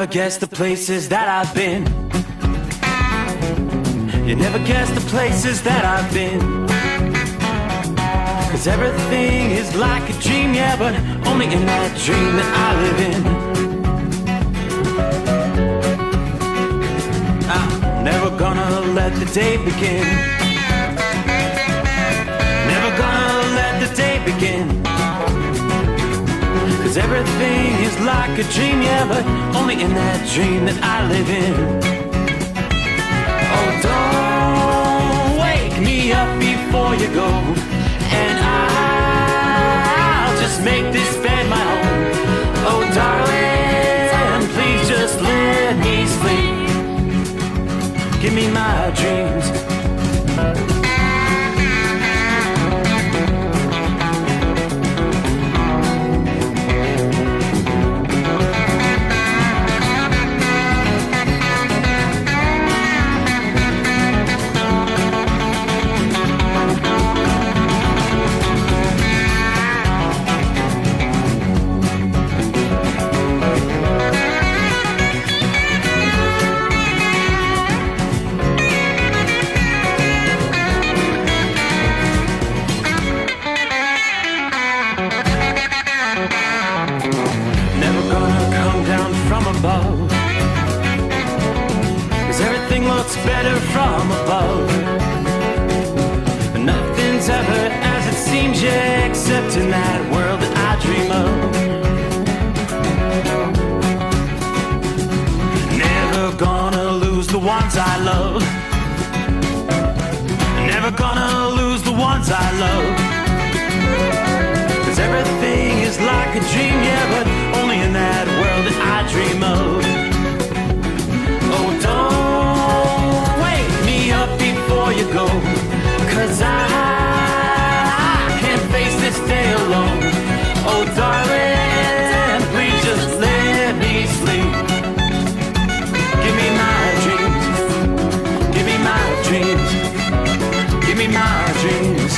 never guess the places that I've been. You never guess the places that I've been. 'Cause everything is like a dream, yeah, but only in that dream that I live in. I'm never gonna let the day begin. Never gonna let the day begin. 'Cause everything is like a dream, yeah, but only in that dream that I live in. Oh, don't wake me up before you go, and I'll just make this bed my home. Oh, darling, please just let me sleep. Give me my dreams. Better from above. Nothing's ever as it seems, yeah, except in that world that I dream of. Never gonna lose the ones I love. Never gonna lose the ones I love. 'Cause everything is like a dream, yeah, but only in that world that I dream of. Oh, don't before you go, 'cause I can't face this day alone. Oh, darling, please just let me sleep. Give me my dreams. Give me my dreams. Give me my dreams.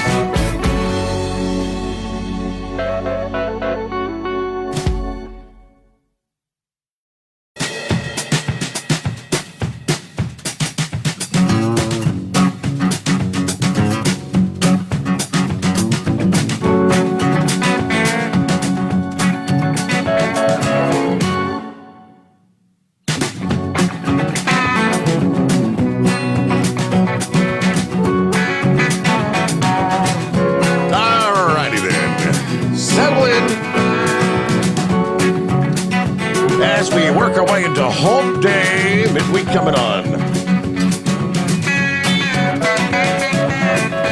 Hump Day, midweek coming on.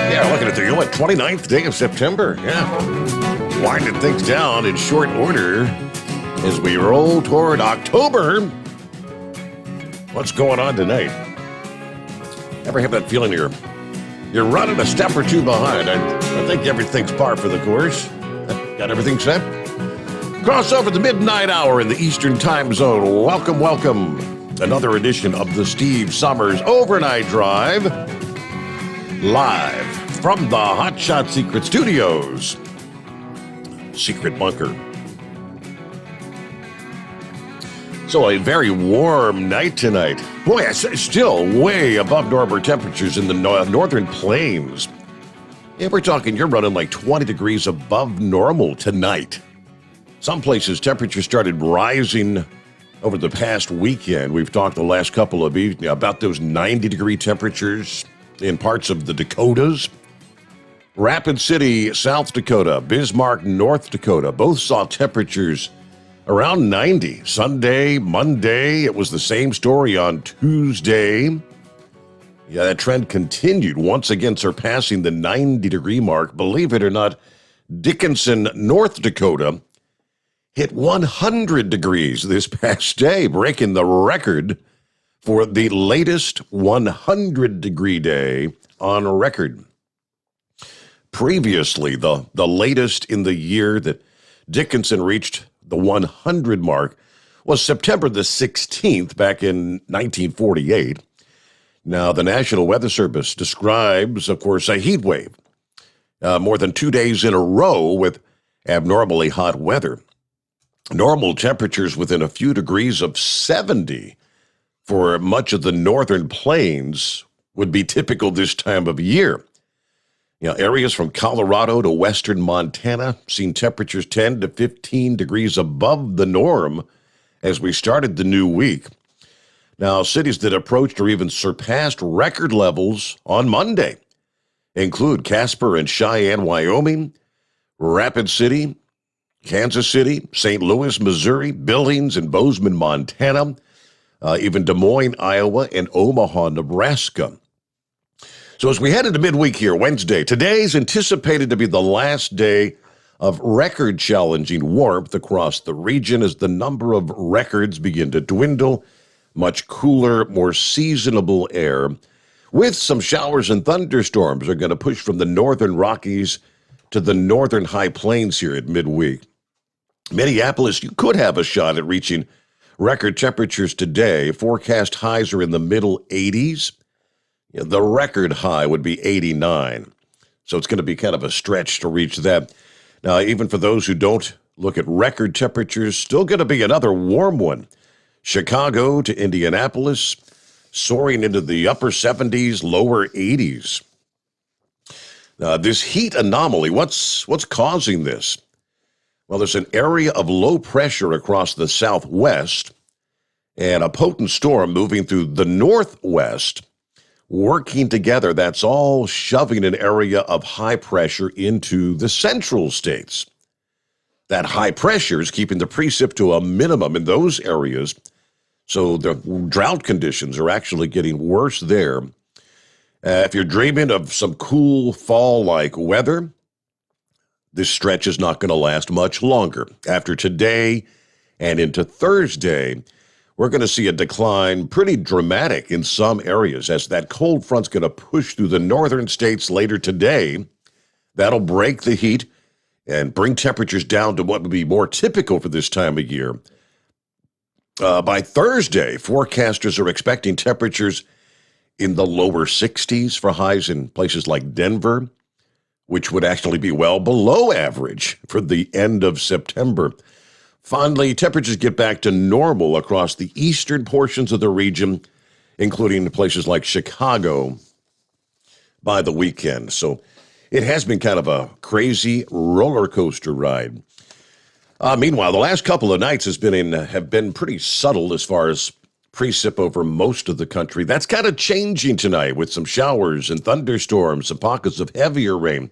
Yeah, looking at the 29th day of September. Yeah. Winding things down in short order as we roll toward October. What's going on tonight? Ever have that feeling you're running a step or two behind? I think everything's par for the course. Got everything set? Cross over the midnight hour in the Eastern Time Zone. Welcome, welcome. Another edition of the Steve Sommers Overnight Drive. Live from the Hot Shot Secret Studios. Secret bunker. So a very warm night tonight. Boy, it's still way above normal temperatures in the northern plains. Yeah, we're talking you're running like 20 degrees above normal tonight. Some places temperatures started rising over the past weekend. We've talked the last couple of evenings about those 90-degree temperatures in parts of the Dakotas. Rapid City, South Dakota, Bismarck, North Dakota, both saw temperatures around 90. Sunday, Monday, it was the same story on Tuesday. Yeah, that trend continued, once again surpassing the 90-degree mark. Believe it or not, Dickinson, North Dakota, hit 100 degrees this past day, breaking the record for the latest 100-degree day on record. Previously, the latest in the year that Dickinson reached the 100 mark was September the 16th back in 1948. Now, the National Weather Service describes, of course, a heat wave, more than 2 days in a row with abnormally hot weather. Normal temperatures within a few degrees of 70 for much of the northern plains would be typical this time of year. Areas from Colorado to western Montana seen temperatures 10 to 15 degrees above the norm as we started the new week. Now, cities that approached or even surpassed record levels on Monday include Casper and Cheyenne, Wyoming, Rapid City, Kansas City, St. Louis, Missouri, Billings and Bozeman, Montana, even Des Moines, Iowa, and Omaha, Nebraska. So as we head into midweek here, Wednesday, today's anticipated to be the last day of record-challenging warmth across the region as the number of records begin to dwindle. Much cooler, more seasonable air, with some showers and thunderstorms are going to push from the northern Rockies to the northern high plains here at midweek. Minneapolis, you could have a shot at reaching record temperatures today. Forecast highs are in the middle 80s. The record high would be 89. So it's going to be kind of a stretch to reach that. Now, even for those who don't look at record temperatures, still going to be another warm one. Chicago to Indianapolis, soaring into the upper 70s, lower 80s. This heat anomaly, what's causing this? Well, there's an area of low pressure across the southwest and a potent storm moving through the northwest, working together. That's all shoving an area of high pressure into the central states. That high pressure is keeping the precip to a minimum in those areas, so the drought conditions are actually getting worse there. If you're dreaming of some cool fall-like weather, this stretch is not going to last much longer. After today and into Thursday, we're going to see a decline pretty dramatic in some areas as that cold front's going to push through the northern states later today. That'll break the heat and bring temperatures down to what would be more typical for this time of year. By Thursday, forecasters are expecting temperatures in the lower 60s for highs in places like Denver, which would actually be well below average for the end of September. Finally, temperatures get back to normal across the eastern portions of the region, including places like Chicago, by the weekend. So it has been kind of a crazy roller coaster ride. Meanwhile, the last couple of nights have been pretty subtle as far as precip over most of the country. That's kind of changing tonight with some showers and thunderstorms, some pockets of heavier rain.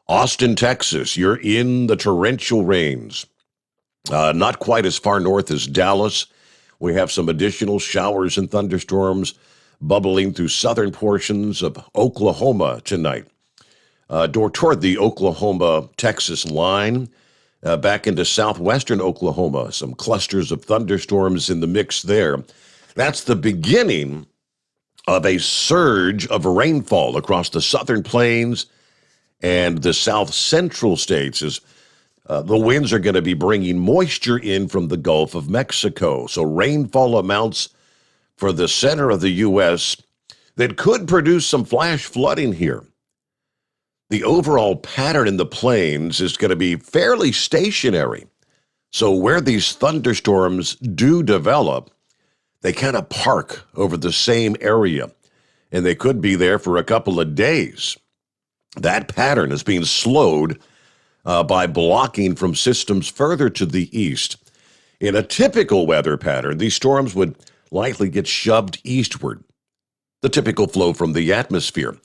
Austin, Texas, you're in the torrential rains. Not quite as far north as Dallas. We have some additional showers and thunderstorms bubbling through southern portions of Oklahoma tonight. Toward the Oklahoma-Texas line, back into southwestern Oklahoma, some clusters of thunderstorms in the mix there. That's the beginning of a surge of rainfall across the southern plains and the south central states as the winds are going to be bringing moisture in from the Gulf of Mexico. So rainfall amounts for the center of the U.S. that could produce some flash flooding here. The overall pattern in the plains is going to be fairly stationary. So where these thunderstorms do develop, they kind of park over the same area, and they could be there for a couple of days. That pattern is being slowed by blocking from systems further to the east. In a typical weather pattern, these storms would likely get shoved eastward, the typical flow from the atmosphere.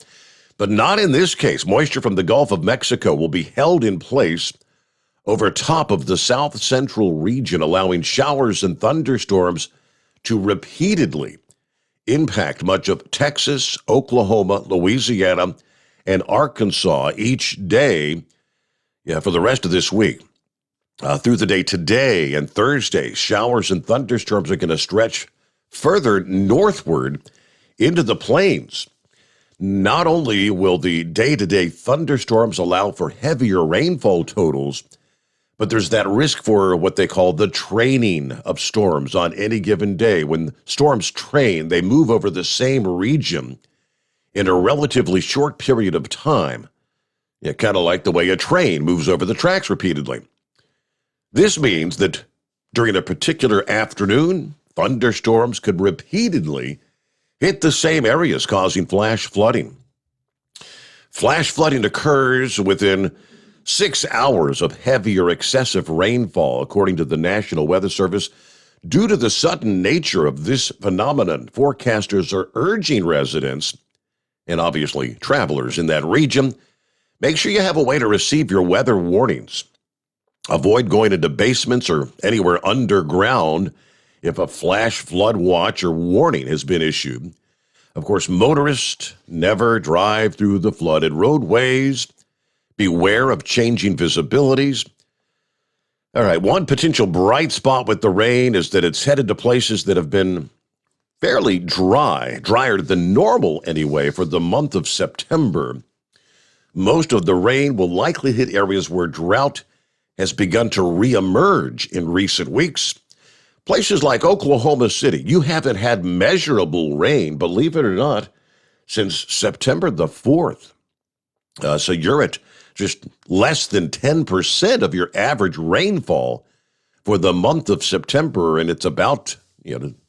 But not in this case. Moisture from the Gulf of Mexico will be held in place over top of the south central region, allowing showers and thunderstorms to repeatedly impact much of Texas, Oklahoma, Louisiana, and Arkansas each day for the rest of this week. Through the day today and Thursday, showers and thunderstorms are going to stretch further northward into the plains. Not only will the day-to-day thunderstorms allow for heavier rainfall totals, but there's that risk for what they call the training of storms on any given day. When storms train, they move over the same region in a relatively short period of time. Kind of like the way a train moves over the tracks repeatedly. This means that During a particular afternoon, thunderstorms could repeatedly hit the same areas, causing flash flooding. Flash flooding occurs within 6 hours of heavy or excessive rainfall, according to the National Weather Service. Due to the sudden nature of this phenomenon, forecasters are urging residents and obviously travelers in that region, make sure you have a way to receive your weather warnings. Avoid going into basements or anywhere underground if a flash flood watch or warning has been issued. Of course, motorists never drive through the flooded roadways. Beware of changing visibilities. All right, one potential bright spot with the rain is that it's headed to places that have been fairly dry, drier than normal anyway, for the month of September. Most of the rain will likely hit areas where drought has begun to reemerge in recent weeks. Places like Oklahoma City, you haven't had measurable rain, believe it or not, since September the 4th. So you're at just less than 10% of your average rainfall for the month of September, and it's about,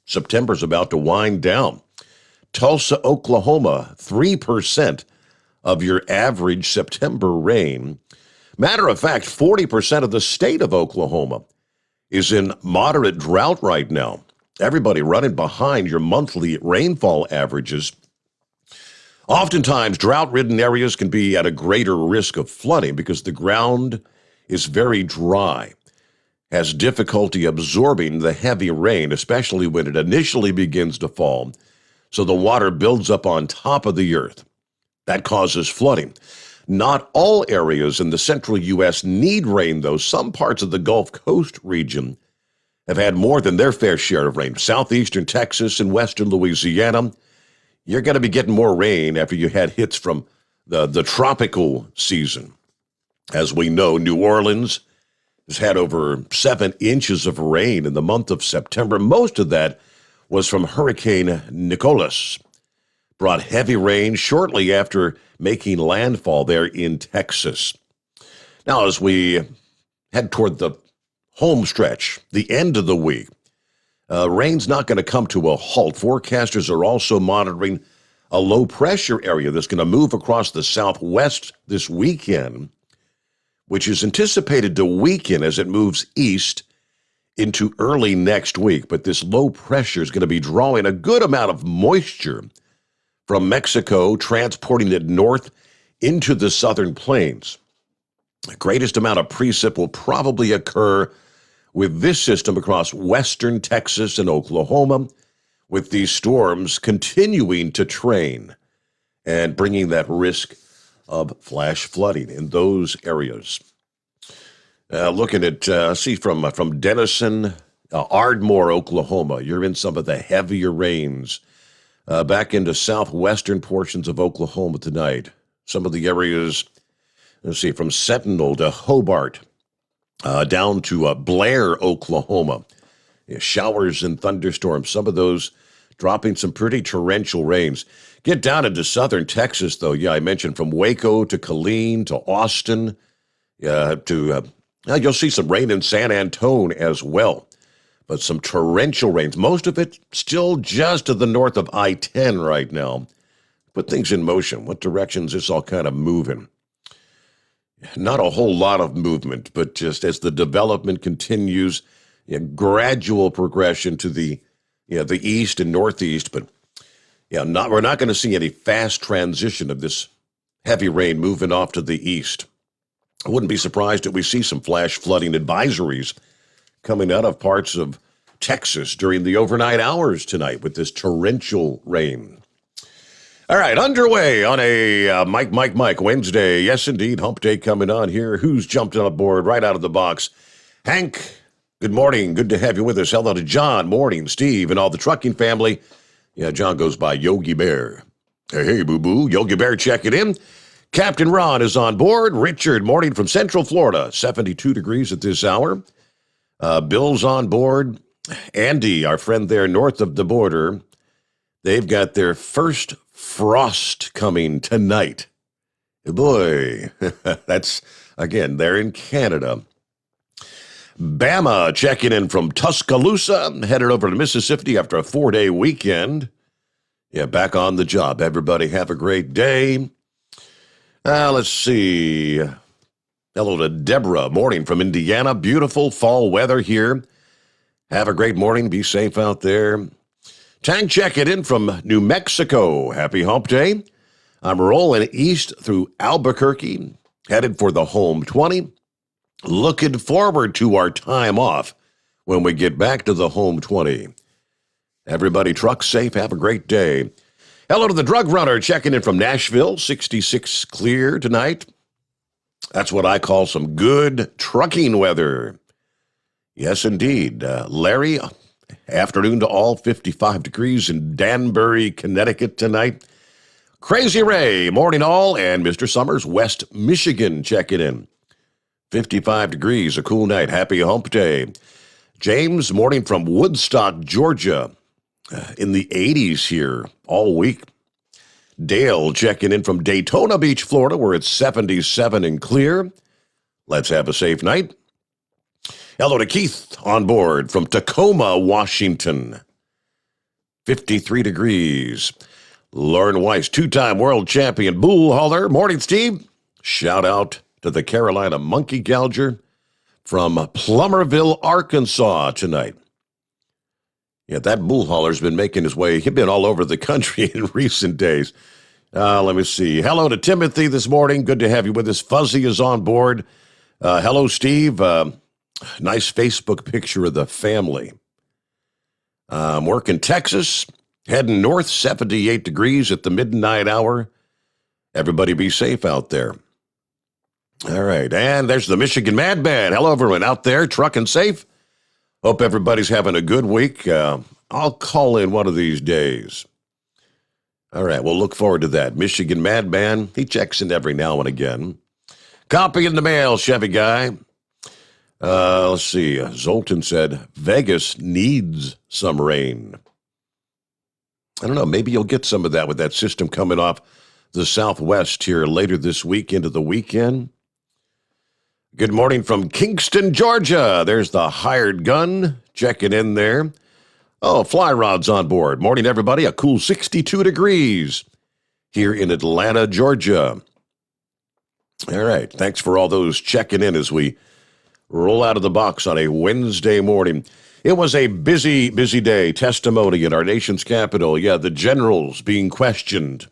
September's about to wind down. Tulsa, Oklahoma, 3% of your average September rain. Matter of fact, 40% of the state of Oklahoma is in moderate drought right now. Everybody running behind your monthly rainfall averages. Oftentimes, drought-ridden areas can be at a greater risk of flooding because the ground is very dry, has difficulty absorbing the heavy rain, especially when it initially begins to fall, so the water builds up on top of the earth. That causes flooding. Not all areas in the central U.S. need rain, though. Some parts of the Gulf Coast region have had more than their fair share of rain. Southeastern Texas and western Louisiana, you're going to be getting more rain after you had hits from the tropical season. As we know, New Orleans has had over 7 inches of rain in the month of September. Most of that was from Hurricane Nicholas. Brought heavy rain shortly after making landfall there in Texas. Now, as we head toward the home stretch, the end of the week, rain's not going to come to a halt. Forecasters are also monitoring a low-pressure area that's going to move across the southwest this weekend, which is anticipated to weaken as it moves east into early next week. But this low pressure is going to be drawing a good amount of moisture from Mexico, transporting it north into the southern plains. The greatest amount of precip will probably occur with this system across western Texas and Oklahoma, with these storms continuing to train and bringing that risk of flash flooding in those areas. Looking at, from Denison, Ardmore, Oklahoma, you're in some of the heavier rains. Back into southwestern portions of Oklahoma tonight. Some of the areas, from Sentinel to Hobart, down to Blair, Oklahoma. Showers and thunderstorms, some of those dropping some pretty torrential rains. Get down into southern Texas, though. I mentioned from Waco to Killeen to Austin, you'll see some rain in San Antonio as well. But some torrential rains, most of it still just to the north of I-10 right now. Put things in motion. What directions is all kind of moving? Not a whole lot of movement, but just as the development continues, gradual progression to the east and northeast. But we're not going to see any fast transition of this heavy rain moving off to the east. I wouldn't be surprised if we see some flash flooding advisories coming out of parts of Texas during the overnight hours tonight with this torrential rain. All right, underway on a Mike Wednesday. Yes, indeed, hump day coming on here. Who's jumped on board right out of the box? Hank, good morning. Good to have you with us. Hello to John, morning, Steve, and all the trucking family. John goes by Yogi Bear. Hey, boo-boo. Yogi Bear checking in. Captain Ron is on board. Richard, morning from Central Florida, 72 degrees at this hour. Bill's on board. Andy, our friend there north of the border, they've got their first frost coming tonight. Boy, that's, again, they're in Canada. Bama checking in from Tuscaloosa, headed over to Mississippi after a 4-day weekend. Yeah, back on the job. Everybody have a great day. Let's see. Hello to Deborah. Morning from Indiana. Beautiful fall weather here. Have a great morning. Be safe out there. Tank checking in from New Mexico. Happy hump day. I'm rolling east through Albuquerque, headed for the home 20. Looking forward to our time off when we get back to the home 20. Everybody truck safe. Have a great day. Hello to the drug runner checking in from Nashville. 66 clear tonight. That's what I call some good trucking weather. Yes, indeed. Larry, afternoon to all, 55 degrees in Danbury, Connecticut tonight. Crazy Ray, morning all, and Mr. Sommers, West Michigan checking in. 55 degrees, a cool night. Happy hump day. James, morning from Woodstock, Georgia. In the 80s here all week. Dale checking in from Daytona Beach, Florida, where it's 77 and clear. Let's have a safe night. Hello to Keith on board from Tacoma, Washington. 53 degrees. Lauren Weiss, two-time world champion bull hauler. Morning, Steve. Shout out to the Carolina Monkey Gouger from Plummerville, Arkansas tonight. Yeah, that bull hauler's been making his way. He's been all over the country in recent days. Let me see. Hello to Timothy this morning. Good to have you with us. Fuzzy is on board. Hello, Steve. Nice Facebook picture of the family. Working Texas, heading north, 78 degrees at the midnight hour. Everybody be safe out there. All right, and there's the Michigan Madman. Hello, everyone out there, trucking safe. Hope everybody's having a good week. I'll call in one of these days. All right, we'll look forward to that. Michigan Madman, he checks in every now and again. Copy in the mail, Chevy guy. Let's see. Zoltan said, Vegas needs some rain. I don't know, maybe you'll get some of that with that system coming off the southwest here later this week into the weekend. Good morning from Kingston, Georgia. There's the hired gun checking in there. Oh, Fly Rod's on board. Morning, everybody. A cool 62 degrees here in Atlanta, Georgia. All right. Thanks for all those checking in as we roll out of the box on a Wednesday morning. It was a busy, busy day. Testimony in our nation's capital. Yeah, the generals being questioned.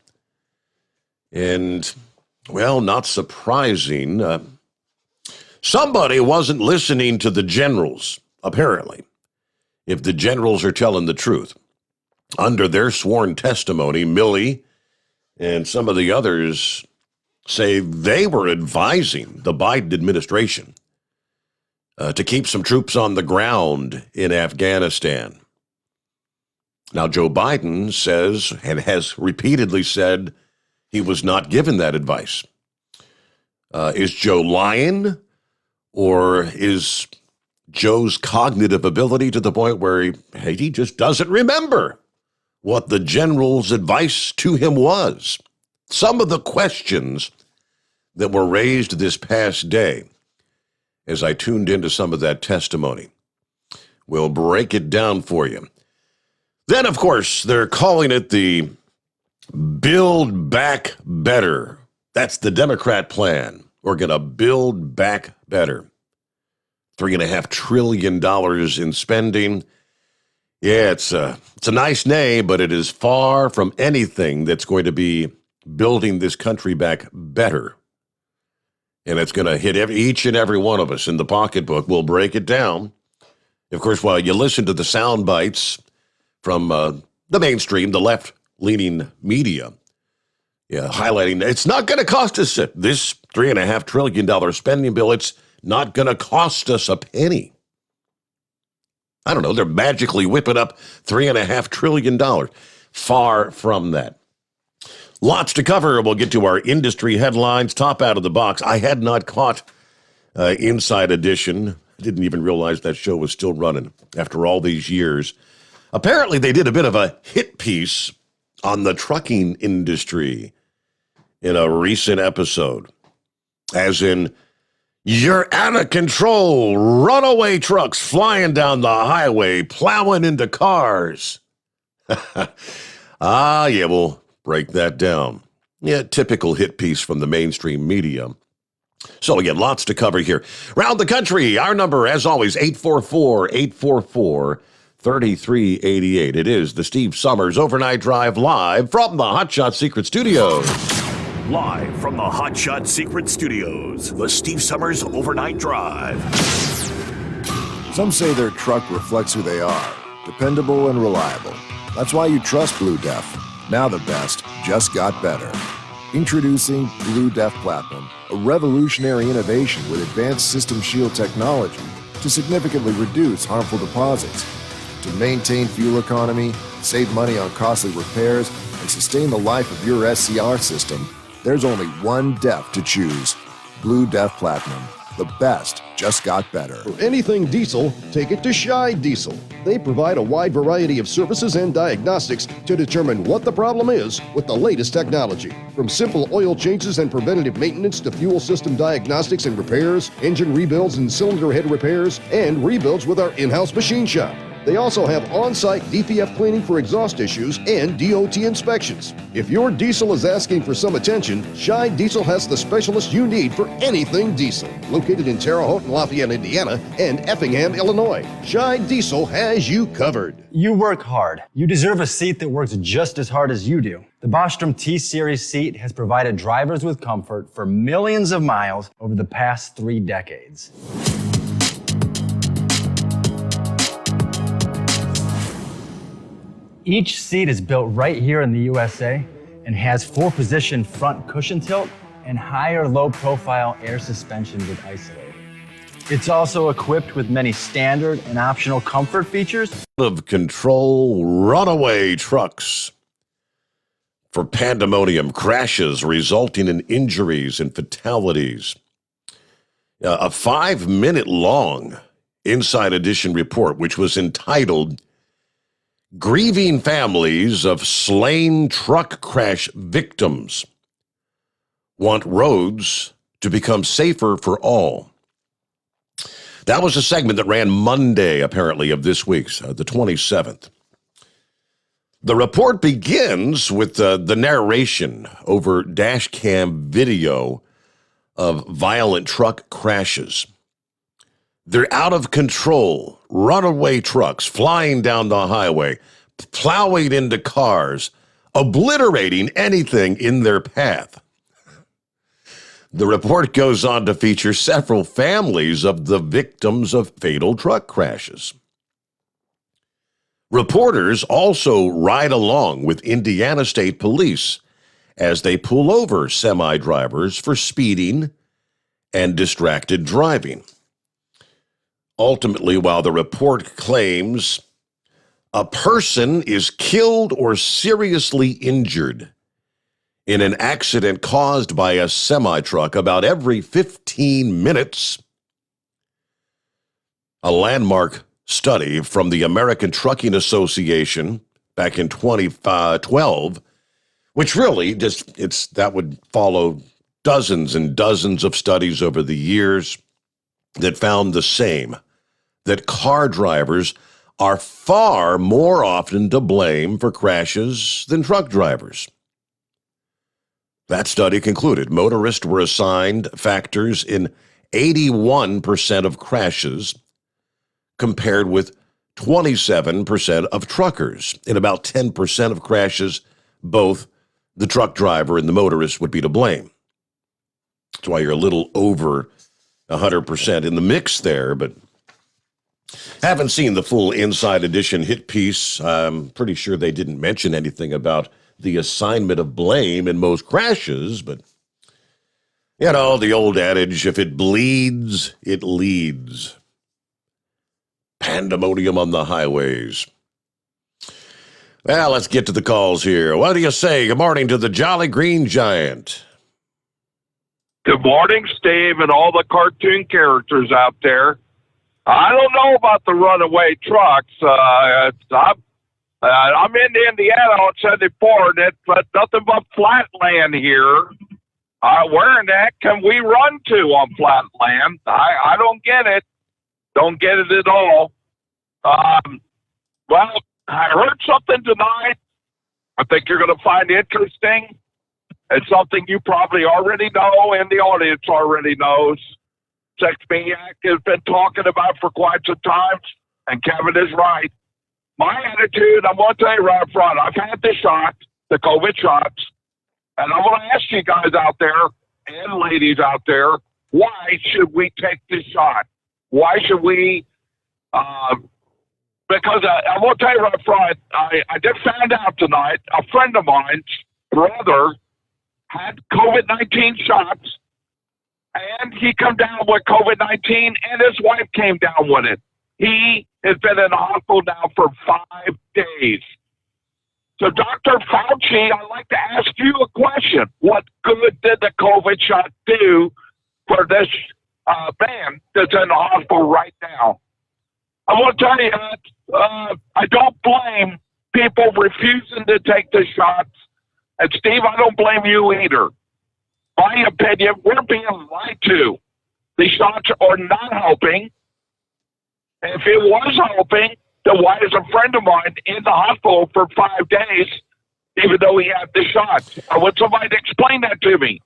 And, well, not surprising. Somebody wasn't listening to the generals, apparently, if the generals are telling the truth. Under their sworn testimony, Milley and some of the others say they were advising the Biden administration to keep some troops on the ground in Afghanistan. Now, Joe Biden says, and has repeatedly said, he was not given that advice. Is Joe lying? Or is Joe's cognitive ability to the point where he just doesn't remember what the general's advice to him was? Some of the questions that were raised this past day as I tuned into some of that testimony. We'll break it down for you. Then, of course, they're calling it the Build Back Better. That's the Democrat plan. We're going to build back better. $3.5 trillion in spending. Yeah, it's a nice name, but it is far from anything that's going to be building this country back better. And it's going to hit each and every one of us in the pocketbook. We'll break it down. Of course, while you listen to the sound bites from the mainstream, the left-leaning media, highlighting it's not going to cost us this $3.5 trillion spending bill. It's not going to cost us a penny. I don't know. They're magically whipping up $3.5 trillion. Far from that. Lots to cover. We'll get to our industry headlines. Top out of the box. I had not caught Inside Edition. I didn't even realize that show was still running after all these years. Apparently, they did a bit of a hit piece on the trucking industry in a recent episode. As in, You're out of control. Runaway trucks flying down the highway, plowing into cars. Yeah, we'll break that down. Yeah, typical hit piece from the mainstream media. So again, lots to cover here. Round the country, our number, as always, 844-844-3388. It is the Steve Sommers Overnight Drive live from the Hot Shot Secret Studios. Live from the Hot Shot Secret Studios, the Steve Sommers Overnight Drive. Some say their truck reflects who they are, dependable and reliable. That's why you trust Blue Def. Now the best just got better. Introducing Blue Def Platinum, a revolutionary innovation with advanced system shield technology to significantly reduce harmful deposits, to maintain fuel economy, save money on costly repairs, and sustain the life of your SCR system. There's only one DEF to choose. Blue Def Platinum. The best just got better. For anything diesel, take it to Shy Diesel. They provide a wide variety of services and diagnostics to determine what the problem is with the latest technology. From simple oil changes and preventative maintenance to fuel system diagnostics and repairs, engine rebuilds and cylinder head repairs, and rebuilds with our in-house machine shop. They also have on-site DPF cleaning for exhaust issues and DOT inspections. If your diesel is asking for some attention, Shy Diesel has the specialist you need for anything diesel. Located in Terre Haute and Lafayette, Indiana, and Effingham, Illinois, Shy Diesel has you covered. You work hard. You deserve a seat that works just as hard as you do. The Bostrom T-Series seat has provided drivers with comfort for millions of miles over the past 3 decades. Each seat is built right here in the USA and has 4-position front cushion tilt and higher low-profile air suspension with isolator. It's also equipped with many standard and optional comfort features. Of control, runaway trucks for pandemonium crashes resulting in injuries and fatalities. A 5-minute long Inside Edition report, which was entitled Grieving Families of Slain Truck Crash Victims Want Roads to Become Safer for All. That was a segment that ran Monday, apparently, of this week's, the 27th. The report begins with the narration over dash cam video of violent truck crashes. They're out of control, runaway trucks flying down the highway, plowing into cars, obliterating anything in their path. The report goes on to feature several families of the victims of fatal truck crashes. Reporters also ride along with Indiana State Police as they pull over semi-drivers for speeding and distracted driving. Ultimately, while the report claims a person is killed or seriously injured in an accident caused by a semi-truck about every 15 minutes, a landmark study from the American Trucking Association back in 2012, which really that would follow dozens and dozens of studies over the years that found the same, that car drivers are far more often to blame for crashes than truck drivers. That study concluded motorists were assigned factors in 81% of crashes, compared with 27% of truckers. In about 10% of crashes, both the truck driver and the motorist would be to blame. That's why you're a little over 100% in the mix there, but haven't seen the full Inside Edition hit piece. I'm pretty sure they didn't mention anything about the assignment of blame in most crashes, but you know, the old adage, if it bleeds, it leads. Pandemonium on the highways. Well, let's get to the calls here. What do you say? Good morning to the Jolly Green Giant. Good morning, Steve, and all the cartoon characters out there. I don't know about the runaway trucks. I'm in Indiana on 74, and it's nothing but flat land here. Where in the heck can we run to on flat land? I don't get it. Don't get it at all. Well, I heard something tonight I think you're going to find interesting. It's something you probably already know and the audience already knows. Sex Maniac has been talking about for quite some time, and Kevin is right. My attitude, I'm going to tell you right up front, I've had the shot, the COVID shots, and I'm going to ask you guys out there and ladies out there, why should we take this shot? Why should we? Because I'm going to tell you right up front, I just found out tonight, a friend of mine's brother had COVID-19 shots, and he come down with COVID-19, and his wife came down with it. He has been in the hospital now for 5 days. So, Dr. Fauci, I'd like to ask you a question. What good did the COVID shot do for this man that's in the hospital right now? I want to tell you, I don't blame people refusing to take the shots. And, Steve, I don't blame you either. My opinion, we're being lied to. The shots are not helping. If it was helping, then why is a friend of mine in the hospital for 5 days, even though he had the shot? I want somebody to explain that to me.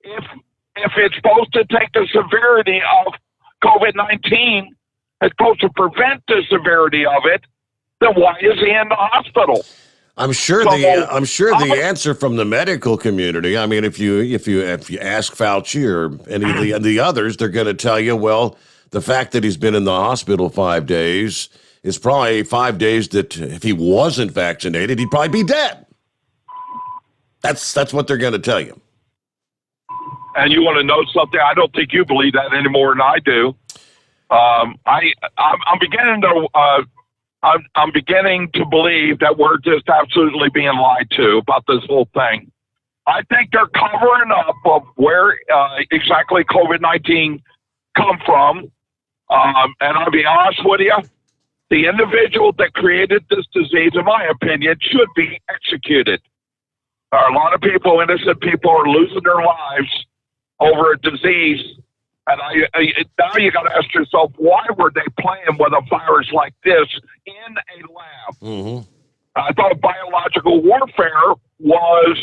If it's supposed to take the severity of COVID-19, it's supposed to prevent the severity of it, then why is he in the hospital? I'm sure the answer from the medical community. I mean, if you ask Fauci or any of the others, they're going to tell you, well, the fact that he's been in the hospital 5 days is probably 5 days that if he wasn't vaccinated, he'd probably be dead. That's what they're going to tell you. And you want to know something? I don't think you believe that any more than I do. I'm beginning to believe that we're just absolutely being lied to about this whole thing. I think they're covering up of where exactly COVID-19 come from. And I'll be honest with you, the individual that created this disease, in my opinion, should be executed. A lot of people, innocent people, are losing their lives over a disease. And now you got to ask yourself, why were they playing with a virus like this in a lab? Mm-hmm. I thought biological warfare was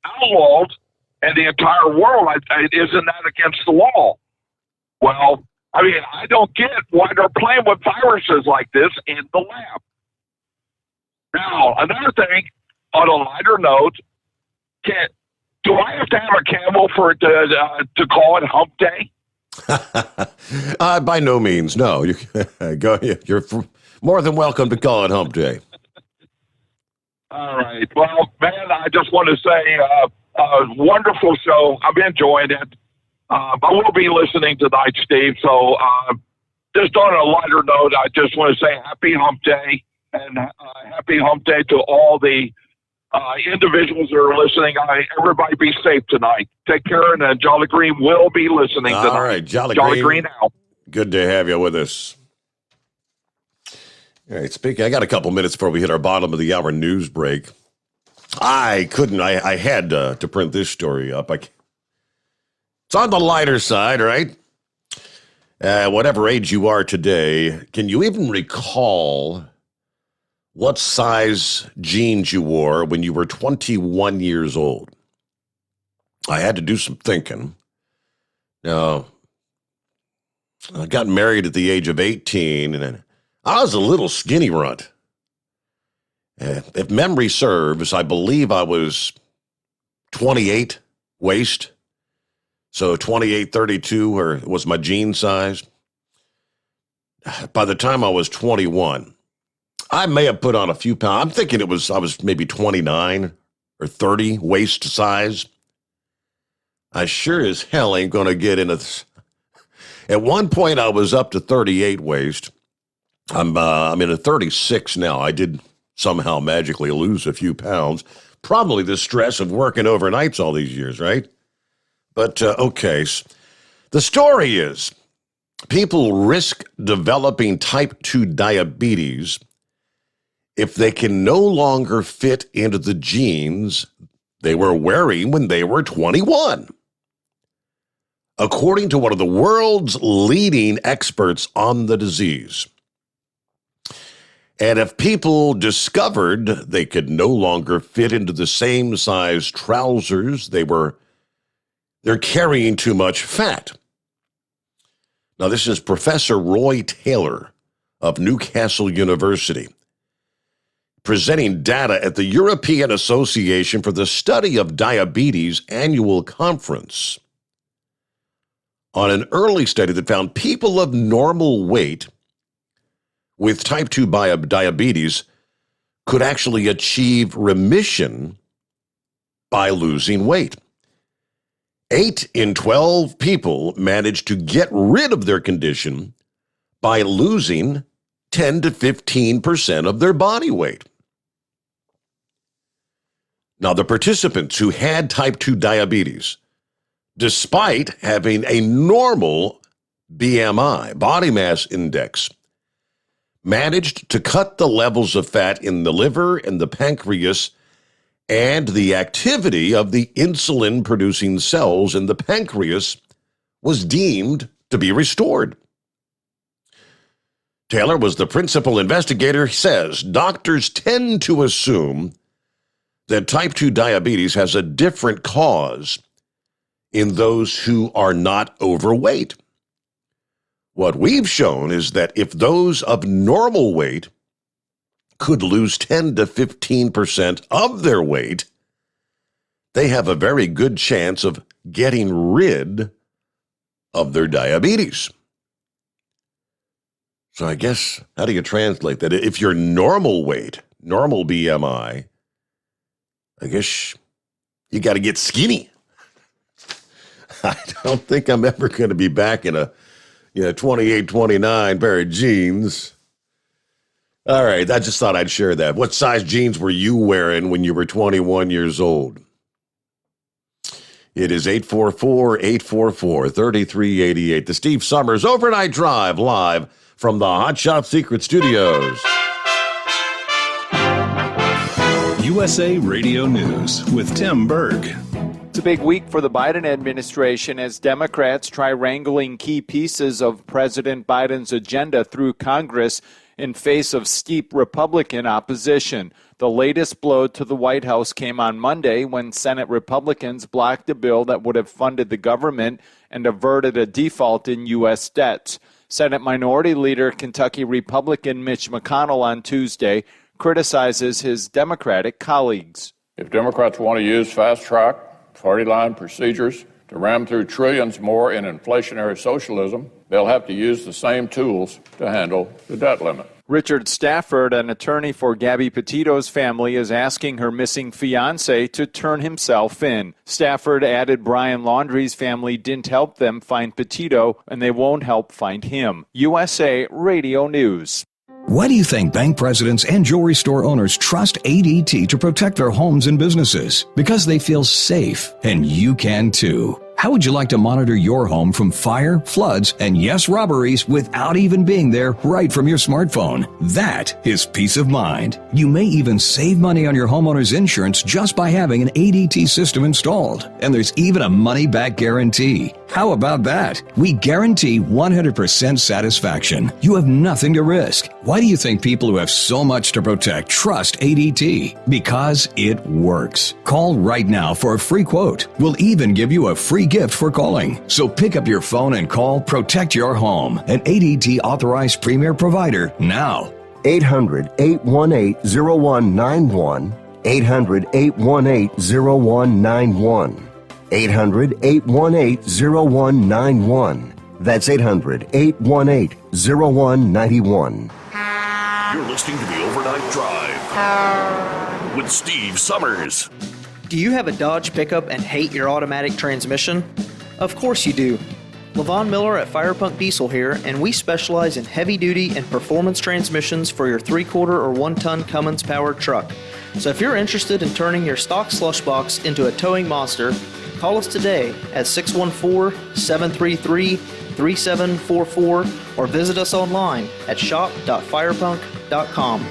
outlawed in the entire world. Isn't that against the law? Well, I mean, I don't get why they're playing with viruses like this in the lab. Now, another thing, on a lighter note, do I have to have a camel for it to call it Hump Day? By no means, no. You're more than welcome to call it Hump Day. All right. Well, man, I just want to say, wonderful show. I've been enjoying it. I will be listening tonight, Steve. So, just on a lighter note, I just want to say Happy Hump Day, and Happy Hump Day to all the individuals that are listening. Everybody be safe tonight. Take care, and Jolly Green will be listening tonight. All right, Jolly Green out. Good to have you with us. All right, I got a couple minutes before we hit our bottom of the hour news break. I had to print this story up. It's on the lighter side, right? Whatever age you are today, can you even recall what size jeans you wore when you were 21 years old? I had to do some thinking. Now, I got married at the age of 18, and I was a little skinny runt. If memory serves, I believe I was 28 waist. So 28, 32 was my jean size. By the time I was 21, I may have put on a few pounds. I'm thinking I was maybe 29 or 30 waist size. I sure as hell ain't going to get into this. At one point, I was up to 38 waist. I'm in a 36 now. I did somehow magically lose a few pounds. Probably the stress of working overnights all these years, right? But, okay, the story is people risk developing type 2 diabetes if they can no longer fit into the jeans they were wearing when they were 21. According to one of the world's leading experts on the disease. And if people discovered they could no longer fit into the same size trousers, they're carrying too much fat. Now, this is Professor Roy Taylor of Newcastle University, presenting data at the European Association for the Study of Diabetes annual conference on an early study that found people of normal weight with type 2 diabetes could actually achieve remission by losing weight. 8 in 12 people managed to get rid of their condition by losing 10 to 15% of their body weight. Now, the participants who had type 2 diabetes, despite having a normal BMI, body mass index, managed to cut the levels of fat in the liver and the pancreas, and the activity of the insulin-producing cells in the pancreas was deemed to be restored. Taylor was the principal investigator. He says doctors tend to assume that type 2 diabetes has a different cause in those who are not overweight. What we've shown is that if those of normal weight could lose 10 to 15% of their weight, they have a very good chance of getting rid of their diabetes. So I guess, how do you translate that? If you're normal weight, normal BMI, I guess you got to get skinny. I don't think I'm ever going to be back in a 28, 29 pair of jeans. All right, I just thought I'd share that. What size jeans were you wearing when you were 21 years old? It is 844-844-3388. The Steve Sommers Overnight Drive, live from the Hot Shot Secret Studios. USA Radio News with Tim Berg. It's a big week for the Biden administration as Democrats try wrangling key pieces of President Biden's agenda through Congress in face of steep Republican opposition. The latest blow to the White House came on Monday when Senate Republicans blocked a bill that would have funded the government and averted a default in U.S. debts. Senate Minority Leader Kentucky Republican Mitch McConnell on Tuesday criticizes his Democratic colleagues. If Democrats want to use fast-track, party-line procedures to ram through trillions more in inflationary socialism, they'll have to use the same tools to handle the debt limit. Richard Stafford, an attorney for Gabby Petito's family, is asking her missing fiancé to turn himself in. Stafford added Brian Laundrie's family didn't help them find Petito, and they won't help find him. USA Radio News. Why do you think bank presidents and jewelry store owners trust ADT to protect their homes and businesses? Because they feel safe, and you can too. How would you like to monitor your home from fire, floods, and yes, robberies without even being there right from your smartphone? That is peace of mind. You may even save money on your homeowner's insurance just by having an ADT system installed. And there's even a money-back guarantee. How about that? We guarantee 100% satisfaction. You have nothing to risk. Why do you think people who have so much to protect trust ADT? Because it works. Call right now for a free quote. We'll even give you a free gift for calling. So pick up your phone and call Protect Your Home, an ADT authorized premier provider now. 800-818-0191. 800-818-0191. 800-818-0191. That's 800-818-0191. You're listening to the Overnight Drive with Steve Sommers. Do you have a Dodge pickup and hate your automatic transmission? Of course you do. LaVon Miller at Firepunk Diesel here, and we specialize in heavy-duty and performance transmissions for your 3/4 or 1-ton Cummins-powered truck. So if you're interested in turning your stock slush box into a towing monster, call us today at 614-733-3744 or visit us online at shop.firepunk.com.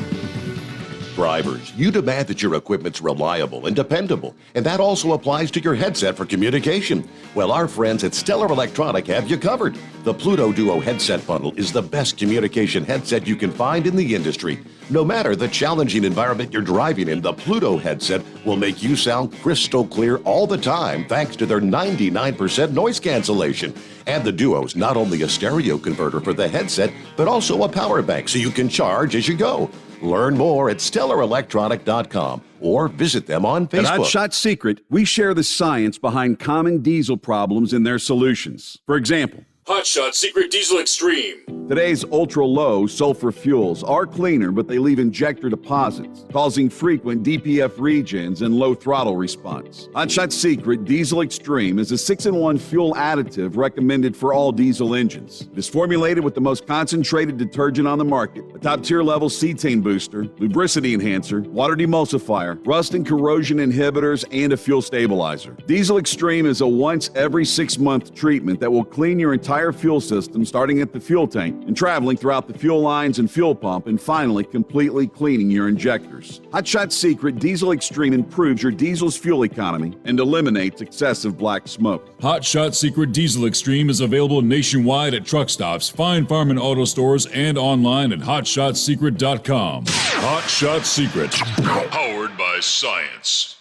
Drivers, you demand that your equipment's reliable and dependable, and that also applies to your headset for communication. Well, our friends at Stellar Electronic have you covered. The Pluto Duo headset bundle is the best communication headset you can find in the industry. No matter the challenging environment you're driving in, the Pluto headset will make you sound crystal clear all the time thanks to their 99% noise cancellation. And the Duo's not only a stereo converter for the headset, but also a power bank so you can charge as you go. Learn more at StellarElectronic.com or visit them on Facebook. At Hot Shot Secret, we share the science behind common diesel problems and their solutions. For example, Hot Shot Secret Diesel Extreme. Today's ultra-low sulfur fuels are cleaner, but they leave injector deposits, causing frequent DPF regens and low throttle response. Hot Shot Secret Diesel Extreme is a 6-in-1 fuel additive recommended for all diesel engines. It is formulated with the most concentrated detergent on the market, a top-tier level cetane booster, lubricity enhancer, water demulsifier, rust and corrosion inhibitors, and a fuel stabilizer. Diesel Extreme is a once every 6-month treatment that will clean your entire fuel system, starting at the fuel tank and traveling throughout the fuel lines and fuel pump, and finally completely cleaning your injectors. Hot Shot Secret Diesel Extreme improves your diesel's fuel economy and eliminates excessive black smoke. Hot Shot Secret Diesel Extreme is available nationwide at truck stops, fine farm and auto stores, and online at hotshotsecret.com. Hot Shot Secret, powered by science.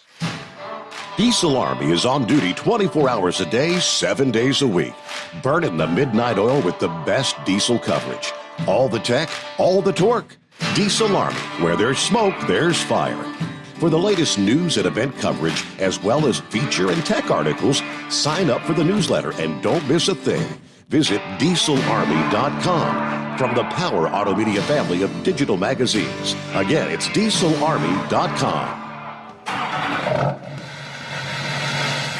Diesel Army is on duty 24 hours a day, 7 days a week. Burning the midnight oil with the best diesel coverage. All the tech, all the torque. Diesel Army, where there's smoke, there's fire. For the latest news and event coverage, as well as feature and tech articles, sign up for the newsletter and don't miss a thing. Visit dieselarmy.com from the Power Auto Media family of digital magazines. Again, it's dieselarmy.com.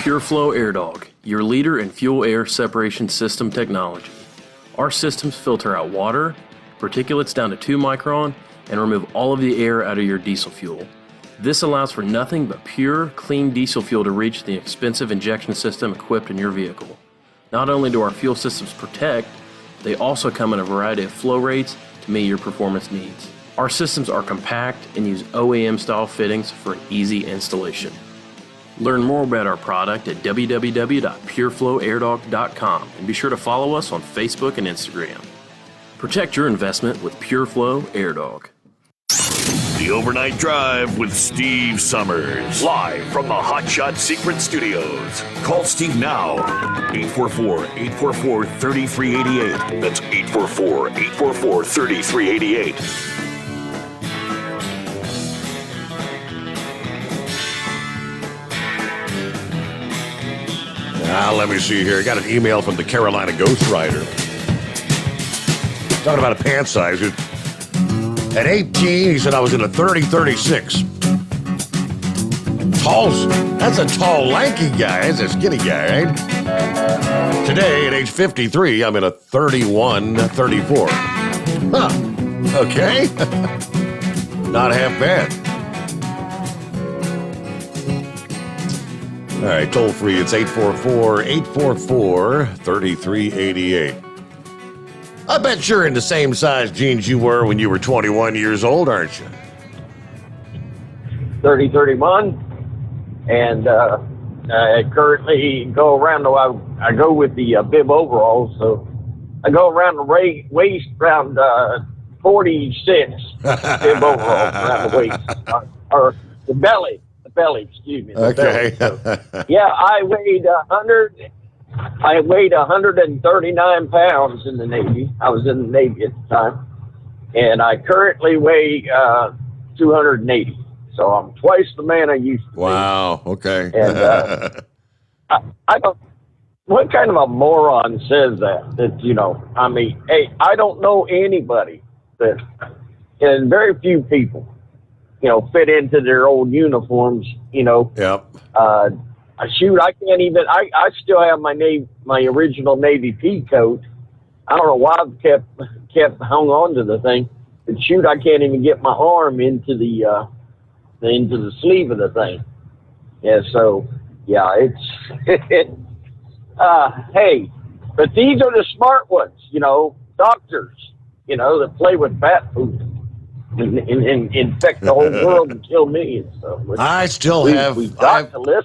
PureFlow Air Dog, your leader in fuel air separation system technology. Our systems filter out water, particulates down to 2 micron, and remove all of the air out of your diesel fuel. This allows for nothing but pure, clean diesel fuel to reach the expensive injection system equipped in your vehicle. Not only do our fuel systems protect, they also come in a variety of flow rates to meet your performance needs. Our systems are compact and use OEM-style fittings for easy installation. Learn more about our product at www.pureflowairdog.com and be sure to follow us on Facebook and Instagram. Protect your investment with PureFlow Air Dog. The Overnight Drive with Steve Summers. Live from the Hot Shot Secret Studios. Call Steve now. 844-844-3388. That's 844-844-3388. Let me see here. I got an email from the Carolina Ghostwriter. Talking about a pant size. At 18, he said I was in a 30-36. Tall. That's a tall, lanky guy. That's a skinny guy, right? Today, at age 53, I'm in a 31-34. Huh. Okay. Not half bad. All right, toll free, it's 844-844-3388. I bet you're in the same size jeans you were when you were 21 years old, aren't you? 30-31, and I currently go around, I go with the bib overalls, so I go around the waist around 46 bib overalls around the waist, or the belly, excuse me. Okay. So, yeah, I weighed 139 pounds in the Navy. I was in the Navy at the time, and I currently weigh 280. So I'm twice the man I used to be. Wow. Okay. And I don't. What kind of a moron says that? That, you know, I mean, hey, I don't know anybody that, and very few people, you know, fit into their old uniforms. You know. Yep. Shoot, I can't even. I still have my original Navy pea coat. I don't know why I've kept hung on to the thing. But shoot, I can't even get my arm into the sleeve of the thing. Yeah, so yeah, it's hey, but these are the smart ones, you know, doctors, you know, that play with bat food. and infect the whole world and kill millions. So I still have.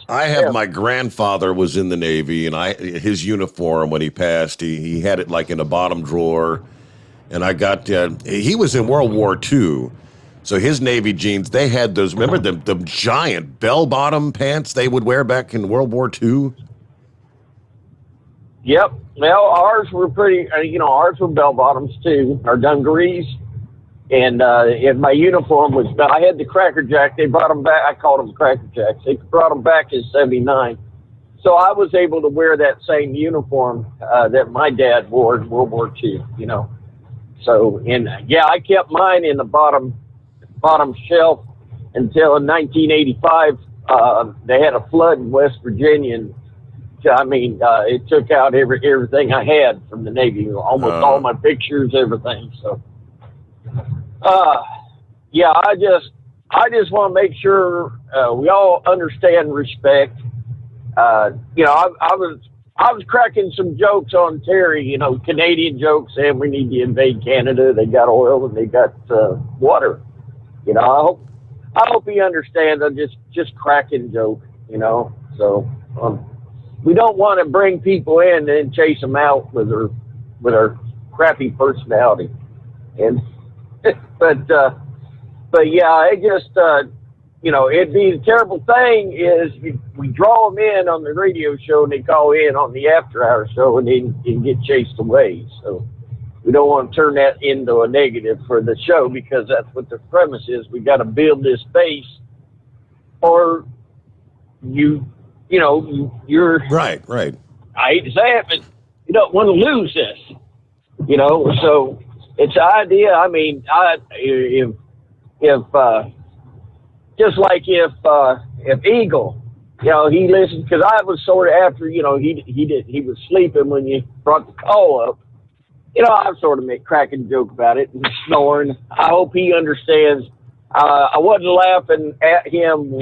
I have my grandfather was in the Navy, and his uniform when he passed, he had it like in a bottom drawer, and I got. He was in World War II, so his Navy jeans they had those. Remember the giant bell bottom pants they would wear back in World War II. Yep. Well, ours were pretty. Ours were bell bottoms too, our dungarees. And my uniform was, I had the Cracker Jack. They brought them back. I called them Cracker Jacks. They brought them back in '79. So I was able to wear that same uniform that my dad wore in World War II, So, I kept mine in the bottom shelf until in 1985, they had a flood in West Virginia. And, it took out everything I had from the Navy, almost all my pictures, everything. So. I just want to make sure we all understand respect. I was cracking some jokes on Terry, Canadian jokes, saying we need to invade Canada. They got oil and they got water. I hope he understands. I'm just cracking joke. So we don't want to bring people in and then chase them out with our crappy personality. And but yeah, it just, it'd be a terrible thing is we draw them in on the radio show and they call in on the after hour show and then get chased away. So we don't want to turn that into a negative for the show because that's what the premise is. We got to build this base or you're right. I hate to say it, but you don't want to lose this, so it's an idea. If Eagle, he listened because I was sort of after, he was sleeping when you brought the call up. I was sort of cracking a joke about it and snoring. I hope he understands. I wasn't laughing at him.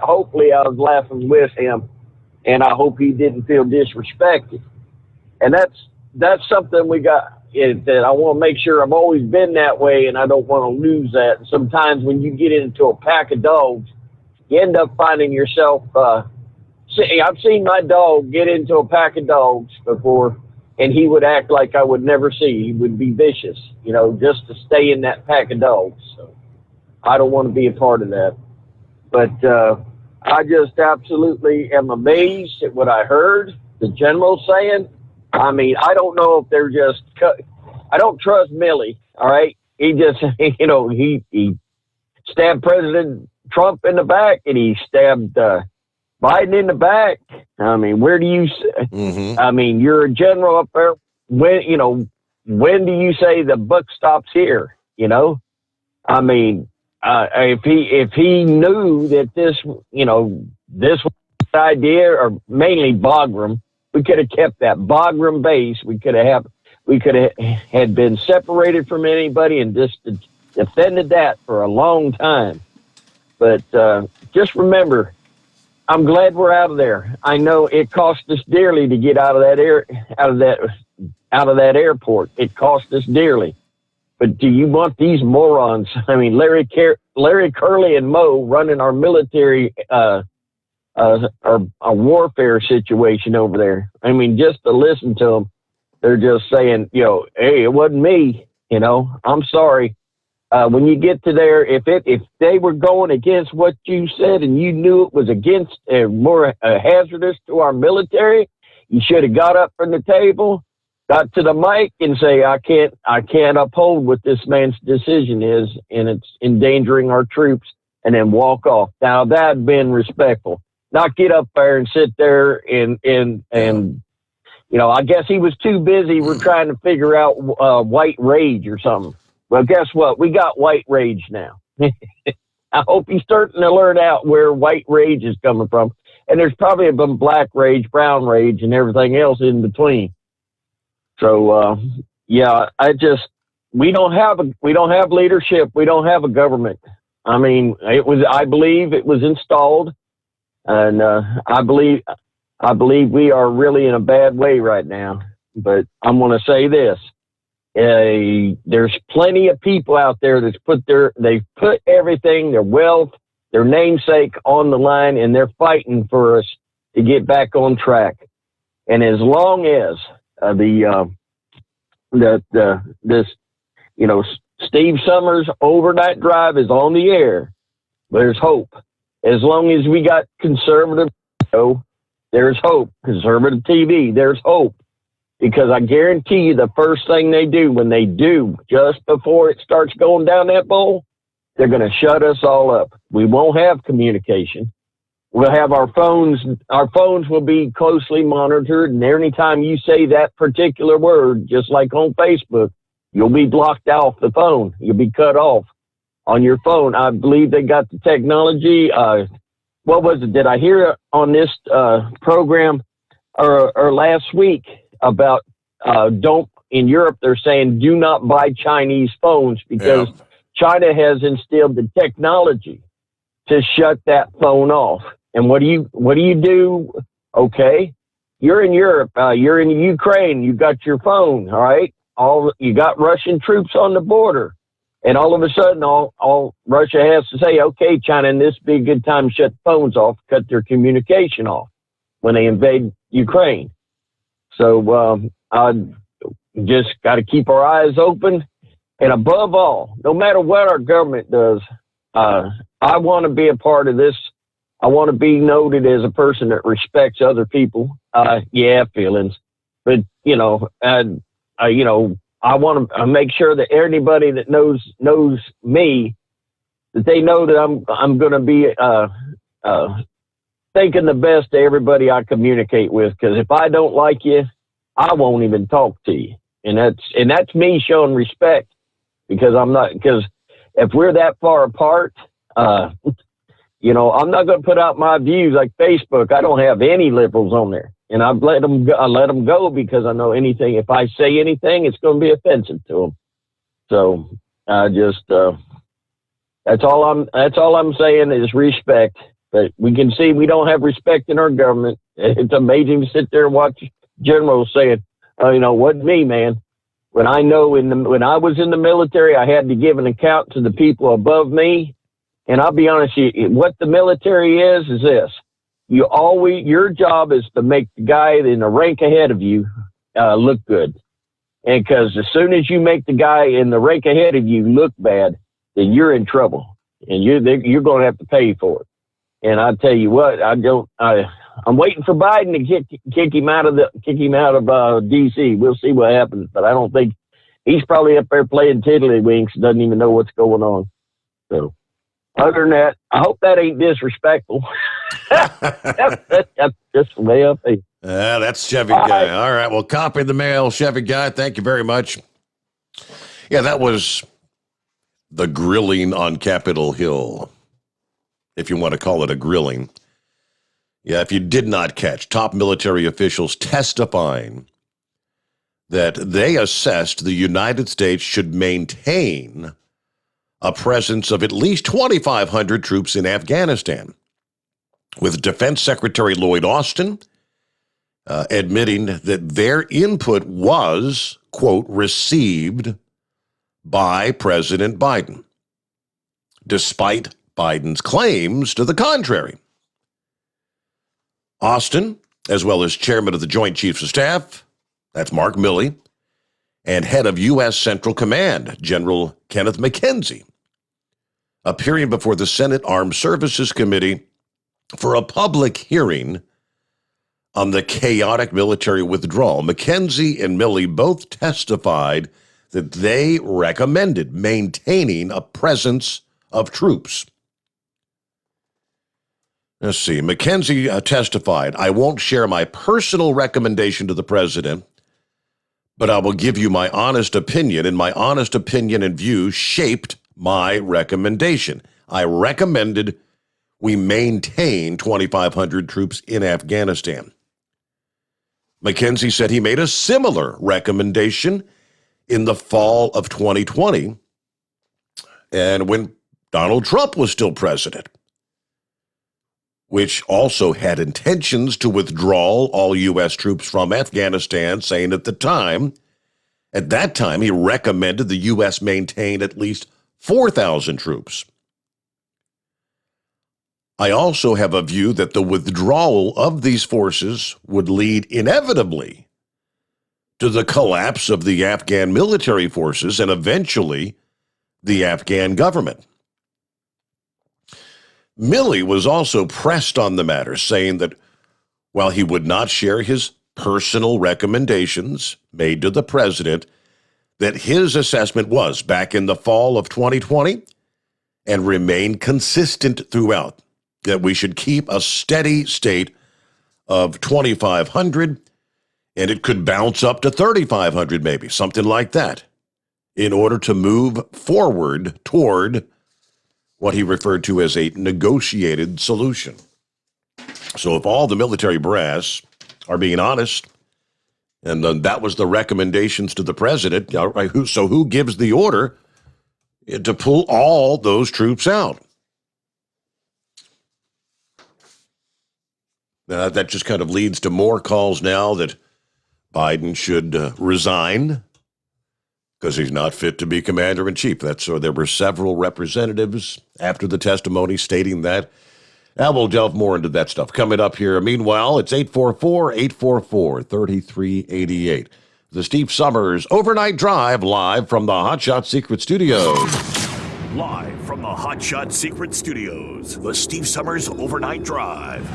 Hopefully, I was laughing with him, and I hope he didn't feel disrespected. And that's something we got. That I want to make sure I've always been that way, and I don't want to lose that. And sometimes when you get into a pack of dogs, you end up finding yourself. I've seen my dog get into a pack of dogs before, and he would act like I would never see. He would be vicious, just to stay in that pack of dogs. So I don't want to be a part of that. But I just absolutely am amazed at what I heard the general saying. I don't know if they're just. I don't trust Millie. All right, he just, he stabbed President Trump in the back, and he stabbed Biden in the back. Where do you? Mm-hmm. You're a general up there. When do you say the buck stops here? If he knew that this idea, or mainly Bagram. We could have kept that Bagram base. We could have had been separated from anybody and just defended that for a long time. But just remember, I'm glad we're out of there. I know it cost us dearly to get out of that airport. It cost us dearly. But do you want these morons? Larry Curley and Mo running our military. A warfare situation over there. Just to listen to them, they're just saying, hey, it wasn't me. I'm sorry. When you get to there, if they were going against what you said and you knew it was against more hazardous to our military, you should have got up from the table, got to the mic, and say, I can't uphold what this man's decision is, and it's endangering our troops, and then walk off. Now that'd been respectful. Not get up there and sit there and I guess he was too busy. We're trying to figure out white rage or something. Well, guess what? We got white rage now. I hope he's starting to learn out where white rage is coming from. And there's probably been black rage, brown rage, and everything else in between. So, we don't have leadership. We don't have a government. I believe it was installed. And I believe we are really in a bad way right now. But I'm going to say this. There's plenty of people out there they've put everything, their wealth, their namesake on the line, and they're fighting for us to get back on track. And as long as Steve Summers overnight drive is on the air, there's hope. As long as we got conservative show, there's hope. Conservative TV, there's hope. Because I guarantee you the first thing they do, when they do, just before it starts going down that bowl, they're going to shut us all up. We won't have communication. We'll have our phones will be closely monitored, and anytime you say that particular word, just like on Facebook, you'll be blocked off the phone. You'll be cut off on your phone. I believe they got the technology. What was it? Did I hear on this program or last week about in Europe, they're saying do not buy Chinese phones because China has instilled the technology to shut that phone off. And what do you do? Okay, you're in Europe, you're in Ukraine, you got your phone, all right? You got Russian troops on the border, and all of a sudden, all Russia has to say, okay, China, and this would be a good time to shut phones off, cut their communication off when they invade Ukraine. So I just got to keep our eyes open, and above all, no matter what our government does, I want to be a part of this. I want to be noted as a person that respects other people. Feelings, but I want to make sure that anybody that knows me, that they know that I'm going to be thinking the best to everybody I communicate with. Because if I don't like you, I won't even talk to you, and that's me showing respect. Because if we're that far apart, I'm not going to put out my views like Facebook. I don't have any liberals on there. And I let them go because I know anything. If I say anything, it's going to be offensive to them. So that's all I'm saying is respect. But we can see we don't have respect in our government. It's amazing to sit there and watch generals saying, wasn't me, man. When I know when I was in the military, I had to give an account to the people above me. And I'll be honest with you, what the military is this. Your job is to make the guy in the rank ahead of you look good. And because as soon as you make the guy in the rank ahead of you look bad, then you're in trouble, and you're going to have to pay for it. And I tell you what, I'm waiting for Biden to kick him out of DC. We'll see what happens, but I don't think he's probably up there playing tiddlywinks, doesn't even know what's going on. So. Other than that, I hope that ain't disrespectful. That's just the way I feel. That's Chevy Guy. All right. Well, copy the mail, Chevy Guy. Thank you very much. Yeah, that was the grilling on Capitol Hill, if you want to call it a grilling. Yeah, if you did not catch, top military officials testifying that they assessed the United States should maintain a presence of at least 2,500 troops in Afghanistan, with Defense Secretary Lloyd Austin admitting that their input was, quote, received by President Biden, despite Biden's claims to the contrary. Austin, as well as chairman of the Joint Chiefs of Staff, that's Mark Milley, and head of U.S. Central Command, General Kenneth McKenzie, appearing before the Senate Armed Services Committee for a public hearing on the chaotic military withdrawal. McKenzie and Milley both testified that they recommended maintaining a presence of troops. Let's see. McKenzie testified, I won't share my personal recommendation to the president, but I will give you my honest opinion, and my honest opinion and view shaped my recommendation. I recommended we maintain 2,500 troops in Afghanistan. McKenzie said he made a similar recommendation in the fall of 2020, and when Donald Trump was still president, which also had intentions to withdraw all U.S. troops from Afghanistan, saying at the time, At that time, he recommended the U.S. maintain at least 4,000 troops. I also have a view that the withdrawal of these forces would lead inevitably to the collapse of the Afghan military forces and eventually the Afghan government. Milley was also pressed on the matter, saying that while he would not share his personal recommendations made to the president, that his assessment was back in the fall of 2020 and remained consistent throughout, that we should keep a steady state of 2,500, and it could bounce up to 3,500 maybe, something like that, in order to move forward toward what he referred to as a negotiated solution. So if all the military brass are being honest, and that was the recommendations to the president, so who gives the order to pull all those troops out? That just kind of leads to more calls now that Biden should resign because he's not fit to be commander-in-chief. So there were several representatives after the testimony stating that. Now we'll delve more into that stuff coming up here. Meanwhile, it's 844-844-3388. The Steve Sommers Overnight Drive live from the Hot Shot Secret Studios. Live from the Hot Shot Secret Studios, the Steve Sommers Overnight Drive.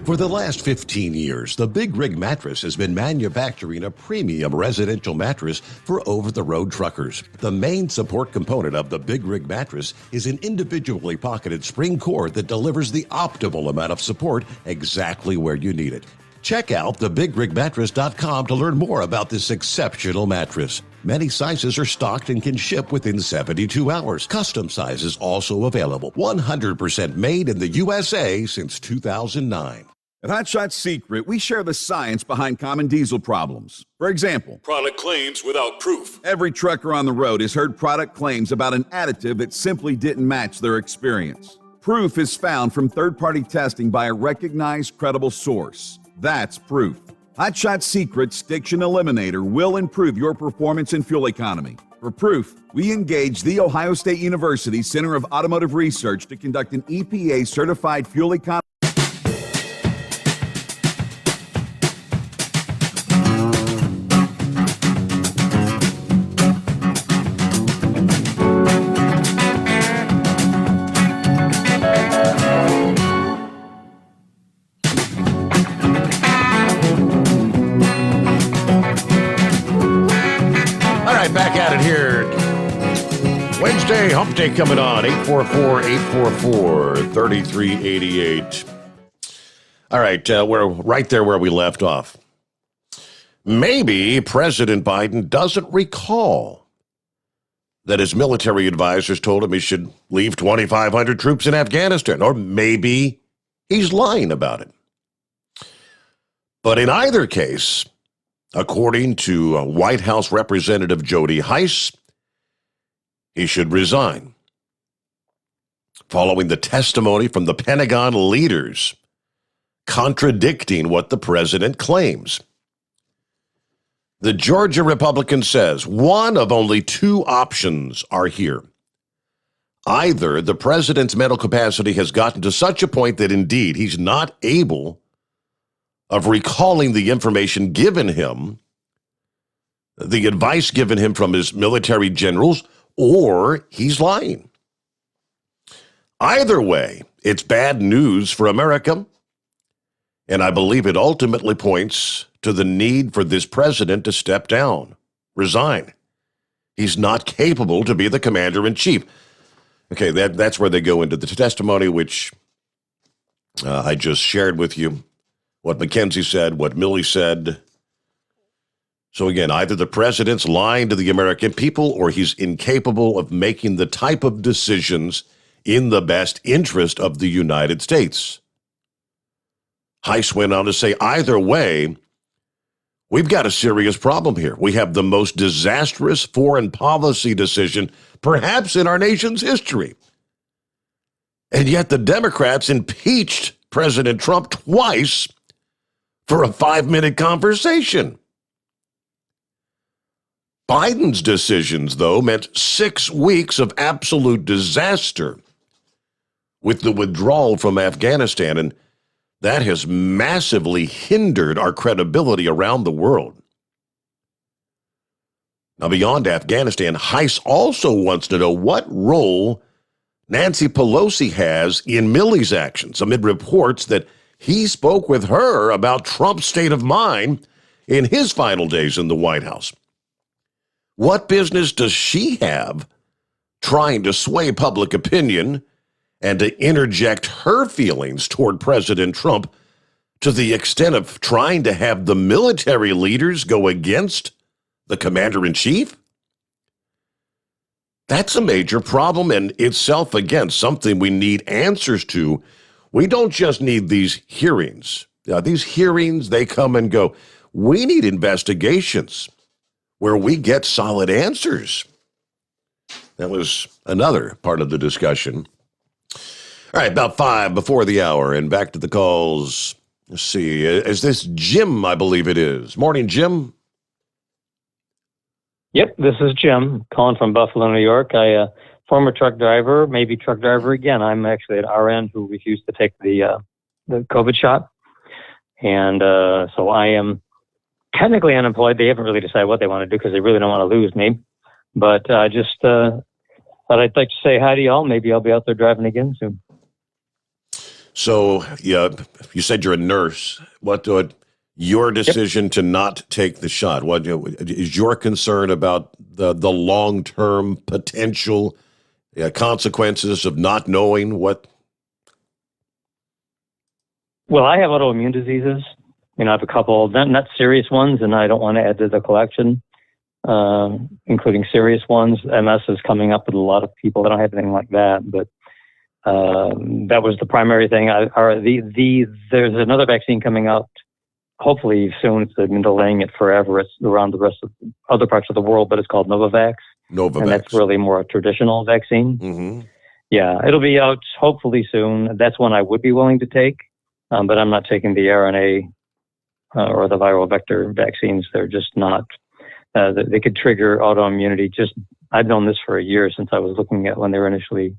For the last 15 years, the Big Rig Mattress has been manufacturing a premium residential mattress for over-the-road truckers. The main support component of the Big Rig Mattress is an individually pocketed spring cord that delivers the optimal amount of support exactly where you need it. Check out thebigrigmattress.com to learn more about this exceptional mattress. Many sizes are stocked and can ship within 72 hours. Custom sizes also available. 100% made in the USA since 2009. At Hot Shot Secret, we share the science behind common diesel problems. For example, product claims without proof. Every trucker on the road has heard product claims about an additive that simply didn't match their experience. Proof is found from third-party testing by a recognized, credible source. That's proof. Hot Shot Secret's Stiction Eliminator will improve your performance and fuel economy. For proof, we engaged The Ohio State University Center of Automotive Research to conduct an EPA-certified fuel economy. Wednesday, Hump Day coming on, 844-844-3388. All right, we're right there where we left off. Maybe President Biden doesn't recall that his military advisors told him he should leave 2,500 troops in Afghanistan, or maybe he's lying about it. But in either case, according to White House Representative Jody Hice, he should resign, following the testimony from the Pentagon leaders contradicting what the president claims. The Georgia Republican says one of only two options are here. Either the president's mental capacity has gotten to such a point that indeed he's not able of recalling the information given him, the advice given him from his military generals, or he's lying. Either way, it's bad news for America, and I believe it ultimately points to the need for this president to step down, resign. He's not capable to be the commander-in-chief. Okay, that's where they go into the testimony, which I just shared with you, what McKenzie said, what Milley said. So again, either the president's lying to the American people or he's incapable of making the type of decisions in the best interest of the United States. Hice went on to say, either way, we've got a serious problem here. We have the most disastrous foreign policy decision, perhaps in our nation's history. And yet the Democrats impeached President Trump twice for a 5-minute conversation. Biden's decisions, though, meant 6 weeks of absolute disaster with the withdrawal from Afghanistan, and that has massively hindered our credibility around the world. Now, beyond Afghanistan, Heiss also wants to know what role Nancy Pelosi has in Milley's actions amid reports that he spoke with her about Trump's state of mind in his final days in the White House. What business does she have trying to sway public opinion and to interject her feelings toward President Trump to the extent of trying to have the military leaders go against the commander-in-chief? That's a major problem in itself. Again, something we need answers to. We don't just need these hearings. These hearings, they come and go. We need investigations where we get solid answers. That was another part of the discussion. All right, about 5 before the hour, and back to the calls. Let's see, is this Jim, I believe it is. Morning, Jim. Yep, this is Jim, calling from Buffalo, New York. Former truck driver, maybe truck driver again. I'm actually an RN who refused to take the COVID shot. And so I am technically unemployed. They haven't really decided what they want to do because they really don't want to lose me. But I just thought I'd like to say hi to y'all. Maybe I'll be out there driving again soon. So, yeah, you said you're a nurse. What your decision to not take the shot? What is your concern about the long-term potential consequences of not knowing what? Well, I have autoimmune diseases. I have a couple, not serious ones, and I don't want to add to the collection, including serious ones. MS is coming up with a lot of people. I don't have anything like that, but that was the primary thing. There's another vaccine coming out, hopefully soon. They've been delaying it forever. It's around the rest of other parts of the world, but it's called Novavax. And that's really more a traditional vaccine. Mm-hmm. Yeah, it'll be out hopefully soon. That's one I would be willing to take, but I'm not taking the RNA or the viral vector vaccines. They're just not, they could trigger autoimmunity. I've known this for a year since I was looking at when they were initially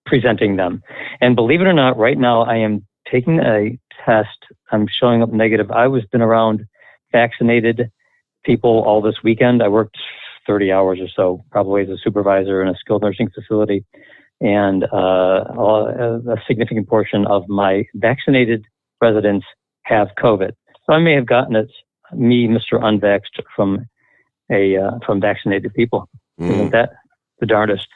presenting them. And believe it or not, right now I am taking a test. I'm showing up negative. I was been around vaccinated people all this weekend. I worked 30 hours or so, probably as a supervisor in a skilled nursing facility. And a significant portion of my vaccinated residents have COVID. So I may have gotten it, me, Mr. Unvaxxed, from vaccinated people. Isn't that the darndest?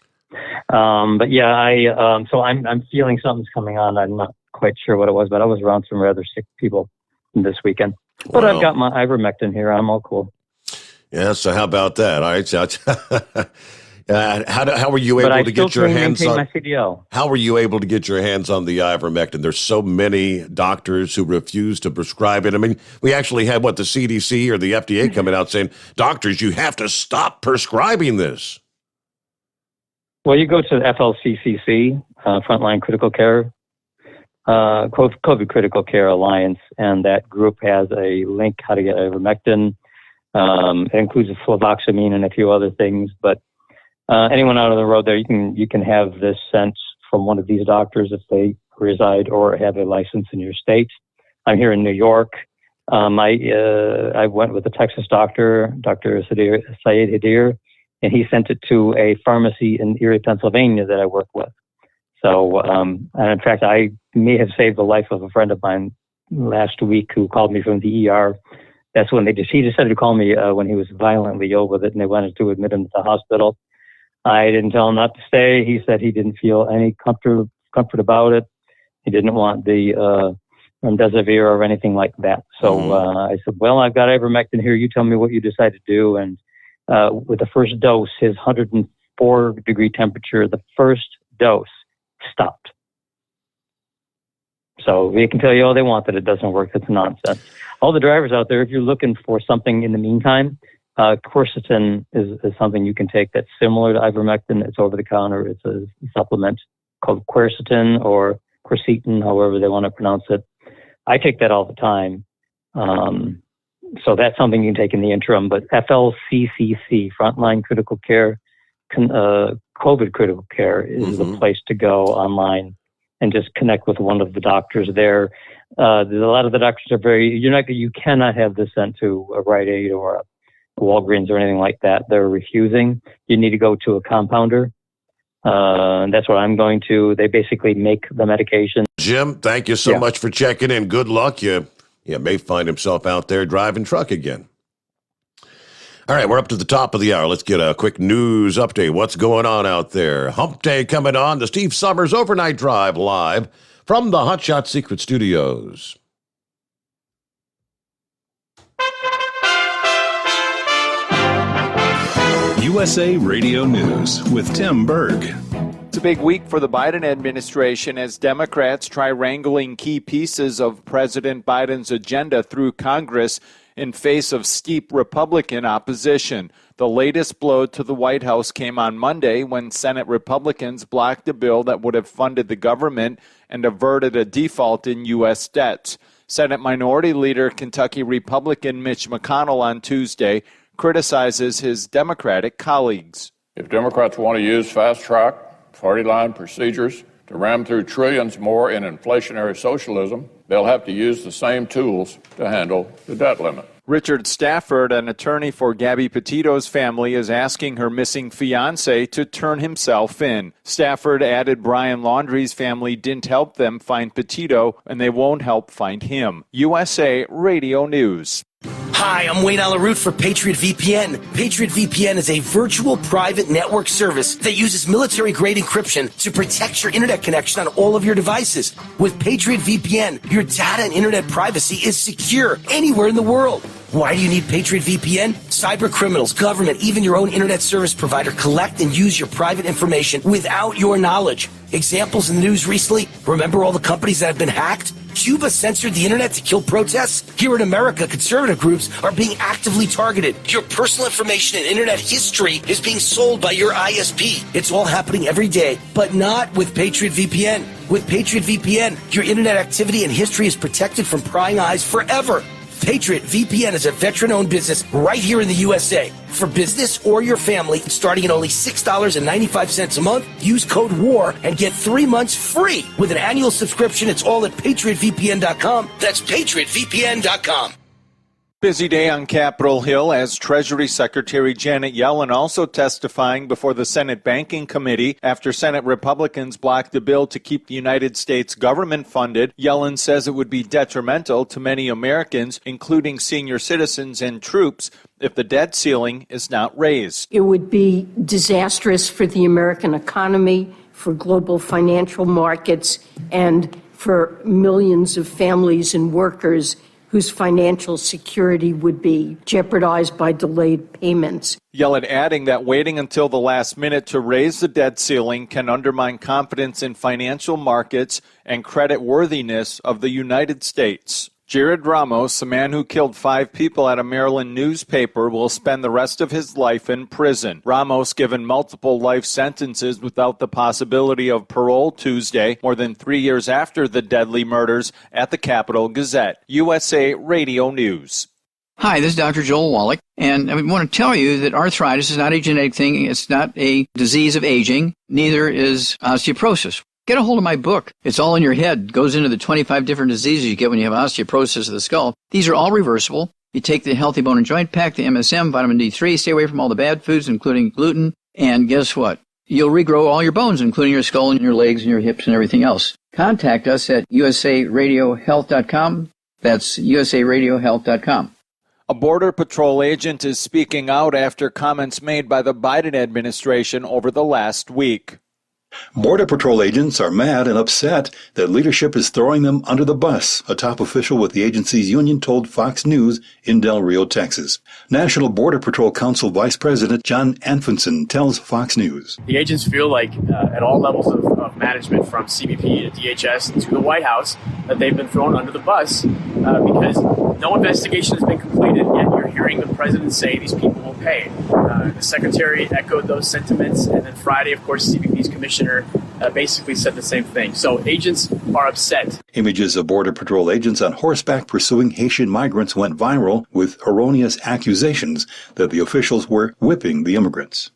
But yeah, so I'm feeling something's coming on. I'm not quite sure what it was, but I was around some rather sick people this weekend. But I've got my ivermectin here. I'm all cool. Yeah, so how about that? All right, so how were you able to get your hands on? My CDL. How were you able to get your hands on the ivermectin? There's so many doctors who refuse to prescribe it. I mean, we actually had the CDC or the FDA coming out saying, "Doctors, you have to stop prescribing this." Well, you go to the FLCCC, Frontline Critical Care, COVID Critical Care Alliance, and that group has a link how to get ivermectin. It includes fluvoxamine and a few other things, but anyone out on the road there, you can have this sent from one of these doctors if they reside or have a license in your state. I'm here in New York. I went with a Texas doctor, Dr. Syed Hadir, and he sent it to a pharmacy in Erie, Pennsylvania that I work with. So, and in fact, I may have saved the life of a friend of mine last week who called me from the ER. That's when he decided to call me when he was violently ill with it, and they wanted to admit him to the hospital. I didn't tell him not to stay. He said he didn't feel any comfort about it. He didn't want the remdesivir or anything like that. So I said, well, I've got ivermectin here. You tell me what you decide to do. And with the first dose, his 104-degree temperature, the first dose stopped. So they can tell you all they want that it doesn't work. That's nonsense. All the drivers out there, if you're looking for something in the meantime, quercetin is something you can take that's similar to ivermectin. It's over the counter. It's a supplement called quercetin or quercetin, however they want to pronounce it. I take that all the time. So that's something you can take in the interim. But FLCCC, Frontline Critical Care, COVID Critical Care, is the place to go online and just connect with one of the doctors there. A lot of the doctors are you cannot have this sent to a Rite Aid or a Walgreens or anything like that. They're refusing. You need to go to a compounder. And that's what I'm going to. They basically make the medication. Jim, thank you so much for checking in. Good luck. You may find himself out there driving truck again. All right, we're up to the top of the hour. Let's get a quick news update. What's going on out there? Hump Day coming on. The Steve Sommers Overnight Drive live from the Hot Shot Secret Studios. USA Radio News with Tim Berg. It's a big week for the Biden administration as Democrats try wrangling key pieces of President Biden's agenda through Congress in face of steep Republican opposition. The latest blow to the White House came on Monday when Senate Republicans blocked a bill that would have funded the government and averted a default in U.S. debts. Senate Minority Leader Kentucky Republican Mitch McConnell on Tuesday criticizes his Democratic colleagues. If Democrats want to use fast-track, party-line procedures to ram through trillions more in inflationary socialism, they'll have to use the same tools to handle the debt limit. Richard Stafford, an attorney for Gabby Petito's family, is asking her missing fiancé to turn himself in. Stafford added Brian Laundrie's family didn't help them find Petito, and they won't help find him. USA Radio News. Hi, I'm Wayne Alaroot for Patriot VPN. Patriot VPN is a virtual private network service that uses military-grade encryption to protect your internet connection on all of your devices. With Patriot VPN, your data and internet privacy is secure anywhere in the world. Why do you need Patriot VPN? Cyber criminals, government, even your own internet service provider collect and use your private information without your knowledge. Examples in the news recently, remember all the companies that have been hacked? Cuba censored the internet to kill protests? Here in America, conservative groups are being actively targeted. Your personal information and internet history is being sold by your ISP. It's all happening every day, but not with Patriot VPN. With Patriot VPN, your internet activity and history is protected from prying eyes forever. Patriot VPN is a veteran-owned business right here in the USA. For business or your family, starting at only $6.95 a month, use code WAR and get 3 months free. With an annual subscription, it's all at patriotvpn.com. That's patriotvpn.com. Busy day on Capitol Hill as Treasury Secretary Janet Yellen also testifying before the Senate Banking Committee after Senate Republicans blocked a bill to keep the United States government funded. Yellen says it would be detrimental to many Americans, including senior citizens and troops, if the debt ceiling is not raised. It would be disastrous for the American economy, for global financial markets, and for millions of families and workers whose financial security would be jeopardized by delayed payments. Yellen adding that waiting until the last minute to raise the debt ceiling can undermine confidence in financial markets and credit worthiness of the United States. Jared Ramos, a man who killed 5 people at a Maryland newspaper, will spend the rest of his life in prison. Ramos given multiple life sentences without the possibility of parole Tuesday, more than 3 years after the deadly murders at the Capitol Gazette. USA Radio News. Hi, this is Dr. Joel Wallach, and I want to tell you that arthritis is not a genetic thing. It's not a disease of aging. Neither is osteoporosis. Get a hold of my book. It's all in your head. It goes into the 25 different diseases you get when you have osteoporosis of the skull. These are all reversible. You take the Healthy Bone and Joint Pack, the MSM, vitamin D3, stay away from all the bad foods, including gluten, and guess what? You'll regrow all your bones, including your skull and your legs and your hips and everything else. Contact us at usaradiohealth.com. That's usaradiohealth.com. A Border Patrol agent is speaking out after comments made by the Biden administration over the last week. Border Patrol agents are mad and upset that leadership is throwing them under the bus, a top official with the agency's union told Fox News in Del Rio, Texas. National Border Patrol Council Vice President John Anfinson tells Fox News. The agents feel like at all levels of management, from CBP to DHS to the White House, that they've been thrown under the bus because no investigation has been completed, yet you're hearing the president say these people will pay. The secretary echoed those sentiments, and then Friday, of course, CBP's commissioner basically said the same thing. So agents are upset. Images of Border Patrol agents on horseback pursuing Haitian migrants went viral with erroneous accusations that the officials were whipping the immigrants.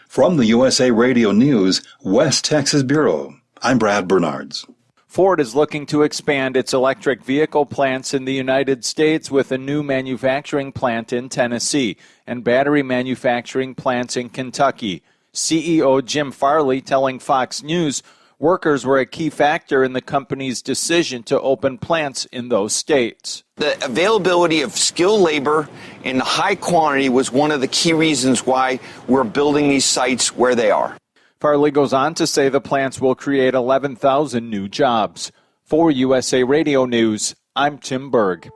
From the USA Radio News, West Texas Bureau, I'm Brad Bernards. Ford is looking to expand its electric vehicle plants in the United States with a new manufacturing plant in Tennessee and battery manufacturing plants in Kentucky. CEO Jim Farley telling Fox News workers were a key factor in the company's decision to open plants in those states. The availability of skilled labor in high quantity was one of the key reasons why we're building these sites where they are. Farley goes on to say the plants will create 11,000 new jobs. For USA Radio News, I'm Tim Berg.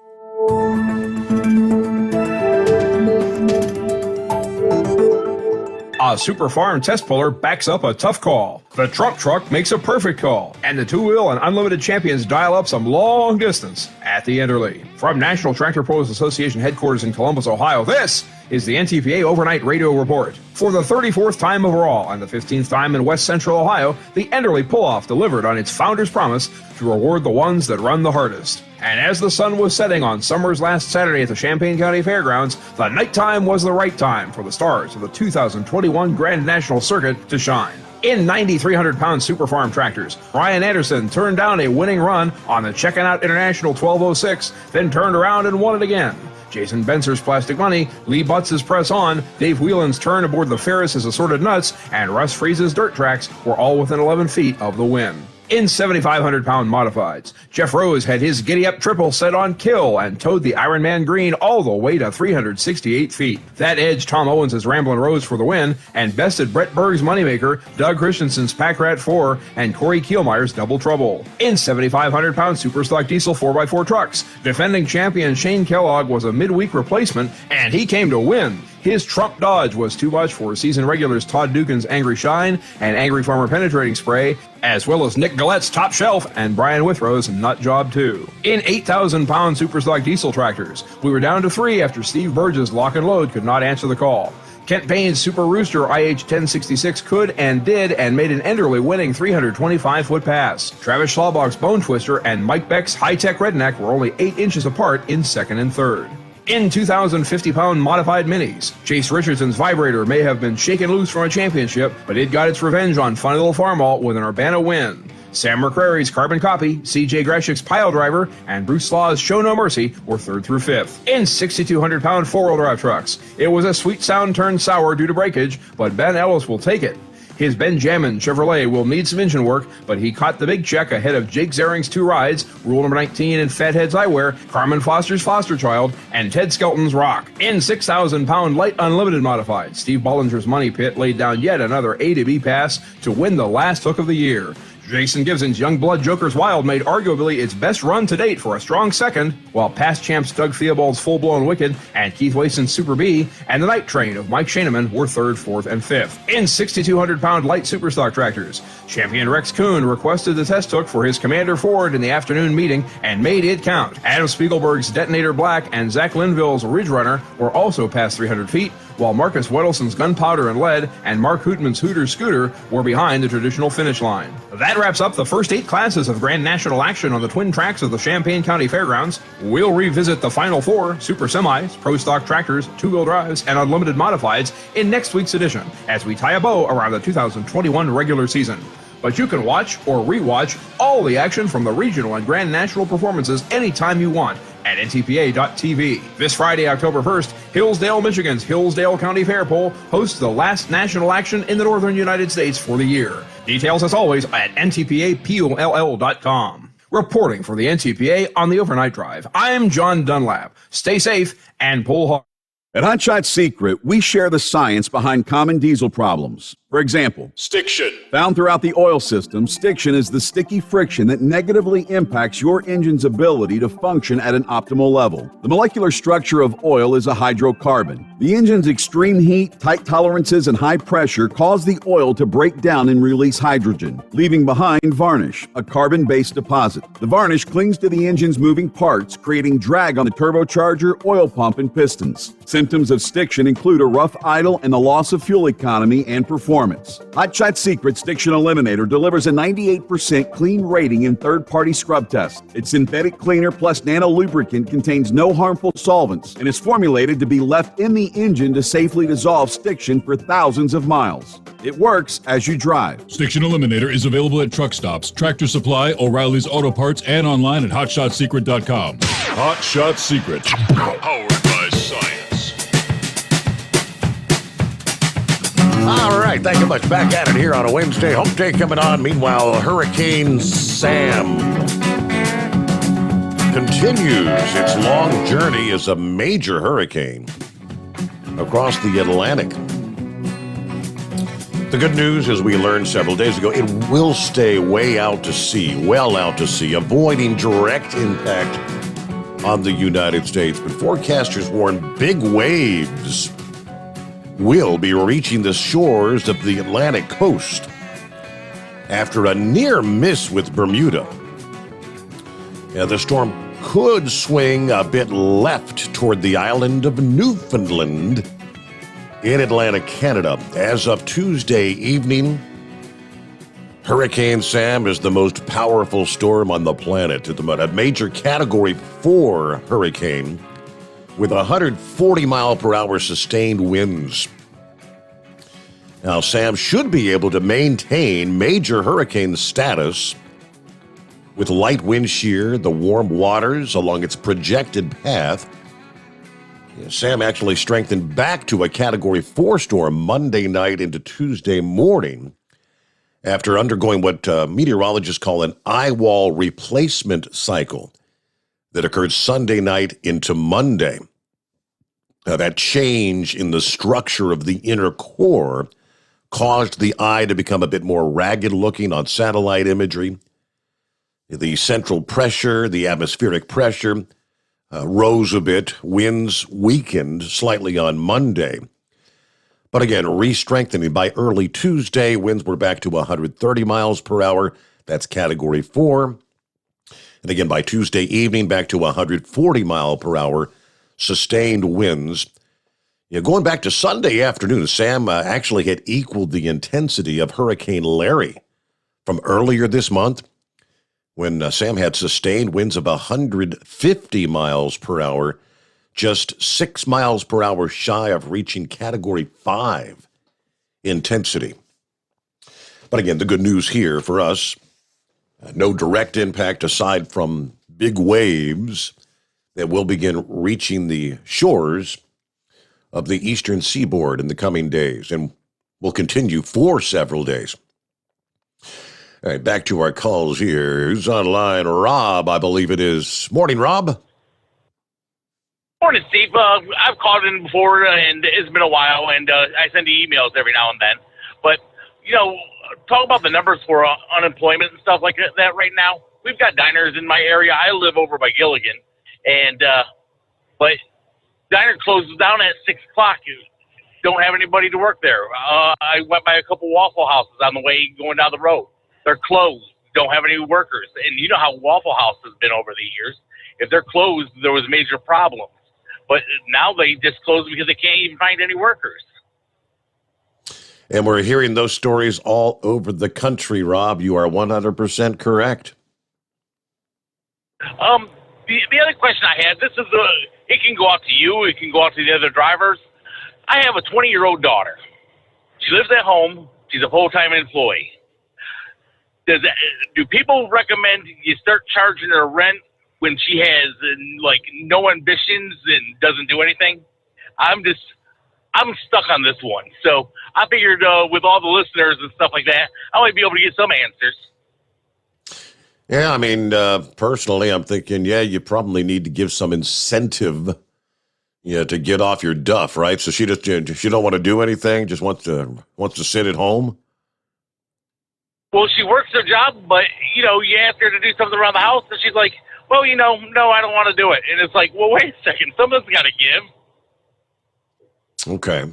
A Super Farm test puller backs up a tough call. The Trump truck makes a perfect call. And the two-wheel and unlimited champions dial up some long distance at the Enderley. From National Tractor Pros Association headquarters in Columbus, Ohio, this is the NTPA Overnight Radio Report. For the 34th time overall and the 15th time in West Central Ohio, the Enderley Pull-Off delivered on its founder's promise to reward the ones that run the hardest. And as the sun was setting on Sommers last Saturday at the Champaign County Fairgrounds, the nighttime was the right time for the stars of the 2021 Grand National Circuit to shine. In 9,300-pound Super Farm tractors, Ryan Anderson turned down a winning run on the Checking Out International 1206, then turned around and won it again. Jason Benser's Plastic Money, Lee Butts' Press On, Dave Whelan's turn aboard the Ferris's Assorted Nuts, and Russ Freeze's Dirt Tracks were all within 11 feet of the win. In 7,500-pound modifieds, Jeff Rose had his giddy-up triple set on kill and towed the Ironman Green all the way to 368 feet. That edged Tom Owens' Ramblin' Rose for the win and bested Brett Berg's Moneymaker, Doug Christensen's Pack Rat 4, and Corey Kielmeyer's Double Trouble. In 7,500-pound Super Stock Diesel 4x4 trucks, defending champion Shane Kellogg was a midweek replacement, and he came to win. His Trump Dodge was too much for season regulars Todd Dukin's Angry Shine and Angry Farmer Penetrating Spray, as well as Nick Gallette's Top Shelf and Brian Withrow's Nut Job 2. In 8,000-pound Superstock diesel tractors, we were down to 3 after Steve Burge's Lock and Load could not answer the call. Kent Payne's Super Rooster IH-1066 could and did and made an Enderley winning 325-foot pass. Travis Schlabach's Bone Twister and Mike Beck's High-Tech Redneck were only 8 inches apart in second and third. In 2,050-pound modified minis, Chase Richardson's Vibrator may have been shaken loose from a championship, but it got its revenge on Funny Little Farmall with an Urbana win. Sam McCrary's Carbon Copy, C.J. Greshik's Pile Driver, and Bruce Slaw's Show No Mercy were 3rd through 5th. In 6,200-pound four-wheel drive trucks, it was a sweet sound turned sour due to breakage, but Ben Ellis will take it. His Benjamin Chevrolet will need some engine work, but he caught the big check ahead of Jake Zaring's 2 rides, Rule Number 19 and Fathead's Eyewear, Carmen Foster's Foster Child, and Ted Skelton's Rock. In 6,000-pound light unlimited modified, Steve Bollinger's Money Pit laid down yet another A to B pass to win the last hook of the year. Jason Gibson's Youngblood Joker's Wild made arguably its best run to date for a strong second, while past champs Doug Theobald's Full Blown Wicked and Keith Wason's Super B and the Night Train of Mike Shaneman were 3rd, 4th, and 5th. In 6,200-pound light superstock tractors, champion Rex Kuhn requested the test hook for his Commander Ford in the afternoon meeting and made it count. Adam Spiegelberg's Detonator Black and Zach Linville's Ridge Runner were also past 300 feet, while Marcus Wedelson's Gunpowder and Lead and Mark Hootman's Hooters Scooter were behind the traditional finish line. That wraps up the first 8 classes of Grand National action on the twin tracks of the Champaign County Fairgrounds. We'll revisit the final 4, Super Semis, Pro Stock Tractors, 2-wheel drives, and Unlimited Modifieds in next week's edition as we tie a bow around the 2021 regular season. But you can watch or re-watch all the action from the regional and Grand National performances anytime you want at ntpa.tv. This Friday, October 1st, Hillsdale, Michigan's Hillsdale County Fair Poll hosts the last national action in the northern United States for the year. Details, as always, at ntpapoll.com. Reporting for the NTPA on the Overnight Drive, I'm John Dunlap. Stay safe and pull hard. At Hot Shot Secret, we share the science behind common diesel problems. For example, stiction. Found throughout the oil system, stiction is the sticky friction that negatively impacts your engine's ability to function at an optimal level. The molecular structure of oil is a hydrocarbon. The engine's extreme heat, tight tolerances, and high pressure cause the oil to break down and release hydrogen, leaving behind varnish, a carbon-based deposit. The varnish clings to the engine's moving parts, creating drag on the turbocharger, oil pump, and pistons. Since Symptoms of stiction include a rough idle and the loss of fuel economy and performance. Hot Shot Secret Stiction Eliminator delivers a 98% clean rating in third-party scrub tests. Its synthetic cleaner plus nano lubricant contains no harmful solvents and is formulated to be left in the engine to safely dissolve stiction for thousands of miles. It works as you drive. Stiction Eliminator is available at truck stops, Tractor Supply, O'Reilly's Auto Parts, and online at hotshotsecret.com. Hot Shot Secret. Powered by science. All right, thank you much. Back at it here on a Wednesday. Hump Day coming on. Meanwhile, Hurricane Sam continues its long journey as a major hurricane across the Atlantic. The good news, as we learned several days ago, it will stay way out to sea, well out to sea, avoiding direct impact on the United States. But forecasters warn big waves will be reaching the shores of the Atlantic coast after a near miss with Bermuda. The storm could swing a bit left toward the island of Newfoundland in Atlantic Canada. As of Tuesday evening, Hurricane Sam is the most powerful storm on the planet at the moment. A major Category 4 hurricane with 140 mile per hour sustained winds. Now, Sam should be able to maintain major hurricane status with light wind shear, the warm waters along its projected path. Sam actually strengthened back to a Category 4 storm Monday night into Tuesday morning after undergoing what meteorologists call an eye wall replacement cycle that occurred Sunday night into Monday. That change in the structure of the inner core caused the eye to become a bit more ragged looking on satellite imagery. The central pressure, the atmospheric pressure, rose a bit. Winds weakened slightly on Monday. But again, re-strengthening by early Tuesday. Winds were back to 130 miles per hour. That's Category 4. And again, by Tuesday evening, back to 140 mile per hour sustained winds. Going back to Sunday afternoon, Sam actually had equaled the intensity of Hurricane Larry from earlier this month, when Sam had sustained winds of 150 miles per hour, just 6 miles per hour shy of reaching Category 5 intensity. But again, the good news here for us, no direct impact aside from big waves that will begin reaching the shores of the eastern seaboard in the coming days and will continue for several days. All right, back to our calls here. Who's on line? Rob, I believe it is. Morning, Rob. Morning, Steve. I've called in before, and it's been a while, and I send you emails every now and then. But, talk about the numbers for unemployment and stuff like that right now. We've got diners in my area. I live over by Gilligan, and but diner closes down at 6 o'clock. You don't have anybody to work there. I went by a couple Waffle Houses on the way going down the road. They're closed. Don't have any workers. And you know how Waffle House has been over the years. If they're closed, there was major problems. But now they just closed because they can't even find any workers. And we're hearing those stories all over the country, Rob. You are 100% correct. The other question I had, this is it can go out to you, it can go out to the other drivers. I have a 20-year-old daughter. She lives at home. She's a full-time employee. Do people recommend you start charging her rent when she has no ambitions and doesn't do anything? I'm stuck on this one. So I figured with all the listeners and stuff like that, I might be able to get some answers. Yeah, I mean, personally, I'm thinking, you probably need to give some incentive, to get off your duff, right? So she don't want to do anything, just wants to sit at home. Well, she works her job, but you ask her to do something around the house, and she's like, "Well, no, I don't want to do it." And it's like, "Well, wait a second, something's got to give." Okay,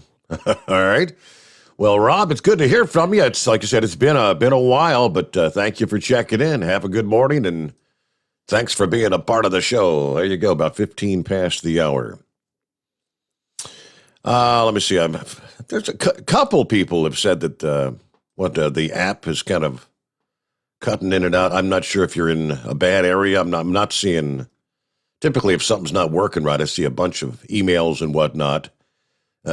all right. Well, Rob, it's good to hear from you. It's like you said, it's been a while, but thank you for checking in. Have a good morning, and thanks for being a part of the show. There you go, about 15 past the hour. Let me see. There's a couple people have said that the app is kind of cutting in and out. I'm not sure if you're in a bad area. I'm not seeing. Typically, if something's not working right, I see a bunch of emails and whatnot,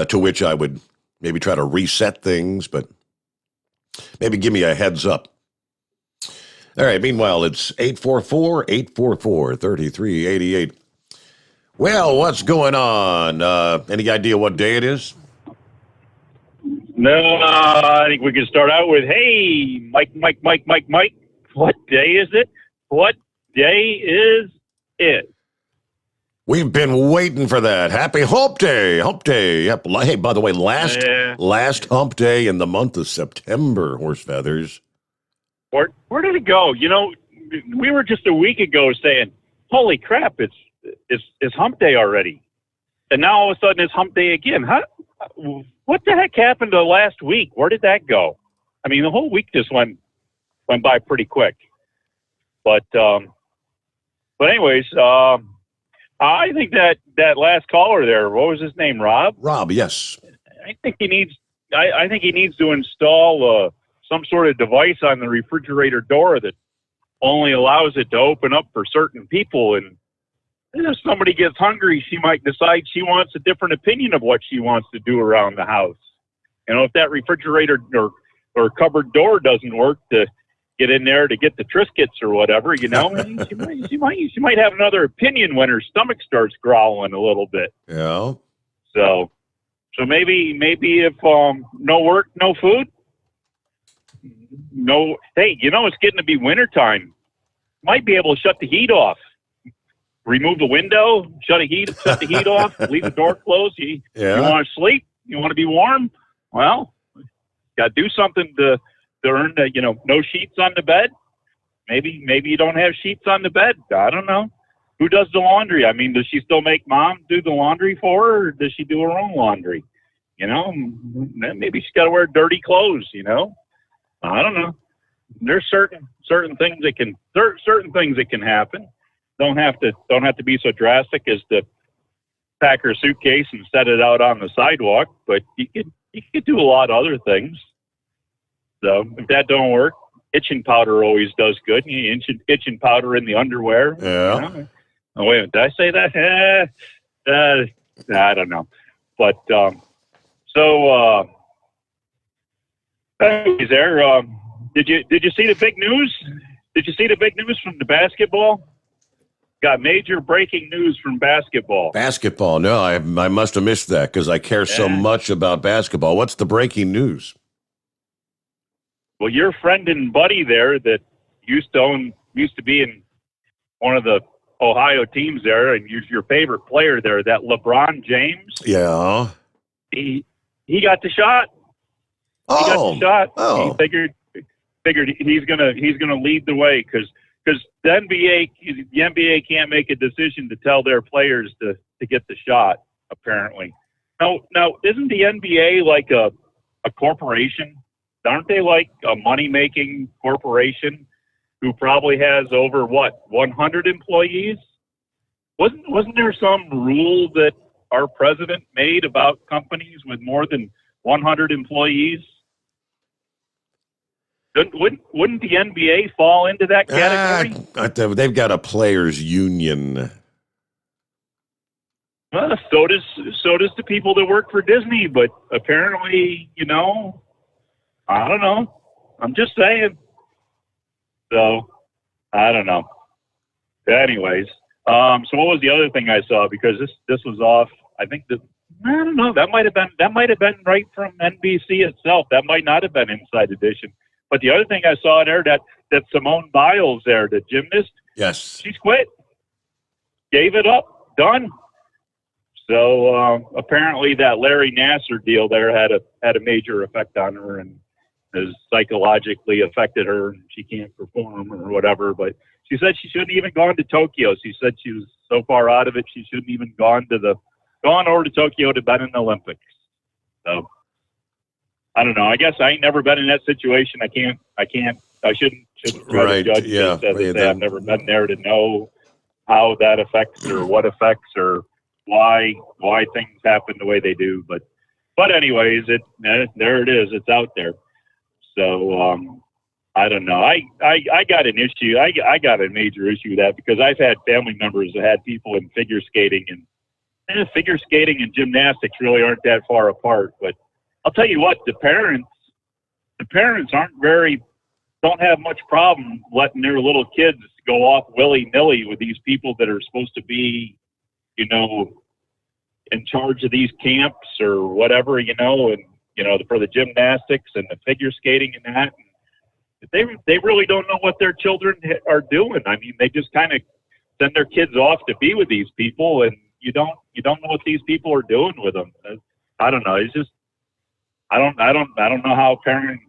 to which I would maybe try to reset things, but maybe give me a heads up. All right. Meanwhile, it's 844-844-3388. Well, what's going on? Any idea what day it is? No, I think we can start out with, hey, Mike. What day is it? What day is it? We've been waiting for that. Happy Hump Day. Hump Day. Yep. Hey, by the way, last Hump Day in the month of September, Horse Feathers. Where did it go? You know, we were just a week ago saying, holy crap, it's Hump Day already. And now all of a sudden it's Hump Day again. What the heck happened to last week? Where did that go? I mean, the whole week just went by pretty quick. But anyways, I think that last caller there, what was his name, Rob? Rob, yes. I think he needs to install some sort of device on the refrigerator door that only allows it to open up for certain people. And if somebody gets hungry, she might decide she wants a different opinion of what she wants to do around the house. You know, if that refrigerator or cupboard door doesn't work to get in there to get the Triscuits or whatever, you know, she might have another opinion when her stomach starts growling a little bit. Yeah. So maybe if no work, no food, no. Hey, you know, it's getting to be wintertime. Might be able to shut the heat off. Remove the window, shut the heat off, leave the door closed. You want to sleep? You want to be warm? Well, got to do something to earn the, no sheets on the bed. Maybe you don't have sheets on the bed. I don't know. Who does the laundry? I mean, does she still make mom do the laundry for her, or does she do her own laundry? You know, maybe she's got to wear dirty clothes, I don't know. There's certain things that can happen. Don't have to be so drastic as to pack her suitcase and set it out on the sidewalk, but you could do a lot of other things. So if that don't work, itching powder always does good. Itching powder in the underwear. Yeah. Oh, wait, did I say that? I don't know. But anyways, there. Did you see the big news? Did you see the big news from the basketball? Got major breaking news from basketball. Basketball. No, I must have missed that because I care so much about basketball. What's the breaking news? Well, your friend and buddy there that used to be in one of the Ohio teams there, and your favorite player there, that LeBron James. Yeah. He got the shot. Oh. He got the shot. Oh. He figured he's gonna lead the way because the NBA can't make a decision to tell their players to get the shot. Apparently, now isn't the NBA like a corporation? Aren't they like a money-making corporation who probably has over 100 employees? Wasn't there some rule that our president made about companies with more than 100 employees? Wouldn't the NBA fall into that category? They've got a players' union. Well, so does the people that work for Disney, but apparently, I don't know. I'm just saying. So, I don't know. Anyways, so what was the other thing I saw? Because this was off. I think I don't know. That might have been right from NBC itself. That might not have been Inside Edition. But the other thing I saw there, that Simone Biles there, the gymnast. Yes. She's quit. Gave it up. Done. So apparently that Larry Nassar deal there had a major effect on her and has psychologically affected her, and she can't perform or whatever. But she said she shouldn't even gone to Tokyo. She said she was so far out of it, she shouldn't even gone over to Tokyo to bet in the Olympics. So I don't know. I guess I ain't never been in that situation. I shouldn't try to judge it. As I say, I've never been there to know how that affects or what affects or why things happen the way they do. But anyways, there it is. It's out there. So I don't know. I got an issue. I got a major issue with that because I've had family members that had people in figure skating, and figure skating and gymnastics really aren't that far apart. But I'll tell you what, the parents don't have much problem letting their little kids go off willy-nilly with these people that are supposed to be, in charge of these camps or whatever, and, for the gymnastics and the figure skating and that. They really don't know what their children are doing. I mean, they just kind of send their kids off to be with these people, and you don't know what these people are doing with them. I don't know. It's just, I don't know how a parent,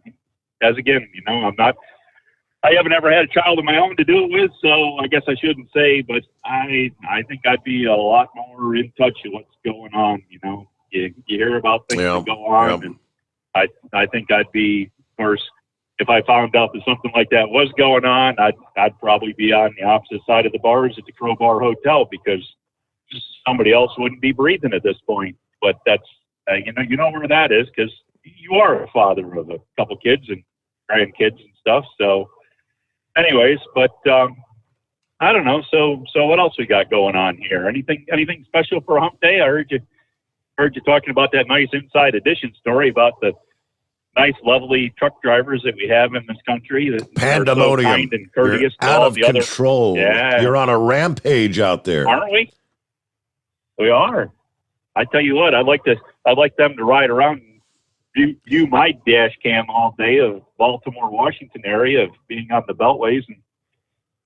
as again, I haven't ever had a child of my own to do it with, so I guess I shouldn't say, but I think I'd be a lot more in touch with what's going on. You hear about things that go on, and I think I'd be, of course, if I found out that something like that was going on, I'd probably be on the opposite side of the bars at the Crowbar Hotel because somebody else wouldn't be breathing at this point. But that's, you know where that is because you are a father of a couple kids and grandkids and stuff. So anyways, but I don't know. So what else we got going on here? Anything special for Hump Day? I heard you talking about that nice Inside Edition story about the nice, lovely truck drivers that we have in this country. That Pandemonium. Are so kind and courteous. You're out of control. Yeah. You're on a rampage out there. Aren't we? We are. I tell you what, I'd like them to ride around and view my dash cam all day of Baltimore, Washington area of being on the beltways and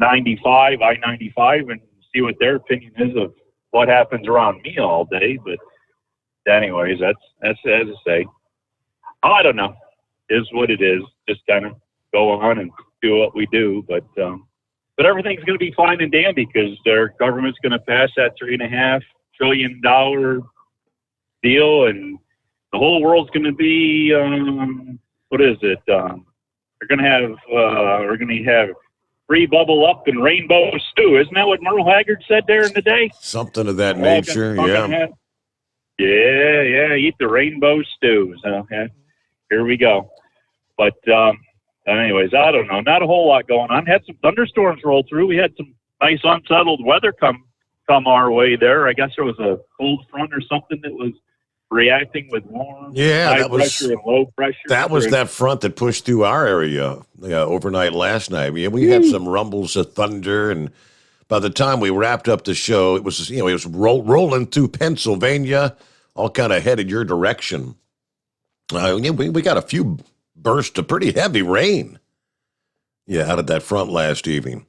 I-95 and see what their opinion is of what happens around me all day. But anyways, that's as I say. I don't know. Is what it is. Just kind of go on and do what we do. But everything's going to be fine and dandy because their government's going to pass that $3.5 trillion deal, and the whole world's going to be what is it? We're going to have free bubble up and rainbow stew. Isn't that what Merle Haggard said there in the day? Something of that nature. Yeah. Eat the rainbow stew. So here we go. But anyways, I don't know. Not a whole lot going on. Had some thunderstorms roll through. We had some nice unsettled weather come our way there. I guess there was a cold front or something that was reacting with warm high pressure and low pressure. That was that front that pushed through our area overnight last night. We had some rumbles of thunder, and by the time we wrapped up the show, it was rolling through Pennsylvania, all kind of headed your direction. We got a few bursts of pretty heavy rain. Out of that front last evening.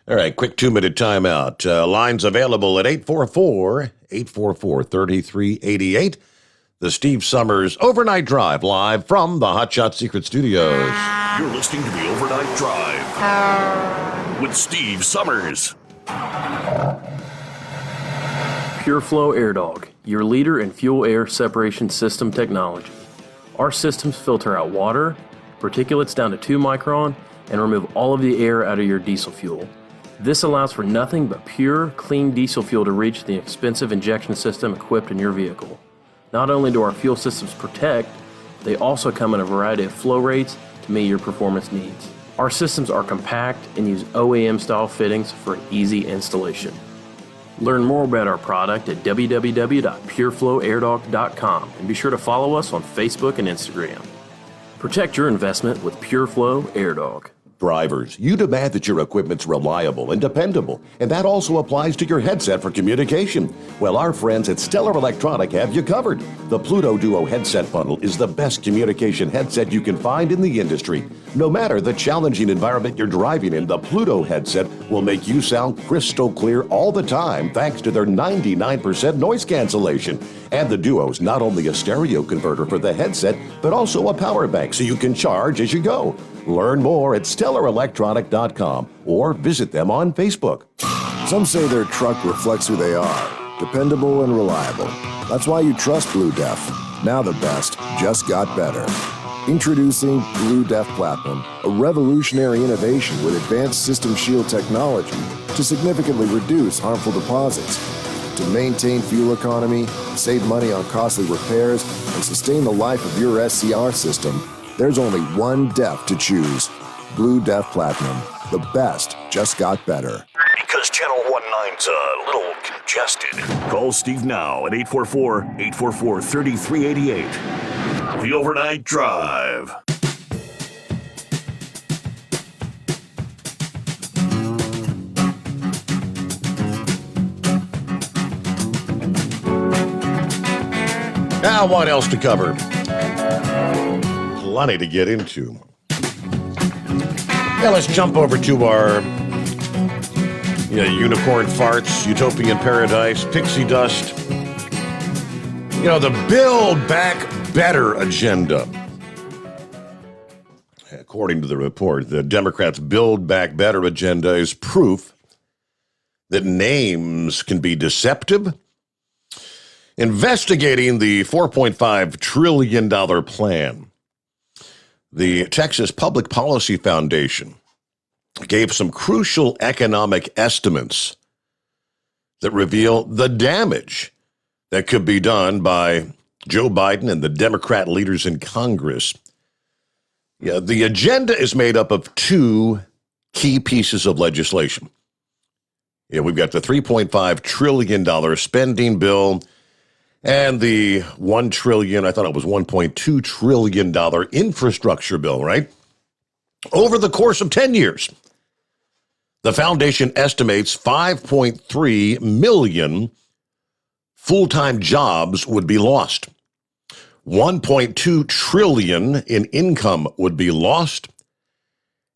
All right, quick 2-minute timeout. Lines available at 844-3388. The Steve Sommers Overnight Drive live from the Hot Shot Secret Studios. You're listening to the Overnight Drive with Steve Sommers. PureFlow Air Dog, your leader in fuel air separation system technology. Our systems filter out water, particulates down to 2 micron, and remove all of the air out of your diesel fuel. This allows for nothing but pure, clean diesel fuel to reach the expensive injection system equipped in your vehicle. Not only do our fuel systems protect, they also come in a variety of flow rates to meet your performance needs. Our systems are compact and use OEM-style fittings for easy installation. Learn more about our product at www.pureflowairdog.com and be sure to follow us on Facebook and Instagram. Protect your investment with PureFlow Air Dog. Drivers, you demand that your equipment's reliable and dependable, and that also applies to your headset for communication. Well, our friends at Stellar Electronic have you covered. The Pluto Duo headset bundle is the best communication headset you can find in the industry. No matter the challenging environment you're driving in, the Pluto headset will make you sound crystal clear all the time thanks to their 99% noise cancellation. And the Duo's not only a stereo converter for the headset, but also a power bank so you can charge as you go. Learn more at StellarElectronic.com or visit them on Facebook. Some say their truck reflects who they are, dependable and reliable. That's why you trust Blue Def. Now the best just got better. Introducing Blue Def Platinum, a revolutionary innovation with advanced system shield technology to significantly reduce harmful deposits. To maintain fuel economy, save money on costly repairs, and sustain the life of your SCR system, there's only one DEF to choose. Blue DEF Platinum. The best just got better. Because Channel 19's a little congested. Call Steve now at 844-844-3388. The Overnight Drive. Now, what else to cover? Plenty to get into. Yeah, let's jump over to our unicorn farts, utopian paradise, pixie dust. The Build Back Better agenda. According to the report, the Democrats' Build Back Better agenda is proof that names can be deceptive. Investigating the $4.5 trillion plan, the Texas Public Policy Foundation gave some crucial economic estimates that reveal the damage that could be done by Joe Biden and the Democrat leaders in Congress. The agenda is made up of two key pieces of legislation. We've got the $3.5 trillion spending bill and the $1 trillion, I thought it was $1.2 trillion infrastructure bill, right? Over the course of 10 years, the foundation estimates 5.3 million full-time jobs would be lost. 1.2 trillion in income would be lost,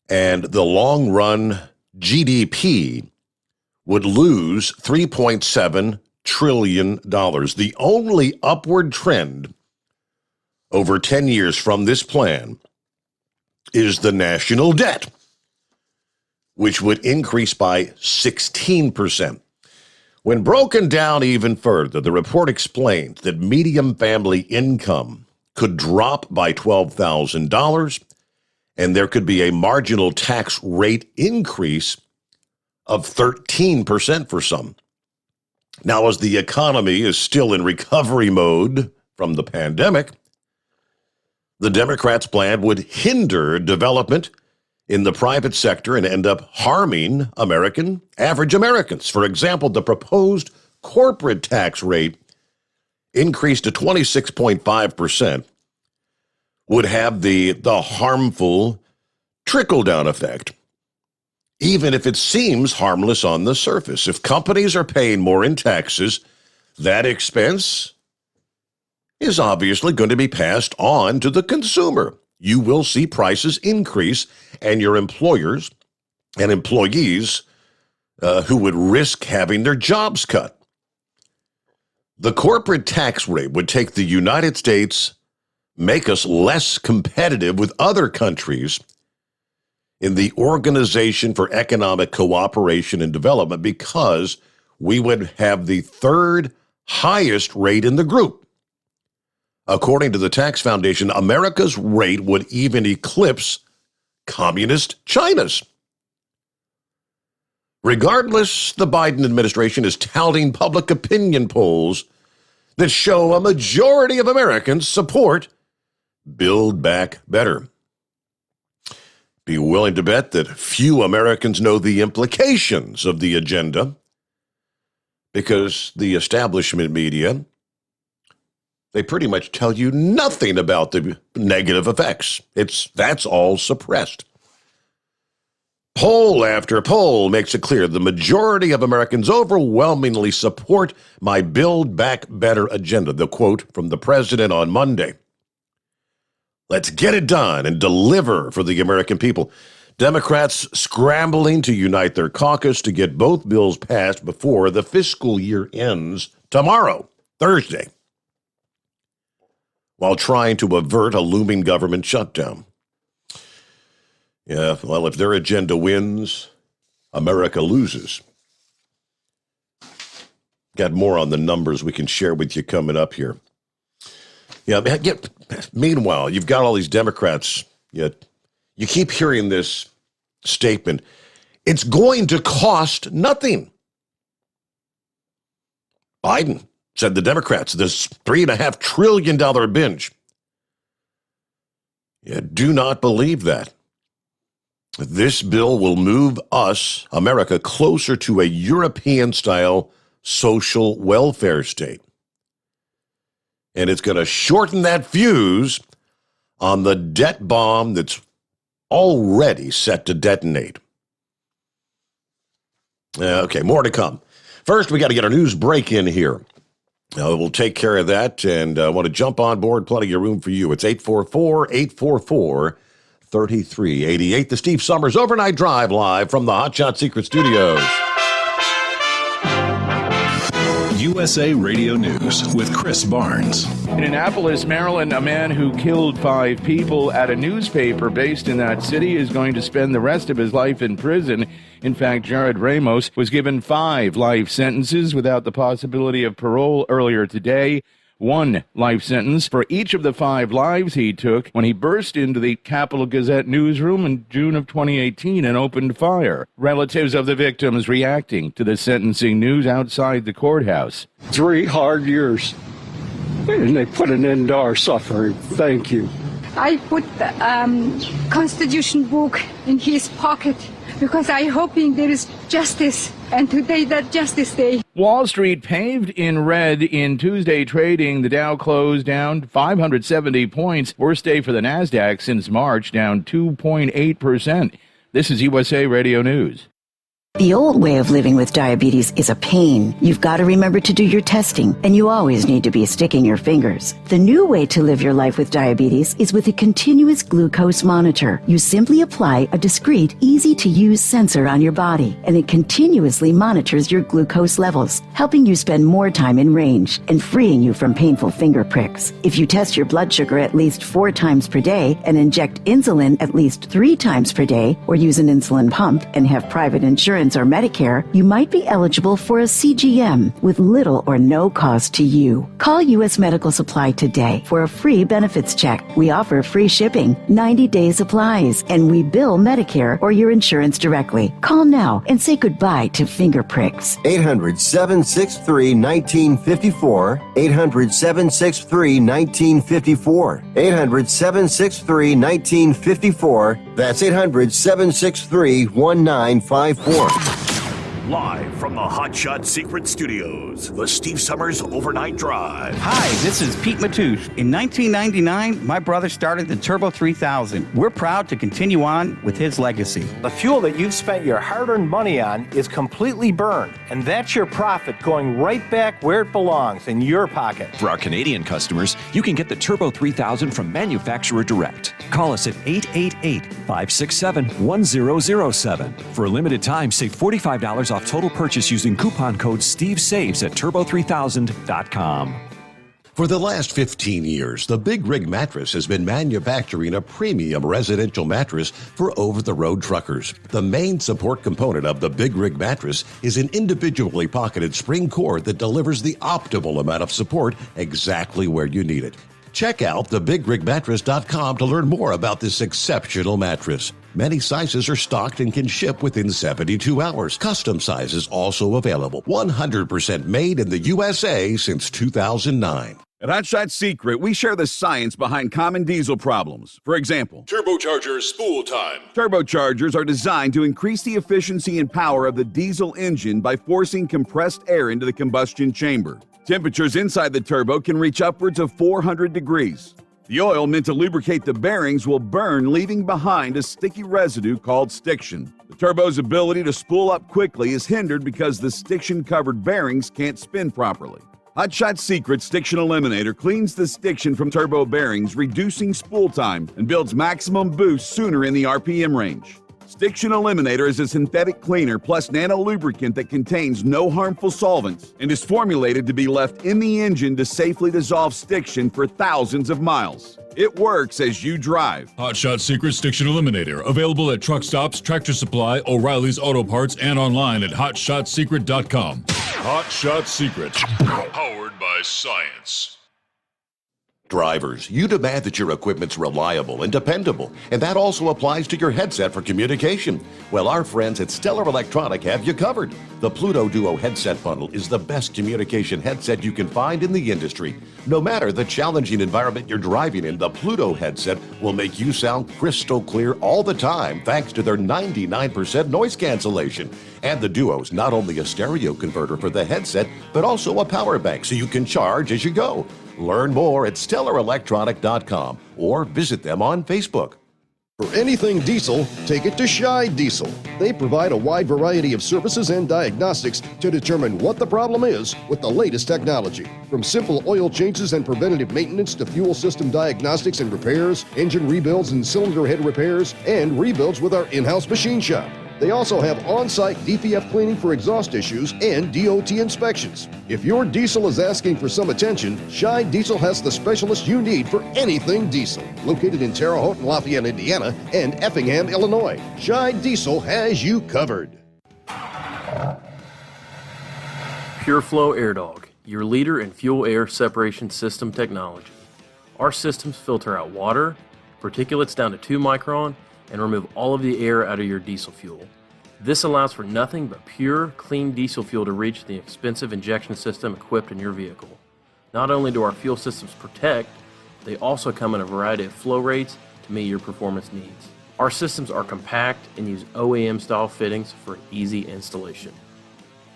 and the long-run GDP would lose $3.7 trillion. The only upward trend over 10 years from this plan is the national debt, which would increase by 16%. When broken down even further, the report explains that median family income could drop by $12,000, and there could be a marginal tax rate increase of 13% for some. Now, as the economy is still in recovery mode from the pandemic, the Democrats' plan would hinder development in the private sector and end up harming average Americans. For example, the proposed corporate tax rate increased to 26.5% would have the harmful trickle-down effect, even if it seems harmless on the surface. If companies are paying more in taxes, that expense is obviously going to be passed on to the consumer. You will see prices increase, and your employers and employees who would risk having their jobs cut. The corporate tax rate would take the United States, make us less competitive with other countries in the Organization for Economic Cooperation and Development, because we would have the third highest rate in the group. According to the Tax Foundation, America's rate would even eclipse communist China's. Regardless, the Biden administration is touting public opinion polls that show a majority of Americans support Build Back Better. Be willing to bet that few Americans know the implications of the agenda, because the establishment media, they pretty much tell you nothing about the negative effects. That's all suppressed. Poll after poll makes it clear the majority of Americans overwhelmingly support my Build Back Better agenda. The quote from the president on Monday: "Let's get it done and deliver for the American people." Democrats scrambling to unite their caucus to get both bills passed before the fiscal year ends tomorrow, Thursday, while trying to avert a looming government shutdown. Yeah, well, if their agenda wins, America loses. Got more on the numbers we can share with you coming up here. Yeah. Meanwhile, you've got all these Democrats. You keep hearing this statement: it's going to cost nothing. Biden said the Democrats, this $3.5 trillion binge. You do not believe that. This bill will move us, America, closer to a European-style social welfare state. And it's going to shorten that fuse on the debt bomb that's already set to detonate. Okay, more to come. First, we got to get our news break in here. We'll take care of that, and I want to jump on board. Plenty of room for you. It's 844-844-3388. The Steve Sommers Overnight Drive live from the Hot Shot Secret Studios. USA Radio News with Chris Barnes. In Annapolis, Maryland, a man who killed 5 people at a newspaper based in that city is going to spend the rest of his life in prison. In fact, Jared Ramos was given 5 life sentences without the possibility of parole earlier today. 1 life sentence for each of the 5 lives he took when he burst into the Capital Gazette newsroom in June of 2018 and opened fire. Relatives of the victims reacting to the sentencing news outside the courthouse. 3 hard years, and they put an end to our suffering. Thank you. I put the Constitution book in his pocket because I'm hoping there is justice, and today that Justice Day. Wall Street paved in red in Tuesday trading. The Dow closed down 570 points. Worst day for the NASDAQ since March, down 2.8%. This is USA Radio News. The old way of living with diabetes is a pain. You've got to remember to do your testing, and you always need to be sticking your fingers. The new way to live your life with diabetes is with a continuous glucose monitor. You simply apply a discreet, easy-to-use sensor on your body, and it continuously monitors your glucose levels, helping you spend more time in range and freeing you from painful finger pricks. If you test your blood sugar at least 4 times per day and inject insulin at least 3 times per day, or use an insulin pump and have private insurance or Medicare, you might be eligible for a CGM with little or no cost to you. Call U.S. Medical Supply today for a free benefits check. We offer free shipping, 90-day supplies, and we bill Medicare or your insurance directly. Call now and say goodbye to finger pricks. 800-763-1954. 800-763-1954. 800-763-1954. That's 800-763-1954. Live from the Hot Shot Secret Studios, the Steve Sommers Overnight Drive. Hi, this is Pete Matouche. In 1999, my brother started the Turbo 3000. We're proud to continue on with his legacy. The fuel that you've spent your hard-earned money on is completely burned, and that's your profit going right back where it belongs, in your pocket. For our Canadian customers, you can get the Turbo 3000 from manufacturer direct. Call us at 888-567-1007. For a limited time, save $45 off total purchase using coupon code STEVESAVES at turbo3000.com. For the last 15 years, the Big Rig Mattress has been manufacturing a premium residential mattress for over-the-road truckers. The main support component of the Big Rig Mattress is an individually pocketed spring cord that delivers the optimal amount of support exactly where you need it. Check out thebigrigmattress.com to learn more about this exceptional mattress. Many sizes are stocked and can ship within 72 hours. Custom sizes also available. 100% made in the USA since 2009. At Hot Shot Secret, we share the science behind common diesel problems. For example, turbocharger spool time. Turbochargers are designed to increase the efficiency and power of the diesel engine by forcing compressed air into the combustion chamber. Temperatures inside the turbo can reach upwards of 400 degrees. The oil meant to lubricate the bearings will burn, leaving behind a sticky residue called stiction. The turbo's ability to spool up quickly is hindered because the stiction-covered bearings can't spin properly. Hot Shot Secret Stiction Eliminator cleans the stiction from turbo bearings, reducing spool time, and builds maximum boost sooner in the RPM range. Stiction Eliminator is a synthetic cleaner plus nano-lubricant that contains no harmful solvents and is formulated to be left in the engine to safely dissolve stiction for thousands of miles. It works as you drive. Hot Shot Secret Stiction Eliminator. Available at truck stops, Tractor Supply, O'Reilly's Auto Parts, and online at hotshotsecret.com. Hot Shot Secret. Powered by science. Drivers, you demand that your equipment's reliable and dependable, and that also applies to your headset for communication. Well, our friends at Stellar Electronic have you covered. The Pluto Duo headset bundle is the best communication headset you can find in the industry. No matter the challenging environment you're driving in, the Pluto headset will make you sound crystal clear all the time thanks to their 99% noise cancellation. And the Duo's not only a stereo converter for the headset, but also a power bank so you can charge as you go. Learn more at StellarElectronic.com or visit them on Facebook. For anything diesel, take it to Scheid Diesel. They provide a wide variety of services and diagnostics to determine what the problem is with the latest technology. From simple oil changes and preventative maintenance to fuel system diagnostics and repairs, engine rebuilds and cylinder head repairs, and rebuilds with our in-house machine shop. They also have on-site DPF cleaning for exhaust issues and DOT inspections. If your diesel is asking for some attention, Scheid Diesel has the specialist you need for anything diesel. Located in Terre Haute and Lafayette, Indiana, and Effingham, Illinois, Scheid Diesel has you covered. PureFlow AirDog, your leader in fuel air separation system technology. Our systems filter out water, particulates down to 2 micron, and remove all of the air out of your diesel fuel. This allows for nothing but pure, clean diesel fuel to reach the expensive injection system equipped in your vehicle. Not only do our fuel systems protect, they also come in a variety of flow rates to meet your performance needs. Our systems are compact and use OEM-style fittings for easy installation.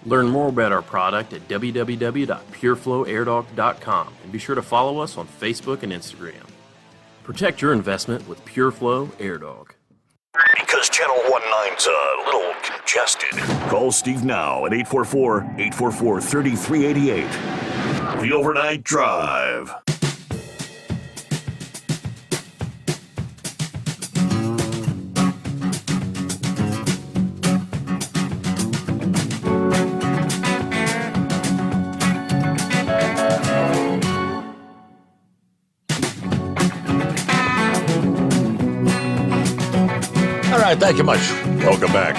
Learn more about our product at www.pureflowairdog.com and be sure to follow us on Facebook and Instagram. Protect your investment with PureFlow AirDog. Because Channel 19's a little congested. Call Steve now at 844-844-3388. The Overnight Drive. All right, thank you much. Welcome back.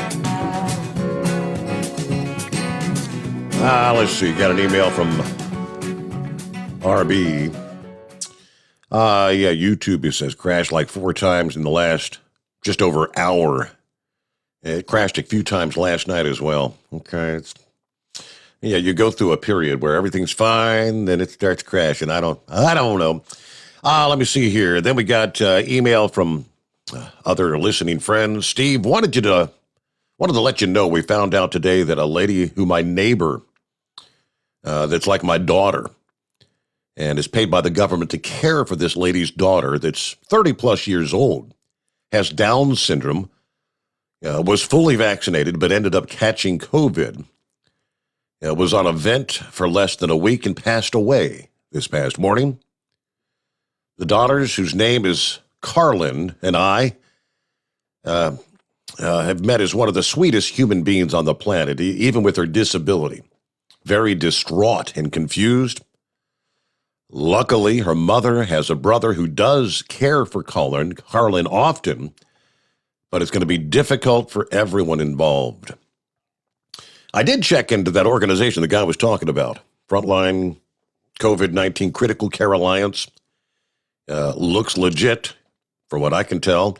Let's see. Got an email from RB. YouTube, it says, crashed like 4 times in the last just over hour. It crashed a few times last night as well. Okay. You go through a period where everything's fine, then it starts crashing. I don't know. Let me see here. Then we got email from other listening friends. Steve, wanted to let you know we found out today that a lady who my neighbor, that's like my daughter, and is paid by the government to care for this lady's daughter that's 30 plus years old, has Down syndrome, was fully vaccinated but ended up catching COVID, was on a vent for less than a week and passed away this past morning. The daughters, whose name is Carlin, and I have met as one of the sweetest human beings on the planet, even with her disability. Very distraught and confused. Luckily, her mother has a brother who does care for Carlin often, but it's going to be difficult for everyone involved. I did check into that organization the guy was talking about, Frontline COVID-19 Critical Care Alliance. Looks legit. From what I can tell,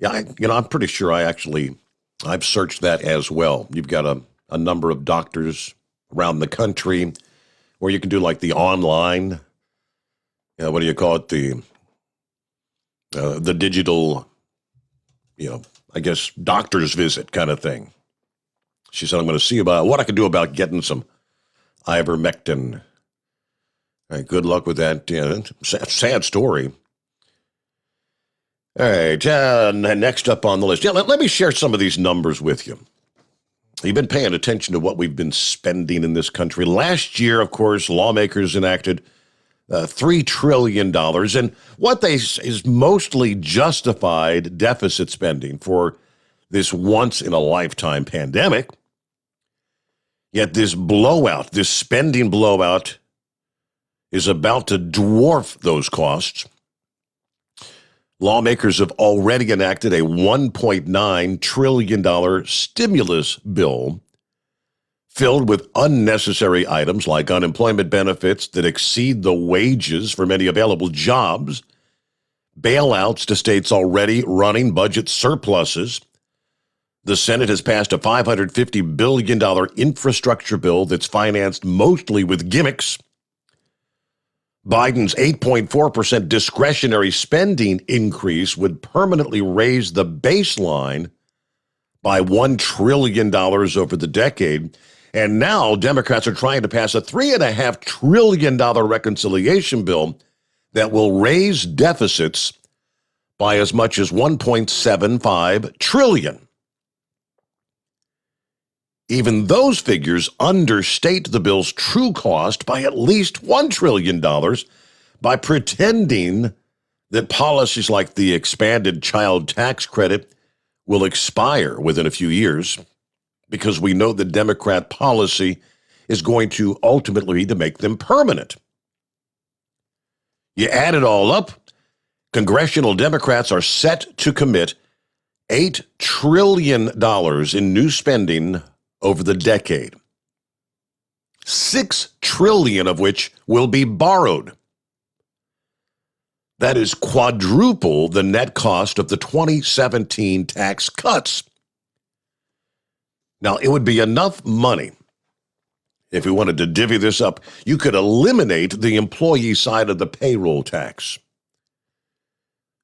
I'm pretty sure I've searched that as well. You've got a number of doctors around the country where you can do like the online, what do you call it? The digital, I guess doctor's visit kind of thing. She said, I'm going to see about what I can do about getting some ivermectin. All right, good luck with that. Sad story. All right, next up on the list. Let me share some of these numbers with you. You've been paying attention to what we've been spending in this country. Last year, of course, lawmakers enacted $3 trillion, and what they is mostly justified deficit spending for this once-in-a-lifetime pandemic. Yet this blowout, this spending blowout, is about to dwarf those costs. Lawmakers have already enacted a $1.9 trillion stimulus bill, filled with unnecessary items like unemployment benefits that exceed the wages for many available jobs, bailouts to states already running budget surpluses. The Senate has passed a $550 billion infrastructure bill that's financed mostly with gimmicks. Biden's 8.4% discretionary spending increase would permanently raise the baseline by $1 trillion over the decade. And now Democrats are trying to pass a $3.5 trillion reconciliation bill that will raise deficits by as much as $1.75 trillion. Even those figures understate the bill's true cost by at least $1 trillion by pretending that policies like the expanded child tax credit will expire within a few years, because we know that Democrat policy is going to ultimately to make them permanent. You add it all up, congressional Democrats are set to commit $8 trillion in new spending over the decade, $6 trillion of which will be borrowed. That is quadruple the net cost of the 2017 tax cuts. Now, it would be enough money, if we wanted to divvy this up, you could eliminate the employee side of the payroll tax.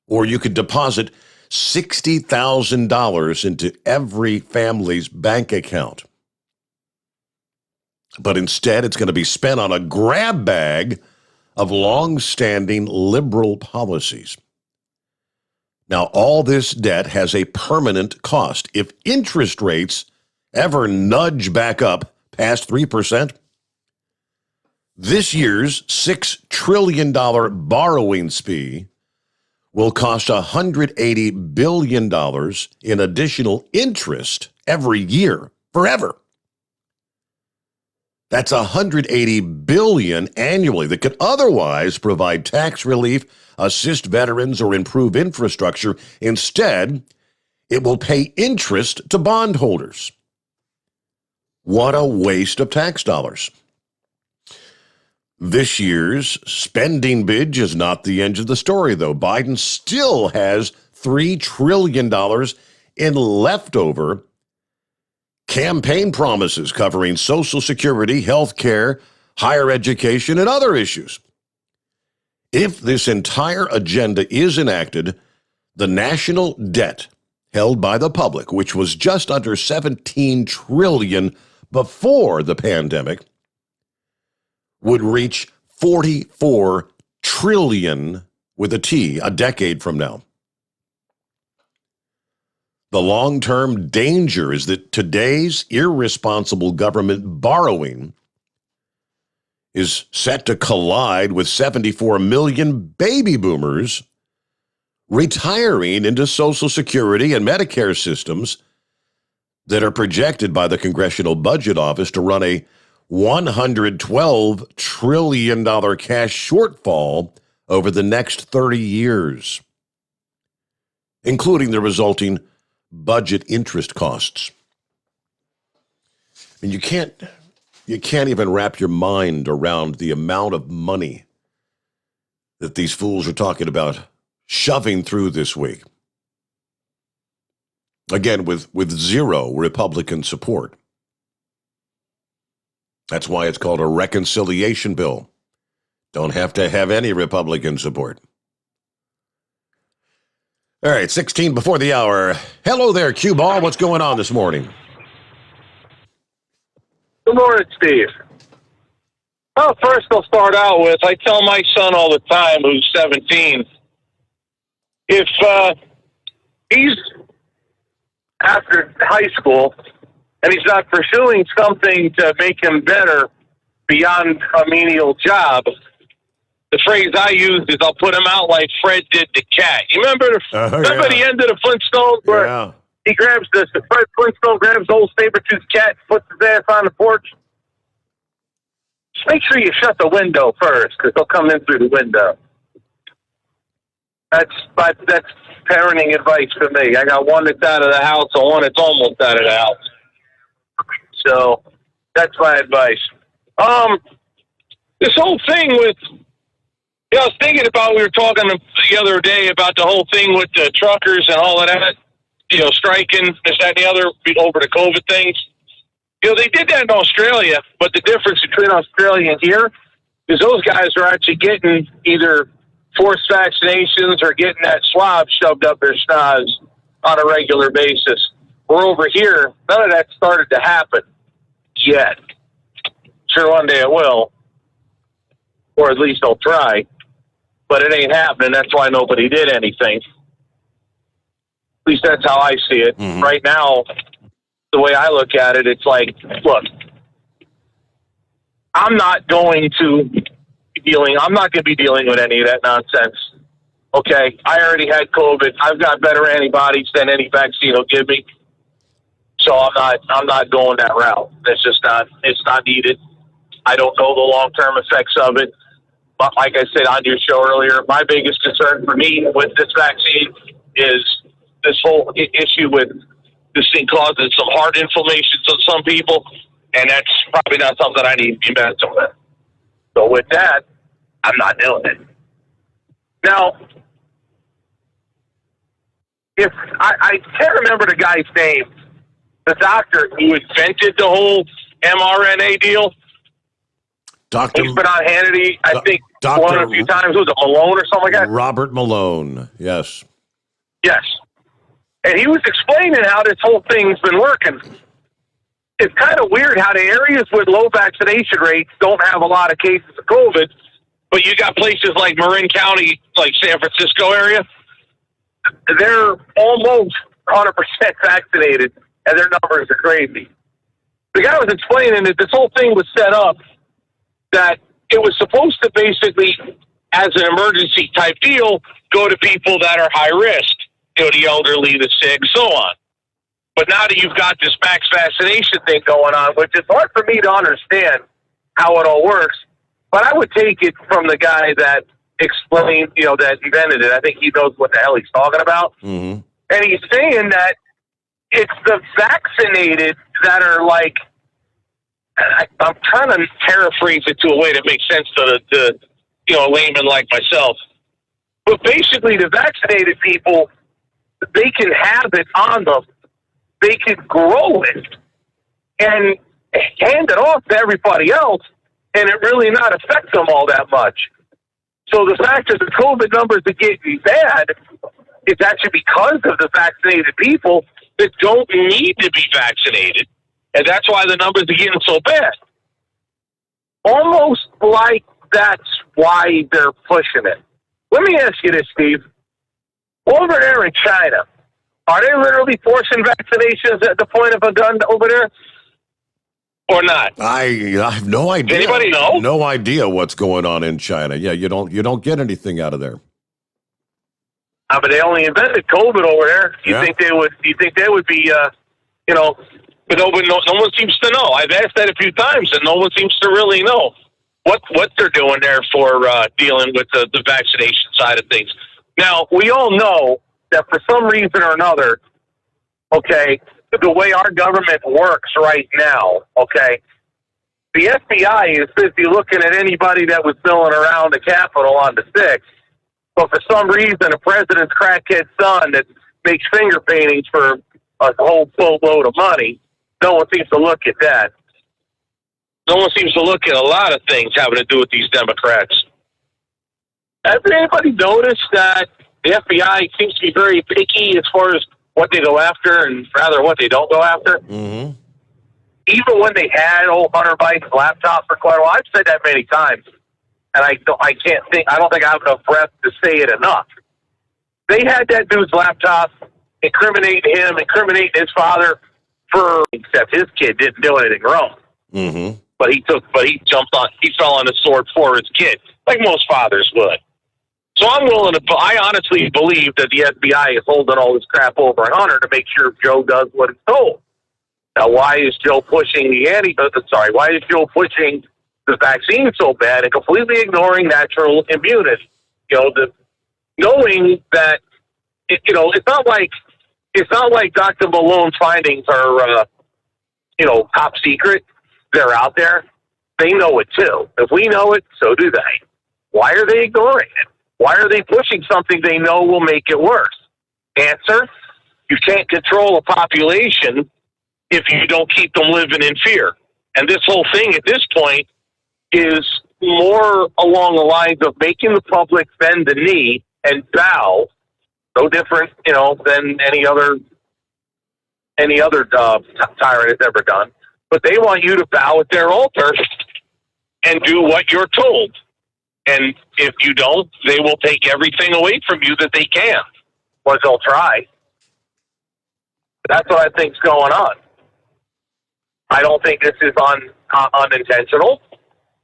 Or you could deposit $60,000 into every family's bank account. But instead, it's going to be spent on a grab bag of long-standing liberal policies. Now, all this debt has a permanent cost. If interest rates ever nudge back up past 3%, this year's $6 trillion borrowing spree will cost $180 billion in additional interest every year, forever. That's $180 billion annually that could otherwise provide tax relief, assist veterans, or improve infrastructure. Instead, it will pay interest to bondholders. What a waste of tax dollars. This year's spending binge is not the end of the story, though. Biden still has $3 trillion in leftover campaign promises covering Social Security, health care, higher education, and other issues. If this entire agenda is enacted, the national debt held by the public, which was just under $17 trillion before the pandemic, would reach $44 trillion with a T a decade from now. The long-term danger is that today's irresponsible government borrowing is set to collide with 74 million baby boomers retiring into Social Security and Medicare systems that are projected by the Congressional Budget Office to run a $112 trillion cash shortfall over the next 30 years, including the resulting budget interest costs. And you can't even wrap your mind around the amount of money that these fools are talking about shoving through this week. Again, with zero Republican support. That's why it's called a reconciliation bill. Don't have to have any Republican support. All right, 16 before the hour. Hello there, Cue Ball. What's going on this morning? Good morning, Steve. Well, first I'll start out with, I tell my son all the time, who's 17, if he's after high school and he's not pursuing something to make him better beyond a menial job, the phrase I use is I'll put him out like Fred did the cat. You remember the end of the Flintstones where he grabs Fred Flintstone grabs the old saber-toothed cat and puts his ass on the porch? Just make sure you shut the window first, because they'll come in through the window. That's parenting advice for me. I got one that's out of the house and one that's almost out of the house. So That's my advice. This whole thing with, I was thinking about, we were talking the other day about the whole thing with the truckers and all of that, striking, this, that, and the other, over the COVID things. They did that in Australia, but the difference between Australia and here is those guys are actually getting either forced vaccinations or getting that swab shoved up their schnoz on a regular basis. We're over here, none of that started to happen yet. Sure, one day it will, or at least they'll try, but it ain't happening. That's why nobody did anything. At least that's how I see it. Mm-hmm. Right now, the way I look at it, it's like, look, I'm not going to be dealing with any of that nonsense. Okay, I already had COVID. I've got better antibodies than any vaccine will give me. So I'm not going that route. It's not needed. I don't know the long-term effects of it. But like I said on your show earlier, my biggest concern for me with this vaccine is this whole issue with this thing causing some heart inflammations on some people, and that's probably not something I need to be messing with. So with that, I'm not doing it. Now, if I can't remember the guy's name, the doctor who invented the whole mRNA deal. He's been on Hannity, I think, one or a few times. Was it Malone or something like that? Robert Malone, yes. Yes. And he was explaining how this whole thing's been working. It's kind of weird how the areas with low vaccination rates don't have a lot of cases of COVID, but you got places like Marin County, like San Francisco area, they're almost 100% vaccinated, and their numbers are crazy. The guy was explaining that this whole thing was set up that it was supposed to basically, as an emergency type deal, go to people that are high risk, the elderly, the sick, so on. But now that you've got this max vaccination thing going on, which is hard for me to understand how it all works, but I would take it from the guy that explained, that invented it. I think he knows what the hell he's talking about. Mm-hmm. And he's saying that it's the vaccinated that are like, I'm trying to paraphrase it to a way that makes sense to a layman like myself. But basically, the vaccinated people, they can have it on them. They can grow it and hand it off to everybody else, and it really not affect them all that much. So the fact that the COVID numbers are getting bad, it's actually because of the vaccinated people that don't need to be vaccinated. And that's why the numbers are getting so bad. Almost like that's why they're pushing it. Let me ask you this, Steve. Over there in China, are they literally forcing vaccinations at the point of a gun over there? Or not? I have no idea. Anybody know? No idea what's going on in China. Yeah, you don't get anything out of there. But they only invented COVID over there. You think they would be, but no one seems to know. I've asked that a few times, and no one seems to really know what they're doing there for dealing with the vaccination side of things. Now, we all know that for some reason or another, okay, the way our government works right now, okay, the FBI is busy looking at anybody that was milling around the Capitol on the 6th. But for some reason, the president's crackhead son that makes finger paintings for a whole boatload of money, no one seems to look at that. No one seems to look at a lot of things having to do with these Democrats. Has anybody noticed that the FBI seems to be very picky as far as what they go after and rather what they don't go after? Mm-hmm. Even when they had old Hunter Biden's laptop for quite a while, I've said that many times, and I don't think I have enough breath to say it enough. They had that dude's laptop, incriminating him, incriminating his father except his kid didn't do anything wrong. Mm-hmm. But he fell on the sword for his kid, like most fathers would. So I honestly believe that the FBI is holding all this crap over Hunter to make sure Joe does what it's told. Now, why is Joe pushing why is Joe pushing the vaccine so bad and completely ignoring natural immunity? Knowing that, it's not like Dr. Malone's findings are, top secret. they're out there. They know it too. If we know it, so do they. Why are they ignoring it? Why are they pushing something they know will make it worse? Answer, you can't control a population if you don't keep them living in fear. And this whole thing at this point is more along the lines of making the public bend the knee and bow, no different, than any other tyrant has ever done. But they want you to bow at their altar and do what you're told. And if you don't, they will take everything away from you that they can. Or they'll try. That's what I think's going on. I don't think this is unintentional.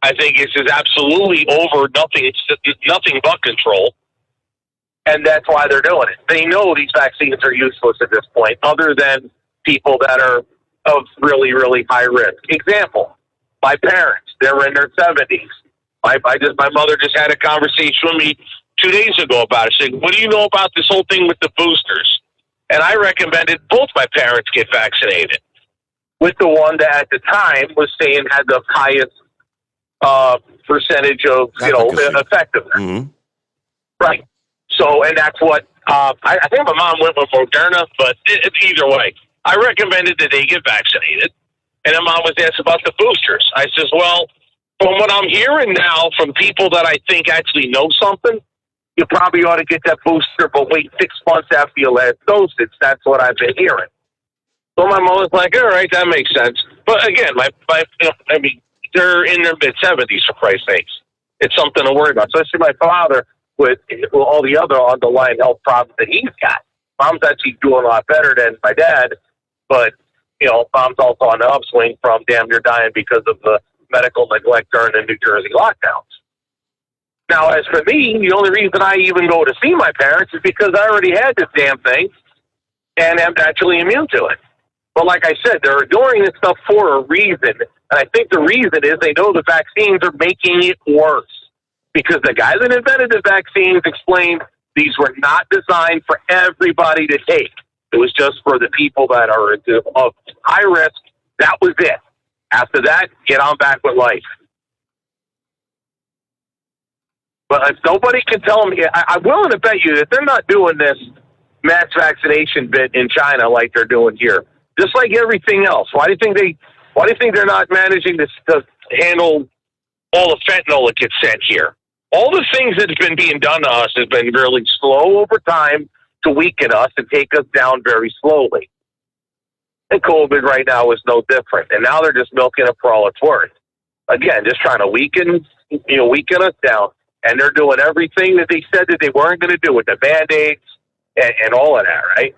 I think this is absolutely over nothing but control. And that's why they're doing it. They know these vaccines are useless at this point, other than people that are of really, really high risk. Example, my parents, they're in their 70s. My mother just had a conversation with me 2 days ago about it, saying, what do you know about this whole thing with the boosters? And I recommended both my parents get vaccinated, with the one that at the time was saying had the highest percentage of, effectiveness. Mm-hmm. Right. So, and that's what, I think my mom went with Moderna, but either way, I recommended that they get vaccinated. And then mom was asked about the boosters. I says, well, from what I'm hearing now from people that I think actually know something, you probably ought to get that booster, but wait 6 months after your last dosage. That's what I've been hearing. So my mom was like, all right, that makes sense. But again, they're in their mid-70s, for Christ's sakes. It's something to worry about. Especially my father with all the other underlying health problems that he's got. Mom's actually doing a lot better than my dad, but, mom's also on the upswing from damn near dying because of the medical neglect during the New Jersey lockdowns. Now, as for me, the only reason I even go to see my parents is because I already had this damn thing and am naturally immune to it. But like I said, they're ignoring this stuff for a reason. And I think the reason is they know the vaccines are making it worse. Because the guy that invented the vaccines explained these were not designed for everybody to take. It was just for the people that are of high risk. That was it. After that, get on back with life. But if nobody can tell me, I'm willing to bet you that they're not doing this mass vaccination bit in China like they're doing here. Just like everything else. Why do you think they're not managing to handle all the fentanyl that gets sent here? All the things that have been being done to us has been really slow over time to weaken us and take us down very slowly. And COVID right now is no different. And now they're just milking it for all it's worth. Again, just trying to weaken us down. And they're doing everything that they said that they weren't going to do with the Band-Aids and all of that, right?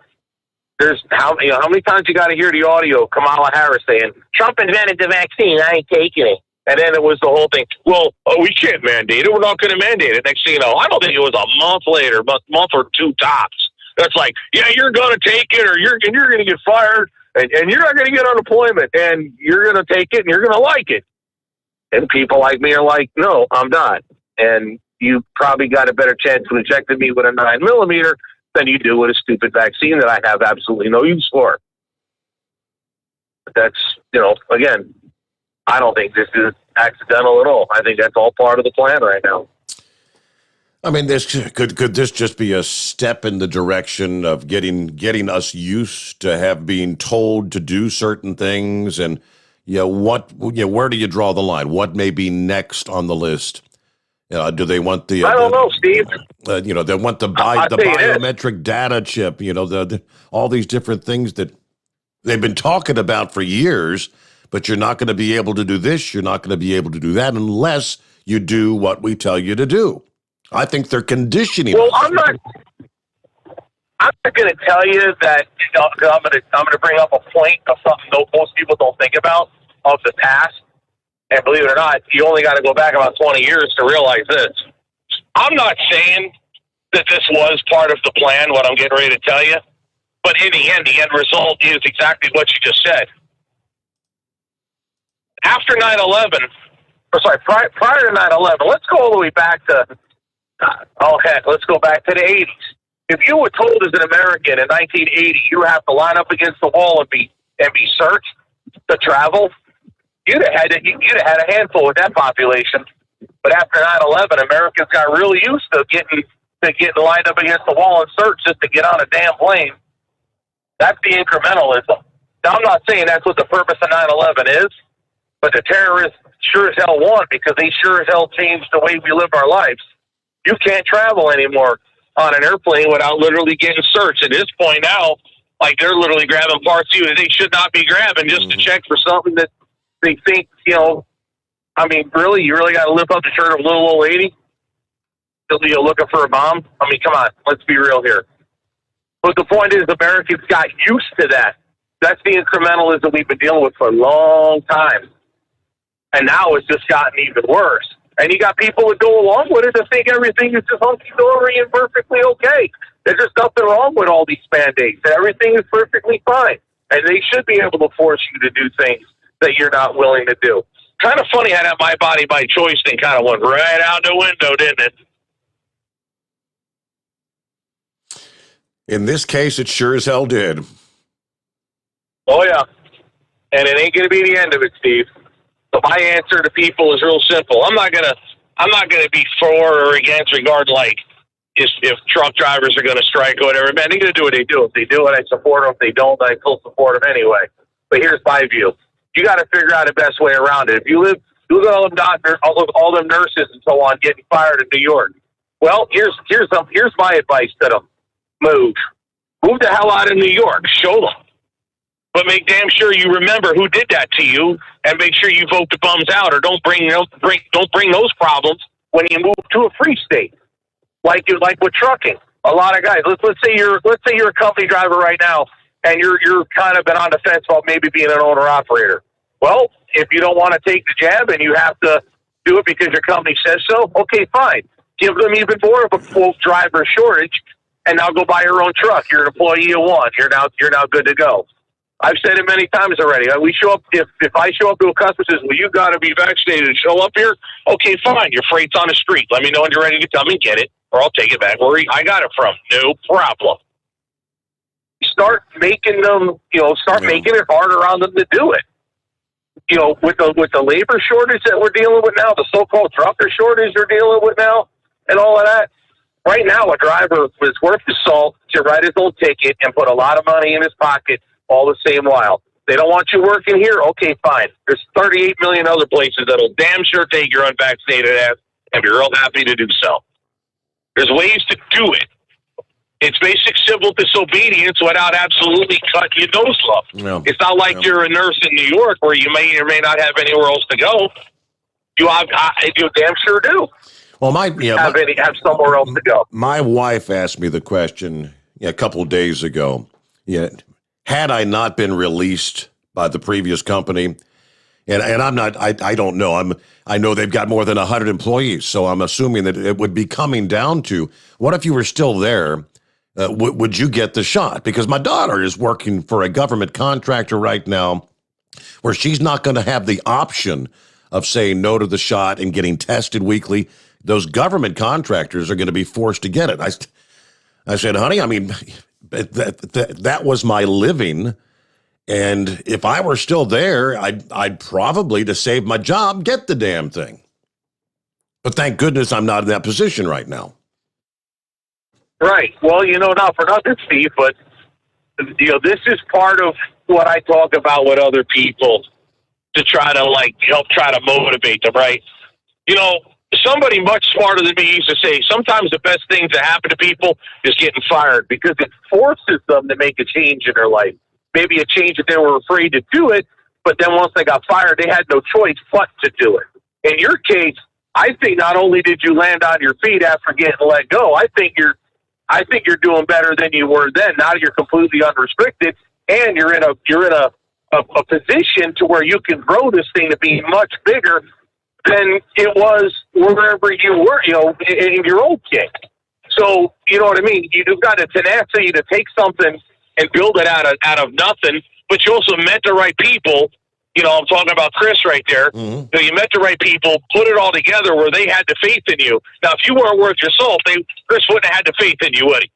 There's how many times you got to hear the audio of Kamala Harris saying, Trump invented the vaccine, I ain't taking it. And then it was the whole thing, well, we can't mandate it. We're not going to mandate it. Next thing you know, I don't think it was a month later, month or two tops. That's like, yeah, you're going to take it or you're going to get fired and you're not going to get unemployment and you're going to take it and you're going to like it. And people like me are like, no, I'm not. And you probably got a better chance of injecting me with a 9mm than you do with a stupid vaccine that I have absolutely no use for. But that's, again, I don't think this is accidental at all. I think that's all part of the plan right now. I mean, this could this just be a step in the direction of getting us used to being told to do certain things, and where do you draw the line? What may be next on the list? Do they want the? I don't know, Steve. They want the biometric data chip. All these different things that they've been talking about for years. But you're not going to be able to do this. You're not going to be able to do that unless you do what we tell you to do. I think they're conditioning. Well, I'm not going to tell you that. I'm going to bring up a point of something most people don't think about of the past. And believe it or not, you only got to go back about 20 years to realize this. I'm not saying that this was part of the plan, what I'm getting ready to tell you. But in the end result is exactly what you just said. After 9/11, prior to 9/11, let's go all the way back to, let's go back to the 80s. If you were told as an American in 1980 you have to line up against the wall and be searched to travel, you'd have had a handful with that population. But after 9/11, Americans got really used to getting lined up against the wall and searched just to get on a damn plane. That's the incrementalism. Now, I'm not saying that's what the purpose of 9/11 is, but the terrorists sure as hell won because they sure as hell changed the way we live our lives. You can't travel anymore on an airplane without literally getting searched. At this point now, like they're literally grabbing parts of you that they should not be grabbing just to check for something that they think, I mean, really, you really got to lift up the shirt of a little old lady? You're looking for a bomb? I mean, come on, let's be real here. But the point is, Americans got used to that. That's the incrementalism we've been dealing with for a long time. And now it's just gotten even worse. And you got people that go along with it that think everything is just hunky-dory and perfectly okay. There's just nothing wrong with all these mandates. Everything is perfectly fine. And they should be able to force you to do things that you're not willing to do. Kind of funny how that my body, my choice thing kind of went right out the window, didn't it? In this case, it sure as hell did. Oh, yeah. And it ain't going to be the end of it, Steve. So my answer to people is real simple. I'm not gonna be for or against regarding like if truck drivers are gonna strike or whatever. Man, they're gonna do what they do. If they do it, I support them. If they don't, I still support them anyway. But here's my view: you got to figure out the best way around it. If you look at all them doctors, all them nurses, and so on getting fired in New York. Well, here's my advice to them: move the hell out of New York. Show them. But make damn sure you remember who did that to you, and make sure you vote the bums out, or don't bring those problems when you move to a free state, like with trucking. A lot of guys. Let's say you're a company driver right now, and you're kind of been on the fence about maybe being an owner operator. Well, if you don't want to take the jab and you have to do it because your company says so, okay, fine. Give them even more of a quote driver shortage, and now go buy your own truck. You're an employee of one. You're now good to go. I've said it many times already. We show up if I show up to a customer and says, "Well, you got to be vaccinated to show up here." Okay, fine. Your freight's on the street. Let me know when you're ready to come and get it, or I'll take it back where I got it from. No problem. Start making them, making it harder on them to do it. With the labor shortage that we're dealing with now, the so-called trucker shortage we're dealing with now, and all of that. Right now, a driver was worth his salt to write his own ticket and put a lot of money in his pocket. All the same while. They don't want you working here? Okay, fine. There's 38 million other places that'll damn sure take your unvaccinated ass and be real happy to do so. There's ways to do it. It's basic civil disobedience without absolutely cutting your nose off. Yeah. It's not like you're a nurse in New York where you may or may not have anywhere else to go. You damn sure do. Well, have somewhere else to go. My wife asked me the question a couple of days ago. Had I not been released by the previous company, and I'm not, I don't know. I know they've got more than 100 employees, so I'm assuming that it would be coming down to, what if you were still there? Would you get the shot? Because my daughter is working for a government contractor right now where she's not going to have the option of saying no to the shot and getting tested weekly. Those government contractors are going to be forced to get it. I said, honey, I mean, that was my living, and if I were still there, I'd probably, to save my job, get the damn thing. But thank goodness I'm not in that position right now. Right. Well, not for nothing, Steve, but this is part of what I talk about with other people to try to help try to motivate them. Right. Somebody much smarter than me used to say, sometimes the best thing to happen to people is getting fired because it forces them to make a change in their life. Maybe a change that they were afraid to do it, but then once they got fired, they had no choice but to do it. In your case, I think not only did you land on your feet after getting let go, I think you're doing better than you were then. Now you're completely unrestricted, and you're in a position to where you can grow this thing to be much bigger than it was wherever you were, in your old gig. So, you know what I mean? You've got a tenacity to take something and build it out of nothing, but you also met the right people. I'm talking about Chris right there. Mm-hmm. So you met the right people, put it all together where they had the faith in you. Now, if you weren't worth your salt, Chris wouldn't have had the faith in you, would he?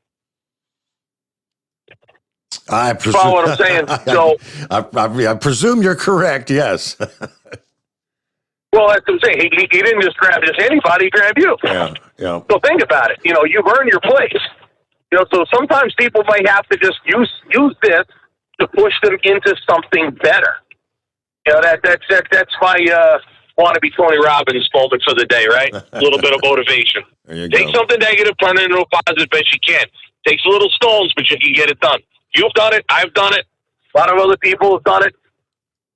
I presume, follow what I'm saying? So, I presume you're correct, yes. well, that's what I'm saying. He didn't just grab just anybody, he grabbed you. Yeah. So think about it. You've earned your place. So sometimes people might have to just use this to push them into something better. That's my wannabe Tony Robbins moment for the day, right? A little bit of motivation. Take something negative, turn it into a positive as you can. Takes a little stones, but you can get it done. You've done it. I've done it. A lot of other people have done it.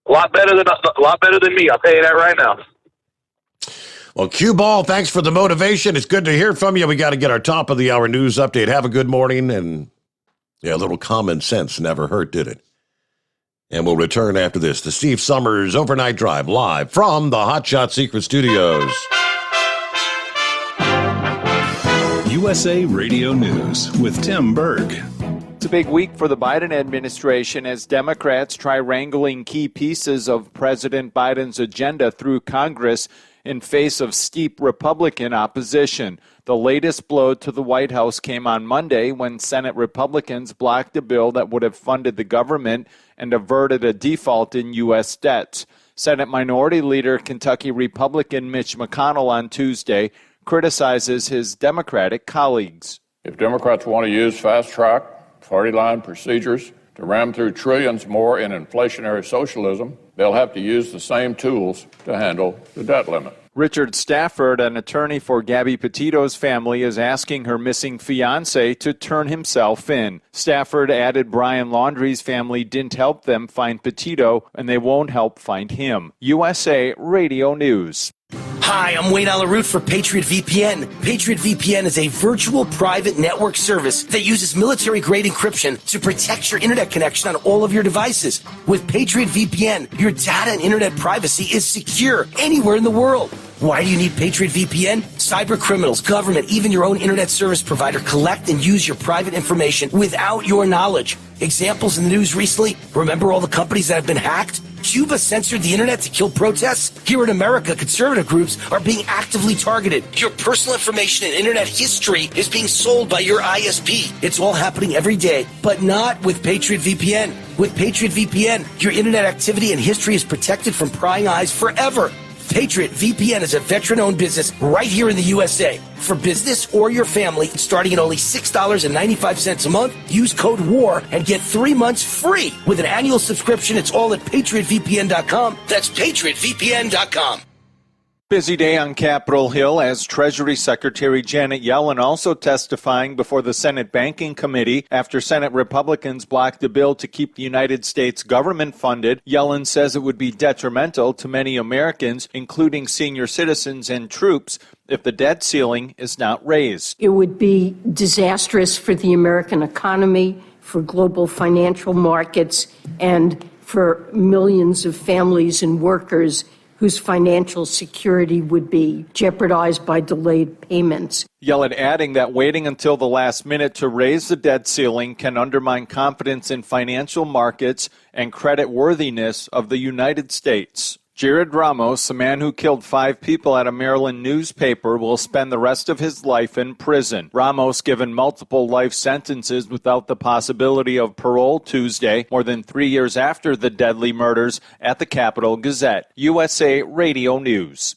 A lot better than me. I'll tell you that right now. Well, Cue Ball, thanks for the motivation. It's good to hear from you. We got to get our top of the hour news update. Have a good morning, and a little common sense never hurt, did it? And we'll return after this to Steve Summers' Overnight Drive, live from the Hot Shot Secret Studios. USA Radio News with Tim Berg. It's a big week for the Biden administration as Democrats try wrangling key pieces of President Biden's agenda through Congress in face of steep Republican opposition. The latest blow to the White House came on Monday when Senate Republicans blocked a bill that would have funded the government and averted a default in U.S. debts. Senate Minority Leader Kentucky Republican Mitch McConnell on Tuesday criticizes his Democratic colleagues. If Democrats want to use fast-track, party-line procedures to ram through trillions more in inflationary socialism, they'll have to use the same tools to handle the debt limit. Richard Stafford, an attorney for Gabby Petito's family, is asking her missing fiancé to turn himself in. Stafford added Brian Laundrie's family didn't help them find Petito, and they won't help find him. USA Radio News. Hi, I'm Wayne Alaroot for Patriot VPN. Patriot VPN is a virtual private network service that uses military-grade encryption to protect your internet connection on all of your devices. With Patriot VPN, your data and internet privacy is secure anywhere in the world. Why do you need Patriot VPN? Cyber criminals, government, even your own internet service provider collect and use your private information without your knowledge. Examples in the news recently, remember all the companies that have been hacked? Cuba censored the internet to kill protests. Here in America, conservative groups are being actively targeted. Your personal information and internet history is being sold by your ISP. It's all happening every day, but not with Patriot VPN. With Patriot VPN, your internet activity and history is protected from prying eyes forever. Patriot VPN is a veteran-owned business right here in the USA. For business or your family, starting at only $6.95 a month, use code WAR and get 3 months free. With an annual subscription, it's all at PatriotVPN.com. That's PatriotVPN.com. Busy day on Capitol Hill as Treasury Secretary Janet Yellen also testifying before the Senate Banking Committee after Senate Republicans blocked a bill to keep the United States government funded. Yellen says it would be detrimental to many Americans, including senior citizens and troops, if the debt ceiling is not raised. It would be disastrous for the American economy, for global financial markets, and for millions of families and workers whose financial security would be jeopardized by delayed payments. Yellen adding that waiting until the last minute to raise the debt ceiling can undermine confidence in financial markets and credit worthiness of the United States. Jared Ramos, a man who killed 5 people at a Maryland newspaper, will spend the rest of his life in prison. Ramos given multiple life sentences without the possibility of parole Tuesday, more than 3 years after the deadly murders at the Capitol Gazette. USA Radio News.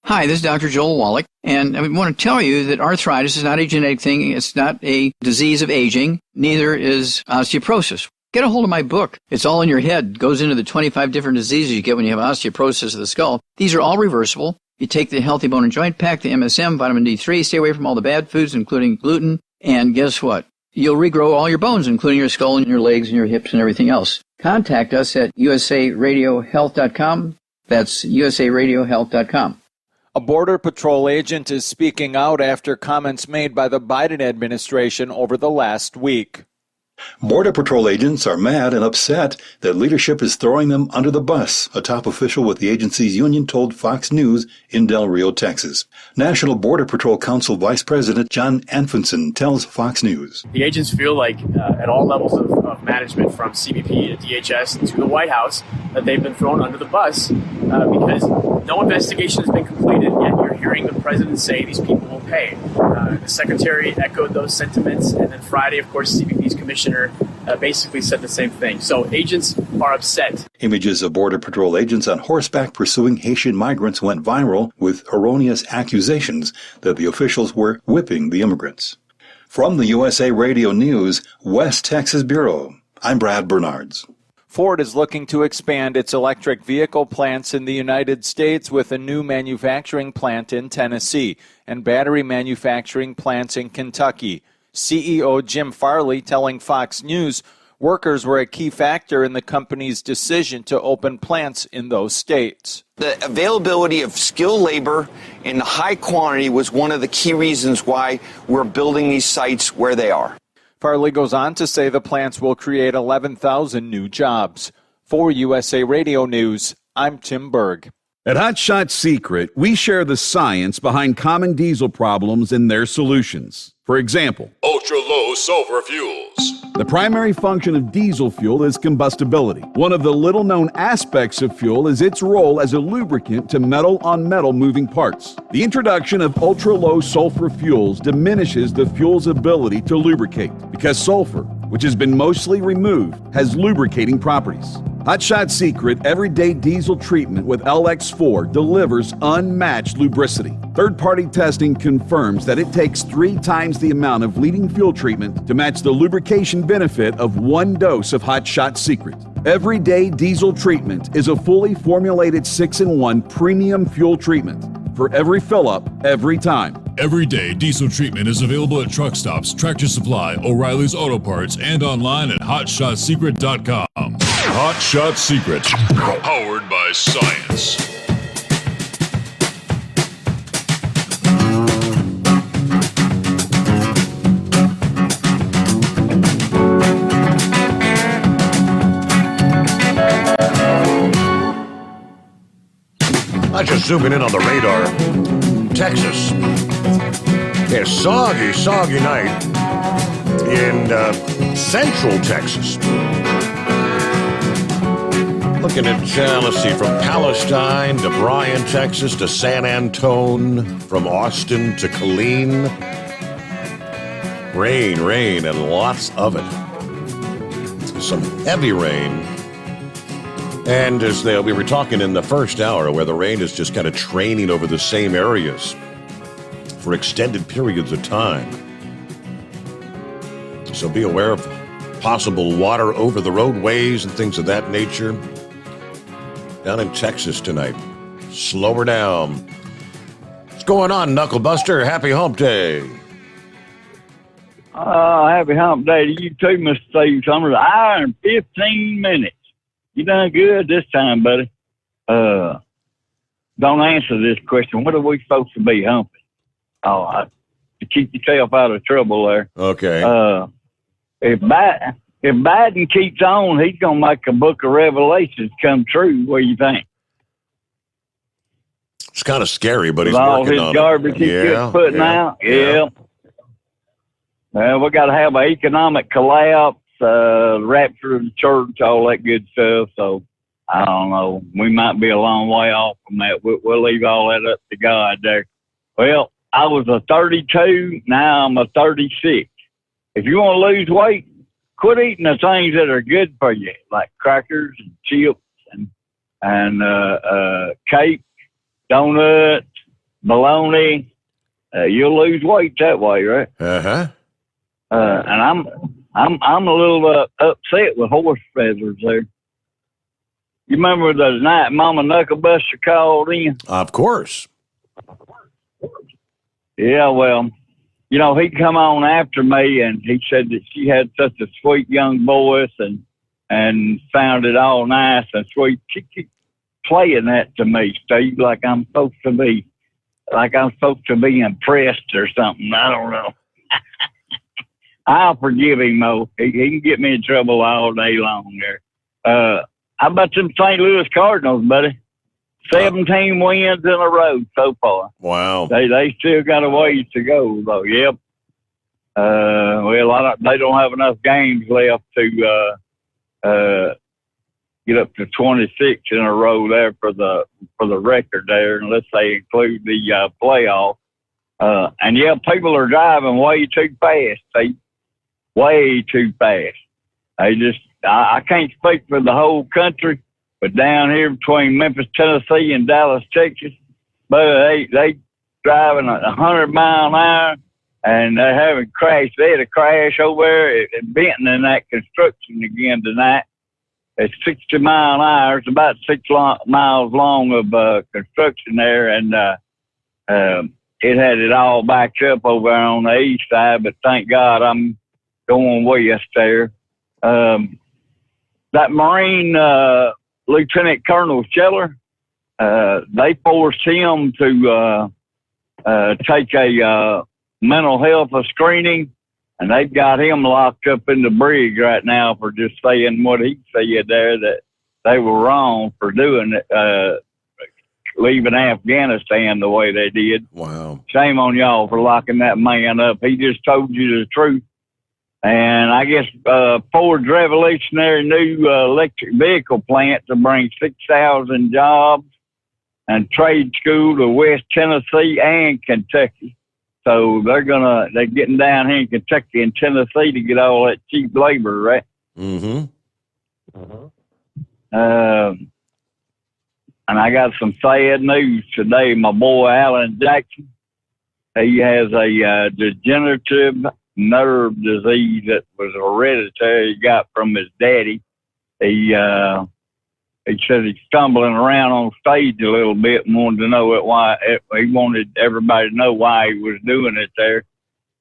Hi, this is Dr. Joel Wallach, and I want to tell you that arthritis is not a genetic thing. It's not a disease of aging. Neither is osteoporosis. Get a hold of my book. It's all in your head. It goes into the 25 different diseases you get when you have osteoporosis of the skull. These are all reversible. You take the Healthy Bone and Joint Pack, the MSM, vitamin D3, stay away from all the bad foods, including gluten, and guess what? You'll regrow all your bones, including your skull and your legs and your hips and everything else. Contact us at usaradiohealth.com. That's usaradiohealth.com. A Border Patrol agent is speaking out after comments made by the Biden administration over the last week. Border Patrol agents are mad and upset that leadership is throwing them under the bus, a top official with the agency's union told Fox News in Del Rio, Texas. National Border Patrol Council Vice President John Anfinson tells Fox News. The agents feel like at all levels of management, from CBP to DHS to the White House, that they've been thrown under the bus because no investigation has been completed, yet you're hearing the president say these people will pay. The secretary echoed those sentiments, and then Friday, of course, CBP's commissioner basically said the same thing. So agents are upset. Images of Border Patrol agents on horseback pursuing Haitian migrants went viral with erroneous accusations that the officials were whipping the immigrants. From the USA Radio News, West Texas Bureau, I'm Brad Bernards. Ford is looking to expand its electric vehicle plants in the United States with a new manufacturing plant in Tennessee and battery manufacturing plants in Kentucky. CEO Jim Farley telling Fox News workers were a key factor in the company's decision to open plants in those states. The availability of skilled labor in high quantity was one of the key reasons why we're building these sites where they are. Farley goes on to say the plants will create 11,000 new jobs. For USA Radio News, I'm Tim Berg. At Hot Shot Secret, we share the science behind common diesel problems and their solutions. For example, ultra-low sulfur fuels. The primary function of diesel fuel is combustibility. One of the little-known aspects of fuel is its role as a lubricant to metal-on-metal moving parts. The introduction of ultra-low sulfur fuels diminishes the fuel's ability to lubricate because sulfur, which has been mostly removed, has lubricating properties. Hot Shot Secret Everyday Diesel Treatment with LX4 delivers unmatched lubricity. Third-party testing confirms that it takes 3 times the amount of leading fuel treatment to match the lubrication benefit of 1 dose of Hot Shot Secret. Everyday Diesel Treatment is a fully formulated 6-in-1 premium fuel treatment for every fill-up, every time. Everyday Diesel Treatment is available at truck stops, Tractor Supply, O'Reilly's Auto Parts, and online at HotShotSecret.com. Hot Shot Secret, powered by science. I'm just zooming in on the radar. Texas. Yeah, soggy night in central Texas. Looking at, let's see, from Palestine to Bryan, Texas to San Antone, from Austin to Killeen. Rain, and lots of it. Some heavy rain. And as we were talking in the first hour, where the rain is just kind of training over the same areas for extended periods of time. So be aware of possible water over the roadways and things of that nature. Down in Texas tonight. Slow her down. What's going on, Knucklebuster? Happy Hump Day. Happy Hump Day to you too, Mr. Steve Sommers. An hour and 15 minutes. You done good this time, buddy. Don't answer this question. What are we supposed to be humping? To keep yourself out of trouble there. Okay. If Biden keeps on, he's going to make a book of Revelations come true. What do you think? It's kind of scary, but he's with all working his on garbage it. he keeps putting out. Yeah. Well, we got to have an economic collapse, rapture of the church, all that good stuff. So, I don't know. We might be a long way off from that. We'll leave all that up to God there. Well, I was a 32. Now I'm a 36. If you want to lose weight, quit eating the things that are good for you, like crackers and chips and cake, donuts, bologna. You'll lose weight that way, right? Uh-huh. And I'm a little upset with horse feathers there. You remember the night Mama Knucklebuster called in? Of course. Yeah, well, you know, he come on after me, and he said that she had such a sweet young voice and found it all nice and sweet. She keeps playing that to me, Steve, like I'm supposed to be impressed or something. I don't know. I'll forgive him, though. He can get me in trouble all day long there. How about them St. Louis Cardinals, buddy? 17 wins in a row so far. Wow. They still got a ways to go, though. Yep. Well, they don't have enough games left to get up to 26 in a row there for the record there, unless they include the playoff. And yeah, people are driving way too fast. Way too fast. I can't speak for the whole country, but down here between Memphis, Tennessee and Dallas, Texas, but they driving 100 mile an hour and they're having crashed. They had a crash over there at Benton in that construction again tonight. It's 60 mile an hour. It's about 6 miles long of construction there, and it had it all backed up over there on the east side, but thank God I'm going west there. That Marine Lieutenant Colonel Scheller, they forced him to take a mental health screening, and they've got him locked up in the brig right now for just saying what he said there, that they were wrong for doing it, leaving Afghanistan the way they did. Wow. Shame on y'all for locking that man up. He just told you the truth. And I guess Ford's revolutionary new electric vehicle plant to bring 6,000 jobs and trade school to West Tennessee and Kentucky. So they're getting down here in Kentucky and Tennessee to get all that cheap labor, right? Mm-hmm. And I got some sad news today. My boy Alan Jackson, he has a degenerative nerve disease that was hereditary. He got from his daddy. He said he's stumbling around on stage a little bit and wanted to know he wanted everybody to know why he was doing it there.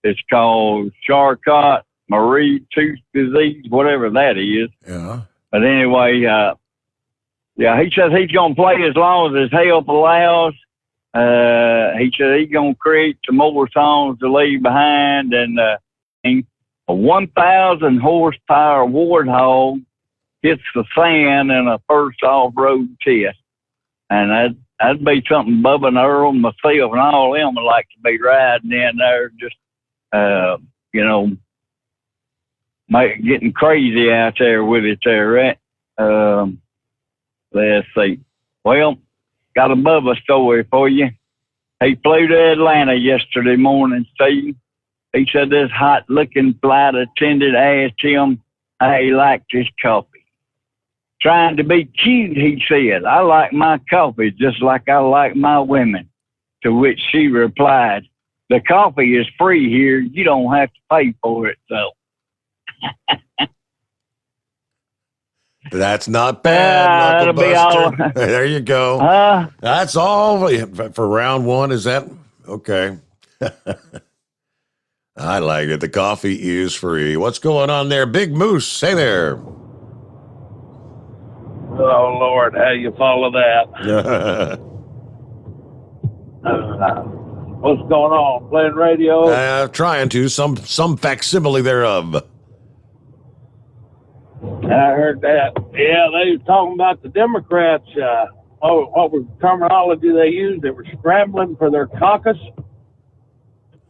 It's called Charcot-Marie Tooth disease, whatever that is. Yeah. But anyway, he says he's going to play as long as his health allows. He said he's going to create some more songs to leave behind, and a 1,000 horsepower warthog hits the sand in a first off-road test. And that'd be something Bubba and Earl and myself and all them would like to be riding in there, just, getting crazy out there with it there, right? Let's see. Well, got a Bubba story for you. He flew to Atlanta yesterday morning, Steve. He said this hot-looking flight attendant asked him how he liked his coffee. Trying to be cute, he said, "I like my coffee just like I like my women." To which she replied, "The coffee is free here. You don't have to pay for it, though." That's not bad, Knuckle Buster. There you go. That's all for round one. Is that okay? I like it. The coffee is free. What's going on there, Big Moose? Hey there. Oh, Lord, how you follow that? What's going on? Playing radio? Trying to. Some facsimile thereof. I heard that. Yeah, they were talking about the Democrats. What was the terminology they used? They were scrambling for their caucus.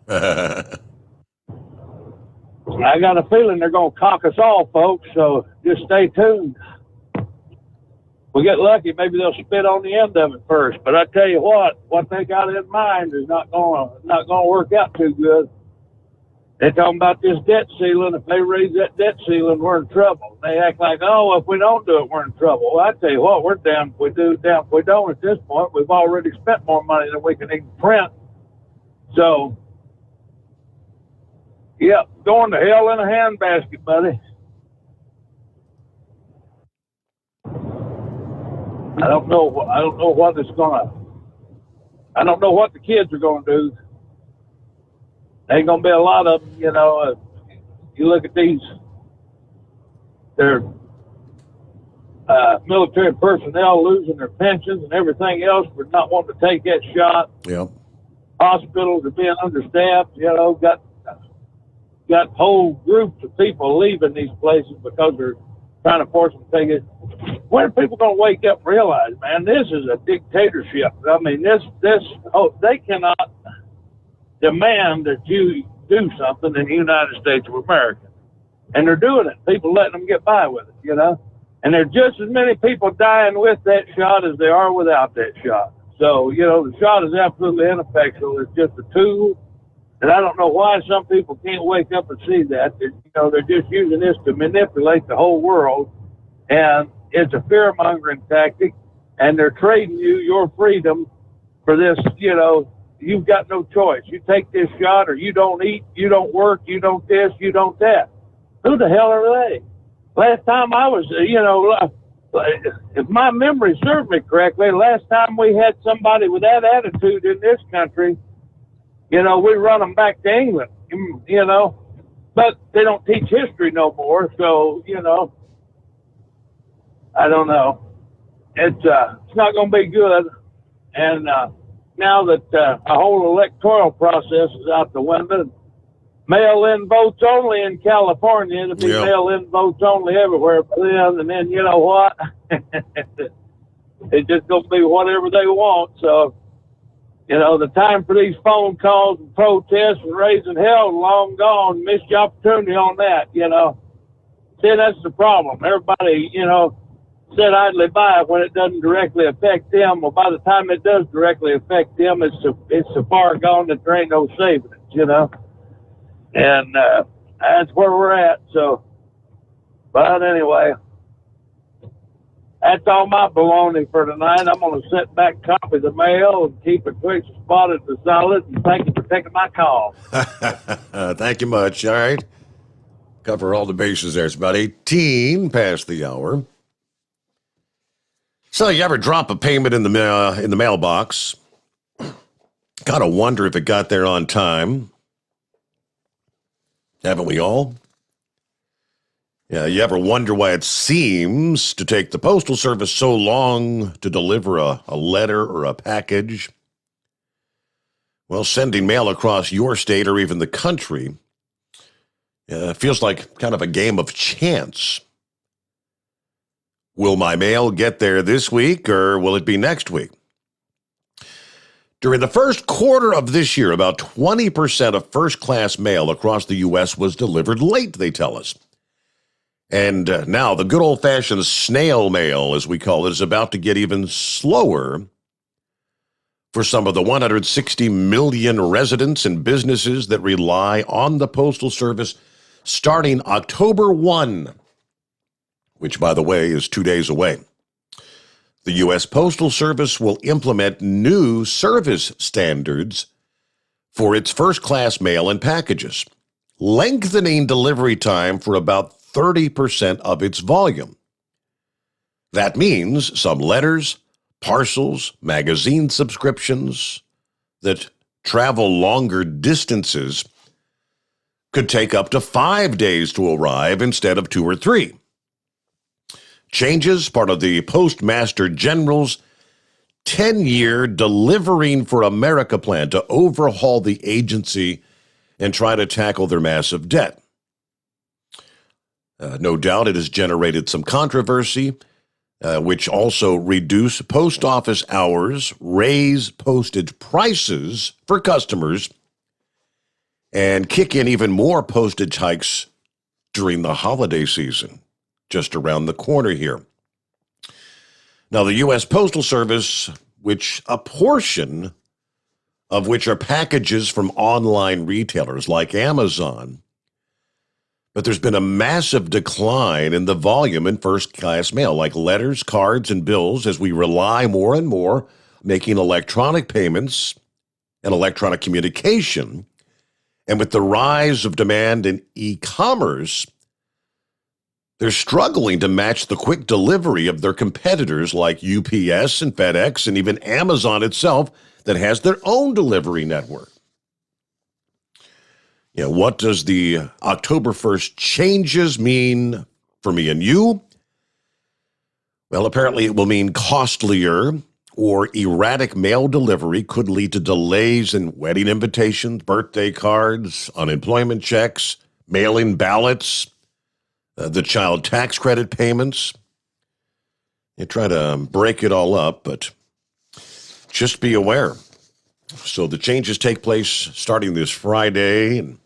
I got a feeling they're going to caucus all, folks, so just stay tuned. We get lucky, maybe they'll spit on the end of it first. But I tell you what they got in mind is not going to work out too good. They're talking about this debt ceiling. If they raise that debt ceiling, we're in trouble. They act like, oh, if we don't do it, we're in trouble. Well, I tell you what, we're down if we do, down if we don't at this point. We've already spent more money than we can even print. So, yep, going to hell in a handbasket, buddy. I don't know what it's gonna. I don't know what the kids are gonna do. Ain't gonna be a lot of them, you look at these. They're military personnel losing their pensions and everything else for not wanting to take that shot. Yep. Hospitals are being understaffed. Got whole groups of people leaving these places because they're trying to force them to take it. When are people going to wake up and realize, man, this is a dictatorship? I mean, they cannot demand that you do something in the United States of America. And they're doing it. People letting them get by with it, And there are just as many people dying with that shot as there are without that shot. So, the shot is absolutely ineffectual. It's just a tool And I don't know why some people can't wake up and see that. They're just using this to manipulate the whole world. And it's a fear-mongering tactic. And they're trading you your freedom for this, you've got no choice. You take this shot or you don't eat, you don't work, you don't this, you don't that. Who the hell are they? Last time I was, if my memory serves me correctly, last time we had somebody with that attitude in this country, we run them back to England, but they don't teach history no more. So, I don't know. It's not going to be good. And now that the whole electoral process is out the window, mail-in votes only in California, it'll be mail-in votes only everywhere for them. And then, you know what? It's just going to be whatever they want. So, the time for these phone calls and protests and raising hell is long gone. Missed the opportunity on that, See, that's the problem. Everybody, sit idly by when it doesn't directly affect them. Well, by the time it does directly affect them, it's so far gone that there ain't no saving it, And that's where we're at. So, but anyway, that's all my baloney for tonight. I'm going to sit back, copy the mail, and keep it quick, spotted, and solid. And thank you for taking my call. Thank you much. All right. Cover all the bases there. It's about 18 past the hour. So you ever drop a payment in the mailbox? Gotta wonder if it got there on time. Haven't we all? Yeah, you ever wonder why it seems to take the Postal Service so long to deliver a letter or a package? Well, sending mail across your state or even the country feels like kind of a game of chance. Will my mail get there this week or will it be next week? During the first quarter of this year, about 20% of first-class mail across the U.S. was delivered late, they tell us. And now the good old-fashioned snail mail, as we call it, is about to get even slower for some of the 160 million residents and businesses that rely on the Postal Service starting October 1. Which, by the way, is 2 days away. The U.S. Postal Service will implement new service standards for its first-class mail and packages, lengthening delivery time for about 30% of its volume. That means some letters, parcels, magazine subscriptions that travel longer distances could take up to 5 days to arrive instead of 2 or 3. Changes, part of the Postmaster General's 10-year Delivering for America plan to overhaul the agency and try to tackle their massive debt. No doubt it has generated some controversy, which also reduce post office hours, raise postage prices for customers, and kick in even more postage hikes during the holiday season. Just around the corner here. Now, the U.S. Postal Service, which a portion of which are packages from online retailers like Amazon, but there's been a massive decline in the volume in first-class mail, like letters, cards, and bills, as we rely more and more making electronic payments and electronic communication. And with the rise of demand in e-commerce, they're struggling to match the quick delivery of their competitors like UPS and FedEx and even Amazon itself that has their own delivery network. What does the October 1st changes mean for me and you? Well, apparently it will mean costlier or erratic mail delivery could lead to delays in wedding invitations, birthday cards, unemployment checks, mail-in ballots, the child tax credit payments. You try to break it all up, but just be aware. So the changes take place starting this Friday. And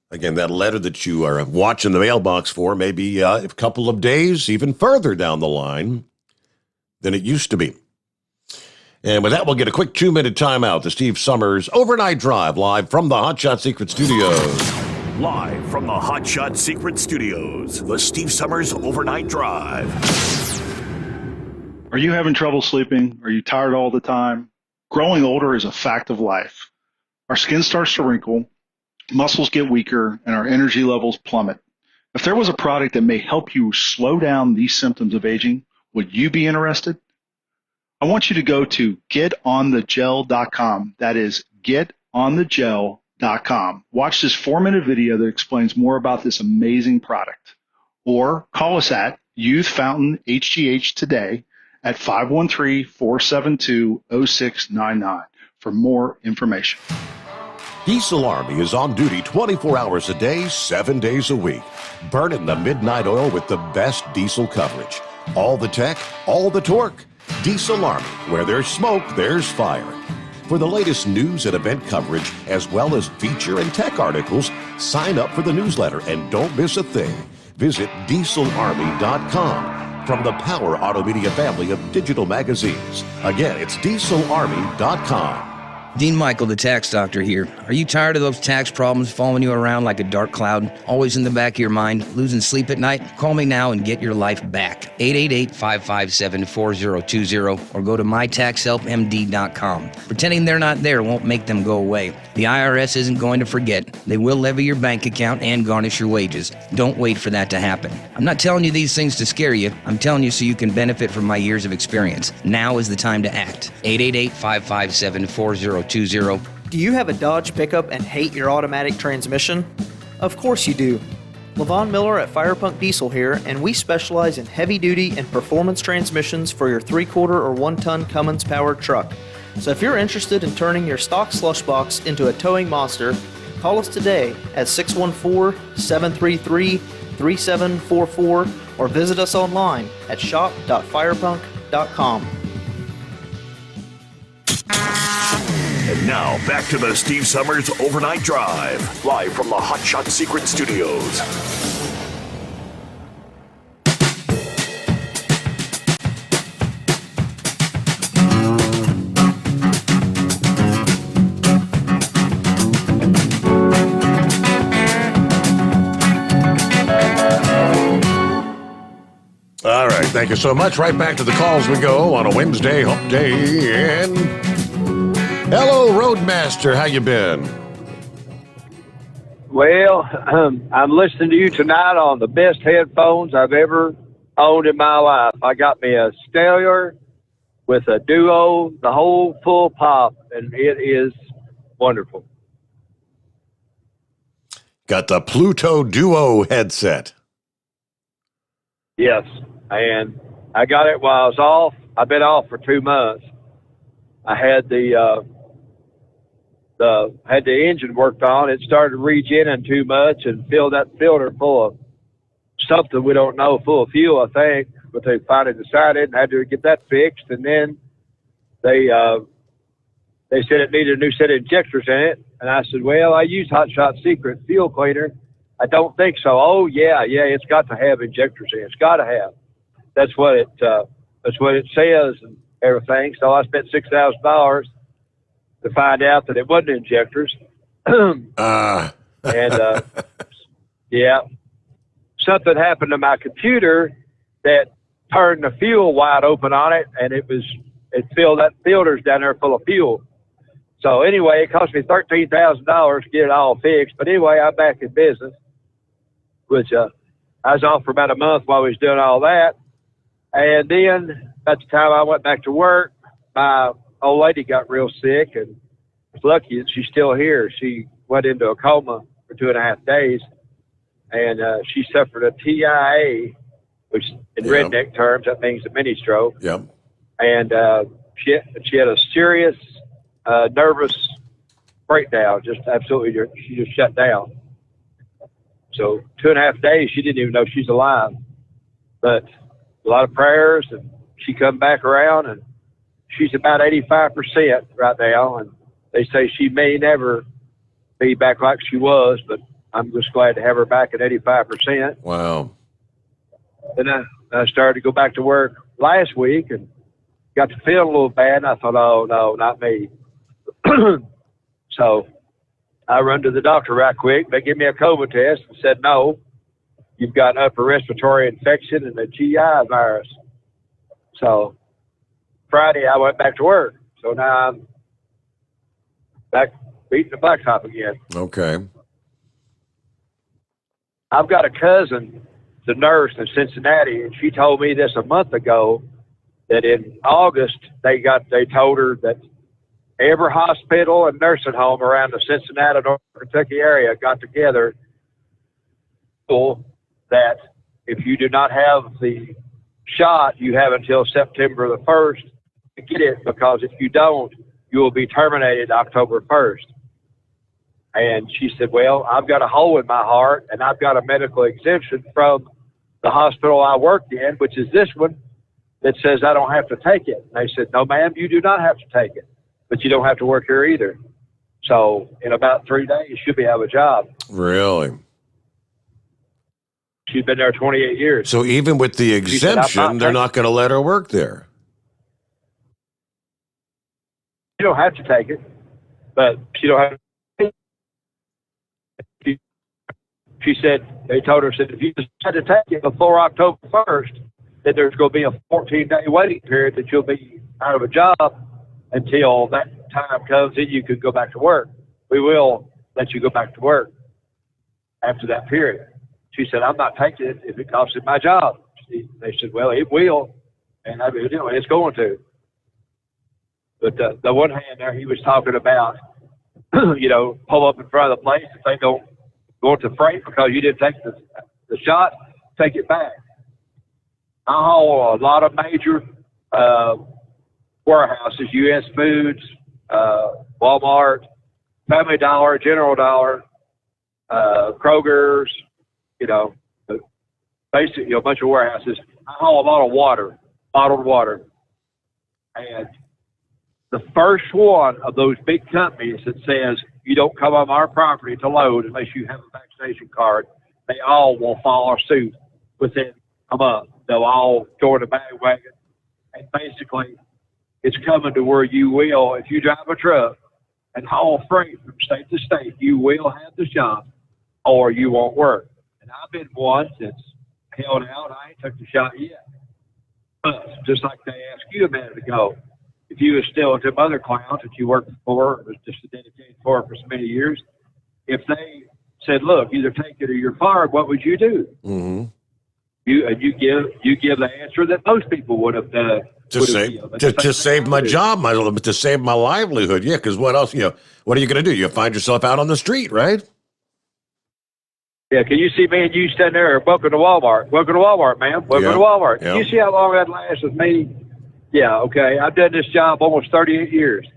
again, that letter that you are watching the mailbox for may be a couple of days, even further down the line than it used to be. And with that, we'll get a quick 2-minute timeout. The Steve Summers Overnight Drive, live from the Hot Shot Secret Studios. Live from the Hot Shot Secret Studios, the Steve Summers Overnight Drive. Are you having trouble sleeping? Are you tired all the time? Growing older is a fact of life. Our skin starts to wrinkle, muscles get weaker, and our energy levels plummet. If there was a product that may help you slow down these symptoms of aging, would you be interested? I want you to go to getonthegel.com. That is getonthegel.com. Watch this 4-minute video that explains more about this amazing product. Or call us at Youth Fountain HGH today at 513-472-0699 for more information. Diesel Army is on duty 24 hours a day, 7 days a week. Burning the midnight oil with the best diesel coverage. All the tech, all the torque. Diesel Army, where there's smoke, there's fire. For the latest news and event coverage, as well as feature and tech articles, sign up for the newsletter and don't miss a thing. Visit dieselarmy.com. From the Power Auto Media family of digital magazines. Again, it's dieselarmy.com. Dean Michael, the tax doctor here. Are you tired of those tax problems following you around like a dark cloud, always in the back of your mind, losing sleep at night? Call me now and get your life back. 888-557-4020 or go to mytaxhelpmd.com. Pretending they're not there won't make them go away. The IRS isn't going to forget. They will levy your bank account and garnish your wages. Don't wait for that to happen. I'm not telling you these things to scare you. I'm telling you so you can benefit from my years of experience. Now is the time to act. 888-557-4020. Do you have a Dodge pickup and hate your automatic transmission? Of course you do. LaVon Miller at Firepunk Diesel here, and we specialize in heavy-duty and performance transmissions for your 3-quarter or 1-ton Cummins powered truck. So if you're interested in turning your stock slush box into a towing monster, call us today at 614-733-3744 or visit us online at shop.firepunk.com. And now, back to the Steve Summers Overnight Drive, live from the Hot Shot Secret Studios. All right, thank you so much. Right back to the calls we go on a Wednesday hump day. And hello, Roadmaster. How you been? Well, I'm listening to you tonight on the best headphones I've ever owned in my life. I got me a Stellar with a Duo, the whole full pop, and it is wonderful. Got the Pluto Duo headset. Yes, and I got it while I was off. I've been off for 2 months. I had the engine worked on. It started regenerating too much and filled that filter full of something we don't know, full of fuel, I think. But they finally decided and had to get that fixed. And then they said it needed a new set of injectors in it. And I said, well, I use Hot Shot Secret fuel cleaner. I don't think so. Oh yeah, it's got to have injectors in it. It's got to have. That's what it says and everything. So I spent $6,000 to find out that it wasn't injectors. Yeah, something happened to my computer that turned the fuel wide open on it, and it filled that filters down there full of fuel. So anyway, it cost me $13,000 to get it all fixed. But anyway, I'm back in business, which I was off for about a month while we was doing all that. And then at the time I went back to work, my old lady got real sick, and was lucky that she's still here. She went into a coma for 2.5 days, and she suffered a TIA, which in redneck terms, that means a mini stroke. Yep. And she had a serious nervous breakdown, just absolutely, she just shut down. So 2.5 days, she didn't even know she's alive. But a lot of prayers, and she come back around, and she's about 85% right now, and they say she may never be back like she was, but I'm just glad to have her back at 85%. Wow. Then I started to go back to work last week, and got to feel a little bad, and I thought, oh, no, not me. So I run to the doctor right quick. They give me a COVID test and said, no, you've got upper respiratory infection and a GI virus. So Friday, I went back to work. So now I'm back beating the blacktop again. Okay. I've got a cousin, the nurse in Cincinnati, and she told me this a month ago that in August they told her that every hospital and nursing home around the Cincinnati, North Kentucky area got together that if you do not have the shot, you have until September the 1st to get it, because if you don't, you will be terminated October 1st. And she said, well, I've got a hole in my heart, and I've got a medical exemption from the hospital I worked in, which is this one, that says I don't have to take it. And they said, no, ma'am, you do not have to take it, but you don't have to work here either. So in about 3 days, she'll be out of a job. Really? She's been there 28 years. So even with the exemption, they're not going to let her work there. You don't have to take it, but she don't have to. She said, they told her, said, if you decide to take it before October 1st, then there's going to be a 14-day waiting period that you'll be out of a job until that time comes, and you could go back to work. We will let you go back to work after that period. She said, I'm not taking it if it costs me my job. They said, well, it will, and it's going to. But the one hand there, he was talking about, pull up in front of the place. If they don't go into freight because you didn't take the shot, take it back. I haul a lot of major warehouses, U.S. Foods, Walmart, Family Dollar, General Dollar, Kroger's, basically a bunch of warehouses. I haul a lot of water, bottled water. And the first one of those big companies that says you don't come on our property to load unless you have a vaccination card, they all will follow suit within a month. They'll all join the bandwagon. And basically, it's coming to where you will, if you drive a truck and haul freight from state to state, you will have the shot or you won't work. And I've been one that's held out. I ain't took the shot yet. But just like they asked you a minute ago, if you were still with them other clowns that you worked for, was just a dedicated for so many years, if they said, look, either take it or you're fired, what would you do? Mm-hmm. You give the answer that most people would have done. To save my job, to save my livelihood. Yeah, because what else? What are you going to do? You find yourself out on the street, right? Yeah, can you see me and you standing there? Welcome to Walmart. Welcome to Walmart, man. Welcome to Walmart. Can you see how long that lasts with me? Yeah, okay. I've done this job almost 38 years.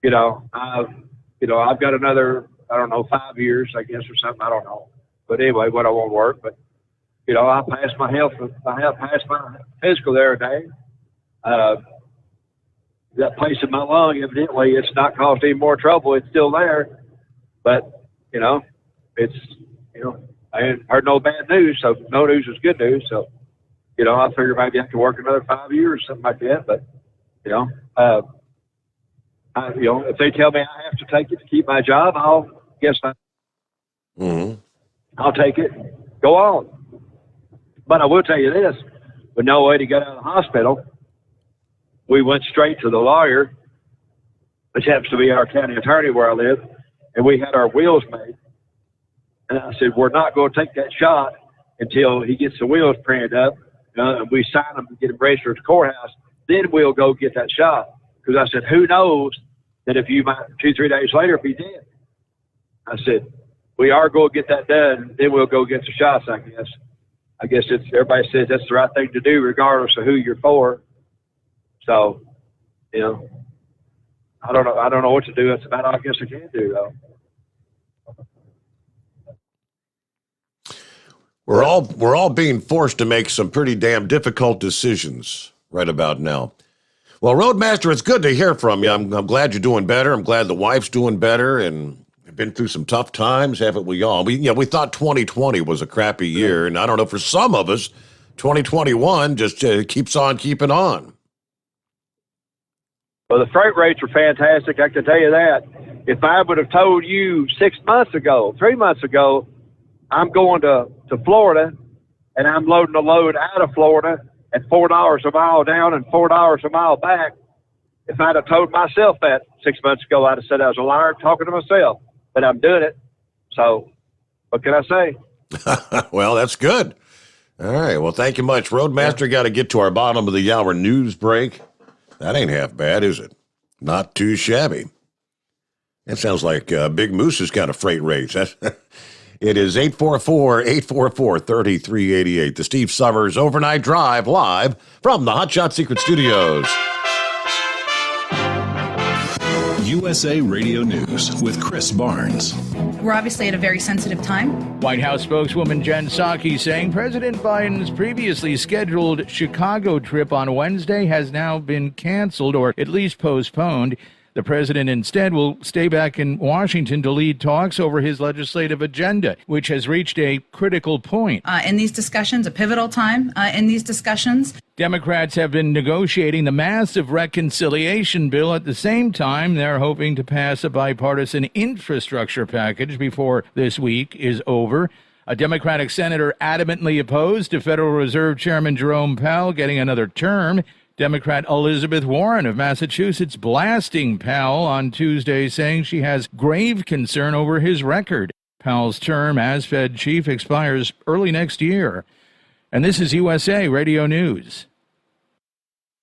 I've got another, 5 years, I guess, or something. I don't know. But anyway, what I won't work. But I passed my health. I have passed my physical the other day. That place in my lung, evidently, it's not caused any more trouble. It's still there. But it's I hadn't heard no bad news, so no news is good news. So I figure maybe I can work another 5 years, something like that. But if they tell me I have to take it to keep my job, I'll take it. Go on. But I will tell you this: when no lady got out of the hospital, we went straight to the lawyer, which happens to be our county attorney where I live, and we had our wheels made. And I said, we're not going to take that shot until he gets the wheels printed up, and we sign them and get them registered at the courthouse. Then we'll go get that shot. Because I said, who knows that if you might 2-3 days later be dead. I said, we are going to get that done, then we'll go get the shots, I guess. I guess everybody says that's the right thing to do regardless of who you're for. So, I don't know what to do. That's about all I guess I can do, though. We're all being forced to make some pretty damn difficult decisions right about now. Well, Roadmaster, it's good to hear from you. I'm glad you're doing better. I'm glad the wife's doing better, and we've been through some tough times, haven't we all? We thought 2020 was a crappy year, and I don't know, for some of us, 2021 just keeps on keeping on. Well, the freight rates are fantastic. I can tell you that. If I would have told you 3 months ago, I'm going to Florida and I'm loading a load out of Florida at $4 a mile down and $4 a mile back, if I'd have told myself that 6 months ago, I'd have said I was a liar talking to myself. But I'm doing it. So what can I say? Well, that's good. All right. Well, thank you much. Roadmaster, got to get to our bottom of the hour news break. That ain't half bad, is it? Not too shabby. That sounds like Big Moose's kind of freight rates. It is 844-844-3388. The Steve Summers Overnight Drive live from the Hot Shot Secret Studios. USA Radio News with Chris Barnes. We're obviously at a very sensitive time. White House spokeswoman Jen Psaki saying President Biden's previously scheduled Chicago trip on Wednesday has now been canceled or at least postponed. The president instead will stay back in Washington to lead talks over his legislative agenda, which has reached a critical point. In these discussions, a pivotal time in these discussions. Democrats have been negotiating the massive reconciliation bill. At the same time, they're hoping to pass a bipartisan infrastructure package before this week is over. A Democratic senator adamantly opposed to Federal Reserve Chairman Jerome Powell getting another term. Democrat Elizabeth Warren of Massachusetts blasting Powell on Tuesday, saying she has grave concern over his record. Powell's term as Fed chief expires early next year. And this is USA Radio News.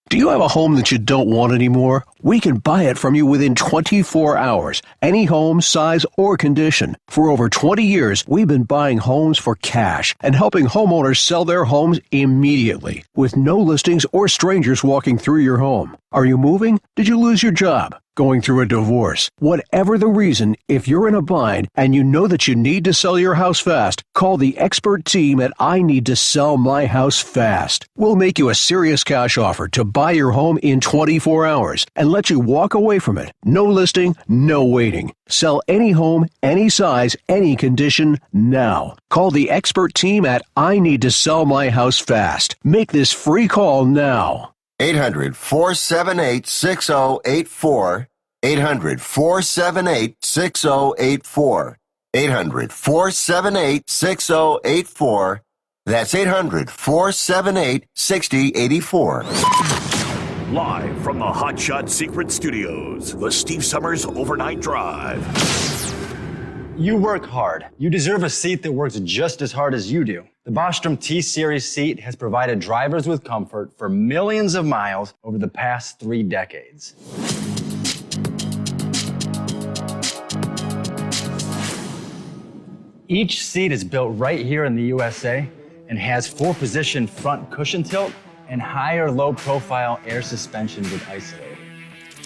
Do you have a home that you don't want anymore? We can buy it from you within 24 hours. Any home, size, or condition. For over 20 years, we've been buying homes for cash and helping homeowners sell their homes immediately, with no listings or strangers walking through your home. Are you moving? Did you lose your job? Going through a divorce? Whatever the reason, if you're in a bind and you know that you need to sell your house fast, call the expert team at I Need to Sell My House Fast. We'll make you a serious cash offer to buy your home in 24 hours and let you walk away from it. No listing, no waiting. Sell any home, any size, any condition, now. Call the expert team at I Need to Sell My House Fast. Make this free call now. 800-478-6084. 800-478-6084. 800-478-6084. That's 800-478-6084. Live from the Hot Shot Secret Studios, the Steve Summers Overnight Drive. You work hard. You deserve a seat that works just as hard as you do. The Bostrom T-Series seat has provided drivers with comfort for millions of miles over the past 3 decades. Each seat is built right here in the USA and has 4-position front cushion tilt and higher low-profile air suspension with Isolator.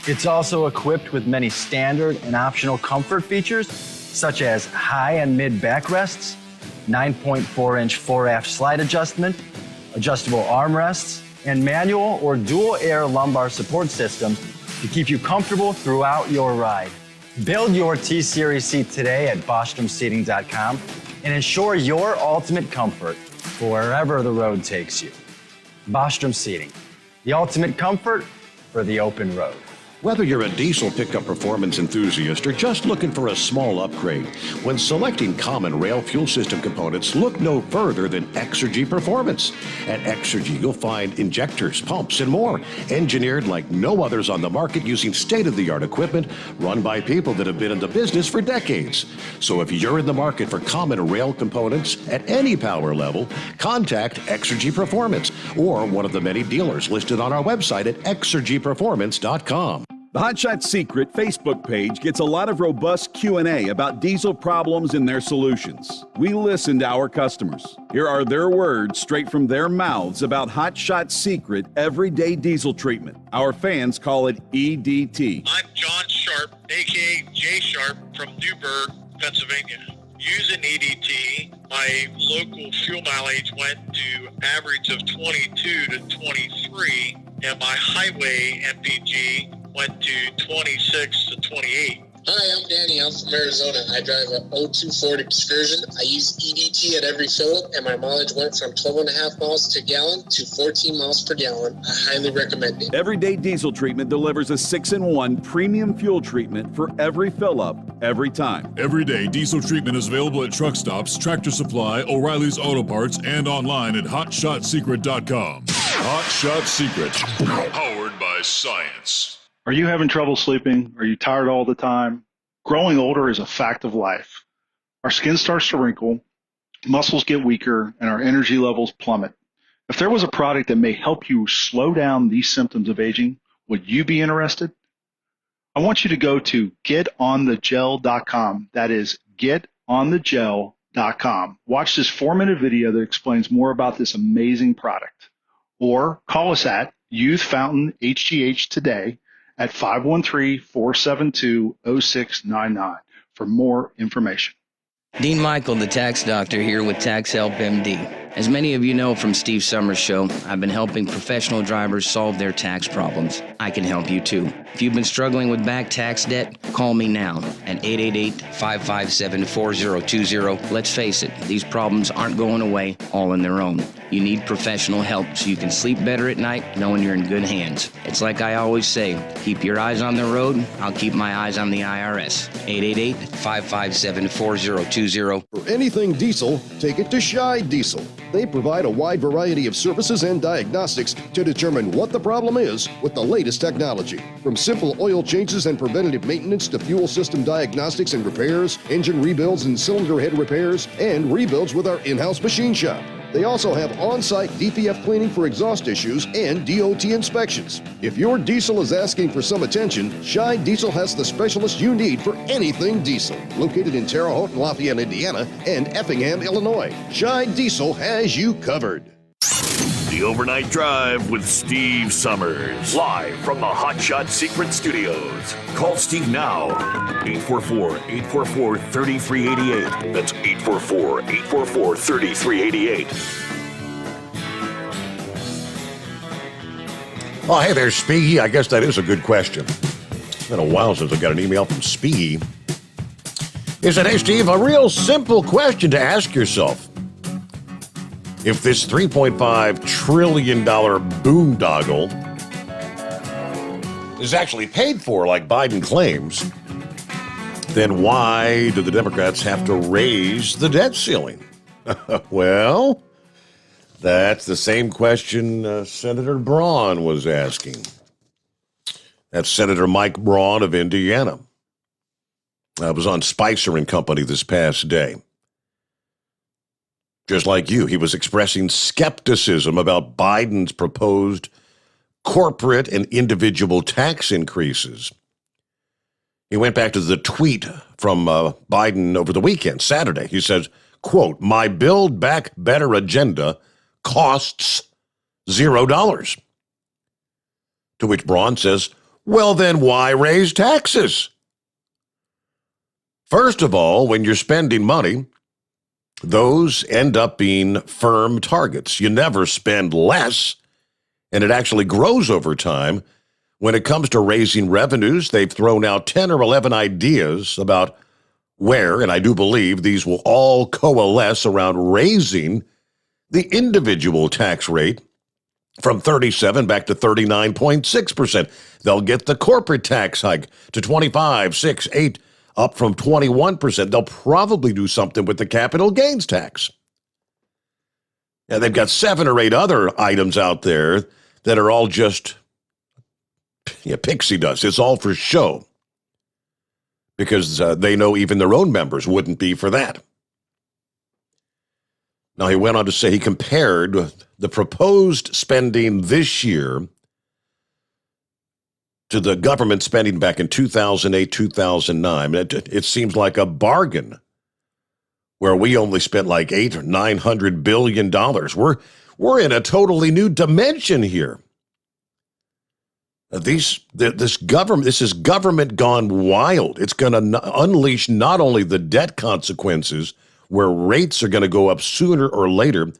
It's also equipped with many standard and optional comfort features, such as high and mid backrests, 9.4-inch 4-aft slide adjustment, adjustable armrests, and manual or dual air lumbar support systems to keep you comfortable throughout your ride. Build your T-Series seat today at BostromSeating.com and ensure your ultimate comfort for wherever the road takes you. Bostrom Seating, the ultimate comfort for the open road. Whether you're a diesel pickup performance enthusiast or just looking for a small upgrade, when selecting common rail fuel system components, look no further than Exergy Performance. At Exergy, you'll find injectors, pumps, and more, engineered like no others on the market using state-of-the-art equipment run by people that have been in the business for decades. So if you're in the market for common rail components at any power level, contact Exergy Performance or one of the many dealers listed on our website at exergyperformance.com. The Hot Shot Secret Facebook page gets a lot of robust Q&A about diesel problems and their solutions. We listen to our customers. Here are their words straight from their mouths about Hot Shot Secret everyday diesel treatment. Our fans call it EDT. I'm John Sharp, a.k.a. Jay Sharp from Newburgh, Pennsylvania. Using EDT, my local fuel mileage went to average of 22 to 23, and my highway MPG went to 26 to 28. Hi, I'm Danny. I'm from Arizona. I drive a 02 Ford Excursion. I use EDT at every fill-up, and my mileage went from 12.5 miles to gallon to 14 miles per gallon. I highly recommend it. Everyday Diesel Treatment delivers a 6-in-1 premium fuel treatment for every fill-up, every time. Everyday Diesel Treatment is available at truck stops, Tractor Supply, O'Reilly's Auto Parts, and online at HotShotSecret.com. Hot Shot Secret, powered by science. Are you having trouble sleeping? Are you tired all the time? Growing older is a fact of life. Our skin starts to wrinkle, muscles get weaker, and our energy levels plummet. If there was a product that may help you slow down these symptoms of aging, would you be interested? I want you to go to getonthegel.com. That is getonthegel.com. Watch this 4-minute video that explains more about this amazing product. Or call us at Youth Fountain HGH today at 513-472-0699 for more information. Dean Michael, the tax doctor, here with Tax Help MD. As many of you know from Steve Sommers' show, I've been helping professional drivers solve their tax problems. I can help you too. If you've been struggling with back tax debt, call me now at 888-557-4020. Let's face it, these problems aren't going away all on their own. You need professional help so you can sleep better at night knowing you're in good hands. It's like I always say, keep your eyes on the road, I'll keep my eyes on the IRS. 888-557-4020. For anything diesel, take it to Shy Diesel. They provide a wide variety of services and diagnostics to determine what the problem is with the latest technology. From simple oil changes and preventative maintenance to fuel system diagnostics and repairs, engine rebuilds and cylinder head repairs, and rebuilds with our in-house machine shop. They also have on-site DPF cleaning for exhaust issues and DOT inspections. If your diesel is asking for some attention, Shy Diesel has the specialist you need for anything diesel. Located in Terre Haute and Lafayette, Indiana, and Effingham, Illinois, Shy Diesel has you covered. The Overnight Drive with Steve Sommers. Live from the Hot Shot Secret Studios. Call Steve now. 844-844-3388. That's 844-844-3388. Oh, hey there, Speedy. I guess that is a good question. It's been a while since I got an email from Speedy. He said, hey, Steve, a real simple question to ask yourself. If this $3.5 trillion boondoggle is actually paid for like Biden claims, then why do the Democrats have to raise the debt ceiling? Well, that's the same question Senator Braun was asking. That's Senator Mike Braun of Indiana. I was on Spicer and Company this past day. Just like you, he was expressing skepticism about Biden's proposed corporate and individual tax increases. He went back to the tweet from Biden over the weekend, Saturday. He says, quote, my Build Back Better agenda costs $0. To which Braun says, well, then why raise taxes? First of all, when you're spending money, those end up being firm targets. You never spend less, and it actually grows over time. When it comes to raising revenues, they've thrown out 10 or 11 ideas about where, and I do believe these will all coalesce around raising the individual tax rate from 37 back to 39.6%. They'll get the corporate tax hike to 25, 6, 8, up from 21%. They'll probably do something with the capital gains tax. And they've got 7 or 8 other items out there that are all just pixie dust. It's all for show. Because they know even their own members wouldn't be for that. Now, he went on to say he compared the proposed spending this year to the government spending back in 2008, 2009. It seems like a bargain where we only spent like $800 or $900 billion. We're in a totally new dimension here. This is government gone wild. It's going to unleash not only the debt consequences, where rates are going to go up sooner or later.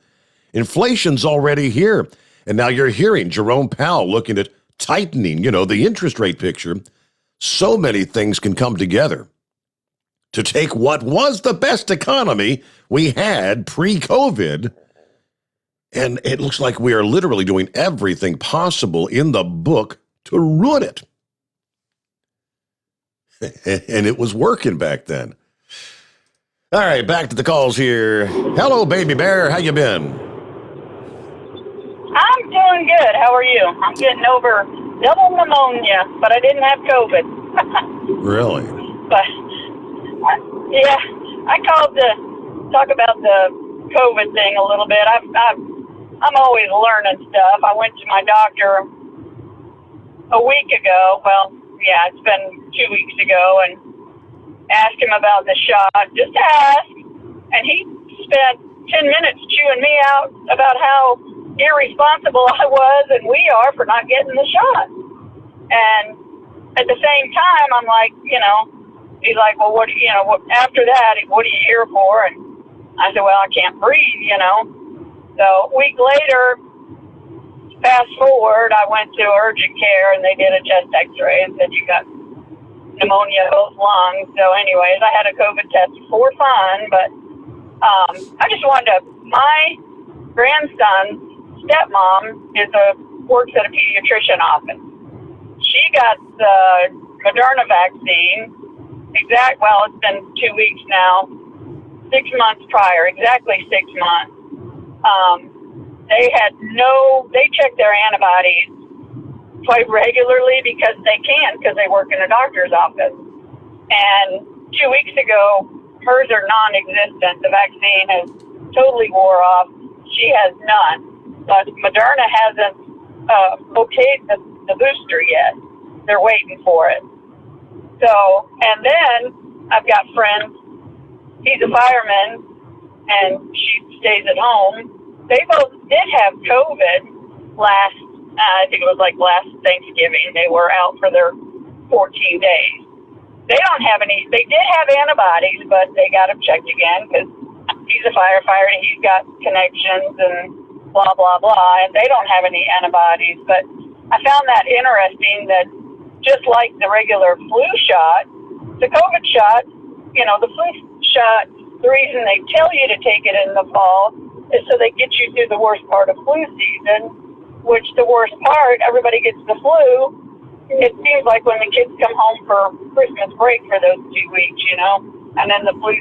Inflation's already here. And now you're hearing Jerome Powell looking at tightening, the interest rate picture so many things can come together to take what was the best economy we had pre-COVID, and it looks like we are literally doing everything possible in the book to ruin it. And it was working back then. All right, back to the calls here. Hello, baby bear. How you been? I'm doing good. How are you? I'm getting over double pneumonia, but I didn't have COVID. Really? But, yeah, I called to talk about the COVID thing a little bit. I'm always learning stuff. I went to my doctor a week ago. Well, yeah, it's been 2 weeks ago, and asked him about the shot, just ask, and he spent 10 minutes chewing me out about how irresponsible I was and we are for not getting the shot. And at the same time, I'm like, he's like, well, after that, what are you here for? And I said, well, I can't breathe, So a week later, fast forward, I went to urgent care and they did a chest x-ray and said you got pneumonia, both lungs. So anyways, I had a COVID test for fun, but I just wanted to, my grandson's stepmom works at a pediatrician office. She got the Moderna vaccine, it's been 2 weeks now, 6 months prior, exactly 6 months. They check their antibodies quite regularly because they work in a doctor's office. And 2 weeks ago, hers are non-existent. The vaccine has totally wore off. She has none. But Moderna hasn't okayed the booster yet. They're waiting for it. So, and then I've got friends. He's a fireman, and she stays at home. They both did have COVID I think it was like last Thanksgiving. They were out for their 14 days. They don't have any, they did have antibodies, but they got them checked again because he's a firefighter and he's got connections and blah, blah, blah, and they don't have any antibodies. But I found that interesting that just like the regular flu shot, the COVID shot, the flu shot, the reason they tell you to take it in the fall is so they get you through the worst part of flu season, which the worst part, everybody gets the flu. It seems like when the kids come home for Christmas break for those 2 weeks, and then the flu,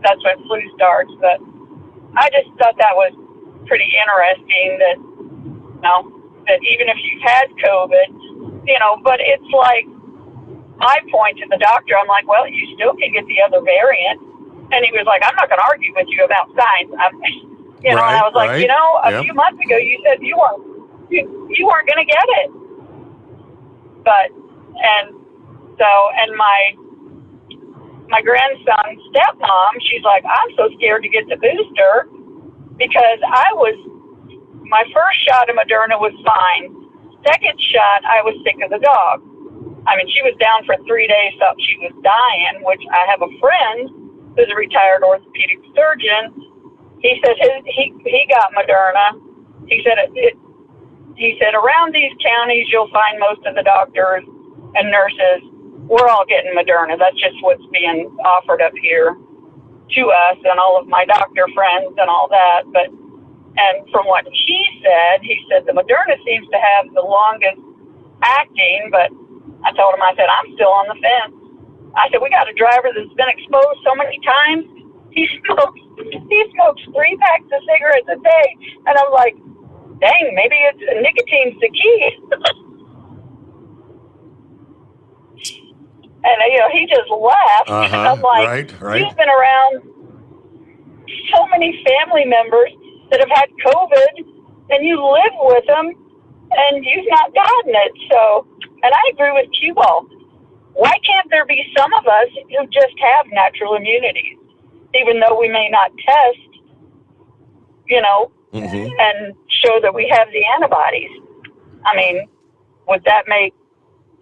that's when flu starts. But I just thought that was pretty interesting that, that even if you've had COVID, but it's like, I point to the doctor, I'm like, well, you still can get the other variant. And he was like, I'm not going to argue with you about science. And I was like, a few months ago you said you weren't going to get it. But, and my grandson's stepmom, she's like, I'm so scared to get the booster because my first shot of Moderna was fine. Second shot, I was sick of the dog. I mean, she was down for 3 days, thought she was dying, which I have a friend who's a retired orthopedic surgeon. He said he got Moderna. He said around these counties you'll find most of the doctors and nurses. We're all getting Moderna. That's just what's being offered up here to us and all of my doctor friends and all that. And from what he said the Moderna seems to have the longest acting. But I told him, I said, I'm still on the fence. I said, we got a driver that's been exposed so many times. He smokes 3 packs of cigarettes a day. And I'm like, dang, maybe it's nicotine's the key. And, he just laughed. And I'm like, right. He's been around so many family members that have had COVID, and you live with them, and you've not gotten it. So, and I agree with Q-Ball. Why can't there be some of us who just have natural immunity, even though we may not test, and show that we have the antibodies? I mean, would that make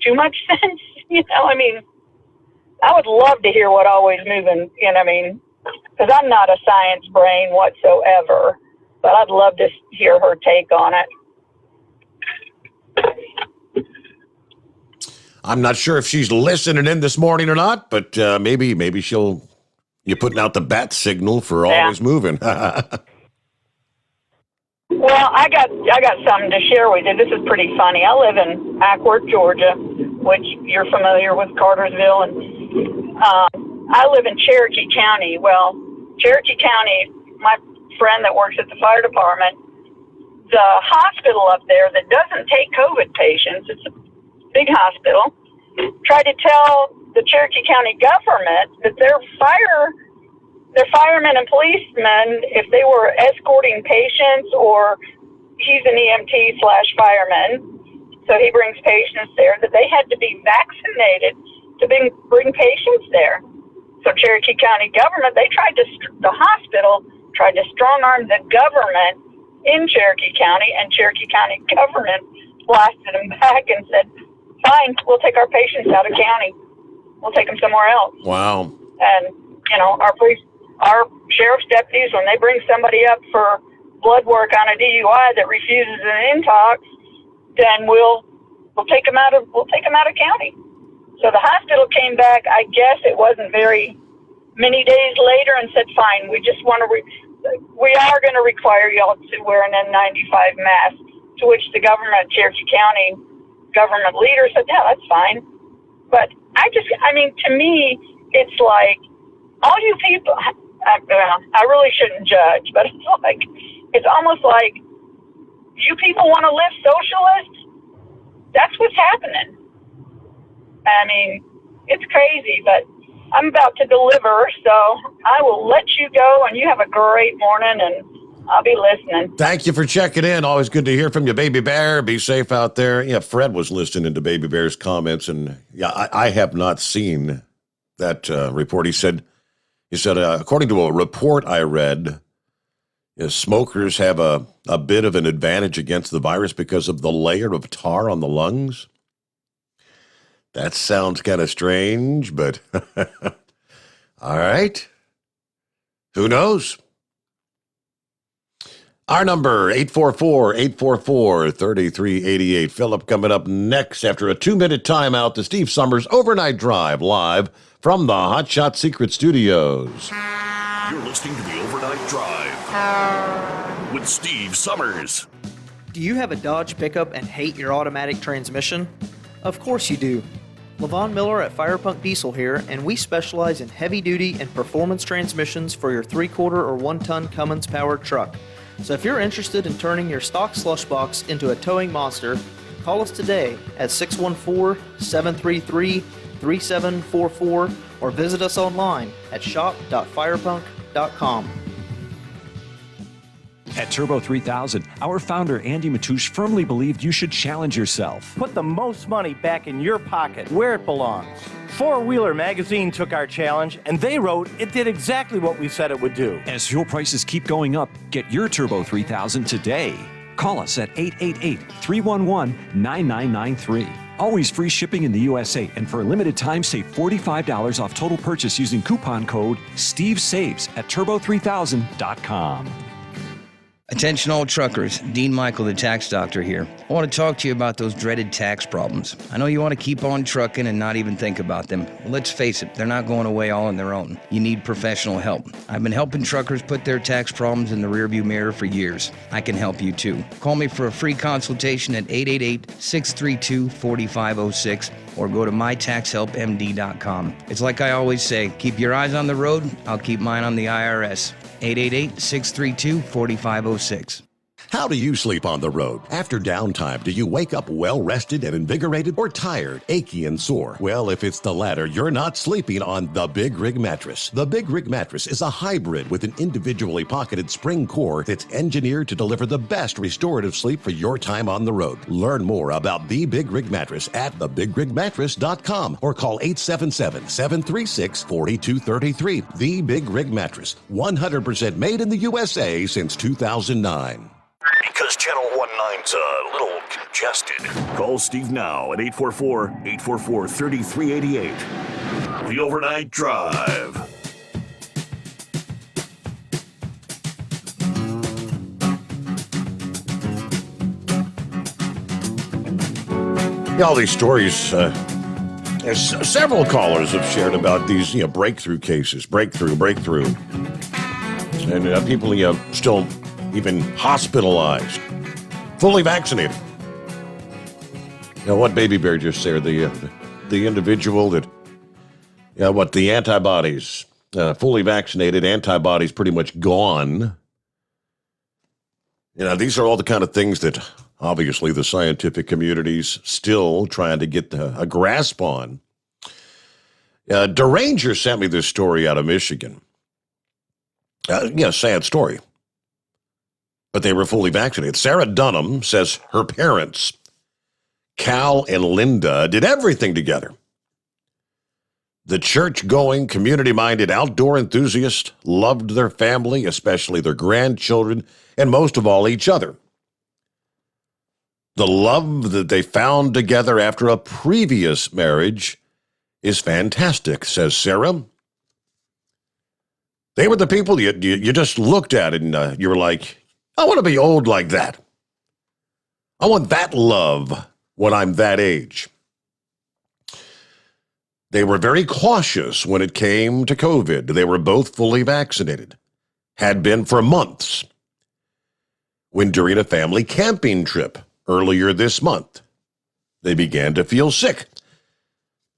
too much sense? I would love to hear what Always Moving, because I'm not a science brain whatsoever, but I'd love to hear her take on it. I'm not sure if she's listening in this morning or not, but maybe you're putting out the bat signal for always moving. Well, I got something to share with you. This is pretty funny. I live in Ackworth, Georgia, which you're familiar with, Cartersville, and I live in Cherokee County. Well, Cherokee County, my friend that works at the fire department, the hospital up there that doesn't take COVID patients, it's a big hospital, tried to tell the Cherokee County government that their firemen and policemen, if they were escorting patients, or he's an EMT/fireman, so he brings patients there, that they had to be vaccinated to bring patients there. So Cherokee County government, the hospital tried to strong arm the government in Cherokee County, and Cherokee County government blasted them back and said, fine, we'll take our patients out of county. We'll take them somewhere else. Wow. And, our sheriff's deputies, when they bring somebody up for blood work on a DUI that refuses an intox, then we'll take them out of county. So the hospital came back, I guess it wasn't very many days later, and said, fine, we just want to, we are going to require y'all to wear an N95 mask, to which the government, Cherokee County government leader said, yeah, that's fine. But to me, it's like, all you people, I really shouldn't judge, but it's almost like you people want to live socialist. That's what's happening. It's crazy, but I'm about to deliver, so I will let you go, and you have a great morning, and I'll be listening. Thank you for checking in. Always good to hear from you, Baby Bear. Be safe out there. Yeah, Fred was listening to Baby Bear's comments, and yeah, I have not seen that report. He said, according to a report I read, smokers have a bit of an advantage against the virus because of the layer of tar on the lungs. That sounds kind of strange, but all right. Who knows? Our number, 844-844-3388. Philip coming up next after a 2-minute timeout. The Steve Sommers Overnight Drive live from the Hot Shot Secret Studios. You're listening to the Overnight Drive with Steve Sommers. Do you have a Dodge pickup and hate your automatic transmission? Of course you do. Levon Miller at Firepunk Diesel here, and we specialize in heavy-duty and performance transmissions for your 3-quarter or 1-ton Cummins-powered truck. So if you're interested in turning your stock slush box into a towing monster, call us today at 614-733-3744 or visit us online at shop.firepunk.com. At Turbo 3000, our founder Andy Matouche firmly believed you should challenge yourself. Put the most money back in your pocket, where it belongs. Four Wheeler magazine took our challenge, and they wrote it did exactly what we said it would do. As fuel prices keep going up, get your Turbo 3000 today. Call us at 888-311-9993. Always free shipping in the USA, and for a limited time, save $45 off total purchase using coupon code STEVESAVES at turbo3000.com. Attention all truckers, Dean Michael, the tax doctor here. I want to talk to you about those dreaded tax problems. I know you want to keep on trucking and not even think about them. Well, let's face it, they're not going away all on their own. You need professional help. I've been helping truckers put their tax problems in the rearview mirror for years. I can help you too. Call me for a free consultation at 888-632-4506 or go to mytaxhelpmd.com. It's like I always say, keep your eyes on the road, I'll keep mine on the IRS. 888-632-4506. How do you sleep on the road? After downtime, do you wake up well-rested and invigorated, or tired, achy, and sore? Well, if it's the latter, you're not sleeping on the Big Rig Mattress. The Big Rig Mattress is a hybrid with an individually pocketed spring core that's engineered to deliver the best restorative sleep for your time on the road. Learn more about the Big Rig Mattress at thebigrigmattress.com or call 877-736-4233. The Big Rig Mattress, 100% made in the USA since 2009. Because Channel 19's a little congested. Call Steve now at 844-844-3388. The Overnight Drive. Yeah, all these stories As several callers have shared about these, breakthrough cases, breakthrough, and people, still even hospitalized, fully vaccinated. What Baby Bear just said, the individual that, the antibodies, fully vaccinated, antibodies pretty much gone. These are all the kind of things that obviously the scientific community's still trying to get a grasp on. Deranger sent me this story out of Michigan. Sad story. But they were fully vaccinated. Sarah Dunham says her parents, Cal and Linda, did everything together. The church-going, community-minded outdoor enthusiast loved their family, especially their grandchildren, and most of all, each other. The love that they found together after a previous marriage is fantastic, says Sarah. They were the people you just looked at and you were like, I want to be old like that. I want that love when I'm that age. They were very cautious when it came to COVID. They were both fully vaccinated, had been for months, when during a family camping trip earlier this month, they began to feel sick.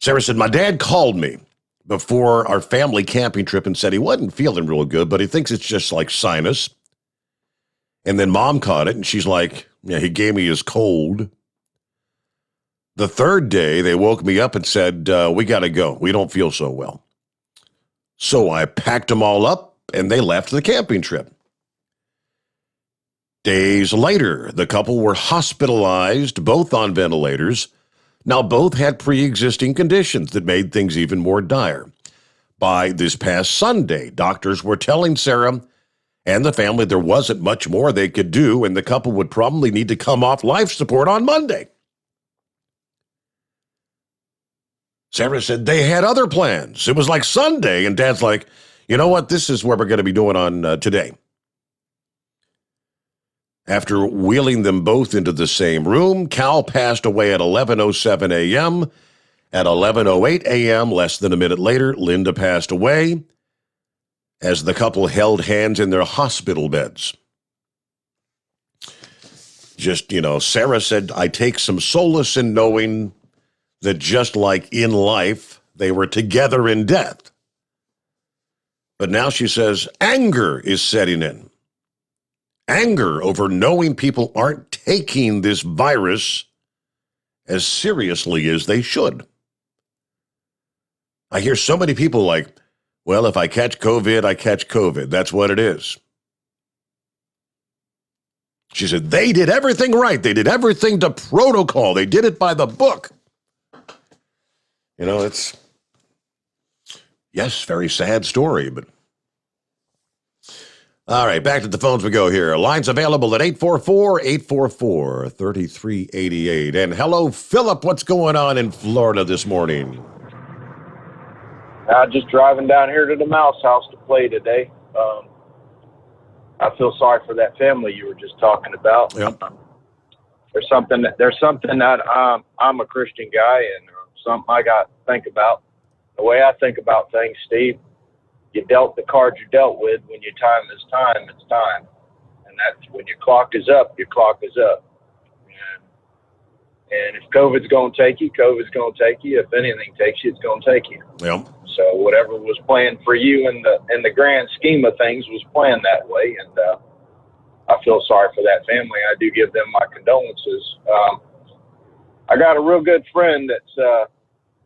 Sarah said, my dad called me before our family camping trip and said he wasn't feeling real good, but he thinks it's just like sinus. And then Mom caught it, and she's like, he gave me his cold. The third day, they woke me up and said, we got to go. We don't feel so well. So I packed them all up, and they left the camping trip. Days later, the couple were hospitalized, both on ventilators. Now, both had pre-existing conditions that made things even more dire. By this past Sunday, doctors were telling Sarah and the family there wasn't much more they could do, and the couple would probably need to come off life support on Monday. Sarah said they had other plans. It was like Sunday, and Dad's like, you know what? This is what we're going to be doing on today. After wheeling them both into the same room, Cal passed away at 11:07 a.m. At 11:08 a.m., less than a minute later, Linda passed away as the couple held hands in their hospital beds. Just, Sarah said, I take some solace in knowing that just like in life, they were together in death. But now she says anger is setting in. Anger over knowing people aren't taking this virus as seriously as they should. I hear so many people like, well, if I catch COVID, I catch COVID. That's what it is. She said, they did everything right. They did everything to protocol. They did it by the book. It's, yes, very sad story, but. All right, back to the phones we go here. Lines available at 844-844-3388. And hello, Philip. What's going on in Florida this morning? Just driving down here to the Mouse House to play today. I feel sorry for that family you were just talking about. Yep. There's something that I'm a Christian guy, and something I got to think about. The way I think about things, Steve, you dealt the cards you're dealt with. When your time is time, it's time. And that's when your clock is up, your clock is up. And if COVID's going to take you, COVID's going to take you. If anything takes you, it's going to take you. Yep. So whatever was planned for you in the grand scheme of things was planned that way. And I feel sorry for that family. I do give them my condolences. I got a real good friend that's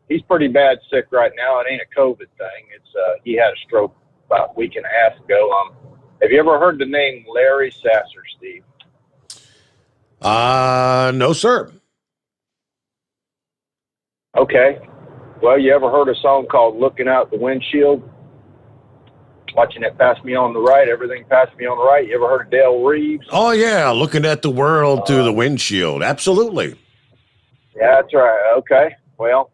he's pretty bad sick right now. It ain't a COVID thing. It's he had a stroke about a week and a half ago. Have you ever heard the name Larry Sasser, Steve? No, sir. Okay. Well, you ever heard a song called Looking Out the Windshield? Watching it pass me on the right, everything passed me on the right. You ever heard of Dale Reeves? Oh, yeah, looking at the world through the windshield. Absolutely. Yeah, that's right. Okay. Well,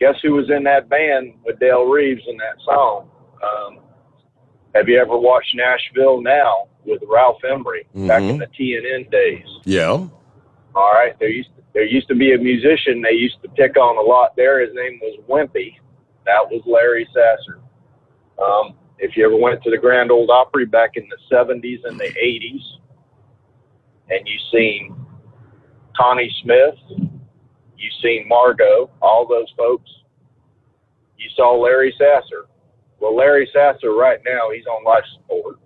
guess who was in that band with Dale Reeves in that song? Have you ever watched Nashville Now with Ralph Emery back in the TNN days? Yeah. All right. There used to be a musician they used to pick on a lot there. His name was Wimpy. That was Larry Sasser. If you ever went to the Grand Ole Opry back in the 70s and the 80s, and you seen Connie Smith, you seen Margot, all those folks, you saw Larry Sasser. Well, Larry Sasser right now, he's on life support.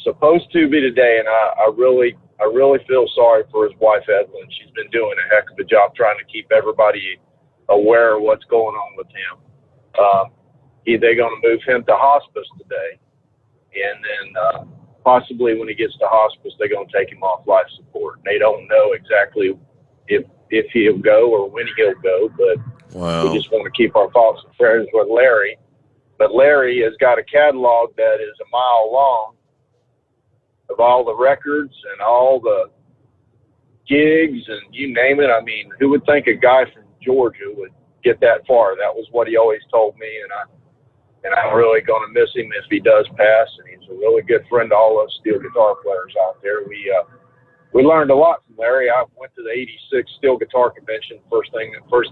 Supposed to be today, and I really feel sorry for his wife, Evelyn. She's been doing a heck of a job trying to keep everybody aware of what's going on with him. They're going to move him to hospice today, and then possibly when he gets to hospice, they're going to take him off life support. They don't know exactly if he'll go or when he'll go, but we just want to keep our thoughts and prayers with Larry. But Larry has got a catalog that is a mile long of all the records and all the gigs and you name it. I mean, who would think a guy from Georgia would get that far? That was what he always told me, and I'm really going to miss him if he does pass. And he's a really good friend to all us steel guitar players out there. We learned a lot from Larry. I went to the '86 Steel Guitar Convention. First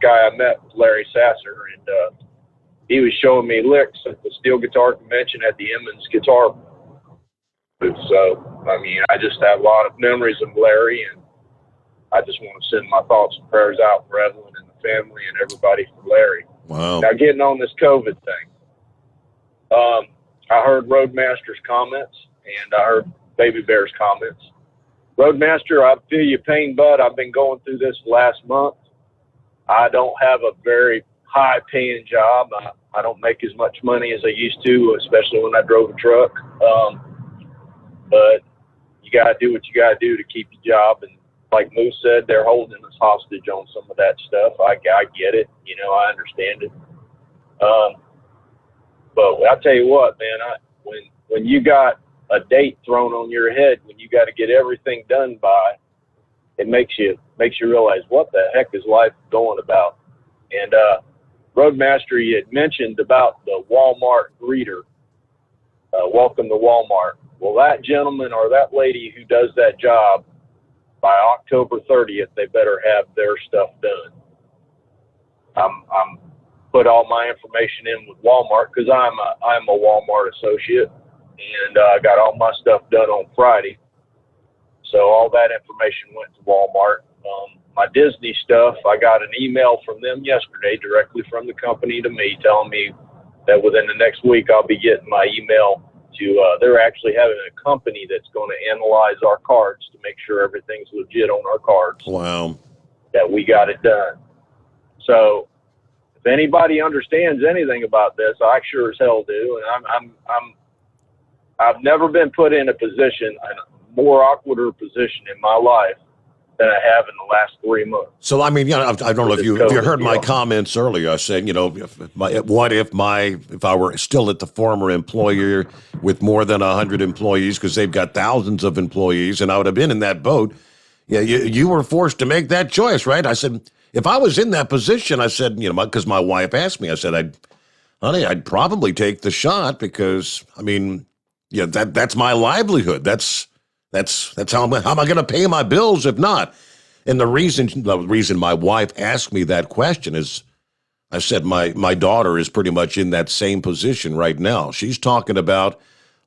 guy I met was Larry Sasser, and he was showing me licks at the Steel Guitar Convention at the Emmons Guitar booth. So, I mean, I just have a lot of memories of Larry, and I just want to send my thoughts and prayers out for Evelyn and the family and everybody for Larry. Wow. Now, getting on this COVID thing, I heard Roadmaster's comments, and I heard Baby Bear's comments. Roadmaster, I feel your pain, bud. I've been going through this last month. I don't have a very high-paying job. I don't make as much money as I used to, especially when I drove a truck. But you got to do what you got to do to keep your job. And like Moose said, they're holding us hostage on some of that stuff. I get it. You know, I understand it. But I tell you what, man, when you got a date thrown on your head, when you got to get everything done by, it makes you realize what the heck is life going about. And Roadmaster, you had mentioned about the Walmart greeter. Welcome to Walmart. Well, that gentleman or that lady who does that job, by October 30th, they better have their stuff done. I'm put all my information in with Walmart because I'm a Walmart associate, and I got all my stuff done on Friday. So all that information went to Walmart. My Disney stuff, I got an email from them yesterday directly from the company to me telling me that within the next week I'll be getting my email to, they're actually having a company that's going to analyze our cards to make sure everything's legit on our cards. Wow. That we got it done. So if anybody understands anything about this, I sure as hell do. And I've never been put in a position, a more awkward position in my life than I have in the last 3 months. So, I mean, you know, I don't know if you heard my comments earlier. I said, you know, what if I were still at the former employer with more than 100 employees, because they've got thousands of employees, and I would have been in that boat. Yeah, you were forced to make that choice, right? I said, if I was in that position, I said, you know, because my wife asked me, I said, I'd probably take the shot because, I mean, yeah, that's my livelihood. That's how am I going to pay my bills if not? And the reason my wife asked me that question is, I said my daughter is pretty much in that same position right now. She's talking about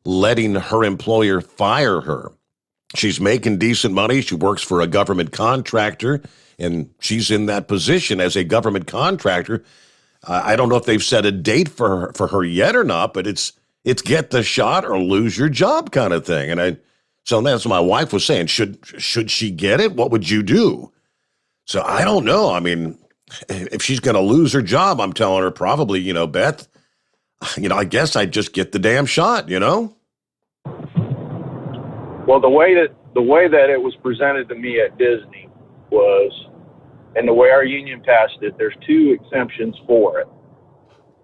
letting her employer fire her. She's making decent money. She works for a government contractor, and she's in that position as a government contractor. I don't know if they've set a date for her yet or not, but it's get the shot or lose your job kind of thing. And so that's what my wife was saying. Should she get it? What would you do? So I don't know. I mean, if she's going to lose her job, I'm telling her probably, you know, Beth, you know, I guess I'd just get the damn shot, you know? Well, the way that it was presented to me at Disney was, and the way our union passed it, there's 2 exemptions for it.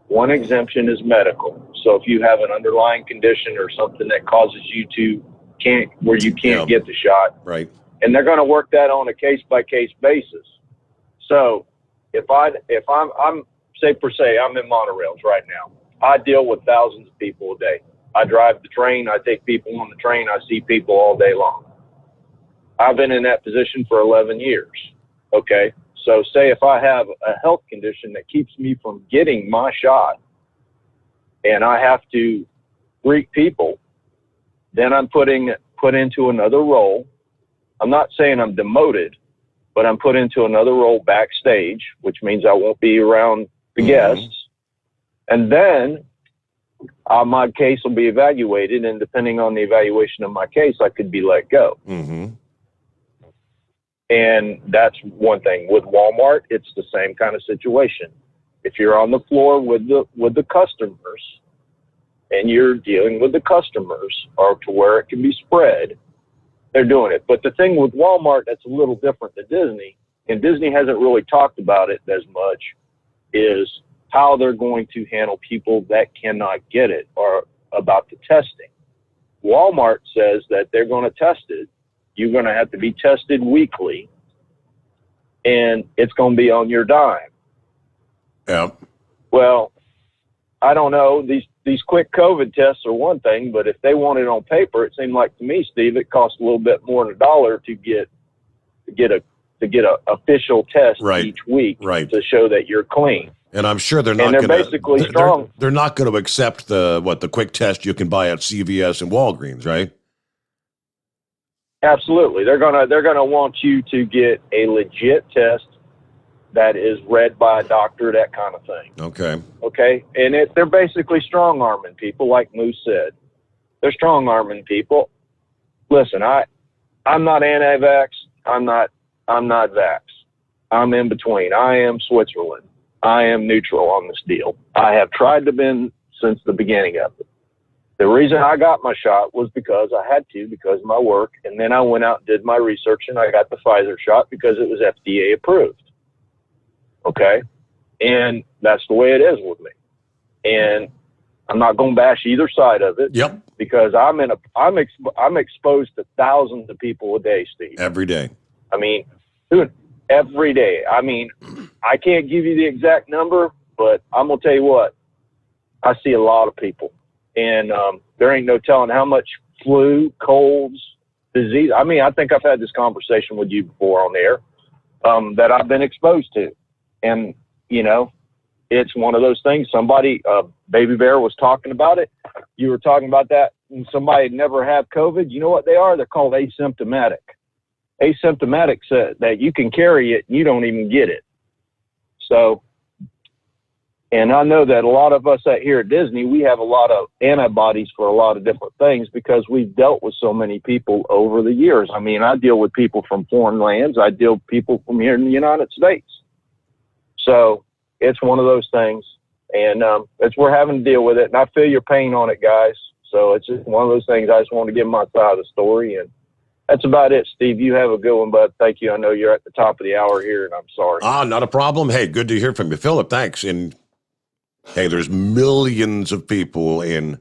One exemption is medical. So if you have an underlying condition or something that causes you to can't get the shot, right? And they're going to work that on a case-by-case basis. So if I'm say per se, I'm in monorails right now. I deal with thousands of people a day. I drive the train. I take people on the train. I see people all day long. I've been in that position for 11 years. Okay. So say if I have a health condition that keeps me from getting my shot and I have to greet people, then I'm put into another role. I'm not saying I'm demoted, but I'm put into another role backstage, which means I won't be around the guests. And then my case will be evaluated, and depending on the evaluation of my case, I could be let go. And that's one thing. With Walmart, it's the same kind of situation. If you're on the floor with the customers and you're dealing with the customers or to where it can be spread, they're doing it. But the thing with Walmart that's a little different than Disney, and Disney hasn't really talked about it as much, is how they're going to handle people that cannot get it or about the testing. Walmart says that they're going to test it. You're going to have to be tested weekly, and it's going to be on your dime. Yeah. Well, I don't know. These quick COVID tests are one thing, but if they want it on paper, it seemed like to me, Steve, it costs a little bit more than $1 to get a official test each week to show that you're clean. And I'm sure they're not going to. They're not going to accept the quick test you can buy at CVS and Walgreens, right? Absolutely, they're gonna want you to get a legit test that is read by a doctor, that kind of thing. Okay, and they're basically strong arming people, like Moose said. They're strong arming people. Listen, I'm not anti-vax. I'm not vax. I'm in between. I am Switzerland. I am neutral on this deal. I have tried to be since the beginning of it. The reason I got my shot was because I had to, because of my work. And then I went out and did my research, and I got the Pfizer shot because it was FDA approved. Okay. And that's the way it is with me. And I'm not going to bash either side of it. Yep. Because I'm exposed to thousands of people a day, Steve. Every day. I mean, dude, every day. I mean, I can't give you the exact number, but I'm going to tell you what, I see a lot of people. And there ain't no telling how much flu, colds, disease. I mean, I think I've had this conversation with you before on the air that I've been exposed to. And, you know, it's one of those things. Somebody, Baby Bear was talking about it. You were talking about that. And somebody never have COVID. You know what they are? They're called asymptomatic. Asymptomatic says that you can carry it and you don't even get it. So, and I know that a lot of us out here at Disney, we have a lot of antibodies for a lot of different things because we've dealt with so many people over the years. I mean, I deal with people from foreign lands. I deal with people from here in the United States. So it's one of those things, and we're having to deal with it. And I feel your pain on it, guys. So it's just one of those things. I just want to give my side of the story, and that's about it, Steve. You have a good one, bud. Thank you. I know you're at the top of the hour here, and I'm sorry. Not a problem. Hey, good to hear from you, Philip. Thanks. And hey, there's millions of people in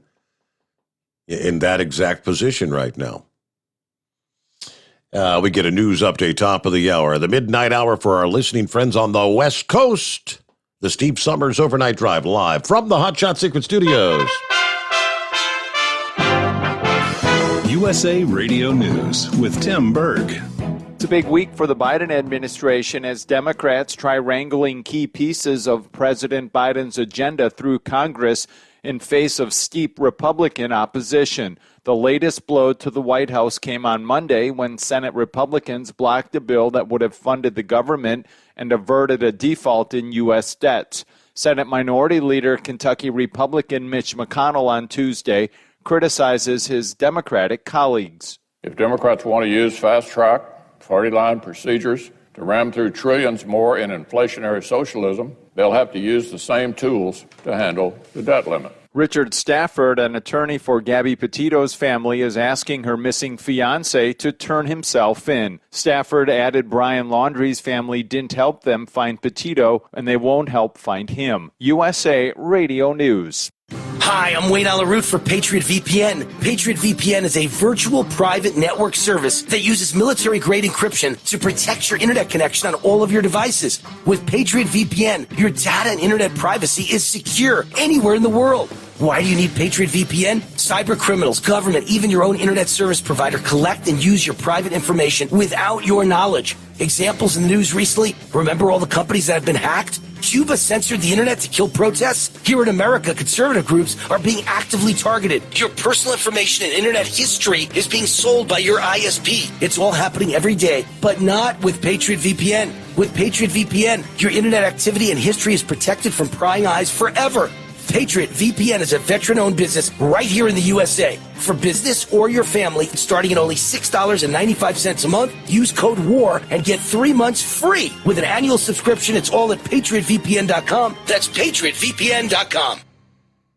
that exact position right now. We get a news update top of the hour, the midnight hour for our listening friends on the West Coast. The Steve Sommers Overnight Drive live from the Hot Shot Secret Studios. USA Radio News with Tim Berg. It's a big week for the Biden administration as Democrats try wrangling key pieces of President Biden's agenda through Congress in face of steep Republican opposition. The latest blow to the White House came on Monday when Senate Republicans blocked a bill that would have funded the government and averted a default in U.S. debts. Senate Minority Leader Kentucky Republican Mitch McConnell on Tuesday criticizes his Democratic colleagues. If Democrats want to use fast-track, party-line procedures to ram through trillions more in inflationary socialism, they'll have to use the same tools to handle the debt limit. Richard Stafford, an attorney for Gabby Petito's family, is asking her missing fiancé to turn himself in. Stafford added Brian Laundrie's family didn't help them find Petito, and they won't help find him. USA Radio News. Hi, I'm Wayne Alaroot for Patriot VPN. Patriot VPN is a virtual private network service that uses military-grade encryption to protect your internet connection on all of your devices. With Patriot VPN, your data and internet privacy is secure anywhere in the world. Why do you need Patriot VPN? Cyber criminals, government, even your own internet service provider collect and use your private information without your knowledge. Examples in the news recently, remember all the companies that have been hacked? Cuba censored the internet to kill protests? Here in America, conservative groups are being actively targeted. Your personal information and internet history is being sold by your ISP. It's all happening every day, but not with Patriot VPN. With Patriot VPN, your internet activity and history is protected from prying eyes forever. Patriot VPN is a veteran-owned business right here in the USA. For business or your family, starting at only $6.95 a month, use code WAR and get 3 months free. With an annual subscription, it's all at patriotvpn.com. That's patriotvpn.com.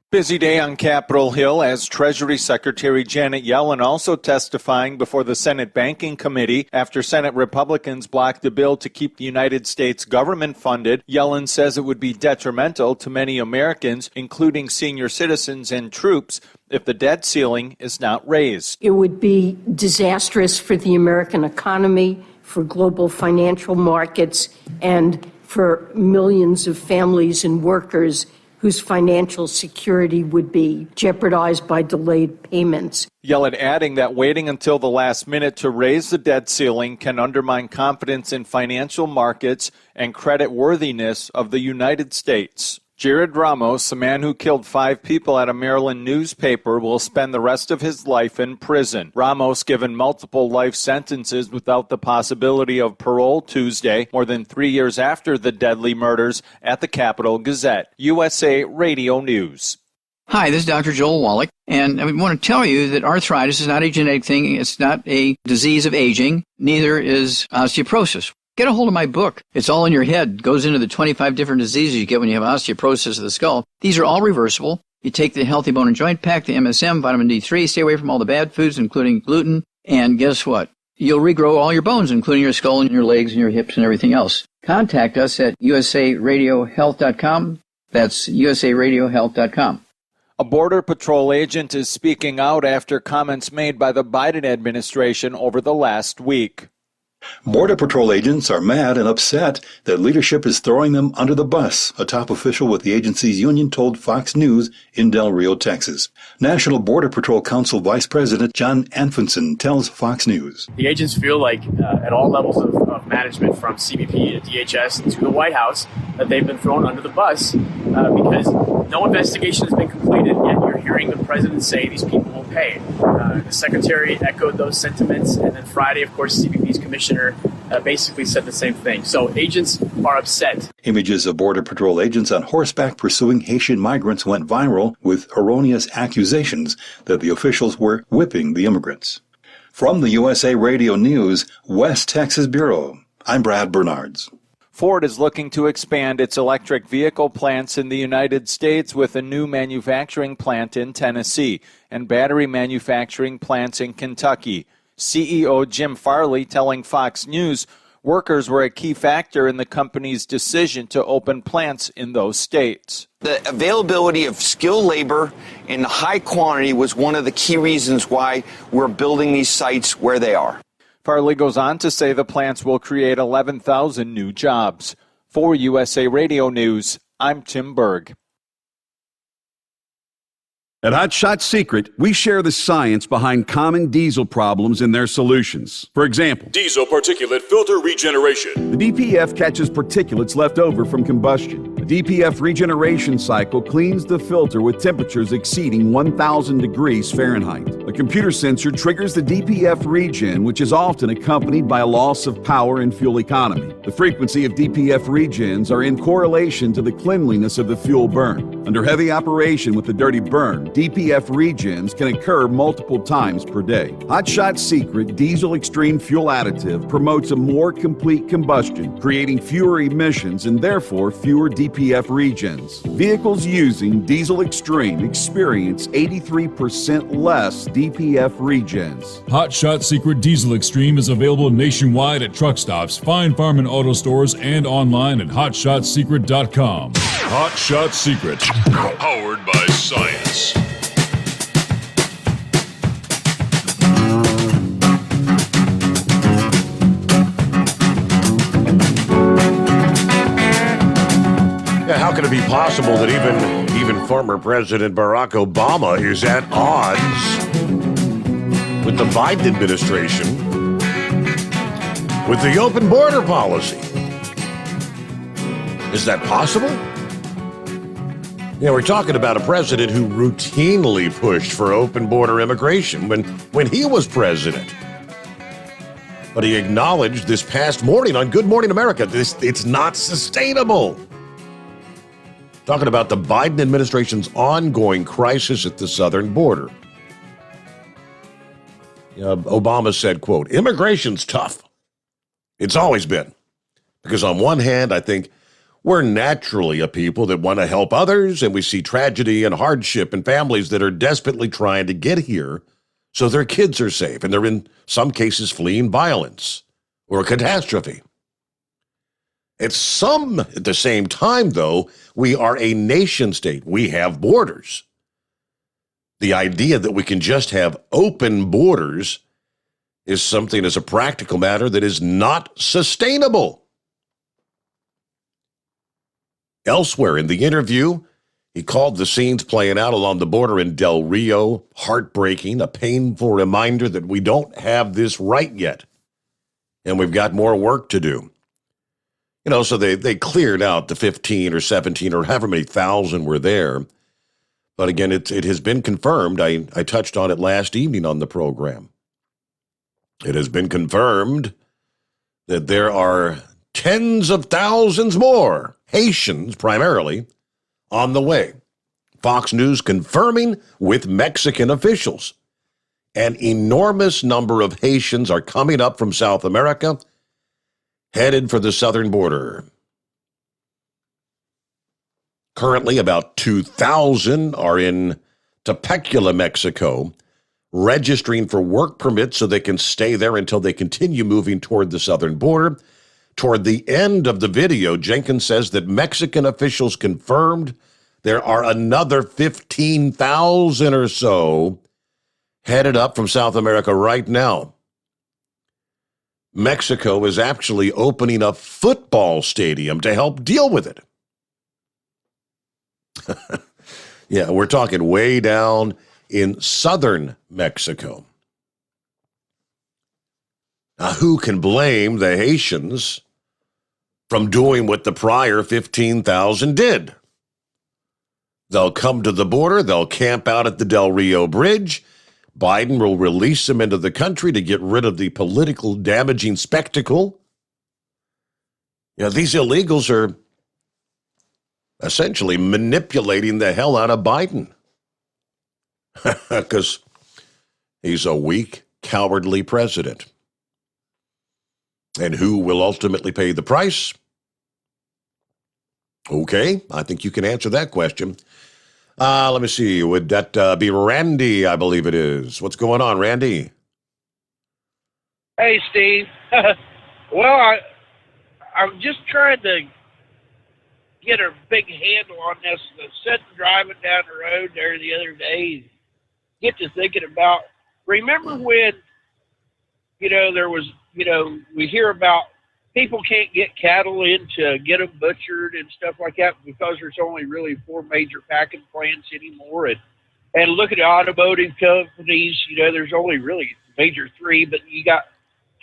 Busy day on Capitol Hill as Treasury Secretary Janet Yellen also testifying before the Senate Banking Committee after Senate Republicans blocked a bill to keep the United States government funded. Yellen says it would be detrimental to many Americans, including senior citizens and troops, if the debt ceiling is not raised. It would be disastrous for the American economy, for global financial markets, and for millions of families and workers whose financial security would be jeopardized by delayed payments. Yellen adding that waiting until the last minute to raise the debt ceiling can undermine confidence in financial markets and credit worthiness of the United States. Jared Ramos, a man who killed 5 people at a Maryland newspaper, will spend the rest of his life in prison. Ramos given multiple life sentences without the possibility of parole Tuesday, more than 3 years after the deadly murders at the Capitol Gazette. USA Radio News. Hi, this is Dr. Joel Wallach, and I want to tell you that arthritis is not a genetic thing. It's not a disease of aging. Neither is osteoporosis. Get a hold of my book. It's all in your head. It goes into the 25 different diseases you get when you have osteoporosis of the skull. These are all reversible. You take the Healthy Bone and Joint Pack, the MSM, vitamin D3, stay away from all the bad foods, including gluten, and guess what? You'll regrow all your bones, including your skull and your legs and your hips and everything else. Contact us at usaradiohealth.com. That's usaradiohealth.com. A Border Patrol agent is speaking out after comments made by the Biden administration over the last week. Border Patrol agents are mad and upset that leadership is throwing them under the bus, a top official with the agency's union told Fox News in Del Rio, Texas. National Border Patrol Council Vice President John Anfinson tells Fox News. The agents feel like at all levels of management, from CBP to DHS to the White House, that they've been thrown under the bus because no investigation has been completed, yet you're hearing the president say these people will pay. The secretary echoed those sentiments, and then Friday, of course, CBP's commissioner basically said the same thing. So agents are upset. Images of Border Patrol agents on horseback pursuing Haitian migrants went viral with erroneous accusations that the officials were whipping the immigrants. From the USA Radio News, West Texas Bureau, I'm Brad Bernards. Ford is looking to expand its electric vehicle plants in the United States with a new manufacturing plant in Tennessee and battery manufacturing plants in Kentucky. CEO Jim Farley telling Fox News workers were a key factor in the company's decision to open plants in those states. The availability of skilled labor in high quantity was one of the key reasons why we're building these sites where they are. Farley goes on to say the plants will create 11,000 new jobs. For USA Radio News, I'm Tim Berg. At Hot Shot Secret, we share the science behind common diesel problems and their solutions. For example, diesel particulate filter regeneration. The DPF catches particulates left over from combustion. The DPF regeneration cycle cleans the filter with temperatures exceeding 1,000 degrees Fahrenheit. A computer sensor triggers the DPF regen, which is often accompanied by a loss of power and fuel economy. The frequency of DPF regens are in correlation to the cleanliness of the fuel burn. Under heavy operation with the dirty burn, DPF regens can occur multiple times per day. Hot Shot Secret Diesel Extreme Fuel Additive promotes a more complete combustion, creating fewer emissions and therefore fewer DPF regens. Vehicles using Diesel Extreme experience 83% less DPF regens. Hot Shot Secret Diesel Extreme is available nationwide at truck stops, Fine Farm and auto stores, and online at hotshotsecret.com. Hot Shot Secret, powered by science. Yeah, how can it be possible that even former President Barack Obama is at odds with the Biden administration with the open border policy? Is that possible? Yeah, we're talking about a president who routinely pushed for open border immigration when he was president. But he acknowledged this past morning on Good Morning America, it's not sustainable. Talking about the Biden administration's ongoing crisis at the southern border. Obama said, quote, "Immigration's tough. It's always been. Because on one hand, I think we're naturally a people that want to help others, and we see tragedy and hardship in families that are desperately trying to get here so their kids are safe, and they're in some cases fleeing violence or a catastrophe. At the same time, though, we are a nation state. We have borders. The idea that we can just have open borders is something as a practical matter that is not sustainable." Elsewhere in the interview, he called the scenes playing out along the border in Del Rio heartbreaking, a painful reminder that we don't have this right yet, and we've got more work to do. So they cleared out the 15 or 17 or however many thousand were there. But again, it has been confirmed. I touched on it last evening on the program. It has been confirmed that there are tens of thousands more Haitians, primarily, on the way. Fox News confirming with Mexican officials. An enormous number of Haitians are coming up from South America, headed for the southern border. Currently, about 2,000 are in Temecula, Mexico, registering for work permits so they can stay there until they continue moving toward the southern border. Toward the end of the video, Jenkins says that Mexican officials confirmed there are another 15,000 or so headed up from South America right now. Mexico is actually opening a football stadium to help deal with it. Yeah, we're talking way down in southern Mexico. Now, who can blame the Haitians from doing what the prior 15,000 did? They'll come to the border, they'll camp out at the Del Rio Bridge. Biden will release them into the country to get rid of the political damaging spectacle. These illegals are essentially manipulating the hell out of Biden because he's a weak, cowardly president. And who will ultimately pay the price? Okay, I think you can answer that question. Let me see. Would that be Randy, I believe it is. What's going on, Randy? Hey, Steve. Well, I'm just trying to get a big handle on this. Sitting driving down the road there the other day, get to thinking about, remember when, there was, we hear about people can't get cattle in to get them butchered and stuff like that because there's only really 4 major packing plants anymore. And look at the automotive companies, there's only really major 3, but you got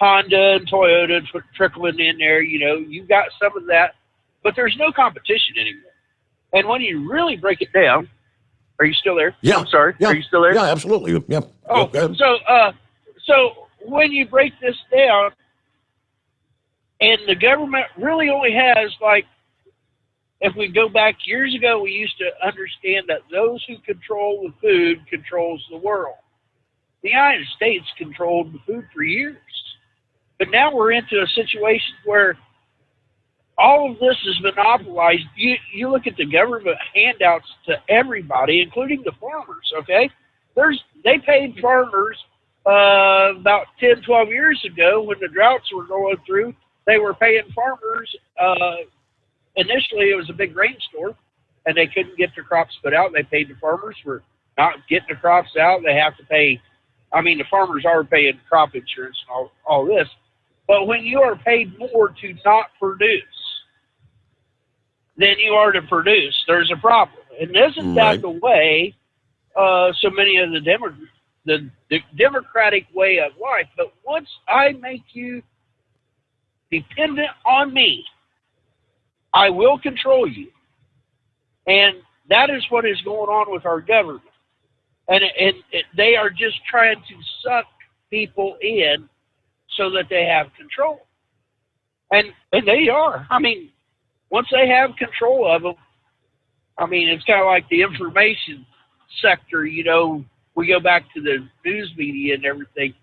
Honda and Toyota trickling in there, you've got some of that, but there's no competition anymore. And when you really break it down, are you still there? Yeah. I'm sorry. Yeah. Are you still there? Yeah, absolutely. Yeah. Oh, so when you break this down, and the government really only has, if we go back years ago, we used to understand that those who control the food controls the world. The United States controlled the food for years. But now we're into a situation where all of this is monopolized. You look at the government handouts to everybody, including the farmers, okay? They paid farmers about 10, 12 years ago when the droughts were going through. They were paying farmers. Initially, it was a big rainstorm, and they couldn't get their crops put out. They paid the farmers for not getting the crops out. They have to pay. The farmers are paying crop insurance and all this. But when you are paid more to not produce, than you are to produce, there's a problem. And isn't that the way so many of the democratic way of life? But once I make you dependent on me, I will control you. And that is what is going on with our government. And they are just trying to suck people in so that they have control. And they are. I mean, once they have control of them, I mean, it's kind of like the information sector, you know, we go back to the news media and everything.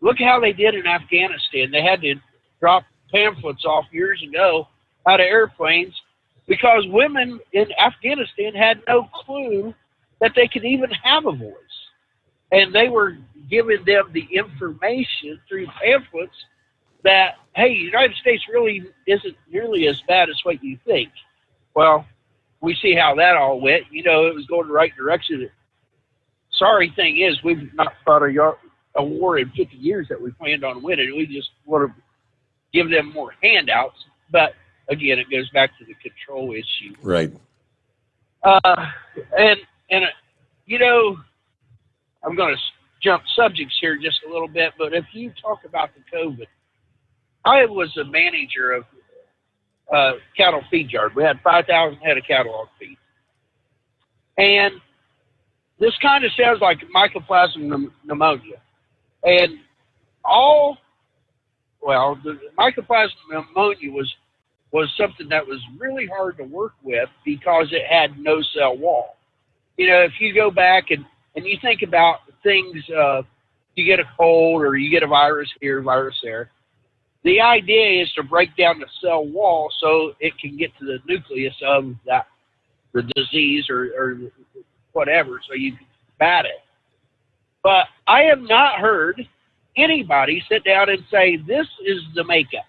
Look how they did in Afghanistan. They had to drop pamphlets off years ago out of airplanes because women in Afghanistan had no clue that they could even have a voice. And they were giving them the information through pamphlets that, hey, the United States really isn't nearly as bad as what you think. Well, we see how that all went. You know, it was going the right direction. Sorry thing is, we've not fought a war in 50 years that we planned on winning. We just want to give them more handouts. But, again, it goes back to the control issue. Right. And you know, I'm going to jump subjects here just a little bit, but if you talk about the COVID, I was a manager of cattle feed yard. We had 5,000 head of cattle on feed. And this kind of sounds like mycoplasma pneumonia. And the mycoplasma pneumonia was something that was really hard to work with because it had no cell wall. You know, if you go back and you think about things, you get a cold or you get a virus here, virus there, the idea is to break down the cell wall so it can get to the nucleus of the disease or whatever, so you can combat it. But I have not heard anybody sit down and say, this is the makeup.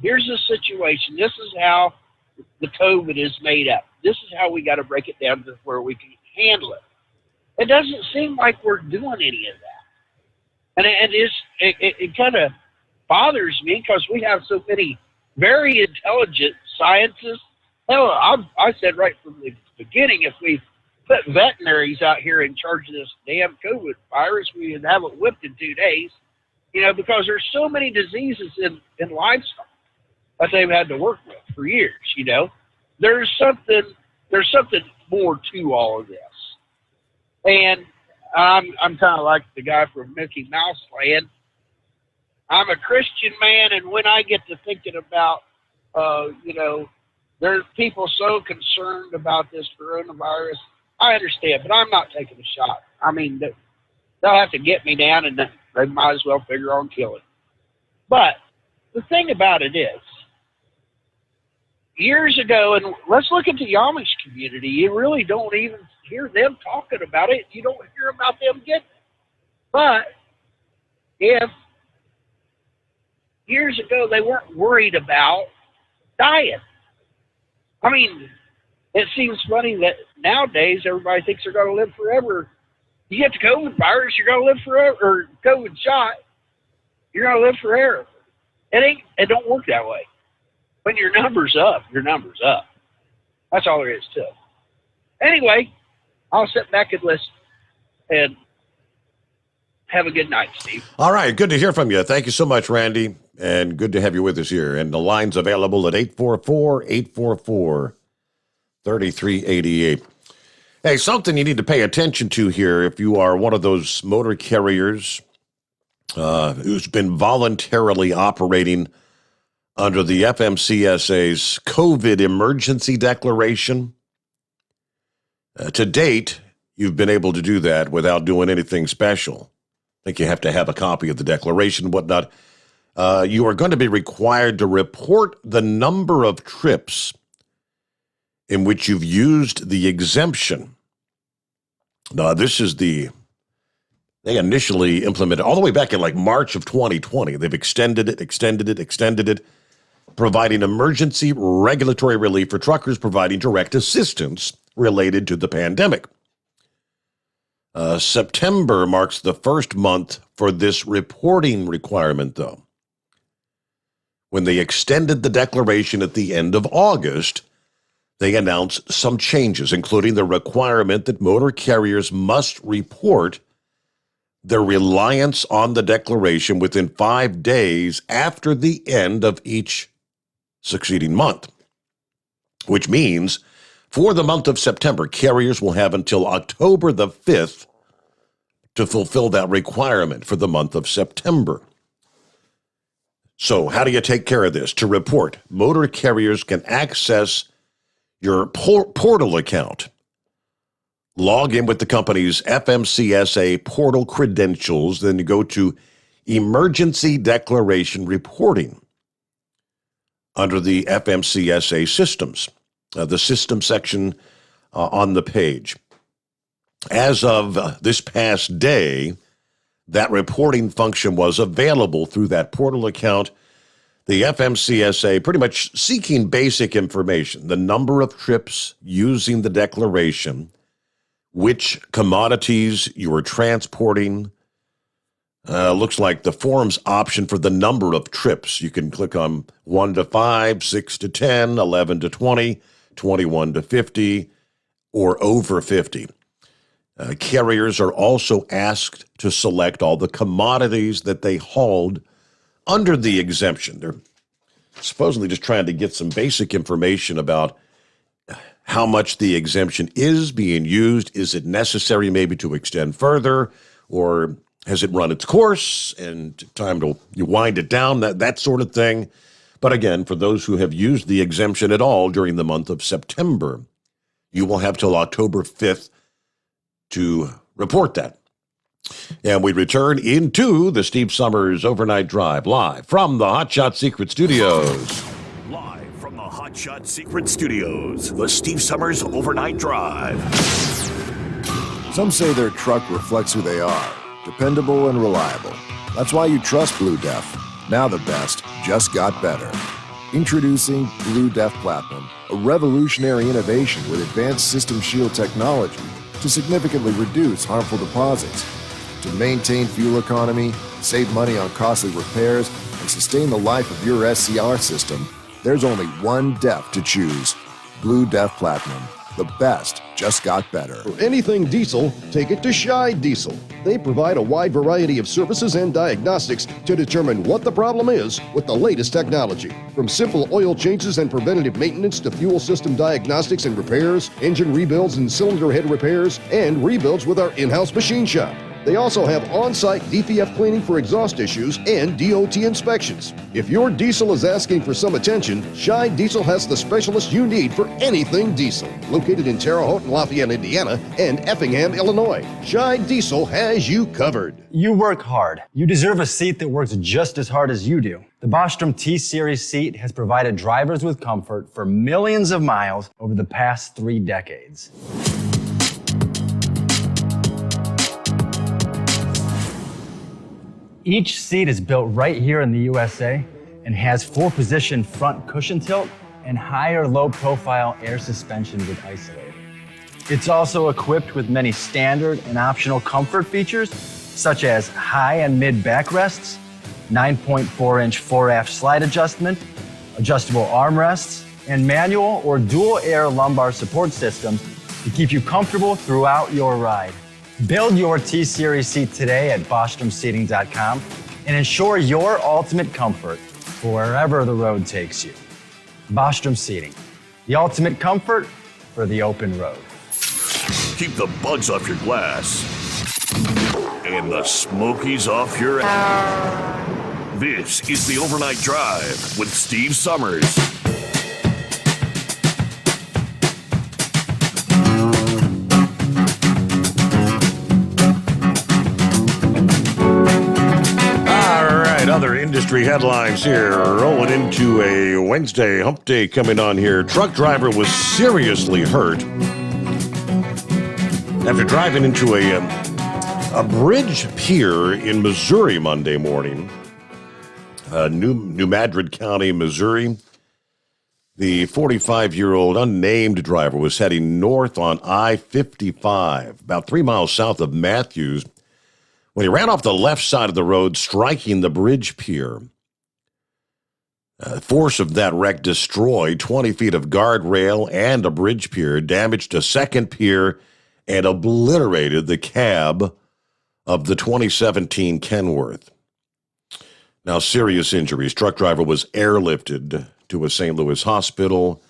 Here's the situation. This is how the COVID is made up. This is how we got to break it down to where we can handle it. It doesn't seem like we're doing any of that. And it kind of bothers me because we have so many very intelligent scientists. Hell, I said right from the beginning, if we put veterinaries out here in charge of this damn COVID virus, we would have it whipped in 2 days, you know, because there's so many diseases in livestock that they've had to work with for years, you know. There's something more to all of this. And I'm kind of like the guy from Mickey Mouse Land. I'm a Christian man, and when I get to thinking about, you know, there's people so concerned about this coronavirus, I understand, but I'm not taking a shot. I mean, they'll have to get me down, and they might as well figure on killing. But the thing about it is, years ago, and let's look at the Amish community, you really don't even hear them talking about it. You don't hear about them getting it. But if years ago they weren't worried about dying, I mean, it seems funny that nowadays everybody thinks they're going to live forever. You get the COVID virus, you're going to live forever, or COVID shot, you're going to live forever. It don't work that way. When your number's up, your number's up. That's all there is to it. Anyway, I'll sit back and listen. And have a good night, Steve. All right. Good to hear from you. Thank you so much, Randy. And good to have you with us here. And the line's available at 844-844-3388. Hey, something you need to pay attention to here if you are one of those motor carriers who's been voluntarily operating under the FMCSA's COVID emergency declaration. To date, you've been able to do that without doing anything special. I think you have to have a copy of the declaration and whatnot. You are going to be required to report the number of trips in which you've used the exemption. Now, this is they initially implemented all the way back in like March of 2020. They've extended it, providing emergency regulatory relief for truckers providing direct assistance related to the pandemic. September marks the first month for this reporting requirement, though. when they extended the declaration at the end of August, they announced some changes, including the requirement that motor carriers must report their reliance on the declaration within 5 days after the end of each succeeding month, which means for the month of September, carriers will have until October the 5th to fulfill that requirement for the month of September. So how do you take care of this? To report, motor carriers can access your portal account. Log in with the company's FMCSA portal credentials, then you go to Emergency Declaration Reporting under the FMCSA systems, the system section on the page. As of this past day, that reporting function was available through that portal account. The FMCSA pretty much seeking basic information, the number of trips using the declaration, which commodities you are transporting. Looks like the forum's option for the number of trips. You can click on 1 to 5, 6 to 10, 11 to 20, 21 to 50, or over 50. Carriers are also asked to select all the commodities that they hauled under the exemption. They're supposedly just trying to get some basic information about how much the exemption is being used. Is it necessary maybe to extend further, or has it run its course and time to wind it down, that sort of thing. But again, for those who have used the exemption at all during the month of September, you will have till October 5th to report that. And we return into the Steve Sommers Overnight Drive, live from the Hot Shot Secret Studios. Live from the Hot Shot Secret Studios, the Steve Sommers Overnight Drive. Some say their truck reflects who they are, dependable and reliable. That's why you trust Blue Def. Now the best just got better. Introducing Blue Def Platinum, a revolutionary innovation with advanced system shield technology to significantly reduce harmful deposits, to maintain fuel economy, save money on costly repairs, and sustain the life of your SCR system. There's only one DEF to choose. Blue Def Platinum. The best just got better. For anything diesel, take it to Scheid Diesel. They provide a wide variety of services and diagnostics to determine what the problem is with the latest technology. From simple oil changes and preventative maintenance to fuel system diagnostics and repairs, engine rebuilds and cylinder head repairs, and rebuilds with our in-house machine shop. They also have on-site DPF cleaning for exhaust issues and DOT inspections. If your diesel is asking for some attention, Scheid Diesel has the specialist you need for anything diesel. Located in Terre Haute and Lafayette, Indiana, and Effingham, Illinois, Scheid Diesel has you covered. You work hard. You deserve a seat that works just as hard as you do. The Bostrom T-Series seat has provided drivers with comfort for millions of miles over the past 3 decades. Each seat is built right here in the USA and has 4-position front cushion tilt and higher low-profile air suspension with isolator. It's also equipped with many standard and optional comfort features, such as high and mid backrests, 9.4-inch 4-aft slide adjustment, adjustable armrests, and manual or dual air lumbar support systems to keep you comfortable throughout your ride. Build your T-Series seat today at BostromSeating.com and ensure your ultimate comfort for wherever the road takes you. Bostrom Seating, the ultimate comfort for the open road. Keep the bugs off your glass and the smokies off your ass. This is the Overnight Drive with Steve Sommers. Other industry headlines here, rolling into a Wednesday hump day coming on here. Truck driver was seriously hurt after driving into a bridge pier in Missouri Monday morning. New Madrid County, Missouri. The 45-year-old unnamed driver was heading north on I-55, about 3 miles south of Matthews, when he ran off the left side of the road, striking the bridge pier. Force of that wreck destroyed 20 feet of guardrail and a bridge pier, damaged a second pier, and obliterated the cab of the 2017 Kenworth. Now, serious injuries. Truck driver was airlifted to a St. Louis hospital.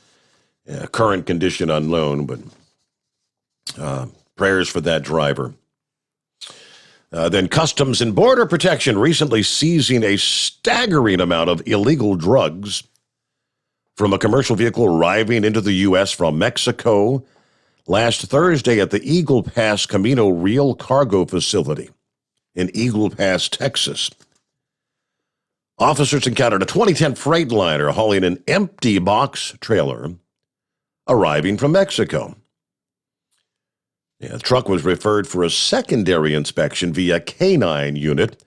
Current condition unknown, but prayers for that driver. Then Customs and Border Protection recently seizing a staggering amount of illegal drugs from a commercial vehicle arriving into the U.S. from Mexico last Thursday at the Eagle Pass Camino Real Cargo Facility in Eagle Pass, Texas. Officers encountered a 2010 Freightliner hauling an empty box trailer arriving from Mexico. The truck was referred for a secondary inspection via canine unit,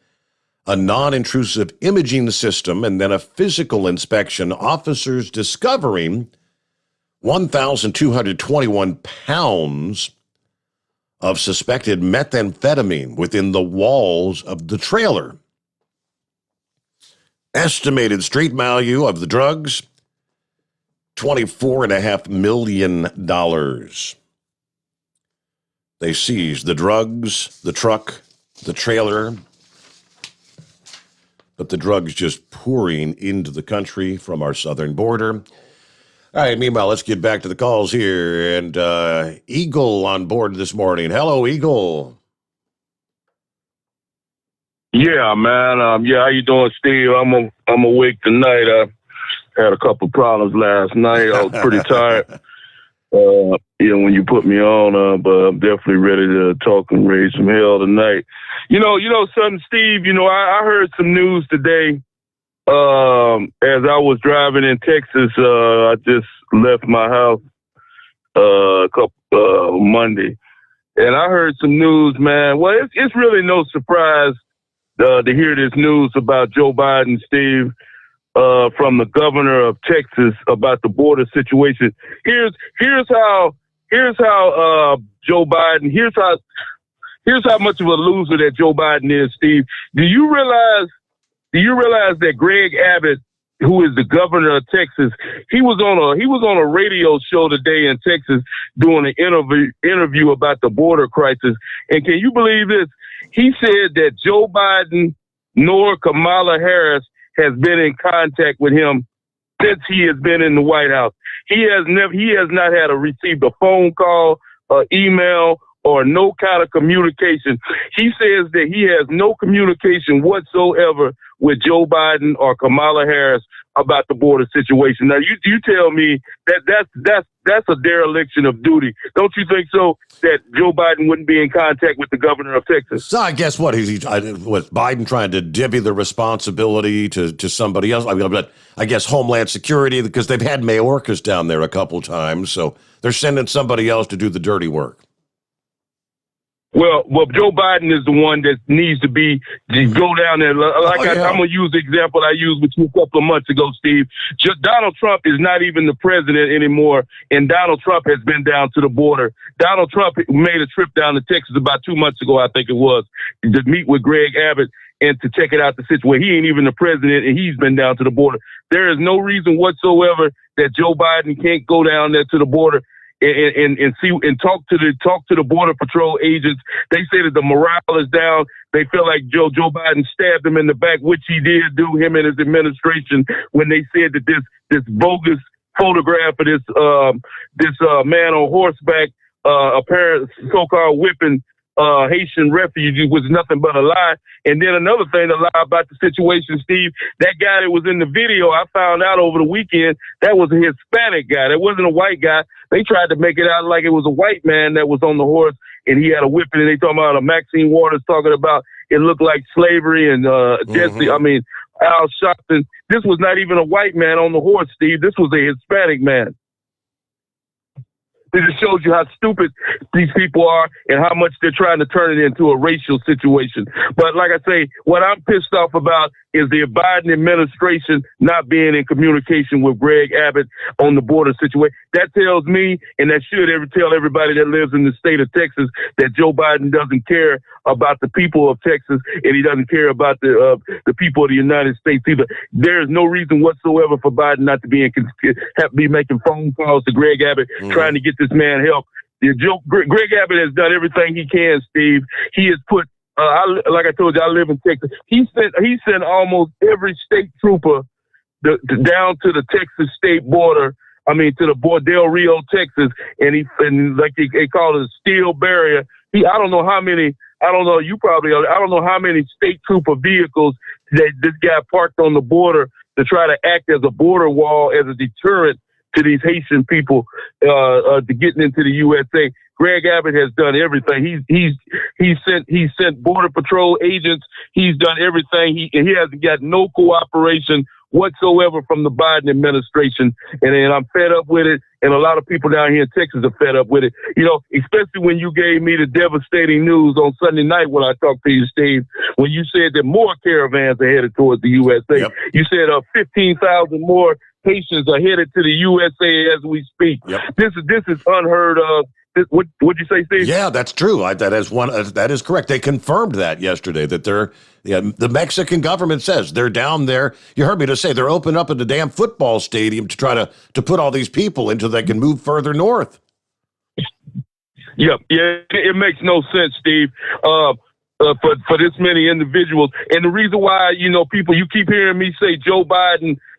a non-intrusive imaging system, and then a physical inspection. Officers discovering 1,221 pounds of suspected methamphetamine within the walls of the trailer. Estimated street value of the drugs, $24.5 million. They seized the drugs, the truck, the trailer, but the drugs just pouring into the country from our southern border. All right, meanwhile, let's get back to the calls here. And Eagle on board this morning. Hello, Eagle. Yeah, man. How you doing, Steve? I'm awake tonight. I had a couple problems last night. I was pretty tired. When you put me on, but I'm definitely ready to talk and raise some hell tonight. You know, something, Steve, I heard some news today, as I was driving in Texas. I just left my house, Monday, and I heard some news, man. Well, it's really no surprise, to hear this news about Joe Biden, Steve, from the governor of Texas about the border situation. Here's how Joe Biden, here's how much of a loser that Joe Biden is, Steve. Do you realize that Greg Abbott, who is the governor of Texas, he was on a radio show today in Texas doing an interview about the border crisis. And can you believe this? He said that Joe Biden nor Kamala Harris has been in contact with him since he has been in the White House. He has not received a phone call, email, or no kind of communication. He says that he has no communication whatsoever with Joe Biden or Kamala Harris about the border situation. Now, you tell me that's a dereliction of duty. Don't you think so, that Joe Biden wouldn't be in contact with the governor of Texas? So I guess what was Biden trying to divvy the responsibility to somebody else? I guess Homeland Security, because they've had Mayorkas down there a couple times, so they're sending somebody else to do the dirty work. Well, Joe Biden is the one that needs to go down there. I'm going to use the example I used with you a couple of months ago, Steve. Donald Trump is not even the president anymore, and Donald Trump has been down to the border. Donald Trump made a trip down to Texas about 2 months ago, I think it was, to meet with Greg Abbott and to check it out the situation. He ain't even the president, and he's been down to the border. There is no reason whatsoever that Joe Biden can't go down there to the border and see and talk to the Border Patrol agents. They say that the morale is down. They feel like Joe Biden stabbed him in the back, which he did do, him and his administration, when they said that this bogus photograph of this man on horseback, apparent so-called whipping Haitian refugee was nothing but a lie. And then another thing to lie about the situation, Steve, that guy that was in the video, I found out over the weekend, that was a Hispanic guy. That wasn't a white guy. They tried to make it out like it was a white man that was on the horse and he had a whipping, and they talking about Maxine Waters talking about it looked like slavery and Jesse, Al Sharpton. This was not even a white man on the horse, Steve. This was a Hispanic man. It just shows you how stupid these people are and how much they're trying to turn it into a racial situation. But like I say, what I'm pissed off about is the Biden administration not being in communication with Greg Abbott on the border situation. That tells me, and that should tell everybody that lives in the state of Texas, that Joe Biden doesn't care about the people of Texas, and he doesn't care about the people of the United States either. There is no reason whatsoever for Biden not to be making phone calls to Greg Abbott, trying to get this man help. Greg Abbott has done everything he can, Steve. He has put, like I told you, I live in Texas. He sent almost every state trooper down to the Texas state border. I mean, to the border, Del Rio, Texas, and like they call it a steel barrier. I don't know how many. I don't know. I don't know how many state trooper vehicles that this guy parked on the border to try to act as a border wall, as a deterrent to these Haitian people to getting into the USA. Greg Abbott has done everything. He sent Border Patrol agents. He's done everything. He hasn't got no cooperation whatsoever from the Biden administration. And I'm fed up with it. And a lot of people down here in Texas are fed up with it. You know, especially when you gave me the devastating news on Sunday night when I talked to you, Steve, when you said that more caravans are headed towards the USA. Yep. You said 15,000 more Haitians are headed to the USA as we speak. Yep. This is unheard of. What'd you say, Steve? Yeah, that's true. That is correct. They confirmed that yesterday, that the Mexican government says they're down there. You heard me just say they're opening up in the damn football stadium to try to put all these people into they can move further north. Yep. Yeah, it makes no sense, Steve. For this many individuals. And the reason why, you keep hearing me say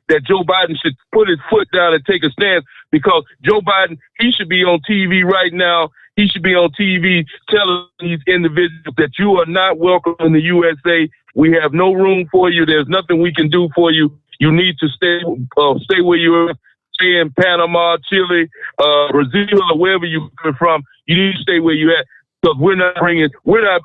that Joe Biden should put his foot down and take a stance, because Joe Biden, he should be on TV right now. He should be on TV telling these individuals that you are not welcome in the USA. We have no room for you. There's nothing we can do for you. You need to stay where you are. Stay in Panama, Chile, Brazil, or wherever you're from. You need to stay where you're at. Because we're not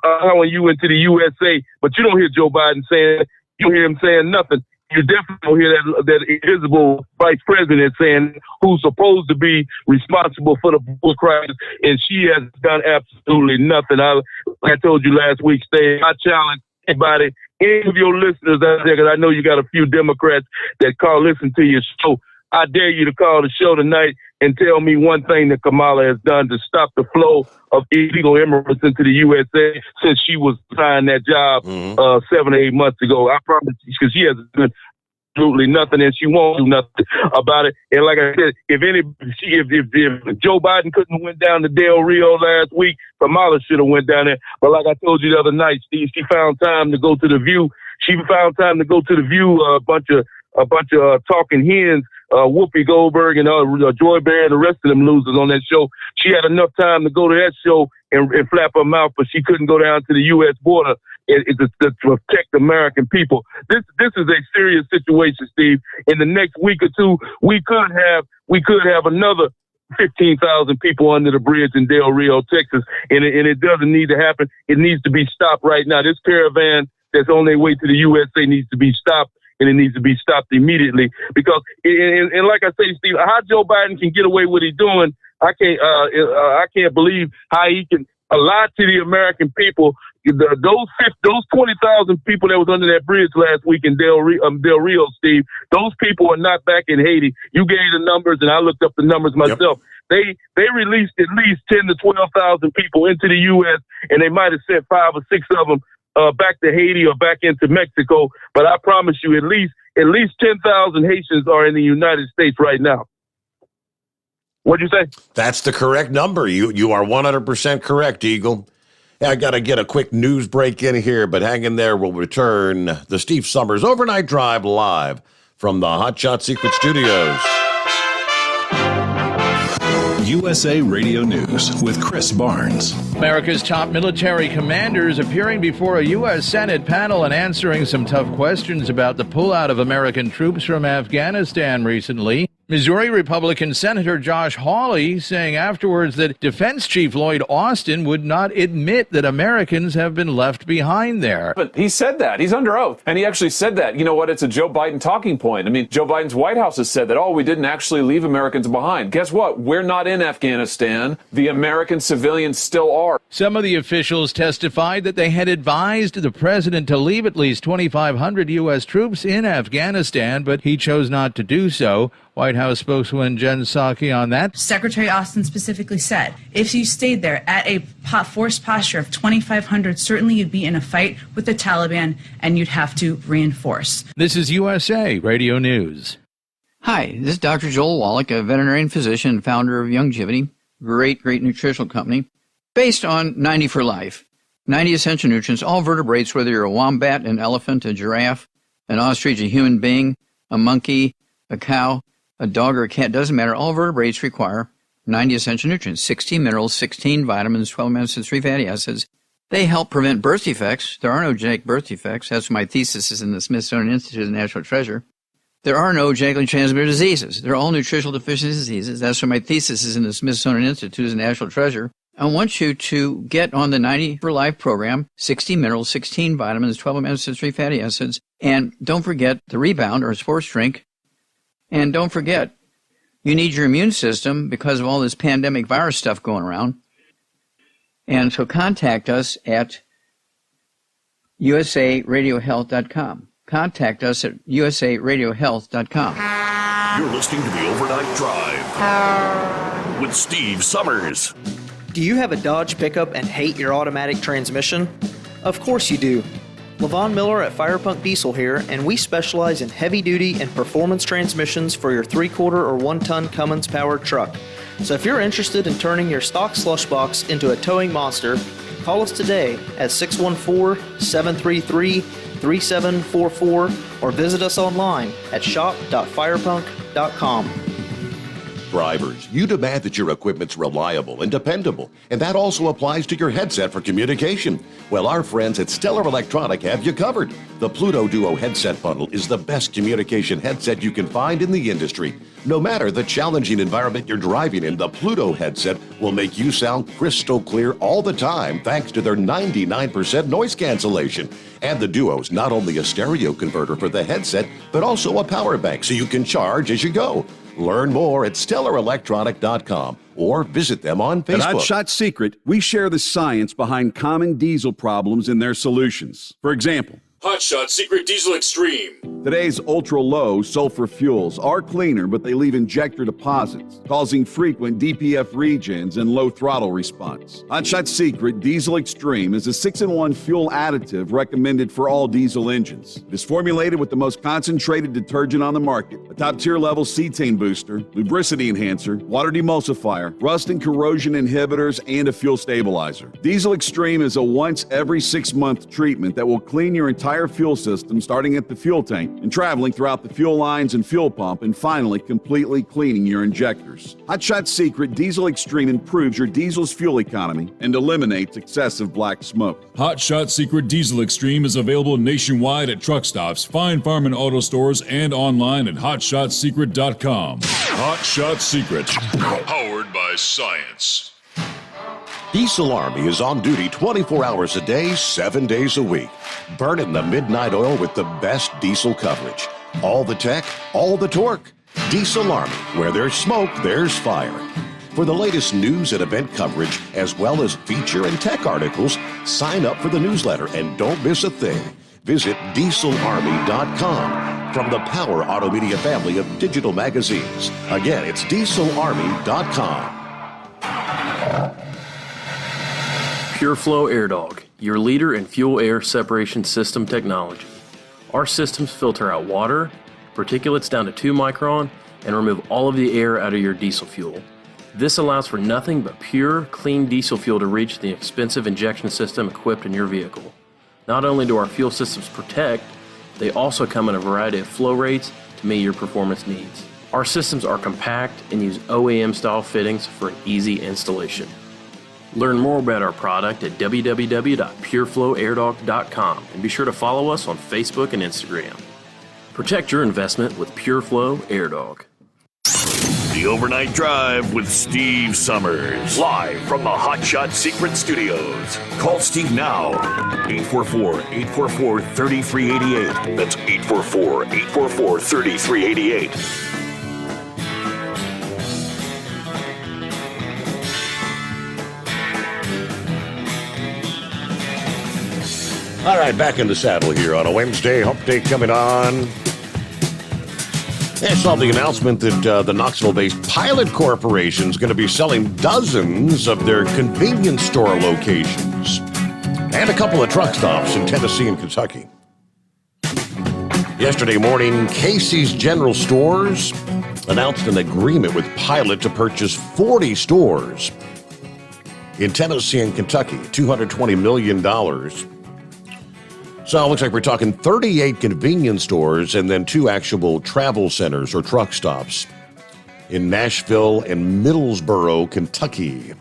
allowing you into the USA. But you don't hear Joe Biden saying, you don't hear him saying nothing. You definitely don't hear that invisible vice president saying who's supposed to be responsible for the border crisis, and she has done absolutely nothing. I told you last week, Steve, I challenge anybody, any of your listeners out there, because I know you got a few Democrats that listen to your show. I dare you to call the show tonight and tell me one thing that Kamala has done to stop the flow of illegal immigrants into the USA since she was assigned that job 7 or 8 months ago. I promise you, because she has done absolutely nothing, and she won't do nothing about it. And like I said, if Joe Biden couldn't have went down to Del Rio last week, Kamala should have went down there. But like I told you the other night, Steve, she found time to go to The View. A bunch of talking hens. Whoopi Goldberg and Joy Behar and the rest of them losers on that show. She had enough time to go to that show and flap her mouth, but she couldn't go down to the U.S. border to protect American people. This is a serious situation, Steve. In the next week or two, we could have another 15,000 people under the bridge in Del Rio, Texas, and it doesn't need to happen. It needs to be stopped right now. This caravan that's on their way to the USA needs to be stopped. And it needs to be stopped immediately, because, and like I say, Steve, how Joe Biden can get away with what he's doing, I can't believe how he can lie to the American people. Those 20,000 people that was under that bridge last week in Del Rio, Steve, those people are not back in Haiti. You gave the numbers, and I looked up the numbers myself. Yep. They released at least 10 to 12,000 people into the U.S., and they might have sent 5 or 6 of them back to Haiti or back into Mexico. But I promise you, at least 10,000 Haitians are in the United States right now. What'd you say? That's the correct number. You are 100% correct, Eagle. I got to get a quick news break in here, but hang in there. We'll return the Steve Sommers Overnight Drive live from the Hot Shot Secret Studios. USA Radio News with Chris Barnes. America's top military commanders appearing before a U.S. Senate panel and answering some tough questions about the pullout of American troops from Afghanistan recently. Missouri Republican Senator Josh Hawley saying afterwards that Defense Chief Lloyd Austin would not admit that Americans have been left behind there. But he said that. He's under oath. And he actually said that. You know what? It's a Joe Biden talking point. I mean, Joe Biden's White House has said that, oh, we didn't actually leave Americans behind. Guess what? We're not in Afghanistan. The American civilians still are. Some of the officials testified that they had advised the president to leave at least 2,500 U.S. troops in Afghanistan, but he chose not to do so. White House spokeswoman Jen Psaki on that. Secretary Austin specifically said, if you stayed there at a forced posture of 2,500, certainly you'd be in a fight with the Taliban and you'd have to reinforce. This is USA Radio News. Hi, this is Dr. Joel Wallach, a veterinarian physician and founder of Youngevity, great nutritional company, based on 90 for Life. 90 essential nutrients, all vertebrates, whether you're a wombat, an elephant, a giraffe, an ostrich, a human being, a monkey, a cow, a dog or a cat, doesn't matter. All vertebrates require 90 essential nutrients, 16 minerals, 16 vitamins, 12 amino acids, 3 fatty acids. They help prevent birth defects. There are no genetic birth defects. That's my thesis is in the Smithsonian Institute of National Treasure. There are no genetically transmitted diseases. They're all nutritional deficiency diseases. That's why my thesis is in the Smithsonian Institute of National Treasure. I want you to get on the 90 for Life program, 60 minerals, 16 vitamins, 12 amino acids, 3 fatty acids. And don't forget the Rebound or sports drink. And don't forget, you need your immune system because of all this pandemic virus stuff going around. And so contact us at usaradiohealth.com. Contact us at usaradiohealth.com. You're listening to the Overnight Drive with Steve Sommers. Do you have a Dodge pickup and hate your automatic transmission? Of course you do. LaVon Miller at Firepunk Diesel here, and we specialize in heavy-duty and performance transmissions for your 3/4 or 1-ton Cummins-powered truck. So if you're interested in turning your stock slush box into a towing monster, call us today at 614-733-3744 or visit us online at shop.firepunk.com. Drivers, you demand that your equipment's reliable and dependable, and that also applies to your headset for communication. Well, our friends at Stellar Electronic have you covered. The Pluto Duo headset bundle is the best communication headset you can find in the industry. No matter the challenging environment you're driving in, the Pluto headset will make you sound crystal clear all the time thanks to their 99% noise cancellation. And the Duo's not only a stereo converter for the headset, but also a power bank so you can charge as you go. Learn more at StellarElectronic.com or visit them on Facebook. At Hotshot Secret, we share the science behind common diesel problems and their solutions. For example, Hotshot Secret Diesel Extreme. Today's ultra-low sulfur fuels are cleaner, but they leave injector deposits, causing frequent DPF regens and low throttle response. Hotshot Secret Diesel Extreme is a 6-in-1 fuel additive recommended for all diesel engines. It is formulated with the most concentrated detergent on the market, a top-tier level cetane booster, lubricity enhancer, water demulsifier, rust and corrosion inhibitors, and a fuel stabilizer. Diesel Extreme is a once every 6-month treatment that will clean your entire fuel system, starting at the fuel tank and traveling throughout the fuel lines and fuel pump, and finally completely cleaning your injectors. Hotshot Secret Diesel Extreme improves your diesel's fuel economy and eliminates excessive black smoke. Hotshot Secret Diesel Extreme is available nationwide at truck stops, fine farm and auto stores, and online at hotshotsecret.com. Hotshot Secret, powered by science. Diesel Army is on duty 24 hours a day, 7 days a week. Burning the midnight oil with the best diesel coverage. All the tech, all the torque. Diesel Army, where there's smoke, there's fire. For the latest news and event coverage, as well as feature and tech articles, sign up for the newsletter and don't miss a thing. Visit dieselarmy.com from the Power Auto Media family of digital magazines. Again, it's dieselarmy.com. PureFlow AirDog, your leader in fuel air separation system technology. Our systems filter out water, particulates down to 2 micron, and remove all of the air out of your diesel fuel. This allows for nothing but pure, clean diesel fuel to reach the expensive injection system equipped in your vehicle. Not only do our fuel systems protect, they also come in a variety of flow rates to meet your performance needs. Our systems are compact and use OEM-style fittings for an easy installation. Learn more about our product at www.pureflowairdog.com and be sure to follow us on Facebook and Instagram. Protect your investment with PureFlow AirDog. The Overnight Drive with Steve Sommers. Live from the Hot Shot Secret Studios. Call Steve now. 844-844-3388. That's 844-844-3388. All right, back in the saddle here on a Wednesday. Hump Day coming on. I saw the announcement that the Knoxville-based Pilot Corporation is going to be selling dozens of their convenience store locations and a couple of truck stops in Tennessee and Kentucky. Yesterday morning, Casey's General Stores announced an agreement with Pilot to purchase 40 stores in Tennessee and Kentucky, $220 million. So it looks like we're talking 38 convenience stores and then 2 actual travel centers or truck stops in Nashville and Middlesboro, Kentucky,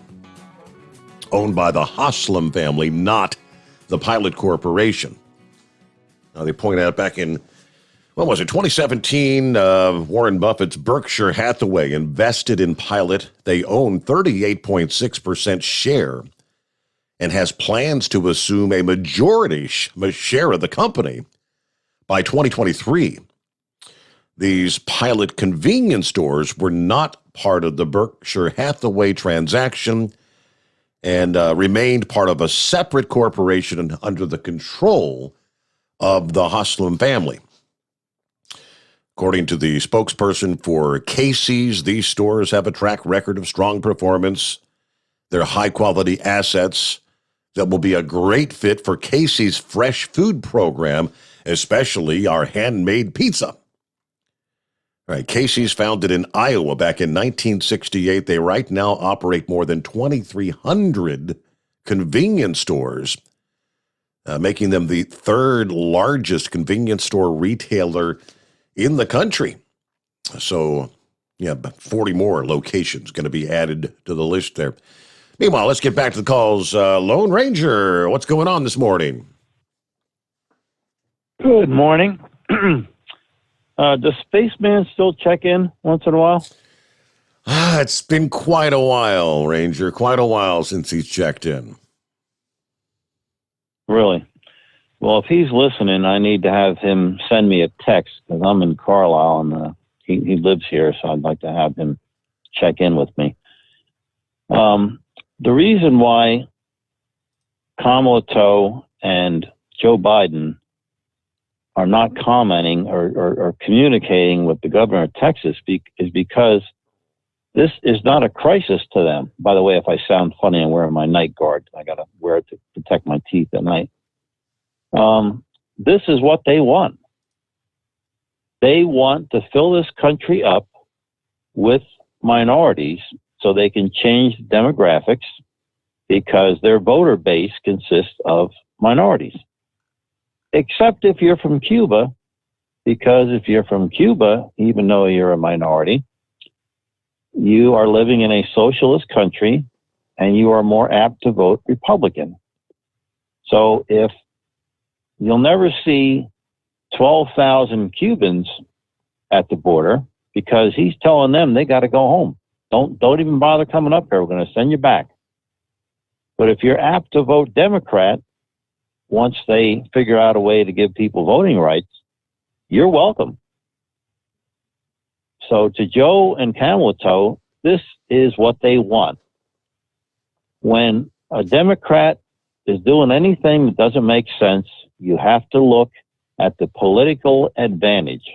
owned by the Haslam family, not the Pilot Corporation. Now, they point out back in, 2017, Warren Buffett's Berkshire Hathaway invested in Pilot. They own 38.6% share and has plans to assume a majority share of the company by 2023. These Pilot convenience stores were not part of the Berkshire Hathaway transaction and remained part of a separate corporation under the control of the Haslam family. According to the spokesperson for Casey's, these stores have a track record of strong performance. They're high-quality assets that will be a great fit for Casey's fresh food program, especially our handmade pizza. All right, Casey's, founded in Iowa back in 1968. They right now operate more than 2,300 convenience stores, making them the third largest convenience store retailer in the country. So, 40 more locations going to be added to the list there. Meanwhile, let's get back to the calls. Lone Ranger, what's going on this morning? Good morning. Does Spaceman still check in once in a while? It's been quite a while, Ranger. Quite a while since he's checked in. Really? Well, if he's listening, I need to have him send me a text because I'm in Carlisle and he lives here, so I'd like to have him check in with me. The reason why Kamala and Joe Biden are not commenting or communicating with the governor of Texas is because this is not a crisis to them. By the way, if I sound funny, I'm wearing my night guard. I got to wear it to protect my teeth at night. This is what they want. They want to fill this country up with minorities so they can change demographics because their voter base consists of minorities. Except if you're from Cuba, because if you're from Cuba, even though you're a minority, you are living in a socialist country and you are more apt to vote Republican. So if you'll never see 12,000 Cubans at the border because he's telling them they got to go home. Don't even bother coming up here. We're going to send you back. But if you're apt to vote Democrat, once they figure out a way to give people voting rights, you're welcome. So to Joe and Camel Toe, this is what they want. When a Democrat is doing anything that doesn't make sense, you have to look at the political advantage.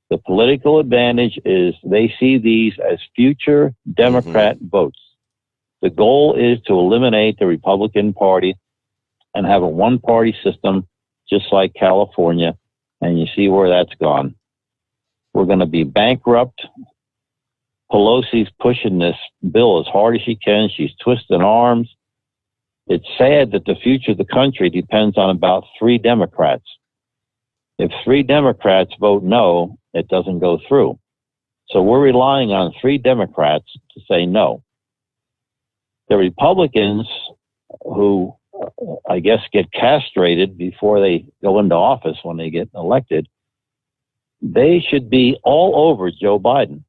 The political advantage is they see these as future Democrat votes. The goal is to eliminate the Republican Party and have a one-party system, just like California, and you see where that's gone. We're going to be bankrupt. Pelosi's pushing this bill as hard as she can. She's twisting arms. It's sad that the future of the country depends on about 3 Democrats. If 3 Democrats vote no, it doesn't go through. So we're relying on 3 Democrats to say no. The Republicans, who I guess get castrated before they go into office when they get elected, they should be all over Joe Biden.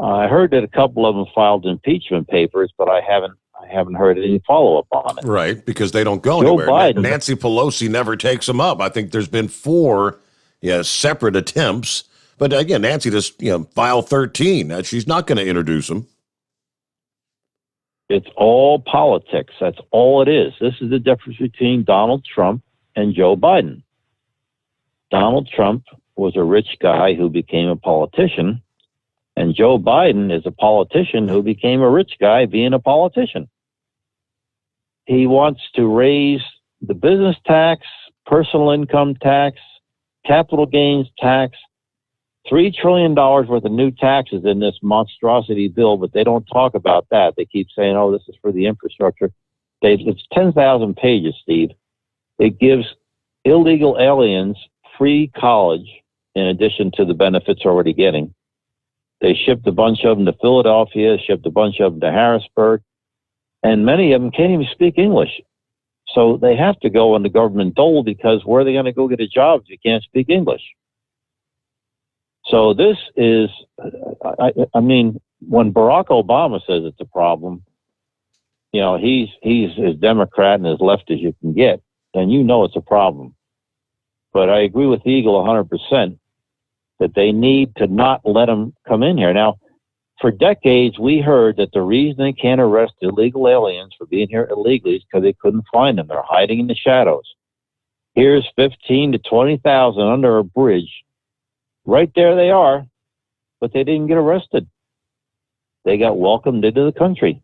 I heard that a couple of them filed impeachment papers, but I haven't heard any follow-up on it. Right, because they don't go Joe anywhere. Biden, Nancy Pelosi never takes them up. I think there's been 4 separate attempts. But again, Nancy just file 13. She's not going to introduce them. it's all politics. That's all it is. This is the difference between Donald Trump and Joe Biden. Donald Trump was a rich guy who became a politician, and Joe Biden is a politician who became a rich guy being a politician. He wants to raise the business tax, personal income tax, capital gains tax, $3 trillion worth of new taxes in this monstrosity bill, but they don't talk about that. They keep saying, oh, this is for the infrastructure. It's 10,000 pages, Steve. It gives illegal aliens free college in addition to the benefits already getting. They shipped a bunch of them to Philadelphia, shipped a bunch of them to Harrisburg, and many of them can't even speak English. So they have to go on the government dole, because where are they going to go get a job if you can't speak English? So this is, I mean, when Barack Obama says it's a problem, he's as Democrat and as left as you can get, then it's a problem. But I agree with Eagle 100% that they need to not let them come in here. Now, for decades, we heard that the reason they can't arrest illegal aliens for being here illegally is because they couldn't find them. They're hiding in the shadows. Here's 15 to 20,000 under a bridge. Right there they are, but they didn't get arrested. They got welcomed into the country.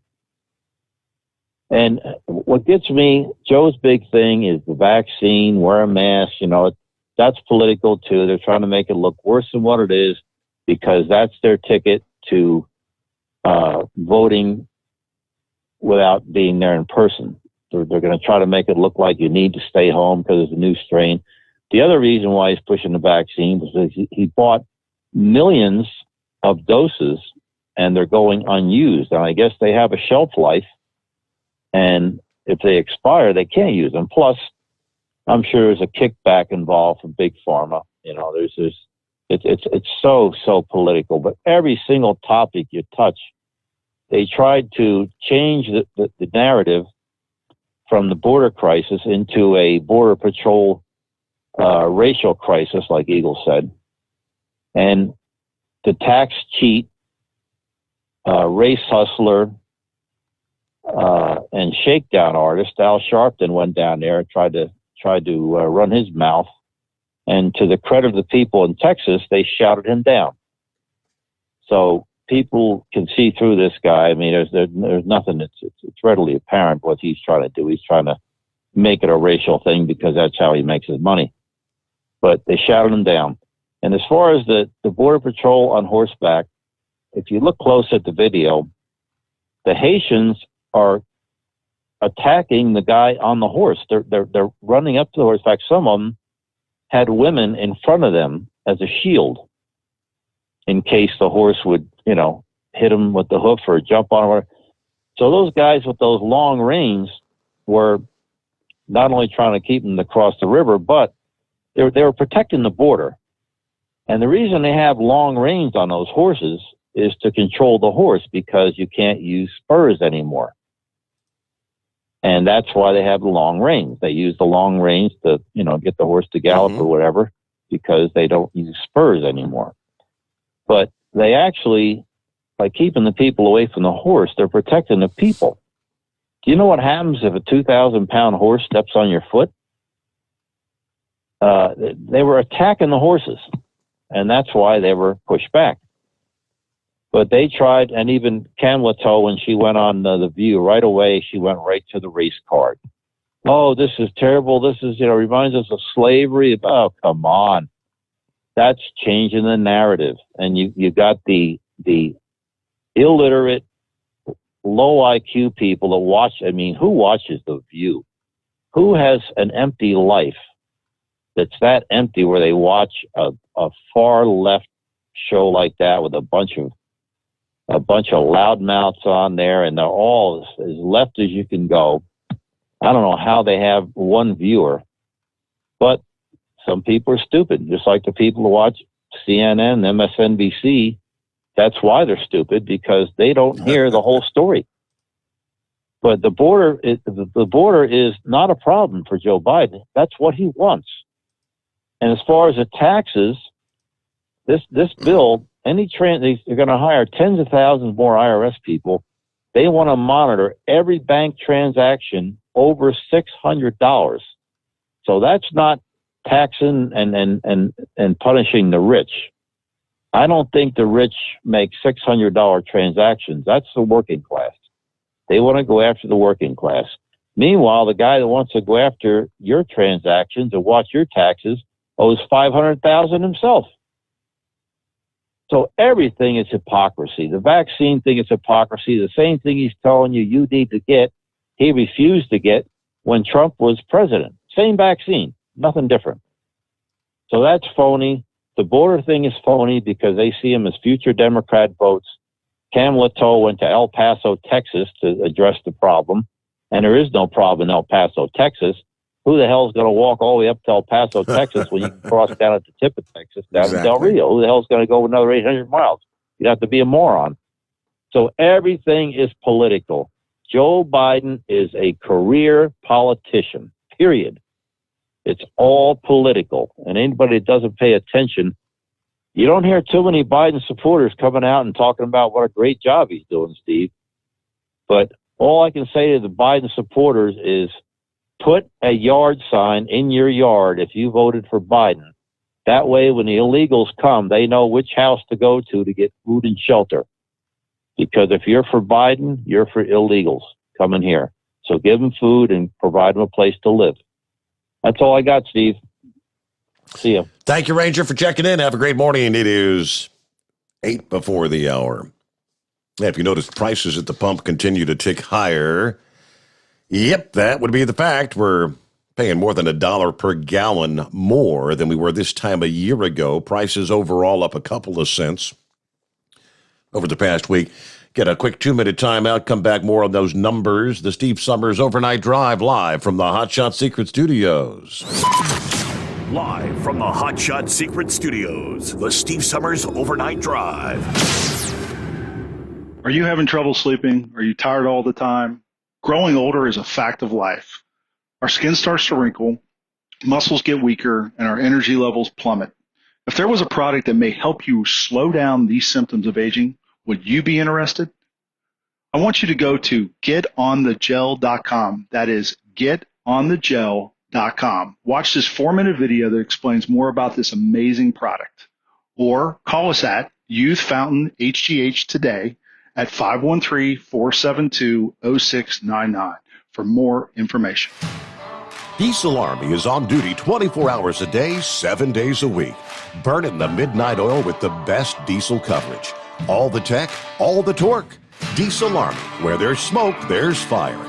And what gets me, Joe's big thing is the vaccine, wear a mask, that's political too. They're trying to make it look worse than what it is, because that's their ticket to voting without being there in person. They're going to try to make it look like you need to stay home because it's a new strain. The other reason why he's pushing the vaccine is that he bought millions of doses and they're going unused. And I guess they have a shelf life, and if they expire, they can't use them. Plus, I'm sure there's a kickback involved from Big Pharma. It's so political. But every single topic you touch, they tried to change the narrative from the border crisis into a border patrol racial crisis, like Eagle said. And the tax cheat, race hustler, and shakedown artist Al Sharpton went down there and tried to run his mouth. And to the credit of the people in Texas, they shouted him down. So people can see through this guy. I mean, there's nothing. It's readily apparent what he's trying to do. He's trying to make it a racial thing because that's how he makes his money. But they shouted him down. And as far as the Border Patrol on horseback, if you look close at the video, the Haitians are attacking the guy on the horse. They're running up to the horse. In fact, some of them had women in front of them as a shield in case the horse would, hit them with the hoof or jump on him. So those guys with those long reins were not only trying to keep them to cross the river, but they were protecting the border. And the reason they have long reins on those horses is to control the horse, because you can't use spurs anymore. And that's why they have the long reins. They use the long reins to, get the horse to gallop or whatever, because they don't use spurs anymore. But they actually, by keeping the people away from the horse, they're protecting the people. Do you know what happens if a 2,000-pound horse steps on your foot? They were attacking the horses, and that's why they were pushed back. But they tried, and even Camleto, when she went on The View, right away, she went right to the race card. Oh, this is terrible. This is, reminds us of slavery. Oh, come on. That's changing the narrative. And you got the illiterate, low IQ people that watch. I mean, who watches The View? Who has an empty life that's that empty where they watch a far left show like that with a bunch of loudmouths on there, and they're all as left as you can go. I don't know how they have one viewer, but some people are stupid, just like the people who watch CNN, MSNBC, That's why they're stupid, because they don't hear the whole story. But the border is not a problem for Joe Biden. That's what he wants. And as far as the taxes, this bill, they're going to hire tens of thousands more IRS people. They want to monitor every bank transaction over $600. So that's not taxing and punishing the rich. I don't think the rich make $600 transactions. That's the working class. They want to go after the working class. Meanwhile, the guy that wants to go after your transactions and watch your taxes owes $500,000 himself. So everything is hypocrisy. The vaccine thing is hypocrisy. The same thing he's telling you need to get, he refused to get when Trump was president. Same vaccine, nothing different. So that's phony. The border thing is phony because they see him as future Democrat votes. Kamala Towe went to El Paso, Texas to address the problem, and there is no problem in El Paso, Texas. Who the hell is going to walk all the way up to El Paso, Texas when you can cross down at the tip of Texas down to Del Rio? Who the hell is going to go another 800 miles? You'd have to be a moron. So everything is political. Joe Biden is a career politician, period. It's all political. And anybody that doesn't pay attention, you don't hear too many Biden supporters coming out and talking about what a great job he's doing, Steve. But all I can say to the Biden supporters is put a yard sign in your yard if you voted for Biden. That way, when the illegals come, they know which house to go to get food and shelter. Because if you're for Biden, you're for illegals coming here. So give them food and provide them a place to live. That's all I got, Steve. See you. Thank you, Ranger, for checking in. Have a great morning. It is 8 before the hour. If you notice, prices at the pump continue to tick higher. Yep, that would be the fact. We're paying more than $1 per gallon more than we were this time a year ago. Prices overall up a couple of cents over the past week. Get a quick 2-minute timeout. Come back, more on those numbers. The Steve Sommers Overnight Drive live from the Hot Shot Secret Studios. Live from the Hot Shot Secret Studios, the Steve Sommers Overnight Drive. Are you having trouble sleeping? Are you tired all the time? Growing older is a fact of life. Our skin starts to wrinkle, muscles get weaker, and our energy levels plummet. If there was a product that may help you slow down these symptoms of aging, would you be interested? I want you to go to getonthegel.com. That is getonthegel.com. Watch this 4-minute video that explains more about this amazing product. Or call us at Youth Fountain HGH today at 513-472-0699 for more information. Diesel Army is on duty 24 hours a day, 7 days a week. Burning the midnight oil with the best diesel coverage. All the tech, all the torque. Diesel Army, where there's smoke, there's fire.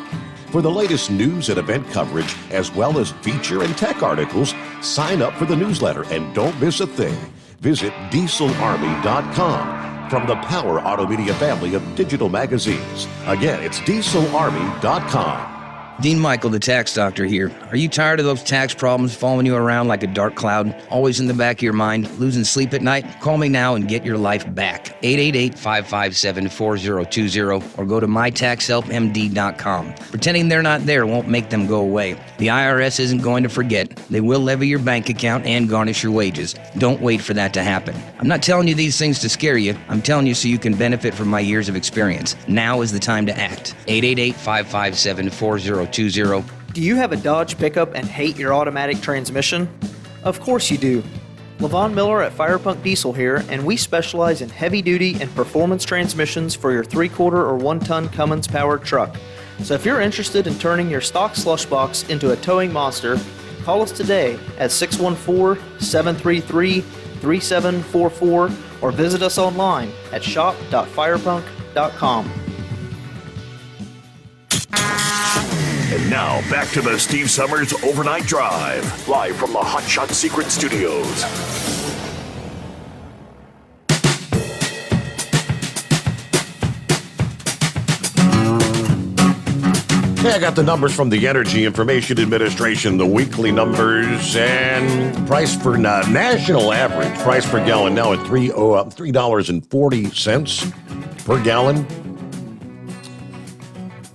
For the latest news and event coverage, as well as feature and tech articles, sign up for the newsletter and don't miss a thing. Visit dieselarmy.com from the Power Auto Media family of digital magazines. Again, it's dieselarmy.com. Dean Michael, the tax doctor here. Are you tired of those tax problems following you around like a dark cloud, always in the back of your mind, losing sleep at night? Call me now and get your life back. 888-557-4020 or go to mytaxhelpmd.com. Pretending they're not there won't make them go away. The IRS isn't going to forget. They will levy your bank account and garnish your wages. Don't wait for that to happen. I'm not telling you these things to scare you. I'm telling you so you can benefit from my years of experience. Now is the time to act. 888-557-4020. Do you have a Dodge pickup and hate your automatic transmission? Of course you do. Levon Miller at Firepunk Diesel here, and we specialize in heavy-duty and performance transmissions for your 3-quarter or 1-ton Cummins-powered truck. So if you're interested in turning your stock slush box into a towing monster, call us today at 614-733-3744 or visit us online at shop.firepunk.com. And now, back to the Steve Sommers Overnight Drive, live from the Hot Shot Secret Studios. Okay, I got the numbers from the Energy Information Administration, the weekly numbers, and price for national average price per gallon now at $3.40 per gallon.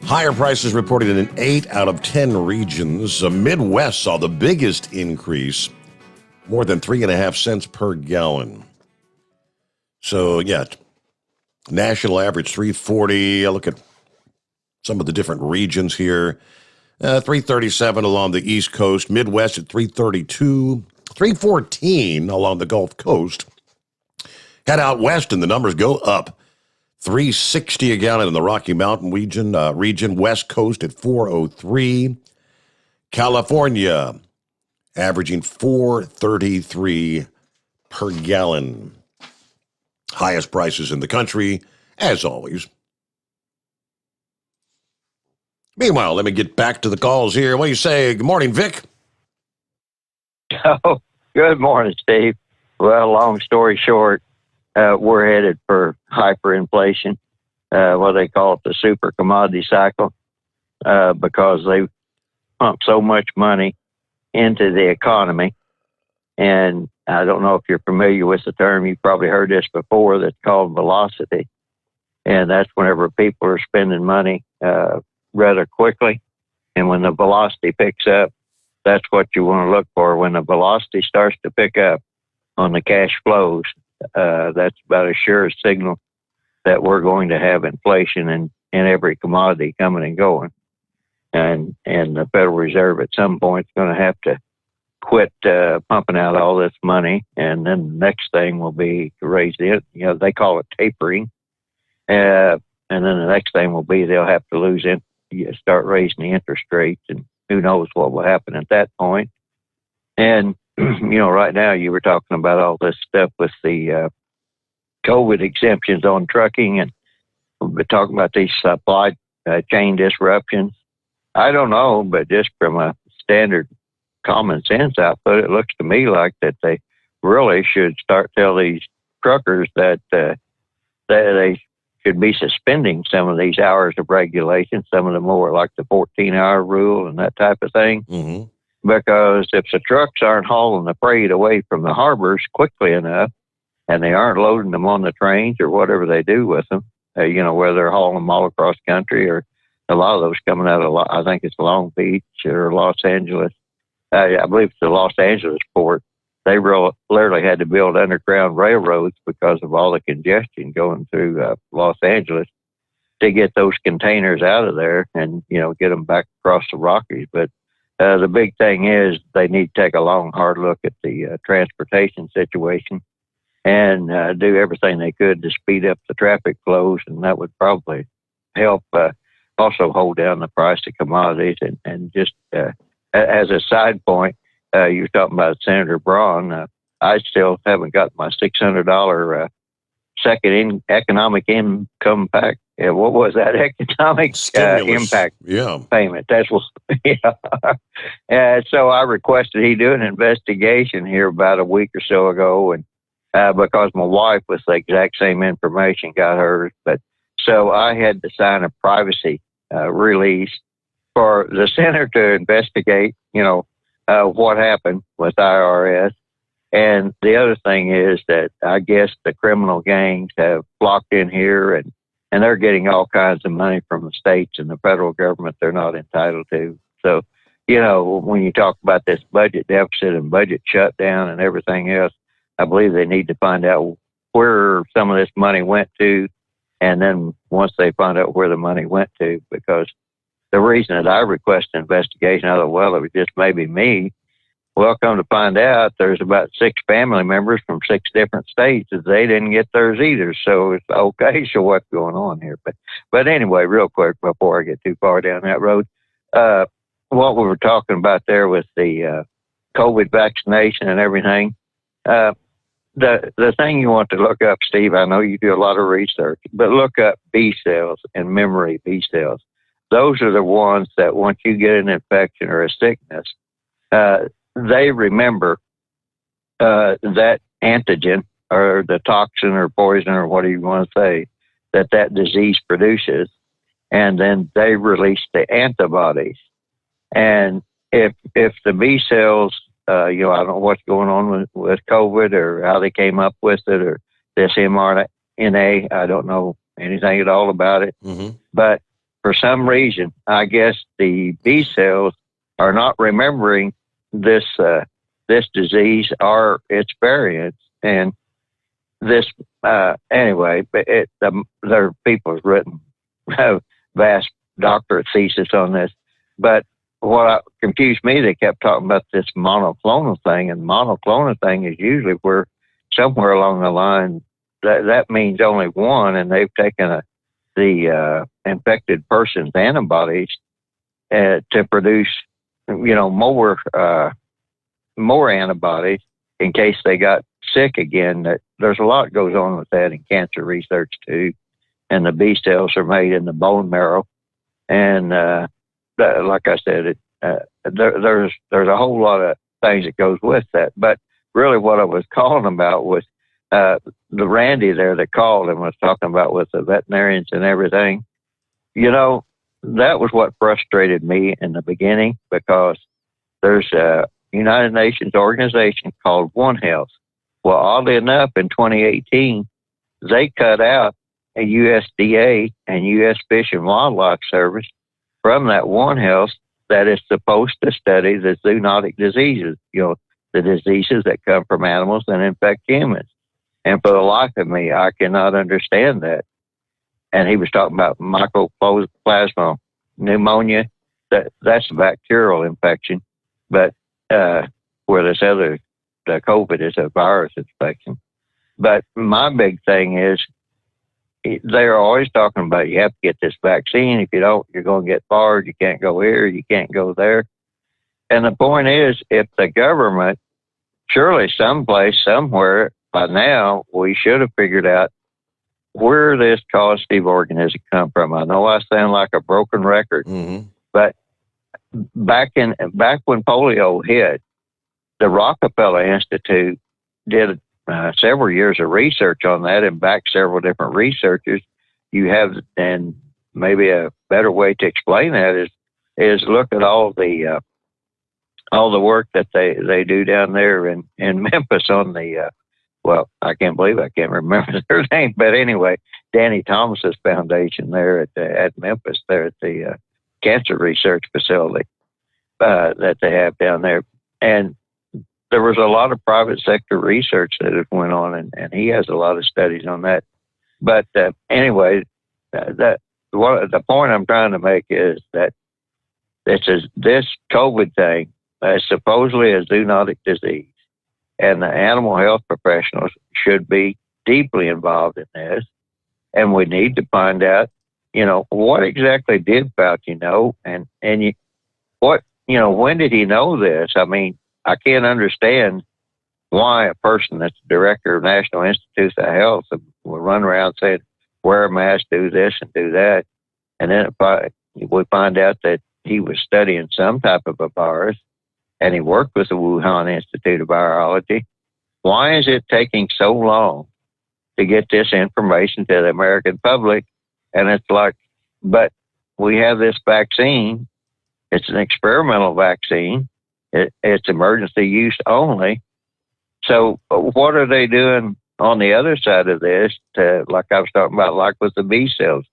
Higher prices reported in 8 out of 10 regions. The Midwest saw the biggest increase, more than 3.5 cents per gallon. So, yeah, national average $3.40. I look at some of the different regions here. $3.37 along the East Coast. Midwest at $3.32. $3.14 along the Gulf Coast. Head out west and the numbers go up. $3.60 a gallon in the Rocky Mountain region. West Coast at $4.03. California averaging $4.33 per gallon. Highest prices in the country, as always. Meanwhile, let me get back to the calls here. What do you say? Good morning, Vic. Oh, good morning, Steve. Well, long story short, we're headed for hyperinflation, what they call it, the super commodity cycle, because they pump so much money into the economy. And I don't know if you're familiar with the term. You've probably heard this before. That's called velocity. And that's whenever people are spending money rather quickly. And when the velocity picks up, that's what you want to look for. When the velocity starts to pick up on the cash flows, that's about a sure signal that we're going to have inflation in every commodity coming and going. And the Federal Reserve at some point is going to have to quit pumping out all this money. And then the next thing will be to raise it. You know, they call it tapering. And then the next thing will be they'll have to start raising the interest rates, and who knows what will happen at that point. And, right now you were talking about all this stuff with the COVID exemptions on trucking, and we're talking about these supply chain disruptions. I don't know, but just from a standard common sense output, it looks to me like that they really should start tell these truckers that they should be suspending some of these hours of regulation, some of the more like the 14-hour rule and that type of thing. Mm-hmm. Because if the trucks aren't hauling the freight away from the harbors quickly enough, and they aren't loading them on the trains or whatever they do with them, whether they're hauling them all across country, or a lot of those coming out of, I think it's Long Beach or Los Angeles. I believe it's the Los Angeles port. They literally had to build underground railroads because of all the congestion going through Los Angeles to get those containers out of there and, get them back across the Rockies. But the big thing is they need to take a long, hard look at the transportation situation and do everything they could to speed up the traffic flows. And that would probably help also hold down the price of commodities. And just as a side point, you're talking about Senator Braun. I still haven't got my $600 second economic income pack. Yeah, what was that? Economic impact payment. That's what. Yeah. So I requested he do an investigation here about a week or so ago, and because my wife with the exact same information got hers, but so I had to sign a privacy release for the center to investigate. What happened with IRS. And the other thing is that I guess the criminal gangs have flocked in here and they're getting all kinds of money from the states and the federal government they're not entitled to. So, when you talk about this budget deficit and budget shutdown and everything else, I believe they need to find out where some of this money went to. And then once they find out where the money went to, because the reason that I request an investigation, I thought, well, it was just maybe me. Well, come to find out, there's about 6 family members from 6 different states that they didn't get theirs either. So it's okay. So what's going on here? But anyway, real quick before I get too far down that road, what we were talking about there with the COVID vaccination and everything, the thing you want to look up, Steve, I know you do a lot of research, but look up B cells and memory B cells. Those are the ones that once you get an infection or a sickness, they remember that antigen or the toxin or poison or whatever you want to say that disease produces. and then they release the antibodies. And if the B cells, I don't know what's going on with COVID or how they came up with it or this mRNA, I don't know anything at all about it. Mm-hmm. But for some reason, I guess the B cells are not remembering this disease or its variants. And this, anyway, there are people who've written vast doctorate thesis on this. But what confused me, they kept talking about this monoclonal thing, and monoclonal thing is usually where somewhere along the line that means only one, and they've taken the infected person's antibodies to produce, more antibodies in case they got sick again. That there's a lot goes on with that in cancer research too, and the B cells are made in the bone marrow, and like I said, there's a whole lot of things that goes with that. But really, what I was calling about was the Randy there that called and was talking about with the veterinarians and everything. That was what frustrated me in the beginning, because there's a United Nations organization called One Health. Well, oddly enough, in 2018, they cut out a USDA and U.S. Fish and Wildlife Service from that One Health that is supposed to study the zoonotic diseases, the diseases that come from animals and infect humans. And for the life of me, I cannot understand that. And he was talking about mycoplasma pneumonia. That's a bacterial infection, but where this other, the COVID, is a virus infection. But my big thing is, they're always talking about you have to get this vaccine. If you don't, you're going to get barred. You can't go here. You can't go there. And the point is, if the government, surely someplace, somewhere by now, we should have figured out where this causative organism come from. I know I sound like a broken record, but back when polio hit, the Rockefeller Institute did several years of research on that and backed several different researchers. And maybe a better way to explain that is look at all the work that they do down there in Memphis on the I can't believe I can't remember their name, but anyway, Danny Thomas's foundation there at Memphis, there at the cancer research facility that they have down there. And there was a lot of private sector research that has went on, and he has a lot of studies on that. But anyway, the point I'm trying to make is that this COVID thing is supposedly a zoonotic disease, and the animal health professionals should be deeply involved in this. And we need to find out, what exactly did Fauci know, and when did he know this? I mean, I can't understand why a person that's the director of National Institutes of Health will run around saying, wear a mask, do this and do that. And then we find out that he was studying some type of a virus, and he worked with the Wuhan Institute of Virology. Why is it taking so long to get this information to the American public? And it's like, but we have this vaccine. It's an experimental vaccine. It's emergency use only. So what are they doing on the other side of this, like I was talking about, like with the B cells?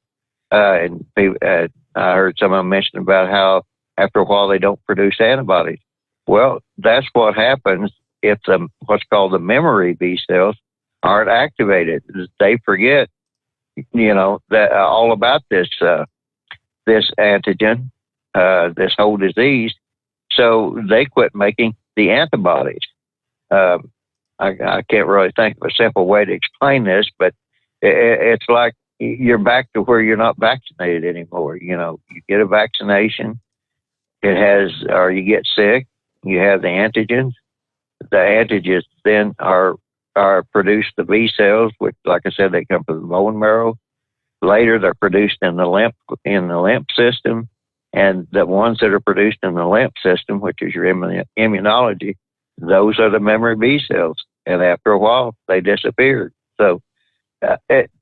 And I heard someone mention about how after a while they don't produce antibodies. Well, that's what happens if what's called the memory B cells aren't activated. They forget, that all about this antigen, this whole disease. So they quit making the antibodies. I can't really think of a simple way to explain this, but it's like you're back to where you're not vaccinated anymore. You get a vaccination, or you get sick, you have the antigens. The antigens then are produce the B cells, which, like I said, they come from the bone marrow. Later, they're produced in the lymph system, and the ones that are produced in the lymph system, which is your immunology, those are the memory B cells. And after a while, they disappeared. So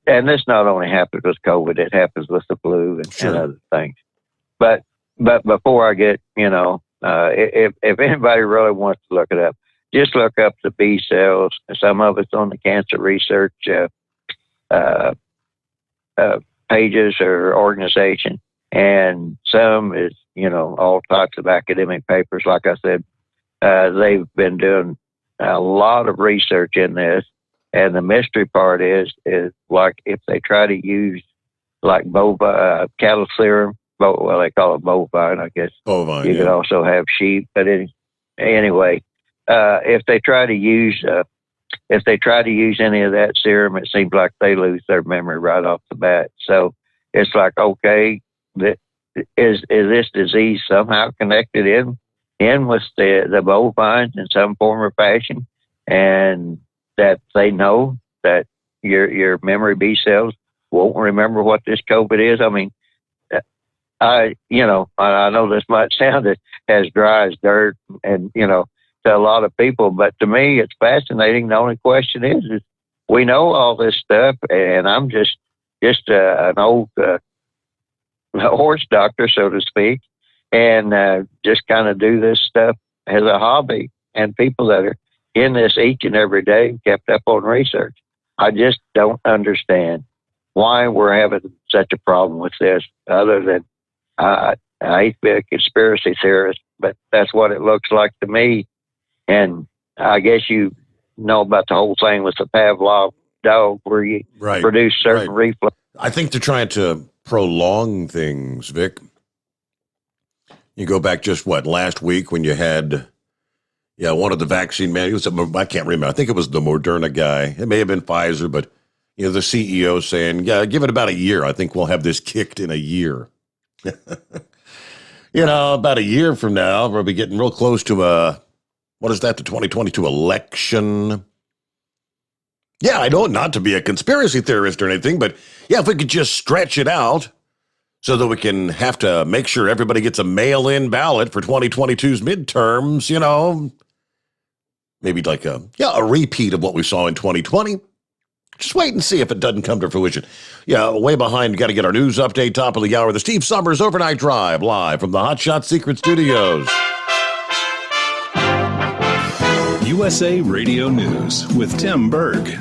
and this not only happens with COVID, it happens with the flu and other things. But before I get, if anybody really wants to look it up, just look up the B cells. Some of it's on the cancer research pages or organization, and some is, all types of academic papers. Like I said, they've been doing a lot of research in this, and the mystery part is like if they try to use like cattle serum, they call it bovine, I guess. Bovine. You could also have sheep, but anyway, if they try to use any of that serum, it seems like they lose their memory right off the bat. So it's like, okay, is this disease somehow connected in with the bovines in some form or fashion, and that they know that your memory B cells won't remember what this COVID is? I mean, I know this might sound as dry as dirt, and to a lot of people, but to me, it's fascinating. The only question is we know all this stuff, and I'm just an old horse doctor, so to speak, and just kind of do this stuff as a hobby. And people that are in this each and every day kept up on research. I just don't understand why we're having such a problem with this, other than I hate to be a conspiracy theorist, but that's what it looks like to me. And I guess you know about the whole thing with the Pavlov dog, where you produce certain reflex. I think they're trying to prolong things, Vic. You go back just last week when you had one of the vaccine manufacturers, I can't remember, I think it was the Moderna guy, it may have been Pfizer, but the CEO saying, give it about a year, I think we'll have this kicked in a year. About a year from now, we'll be getting real close to the 2022 election. Yeah, I know, not to be a conspiracy theorist or anything, but if we could just stretch it out so that we can have to make sure everybody gets a mail-in ballot for 2022's midterms, maybe like a repeat of what we saw in 2020. Just wait and see if it doesn't come to fruition. Way behind. Got to get our news update, top of the hour. The Steve Sommers Overnight Drive, live from the Hot Shot Secret Studios. USA Radio News with Tim Berg.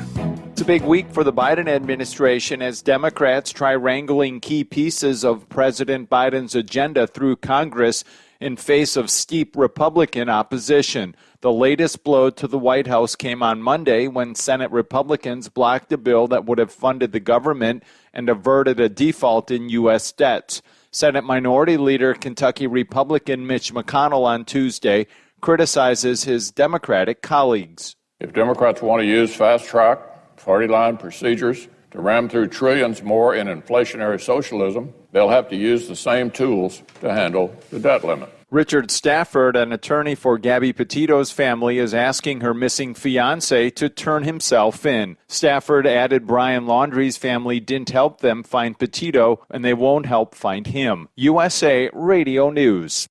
It's a big week for the Biden administration as Democrats try wrangling key pieces of President Biden's agenda through Congress in face of steep Republican opposition. The latest blow to the White House came on Monday when Senate Republicans blocked a bill that would have funded the government and averted a default in U.S. debts. Senate Minority Leader Kentucky Republican Mitch McConnell on Tuesday criticizes his Democratic colleagues. If Democrats want to use fast-track, party-line procedures to ram through trillions more in inflationary socialism, they'll have to use the same tools to handle the debt limit. Richard Stafford, an attorney for Gabby Petito's family, is asking her missing fiancé to turn himself in. Stafford added Brian Laundrie's family didn't help them find Petito, and they won't help find him. USA Radio News.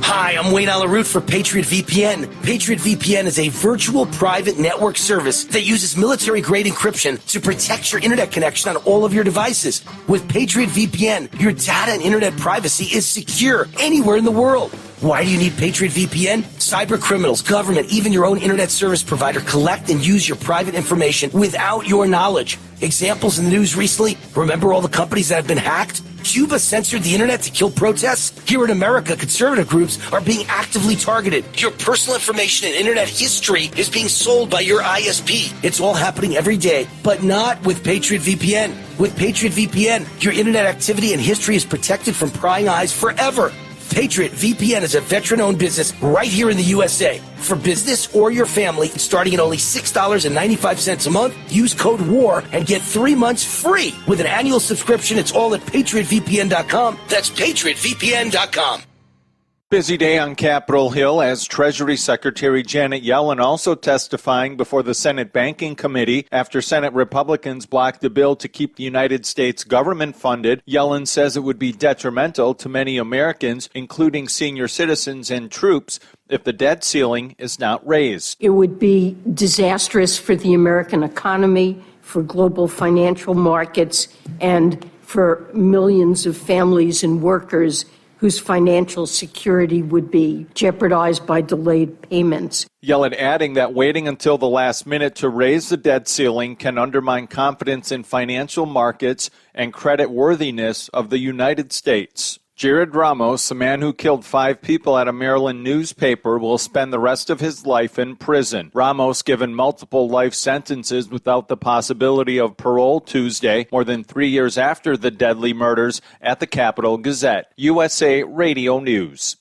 Hi, I'm Wayne Alaroot for Patriot VPN. Patriot VPN is a virtual private network service that uses military-grade encryption to protect your internet connection on all of your devices. With Patriot VPN, your data and internet privacy is secure anywhere in the world. Why do you need Patriot VPN? Cyber criminals, government, even your own internet service provider collect and use your private information without your knowledge. Examples in the news recently, remember all the companies that have been hacked? Cuba censored the internet to kill protests? Here in America, conservative groups are being actively targeted. Your personal information and internet history is being sold by your ISP. It's all happening every day, but not with Patriot VPN. With Patriot VPN, your internet activity and history is protected from prying eyes forever. Patriot VPN is a veteran-owned business right here in the USA. For business or your family, starting at only $6.95 a month, use code WAR and get 3 months free. With an annual subscription, it's all at PatriotVPN.com. That's PatriotVPN.com. Busy day on Capitol Hill as Treasury Secretary Janet Yellen also testifying before the Senate Banking Committee after Senate Republicans blocked a bill to keep the United States government funded. Yellen says it would be detrimental to many Americans, including senior citizens and troops, if the debt ceiling is not raised. It would be disastrous for the American economy, for global financial markets and for millions of families and workers whose financial security would be jeopardized by delayed payments. Yellen adding that waiting until the last minute to raise the debt ceiling can undermine confidence in financial markets and creditworthiness of the United States. Jared Ramos, a man who killed 5 people at a Maryland newspaper, will spend the rest of his life in prison. Ramos given multiple life sentences without the possibility of parole Tuesday, more than 3 years after the deadly murders at the Capitol Gazette. USA Radio News.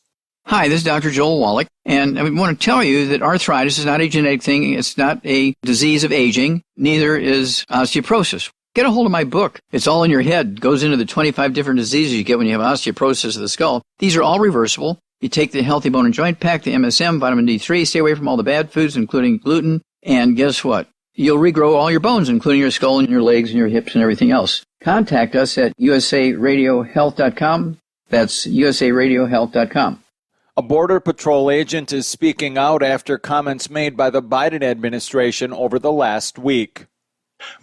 Hi, this is Dr. Joel Wallach, and I want to tell you that arthritis is not a genetic thing. It's not a disease of aging. Neither is osteoporosis. Get a hold of my book. It's all in your head. It goes into the 25 different diseases you get when you have osteoporosis of the skull. These are all reversible. You take the Healthy Bone and Joint Pack, the MSM, vitamin D3, stay away from all the bad foods, including gluten, and guess what? You'll regrow all your bones, including your skull and your legs and your hips and everything else. Contact us at usaradiohealth.com. That's usaradiohealth.com. A Border Patrol agent is speaking out after comments made by the Biden administration over the last week.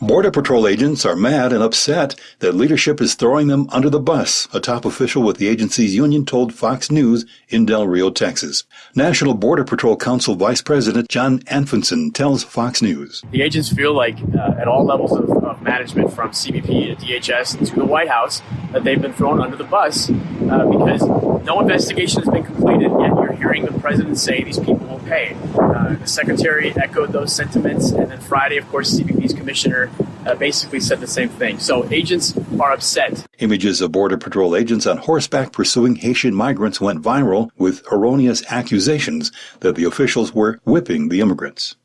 Border Patrol agents are mad and upset that leadership is throwing them under the bus, a top official with the agency's union told Fox News in Del Rio, Texas. National Border Patrol Council Vice President John Anfinson tells Fox News. The agents feel like at all levels of management, from CBP to DHS to the White House, that they've been thrown under the bus because no investigation has been completed, yet you're hearing the president say these people will pay. The secretary echoed those sentiments, and then Friday, of course, CBP's commissioner basically said the same thing. So agents are upset. Images of Border Patrol agents on horseback pursuing Haitian migrants went viral with erroneous accusations that the officials were whipping the immigrants.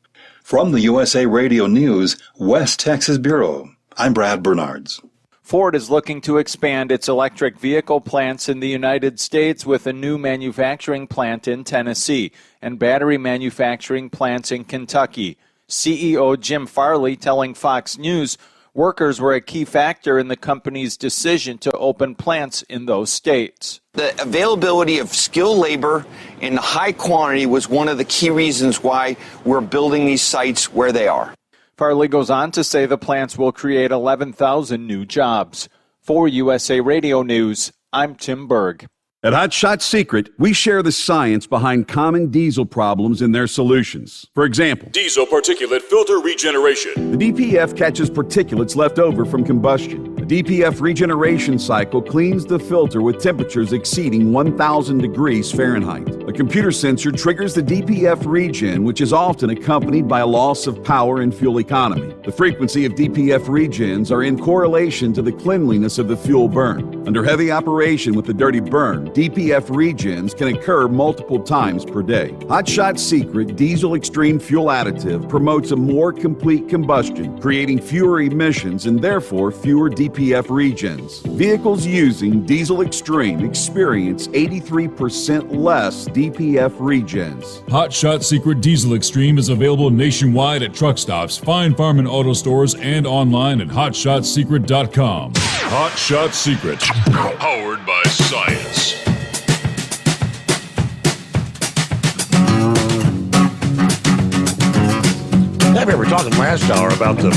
From the USA Radio News, West Texas Bureau, I'm Brad Bernards. Ford is looking to expand its electric vehicle plants in the United States with a new manufacturing plant in Tennessee and battery manufacturing plants in Kentucky. CEO Jim Farley telling Fox News workers were a key factor in the company's decision to open plants in those states. The availability of skilled labor in high quantity was one of the key reasons why we're building these sites where they are. Farley goes on to say the plants will create 11,000 new jobs. For USA Radio News, I'm Tim Berg. At Hot Shot Secret, we share the science behind common diesel problems and their solutions. For example, diesel particulate filter regeneration. The DPF catches particulates left over from combustion. The DPF regeneration cycle cleans the filter with temperatures exceeding 1,000 degrees Fahrenheit. A computer sensor triggers the DPF regen, which is often accompanied by a loss of power and fuel economy. The frequency of DPF regens are in correlation to the cleanliness of the fuel burn. Under heavy operation with the dirty burn, DPF regens can occur multiple times per day. Hot Shot Secret Diesel Extreme Fuel Additive promotes a more complete combustion, creating fewer emissions and therefore fewer DPF regens. Vehicles using Diesel Extreme experience 83% less DPF regens. Hot Shot Secret Diesel Extreme is available nationwide at truck stops, Fine Farm and auto stores, and online at hotshotsecret.com. Hot Shot Secret, powered by science. We were talking last hour about the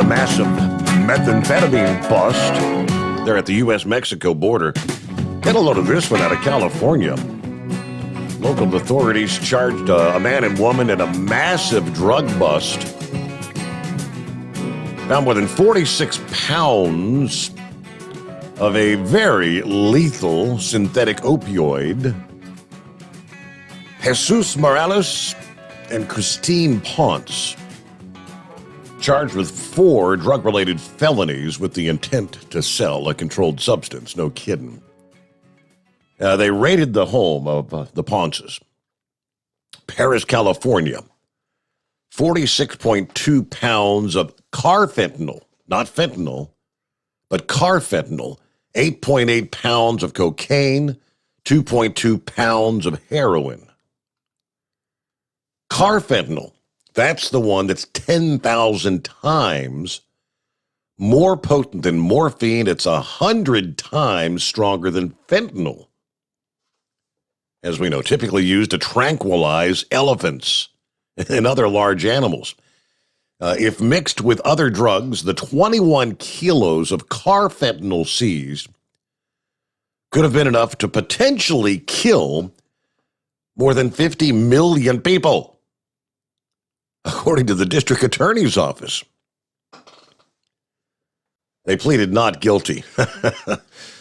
massive methamphetamine bust there at the U.S.-Mexico border. Get a load of this one out of California. Local authorities charged a man and woman in a massive drug bust. Found more than 46 pounds of a very lethal synthetic opioid. Jesus Morales and Christine Ponce, charged with 4 drug-related felonies with the intent to sell a controlled substance. No kidding. They raided the home of the Ponces. Paris, California. 46.2 pounds of carfentanil, not fentanyl, but carfentanil. 8.8 pounds of cocaine, 2.2 pounds of heroin. Carfentanil, that's the one that's 10,000 times more potent than morphine. It's 100 times stronger than fentanyl. As we know, typically used to tranquilize elephants and other large animals. If mixed with other drugs, the 21 kilos of carfentanil seized could have been enough to potentially kill more than 50 million people, according to the district attorney's office. They pleaded not guilty.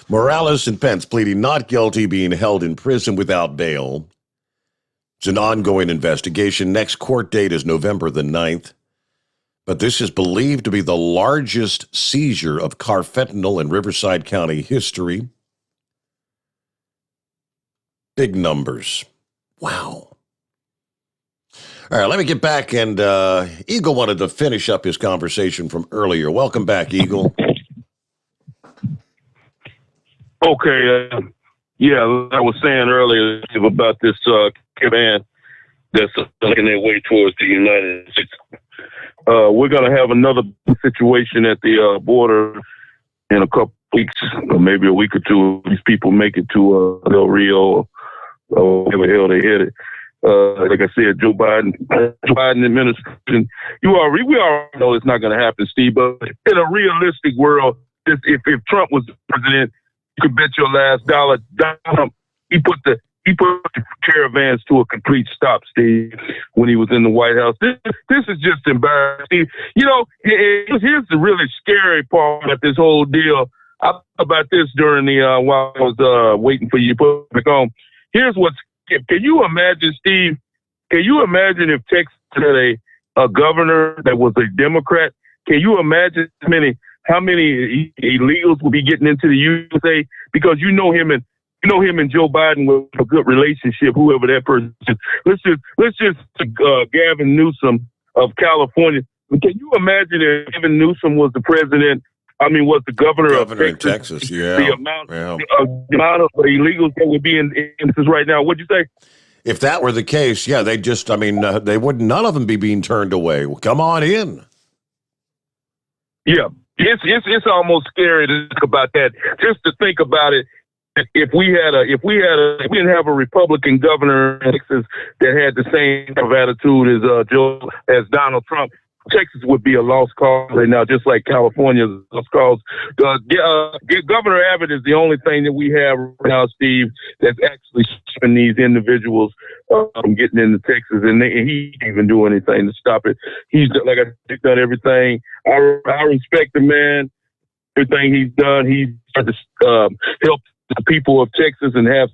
Morales and Pence pleading not guilty, being held in prison without bail. It's an ongoing investigation. Next court date is November the 9th. But this is believed to be the largest seizure of carfentanil in Riverside County history. Big numbers. Wow. All right, let me get back, and Eagle wanted to finish up his conversation from earlier. Welcome back, Eagle. Okay, yeah, I was saying earlier about this caravan that's making their way towards the United States. We're going to have another situation at the border in a couple weeks, or maybe a week or two. These people make it to Del Rio or wherever the hell they headed. Like I said, Joe Biden administration, we already know it's not going to happen, Steve, but in a realistic world, if Trump was president, you could bet your last dollar he put the caravans to a complete stop, Steve, when he was in the White House. This is just embarrassing. You know, here's the really scary part of this whole deal. I thought about this during the while I was waiting for you to put it back on. Here's what's. Can you imagine, Steve? Can you imagine if Texas had a governor that was a Democrat? Can you imagine how many illegals would be getting into the USA? Because you know him and Joe Biden with a good relationship, whoever that person is. Let's just Gavin Newsom of California. Can you imagine if Gavin Newsom was the president? I mean, was the governor of Texas? Yeah. The amount of illegals that would be in Texas right now. What'd you say? If that were the case, yeah, they would none of them be being turned away. Well, come on in. Yeah, it's almost scary to think about that. Just to think about it, if we didn't have a Republican governor in Texas that had the same type of attitude as Donald Trump, Texas would be a lost cause right now, just like California is a lost cause. Governor Abbott is the only thing that we have right now, Steve, that's actually stopping these individuals from getting into Texas, and he didn't even do anything to stop it. He's done everything. I respect the man, everything he's done. He's tried to help the people of Texas and have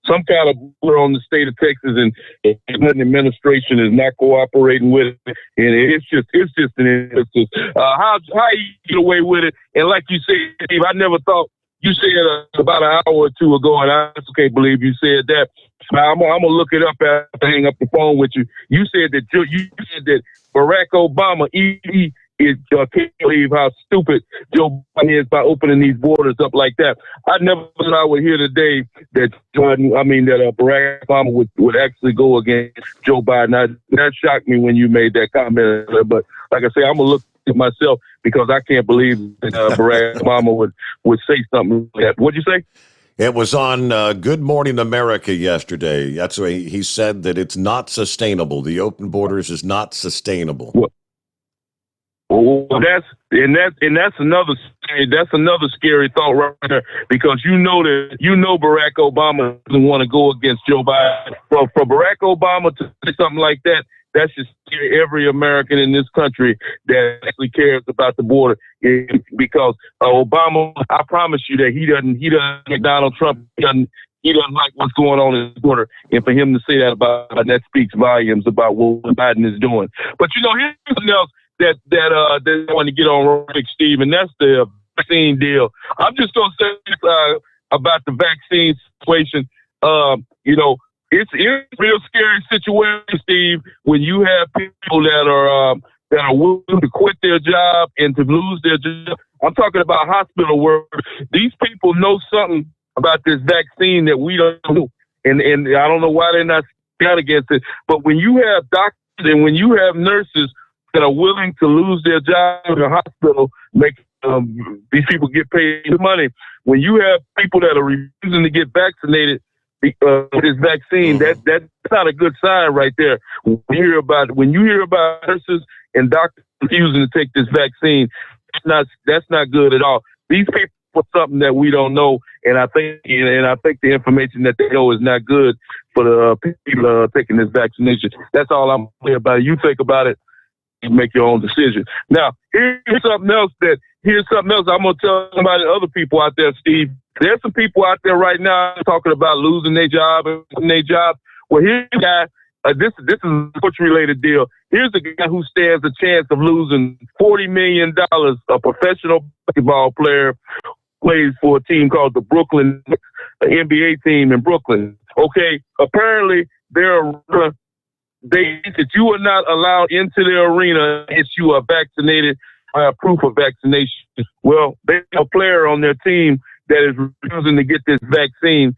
some kind of order on the state of Texas, and the administration is not cooperating with it. And it's just an injustice. How you get away with it? And like you said, Steve, I never thought you said about an hour or two ago, and I just can't believe you said that. I'm gonna look it up after I hang up the phone with you. You said that Barack Obama, can't believe how stupid Joe Biden is by opening these borders up like that. I never thought I would hear today that Barack Obama would actually go against Joe Biden. That shocked me when you made that comment. But like I say, I'm gonna look at myself because I can't believe that Barack Obama would say something like that. What'd you say? It was on Good Morning America yesterday. That's why he said that it's not sustainable. The open borders is not sustainable. Well, that's another scary thought right there, because you know Barack Obama doesn't want to go against Joe Biden. For Barack Obama to say something like that, that should scare every American in this country that actually cares about the border. Because Obama, I promise you that he doesn't like Donald Trump. He doesn't like what's going on in the border. And for him to say that that speaks volumes about what Biden is doing. But here's something else that I want to get on, Steve, and that's the vaccine deal. I'm just going to say about the vaccine situation. It's a real scary situation, Steve, when you have people that are willing to quit their job and to lose their job. I'm talking about hospital workers. These people know something about this vaccine that we don't know, and I don't know why they're not out against it. But when you have doctors and when you have nurses that are willing to lose their job in a hospital, make these people get paid money. When you have people that are refusing to get vaccinated with this vaccine, that's not a good sign right there. When you hear about nurses and doctors refusing to take this vaccine. That's not good at all. These people are something that we don't know, and I think the information that they know is not good for the people taking this vaccination. That's all I'm clear about it. You think about it and make your own decision. Now, here's something else I'm going to tell somebody, other people out there, Steve. There's some people out there right now talking about losing their job and losing their job. Well, here's a guy, this is a sports-related deal. Here's a guy who stands a chance of losing $40 million, a professional basketball player plays for a team called the Brooklyn, an NBA team in Brooklyn. Okay, apparently that you are not allowed into the arena if you are vaccinated by a proof of vaccination. Well, there's a player on their team that is refusing to get this vaccine.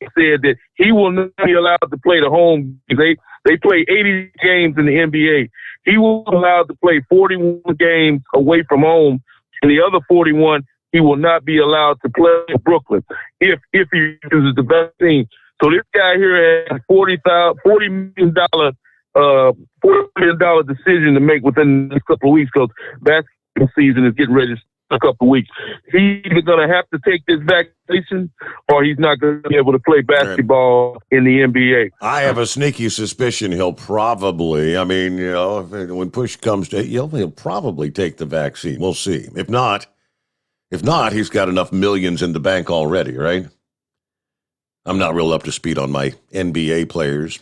He said that he will not be allowed to play the home. They play 80 games in the NBA. He will be allowed to play 41 games away from home, and the other 41 he will not be allowed to play in Brooklyn if he uses the vaccine. So this guy here has $40 million decision to make within the next couple of weeks because basketball season is getting ready in a couple of weeks. He's either going to have to take this vaccination or he's not going to be able to play basketball in the NBA. I have a sneaky suspicion he'll probably, when push comes to he'll probably take the vaccine. We'll see. If not, he's got enough millions in the bank already, right? I'm not real up to speed on my NBA players.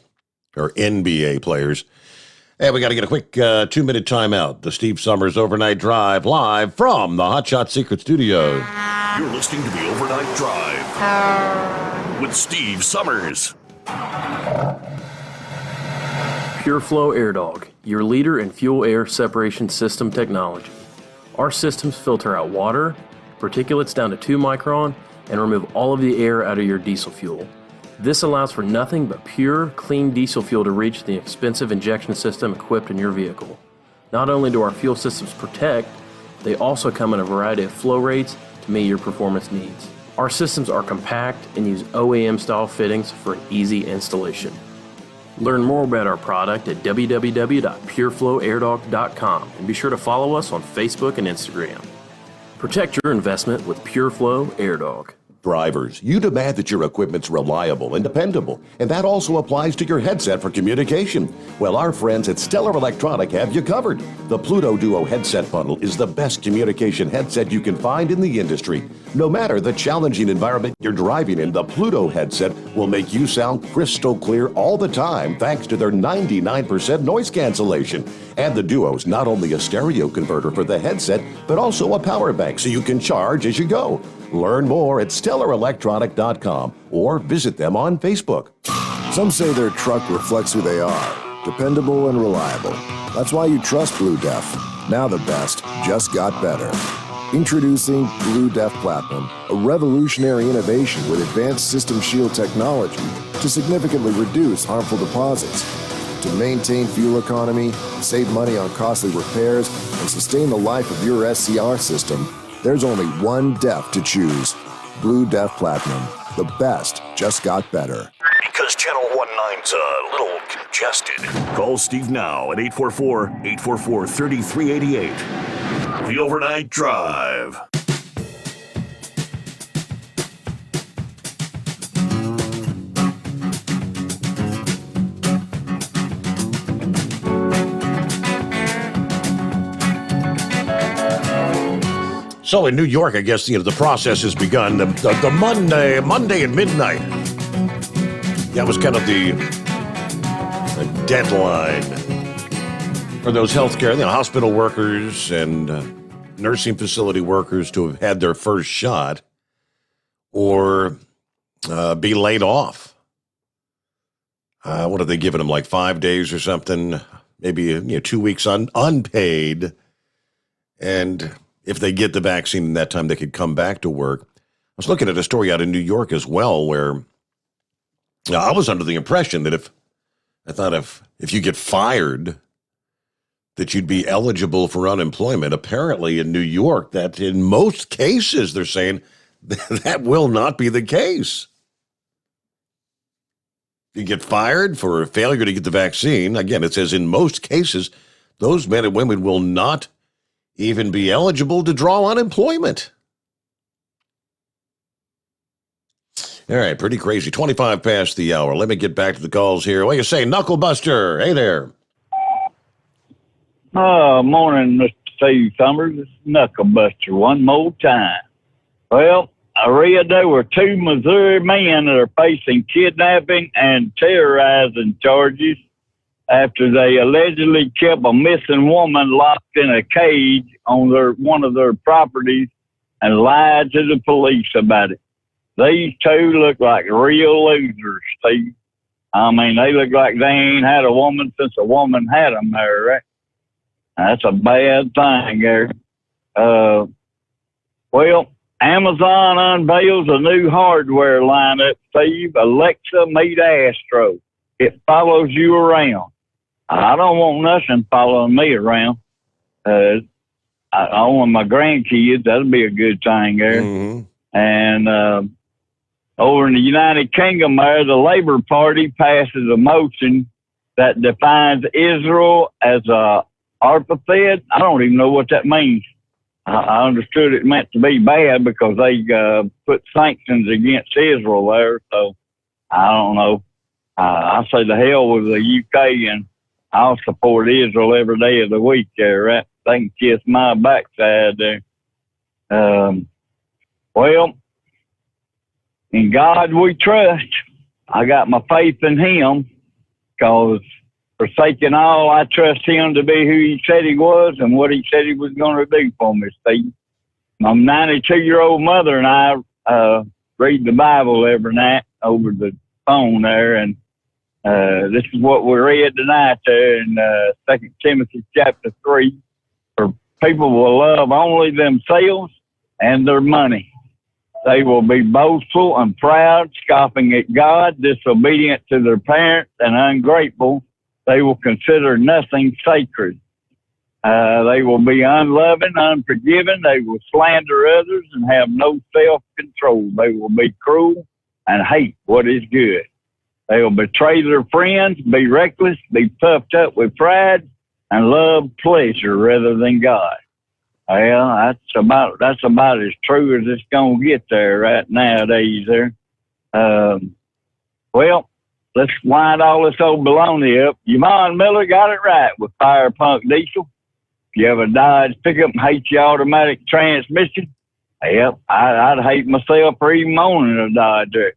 Hey, we got to get a quick 2-minute timeout. The Steve Sommers Overnight Drive live from the Hot Shot Secret Studio. You're listening to the Overnight Drive with Steve Sommers. Pure Flow Air Dog, your leader in fuel air separation system technology. Our systems filter out water, particulates down to 2 micron, and remove all of the air out of your diesel fuel. This allows for nothing but pure, clean diesel fuel to reach the expensive injection system equipped in your vehicle. Not only do our fuel systems protect, they also come in a variety of flow rates to meet your performance needs. Our systems are compact and use OEM-style fittings for an easy installation. Learn more about our product at www.pureflowairdog.com and be sure to follow us on Facebook and Instagram. Protect your investment with Pure Flow Air Dog. Drivers, you demand that your equipment's reliable and dependable, and that also applies to your headset for communication. Well, our friends at Stellar Electronic have you covered. The Pluto Duo headset bundle is the best communication headset you can find in the industry. No matter the challenging environment you're driving in, the Pluto headset will make you sound crystal clear all the time thanks to their 99% noise cancellation. And the Duo's not only a stereo converter for the headset, but also a power bank so you can charge as you go. Learn more at StellarElectronic.com or visit them on Facebook. Some say their truck reflects who they are, dependable and reliable. That's why you trust Blue Def. Now the best just got better. Introducing Blue Def Platinum, a revolutionary innovation with advanced system shield technology to significantly reduce harmful deposits. To maintain fuel economy, save money on costly repairs, and sustain the life of your SCR system, there's only one DEF to choose. Blue Def Platinum. The best just got better. Because Channel 19's a little congested. Call Steve now at 844-844-3388. The Overnight Drive. So in New York, I guess the process has begun. The Monday at midnight. That was kind of the deadline for those healthcare, hospital workers and nursing facility workers to have had their first shot or be laid off. What have they given them, like 5 days or something? Maybe 2 weeks unpaid. And if they get the vaccine in that time, they could come back to work. I was looking at a story out in New York as well, where I was under the impression that if you get fired, that you'd be eligible for unemployment. Apparently in New York, that in most cases, they're saying that will not be the case. You get fired for failure to get the vaccine. Again, it says in most cases, those men and women will not even be eligible to draw unemployment. All right, pretty crazy. 25 past the hour. Let me get back to the calls here. What do you say, Knucklebuster? Hey there. Morning, Mr. Steve Sommers. It's Knucklebuster one more time. Well, I read there were 2 Missouri men that are facing kidnapping and terrorizing charges after they allegedly kept a missing woman locked in a cage on one of their properties and lied to the police about it. These 2 look like real losers, Steve. I mean, they look like they ain't had a woman since a woman had them there, right? That's a bad thing there. Well, Amazon unveils a new hardware lineup, Steve. Alexa meet Astro. It follows you around. I don't want nothing following me around. I want my grandkids. That'll be a good thing there. Mm-hmm. And over in the United Kingdom there, the Labour Party passes a motion that defines Israel as a apartheid. I don't even know what that means. I understood it meant to be bad because they put sanctions against Israel there. So I don't know. I say the hell with the UK, and I'll support Israel every day of the week there, right? They can kiss my backside there. Well, in God we trust. I got my faith in him because forsaking all, I trust him to be who he said he was and what he said he was going to do for me, Steve. My 92-year-old mother and I read the Bible every night over the phone there, and this is what we read tonight there in 2 Timothy chapter 3. For people will love only themselves and their money. They will be boastful and proud, scoffing at God, disobedient to their parents, and ungrateful. They will consider nothing sacred. They will be unloving, unforgiving. They will slander others and have no self-control. They will be cruel and hate what is good. They will betray their friends, be reckless, be puffed up with pride, and love pleasure rather than God. Well, that's about as true as it's gonna get there right nowadays there. Well, let's wind all this old baloney up. Yvonne Miller got it right with Fire Punk Diesel. If you have a Dodge pickup and hate your automatic transmission, yep, I'd hate myself for even owning a Dodge.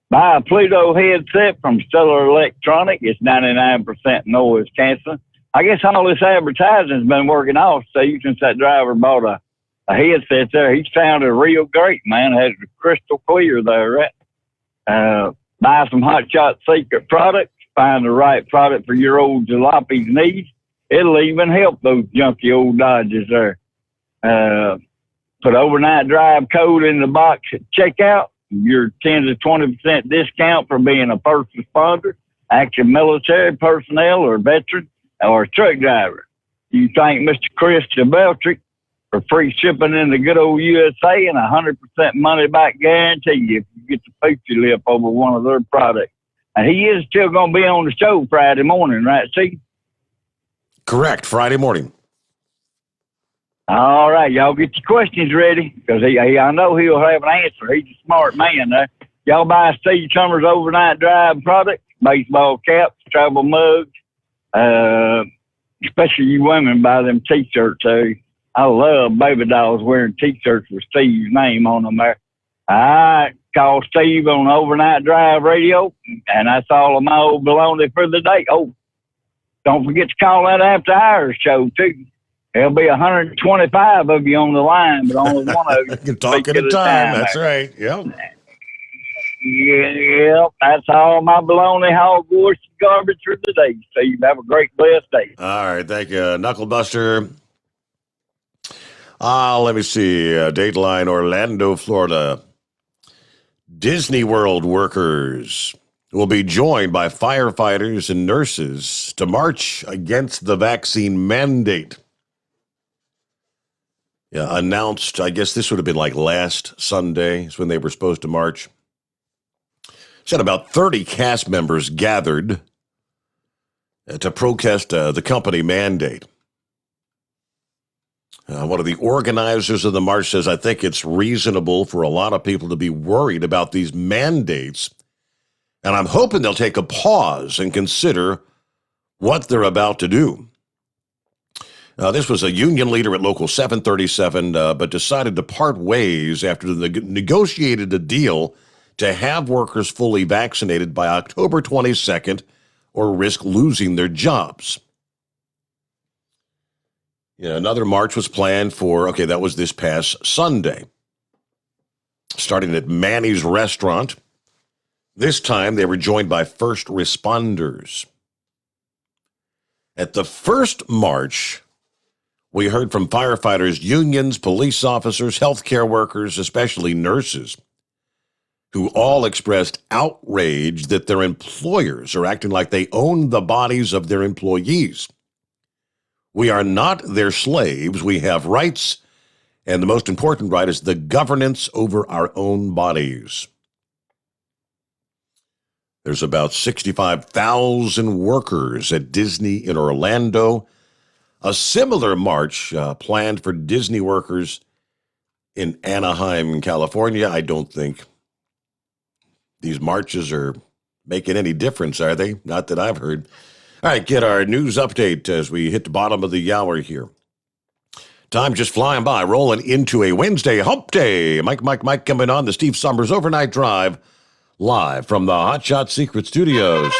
Buy a Pluto headset from Stellar Electronic. It's 99% noise canceling. I guess all this advertising's been working off, Steve, since that driver bought a headset there. He sounded real great, man. It had crystal clear there, right? Buy some Hot Shot Secret products. Find the right product for your old jalopy's needs. It'll even help those junky old Dodges there. Put overnight drive code in the box at checkout. Your 10 to 20% discount for being a first responder, active military personnel, or veteran, or a truck driver. You thank Mr. Chris Beltrick for free shipping in the good old USA and 100% money back guarantee if you get the picture lip over one of their products. And he is still going to be on the show Friday morning, right, Steve? Correct, Friday morning. All right, y'all get your questions ready because I know he'll have an answer. He's a smart man there. Y'all buy Steve Summers overnight drive products, baseball caps, travel mugs, especially you women buy them T-shirts. I love baby dolls wearing T-shirts with Steve's name on them there. All right, call Steve on Overnight Drive Radio, and that's all of my old baloney for the day. Oh, don't forget to call that after hours show, too. There'll be 125 of you on the line, but only one of you can talk at a time. That's right. Yep. Yeah, that's all my baloney, hogwash, and garbage for today. Steve, have a great, blessed day. All right, thank you, Knucklebuster. Let me see. Dateline, Orlando, Florida. Disney World workers will be joined by firefighters and nurses to march against the vaccine mandate. Yeah, announced, I guess this would have been like last Sunday is when they were supposed to march. Said about 30 cast members gathered to protest the company mandate. One of the organizers of the march says, I think it's reasonable for a lot of people to be worried about these mandates, and I'm hoping they'll take a pause and consider what they're about to do. This was a union leader at Local 737, but decided to part ways after they negotiated a deal to have workers fully vaccinated by October 22nd or risk losing their jobs. Another march was planned for, that was this past Sunday, starting at Manny's Restaurant. This time they were joined by first responders. At the first march, we heard from firefighters, unions, police officers, healthcare workers, especially nurses, who all expressed outrage that their employers are acting like they own the bodies of their employees. We are not their slaves. We have rights, and the most important right is the governance over our own bodies. There's about 65,000 workers at Disney in Orlando. A similar march planned for Disney workers in Anaheim, California. I don't think these marches are making any difference, are they? Not that I've heard. All right, get our news update as we hit the bottom of the hour here. Time just flying by, rolling into a Wednesday hump day. Mike coming on the Steve Sommers Overnight Drive, live from the Hot Shot Secret Studios.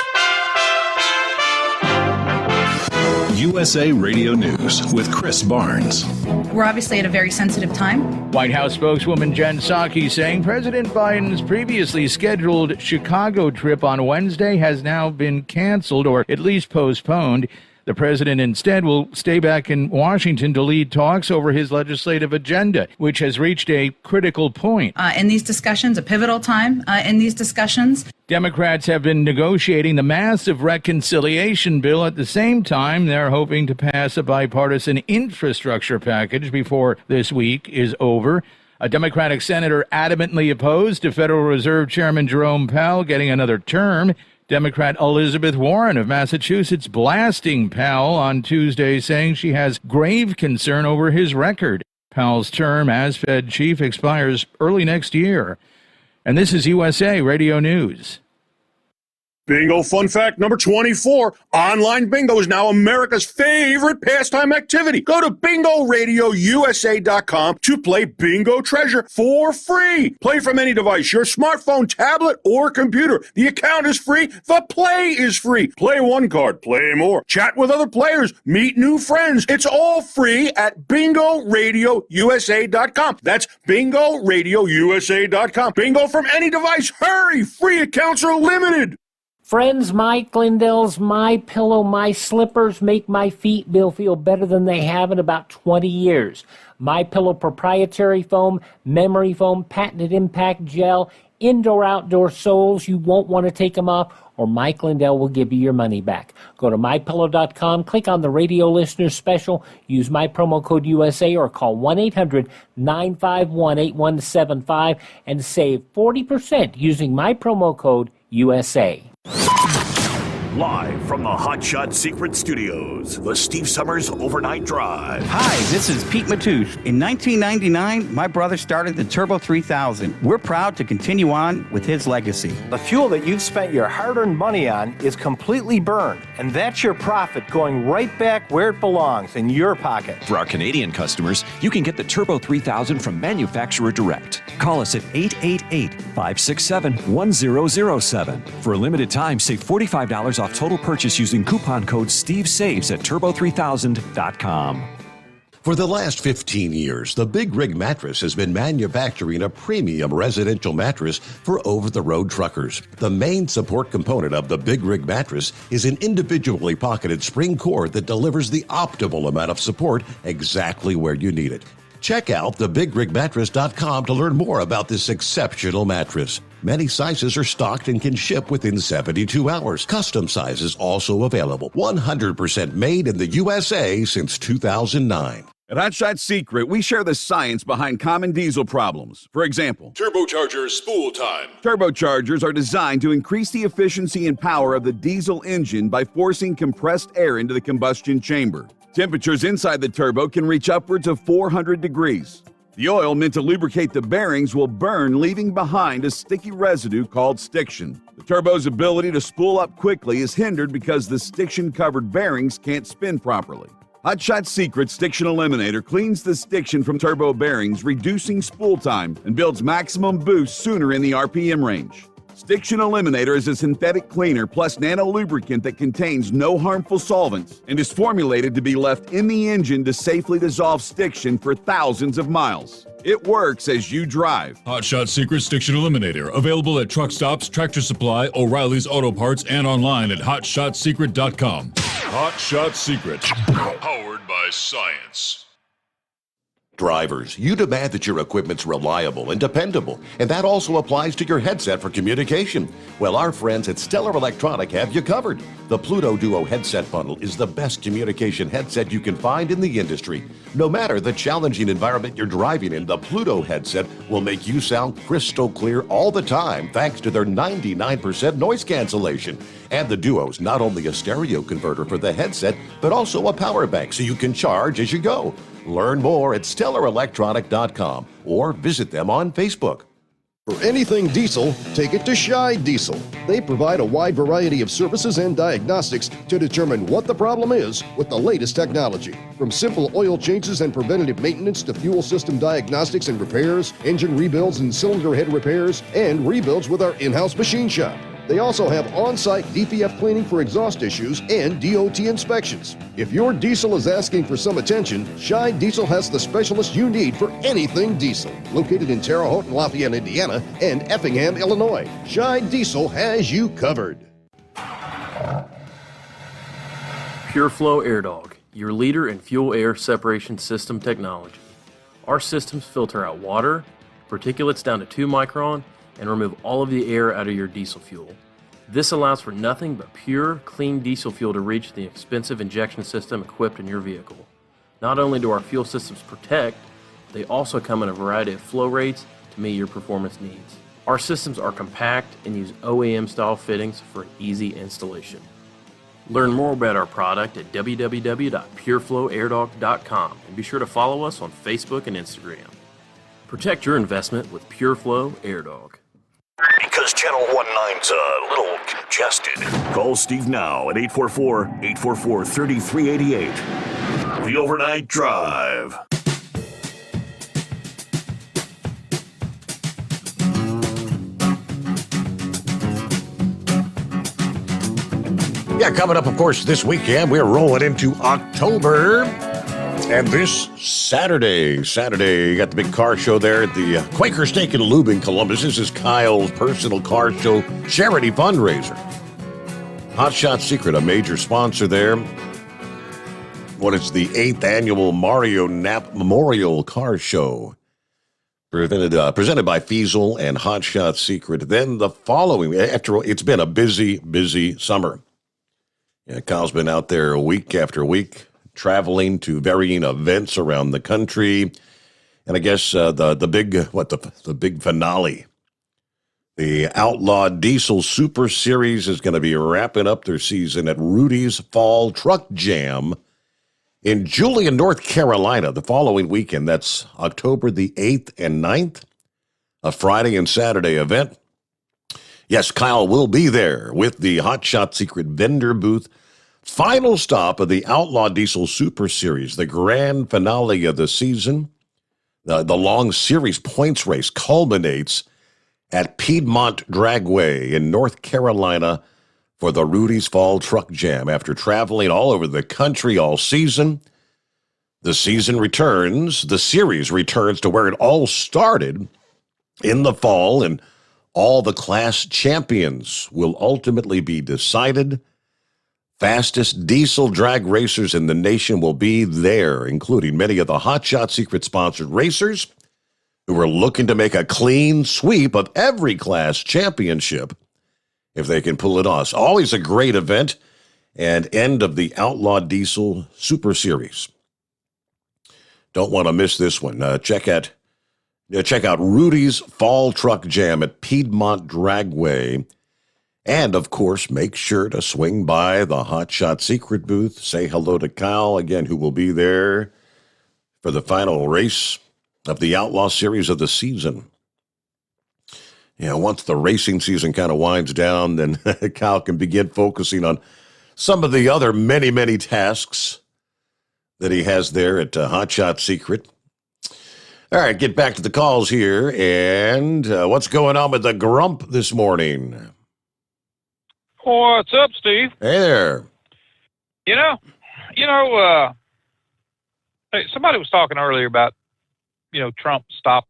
USA Radio News with Chris Barnes. We're obviously at a very sensitive time. White House spokeswoman Jen Psaki saying President Biden's previously scheduled Chicago trip on Wednesday has now been canceled or at least postponed. The president instead will stay back in Washington to lead talks over his legislative agenda, which has reached a critical point. In these discussions, a pivotal time in these discussions. Democrats have been negotiating the massive reconciliation bill. At the same time, they're hoping to pass a bipartisan infrastructure package before this week is over. A Democratic senator adamantly opposed to Federal Reserve Chairman Jerome Powell getting another term. Democrat Elizabeth Warren of Massachusetts blasting Powell on Tuesday, saying she has grave concern over his record. Powell's term as Fed chief expires early next year. And this is USA Radio News. Bingo fun fact number 24. Online bingo is now America's favorite pastime activity. Go to BingoRadioUSA.com to play Bingo Treasure for free. Play from any device, your smartphone, tablet, or computer. The account is free. The play is free. Play one card, play more. Chat with other players. Meet new friends. It's all free at BingoRadioUSA.com. That's BingoRadioUSA.com. Bingo from any device. Hurry! Free accounts are limited. Friends, Mike Lindell's My Pillow, My Slippers make my feet feel better than they have in about 20 years. My Pillow proprietary foam, memory foam, patented impact gel, indoor-outdoor soles. You won't want to take them off, or Mike Lindell will give you your money back. Go to MyPillow.com, click on the radio listener special, use my promo code USA, or call 1-800-951-8175 and save 40% using my promo code USA. Live from the Hot Shot Secret Studios, the Steve Sommers Overnight Drive. Hi, this is Pete Matouche. In 1999, my brother started the Turbo 3000. We're proud to continue on with his legacy. The fuel that you've spent your hard-earned money on is completely burned, and that's your profit going right back where it belongs, in your pocket. For our Canadian customers, you can get the Turbo 3000 from manufacturer direct. Call us at 888-567-1007. For a limited time, save $45 off total purchase using coupon code SteveSaves at turbo3000.com. For the last 15 years, the Big Rig Mattress has been manufacturing a premium residential mattress for over-the-road truckers. The main support component of the Big Rig Mattress is an individually pocketed spring cord that delivers the optimal amount of support exactly where you need it. Check out thebigrigmattress.com to learn more about this exceptional mattress. Many sizes are stocked and can ship within 72 hours. Custom sizes also available. 100% made in the USA since 2009. At Hot Shot Secret, we share the science behind common diesel problems. For example, turbocharger spool time. Turbochargers are designed to increase the efficiency and power of the diesel engine by forcing compressed air into the combustion chamber. Temperatures inside the turbo can reach upwards of 400 degrees. The oil meant to lubricate the bearings will burn, leaving behind a sticky residue called stiction. The turbo's ability to spool up quickly is hindered because the stiction-covered bearings can't spin properly. Hot Shot Secret Stiction Eliminator cleans the stiction from turbo bearings, reducing spool time and builds maximum boost sooner in the RPM range. Stiction Eliminator is a synthetic cleaner plus nano-lubricant that contains no harmful solvents and is formulated to be left in the engine to safely dissolve stiction for thousands of miles. It works as you drive. Hot Shot Secret Stiction Eliminator. Available at truck stops, Tractor Supply, O'Reilly's Auto Parts, and online at hotshotsecret.com. Hot Shot Secret. Powered by science. Drivers, you demand that your equipment's reliable and dependable, and that also applies to your headset for communication. Well, our friends at Stellar Electronic have you covered. The Pluto Duo headset bundle is the best communication headset you can find in the industry. No matter the challenging environment you're driving in, the Pluto headset will make you sound crystal clear all the time thanks to their 99% noise cancellation. And the Duo's not only a stereo converter for the headset, but also a power bank so you can charge as you go. Learn more at StellarElectronic.com or visit them on Facebook. For anything diesel, take it to Scheid Diesel. They provide a wide variety of services and diagnostics to determine what the problem is with the latest technology. From simple oil changes and preventative maintenance to fuel system diagnostics and repairs, engine rebuilds and cylinder head repairs, and rebuilds with our in-house machine shop. They also have on-site DPF cleaning for exhaust issues and DOT inspections. If your diesel is asking for some attention, Scheid Diesel has the specialist you need for anything diesel. Located in Terre Haute and Lafayette, Indiana, and Effingham, Illinois, Scheid Diesel has you covered. Pure Flow Air Dog, your leader in fuel air separation system technology. Our systems filter out water, particulates down to 2 micron, and remove all of the air out of your diesel fuel. This allows for nothing but pure, clean diesel fuel to reach the expensive injection system equipped in your vehicle. Not only do our fuel systems protect, they also come in a variety of flow rates to meet your performance needs. Our systems are compact and use OEM-style fittings for an easy installation. Learn more about our product at www.pureflowairdog.com and be sure to follow us on Facebook and Instagram. Protect your investment with Pure Flow Air Dog. Because Channel 19's a little congested. Call Steve now at 844-844-3388. The Overnight Drive. Yeah, coming up, of course, this weekend, we're rolling into October. And this Saturday, you got the big car show there at the Quaker Steak and Lube in Columbus. This is Kyle's personal car show charity fundraiser. Hot Shot Secret, a major sponsor there. What is the 8th annual Mario Knapp Memorial Car Show? Presented by Fiesel and Hot Shot Secret. Then the following, after it's been a busy summer. Yeah, Kyle's been out there week after week, traveling to varying events around the country. And I guess the big finale, the Outlaw Diesel Super Series is going to be wrapping up their season at Rudy's Fall Truck Jam in Julian, North Carolina, the following weekend. That's October the 8th and 9th, a Friday and Saturday event. Yes, Kyle will be there with the Hot Shot Secret vendor booth. Final stop of the Outlaw Diesel Super Series, the grand finale of the season. The long series points race culminates at Piedmont Dragway in North Carolina for the Rudy's Fall Truck Jam. After traveling all over the country all season, the series returns to where it all started in the fall, and all the class champions will ultimately be decided. Fastest diesel drag racers in the nation will be there, including many of the Hot Shot Secret sponsored racers who are looking to make a clean sweep of every class championship if they can pull it off. Always a great event and end of the Outlaw Diesel Super Series. Don't want to miss this one. Check out Rudy's Fall Truck Jam at Piedmont Dragway And, of course, make sure to swing by the Hot Shot Secret booth. Say hello to Kyle, again, who will be there for the final race of the Outlaw Series of the season. Once the racing season kind of winds down, then Kyle can begin focusing on some of the other many, many tasks that he has there at Hot Shot Secret. All right, get back to the calls here. And what's going on with the Grump this morning? What's up, Steve? Hey there. Hey, somebody was talking earlier about, Trump stopped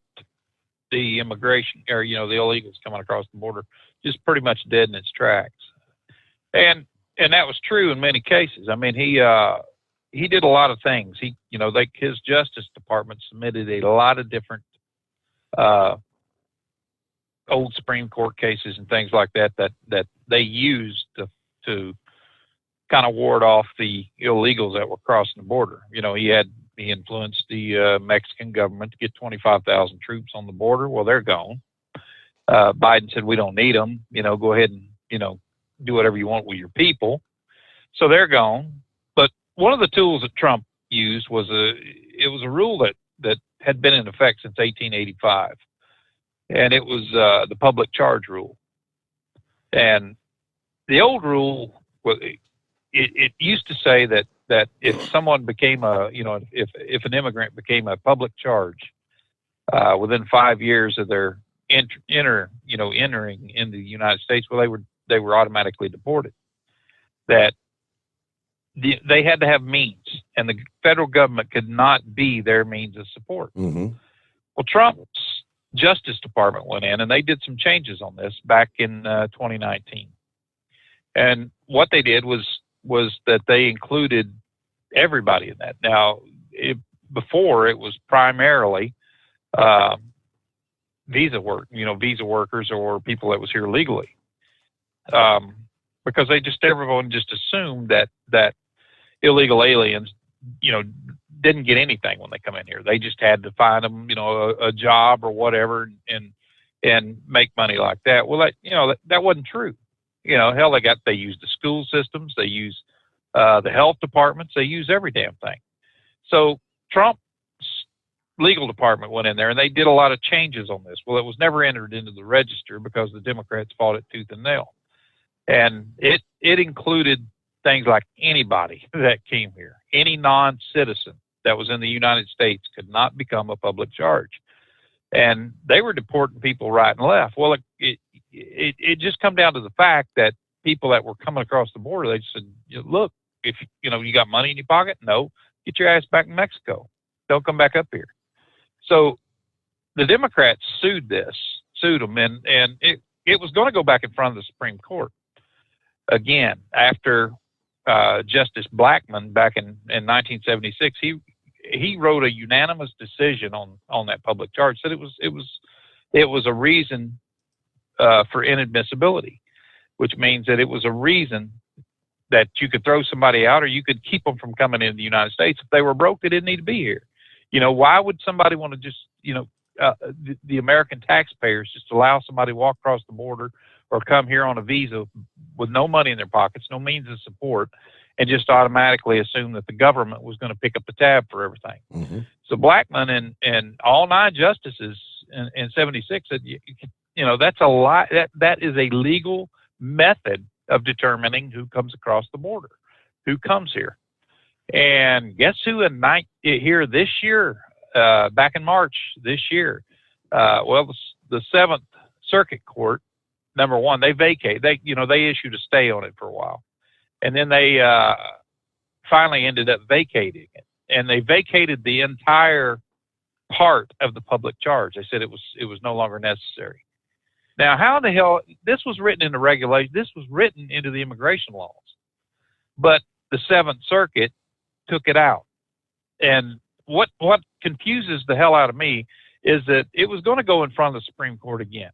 the immigration, or, the illegals coming across the border, just pretty much dead in its tracks. And that was true in many cases. I mean, he did a lot of things. His Justice Department submitted a lot of different old Supreme Court cases and things like that they used to kind of ward off the illegals that were crossing the border. He influenced the Mexican government to get 25,000 troops on the border. Well, they're gone. Biden said, we don't need them. Go ahead and, do whatever you want with your people. So they're gone. But one of the tools that Trump used was a rule that had been in effect since 1885. And it was the public charge rule. And the old rule, it used to say that if someone became if an immigrant became a public charge within 5 years of their entering in the United States, well, they were automatically deported. That they had to have means, and the federal government could not be their means of support. Mm-hmm. Well, Trump's Justice Department went in and they did some changes on this back in 2019. And what they did was that they included everybody in that. Now, before it was primarily visa workers or people that was here legally, because everyone just assumed that illegal aliens, didn't get anything when they come in here. They just had to find them, a job or whatever, and make money like that. Well, that wasn't true. Hell, they use the school systems, they use the health departments, they use every damn thing. So Trump's legal department went in there and they did a lot of changes on this. Well, it was never entered into the register because the Democrats fought it tooth and nail. And it included things like anybody that came here, any non-citizen that was in the United States could not become a public charge. And they were deporting people right and left. Well, it just come down to the fact that people that were coming across the border, they just said, look, if you got money in your pocket, no, get your ass back in Mexico. Don't come back up here. So the Democrats sued them, and it was going to go back in front of the Supreme Court. Again, after Justice Blackmun back in 1976, he wrote a unanimous decision on that public charge. Said it was a reason for inadmissibility, which means that it was a reason that you could throw somebody out or you could keep them from coming into the United States. If they were broke, they didn't need to be here. Why would somebody want to just the American taxpayers just allow somebody to walk across the border or come here on a visa with no money in their pockets, no means of support, and just automatically assume that the government was going to pick up the tab for everything? Mm-hmm. So Blackmun and all 9 justices in 76 said, that's a lot. That is a legal method of determining who comes across the border, who comes here. And guess who here this year, back in March this year, the 7th Circuit Court, number one, they vacated. They issued a stay on it for a while, and then they finally ended up vacating it. And they vacated the entire part of the public charge. They said it was no longer necessary. Now, how the hell this was written into regulation? This was written into the immigration laws, but the 7th Circuit took it out. And what confuses the hell out of me is that it was going to go in front of the Supreme Court again,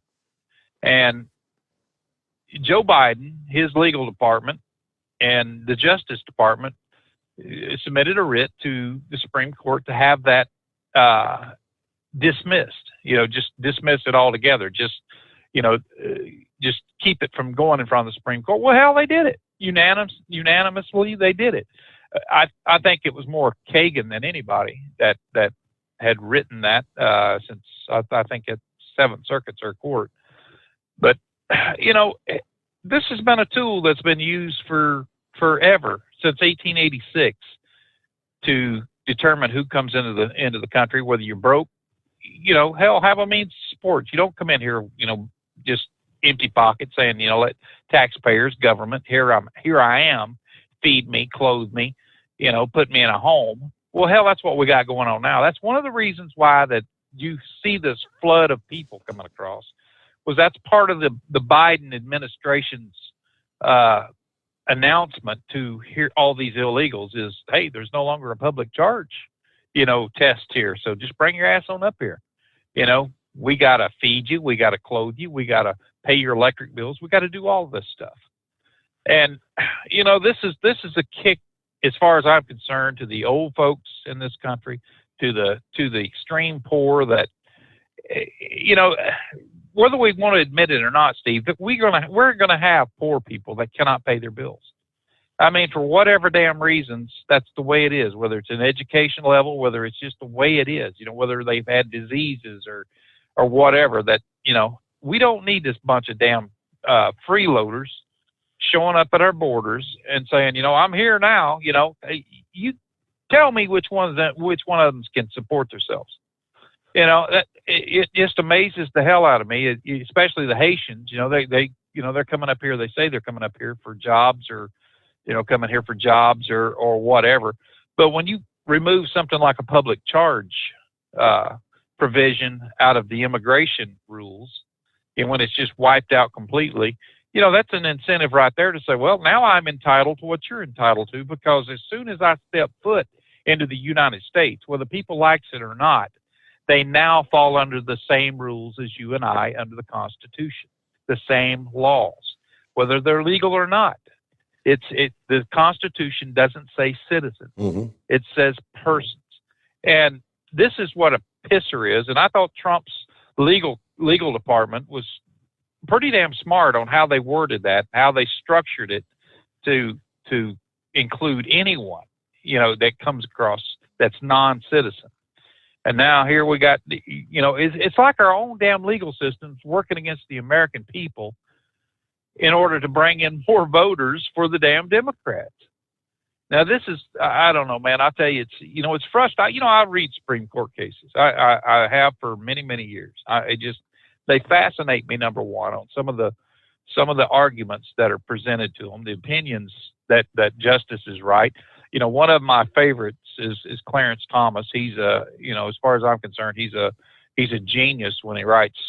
and Joe Biden, his legal department, and the Justice Department submitted a writ to the Supreme Court to have that dismissed. Just dismiss it altogether. Just just keep it from going in front of the Supreme Court. Well, hell, they did it unanimously. They did it. I think it was more Kagan than anybody that had written that since I think at Seventh Circuit Court. But this has been a tool that's been used for forever, since 1886, to determine who comes into the country, whether you're broke. Hell, have a means of support. You don't come in here, just empty pockets saying, let taxpayers, government, here I am, feed me, clothe me, put me in a home. Well, hell, that's what we got going on now. That's one of the reasons why that you see this flood of people coming across, was that's part of the Biden administration's announcement to hear all these illegals is, hey, there's no longer a public charge, test here. So just bring your ass on up here. We got to feed you. We got to clothe you. We got to pay your electric bills. We got to do all of this stuff. And, this is a kick, as far as I'm concerned, to the old folks in this country, to the extreme poor that, whether we want to admit it or not, Steve, that we're gonna have poor people that cannot pay their bills. I mean, for whatever damn reasons, that's the way it is. Whether it's an education level, whether it's just the way it is, whether they've had diseases or whatever. That we don't need this bunch of damn freeloaders showing up at our borders and saying, I'm here now. You tell me which one of them can support themselves. It just amazes the hell out of me, especially the Haitians. They're coming up here. They say they're coming up here for jobs or whatever. But when you remove something like a public charge provision out of the immigration rules, and when it's just wiped out completely, that's an incentive right there to say, well, now I'm entitled to what you're entitled to, because as soon as I step foot into the United States, whether people likes it or not, they now fall under the same rules as you and I under the Constitution, the same laws, whether they're legal or not. The Constitution doesn't say citizens. Mm-hmm. It says persons. And this is what a pisser is. And I thought Trump's legal department was pretty damn smart on how they worded that, how they structured it to include anyone, that comes across that's non-citizen. And now here we got, it's like our own damn legal system's working against the American people in order to bring in more voters for the damn Democrats. Now this is, I don't know, man. I'll tell you, it's frustrating. I read Supreme Court cases. I have for many, many years. They fascinate me, number one, on some of the arguments that are presented to them, the opinions that justice is right. One of my favorites is Clarence Thomas. He's as far as I'm concerned, he's a genius when he writes,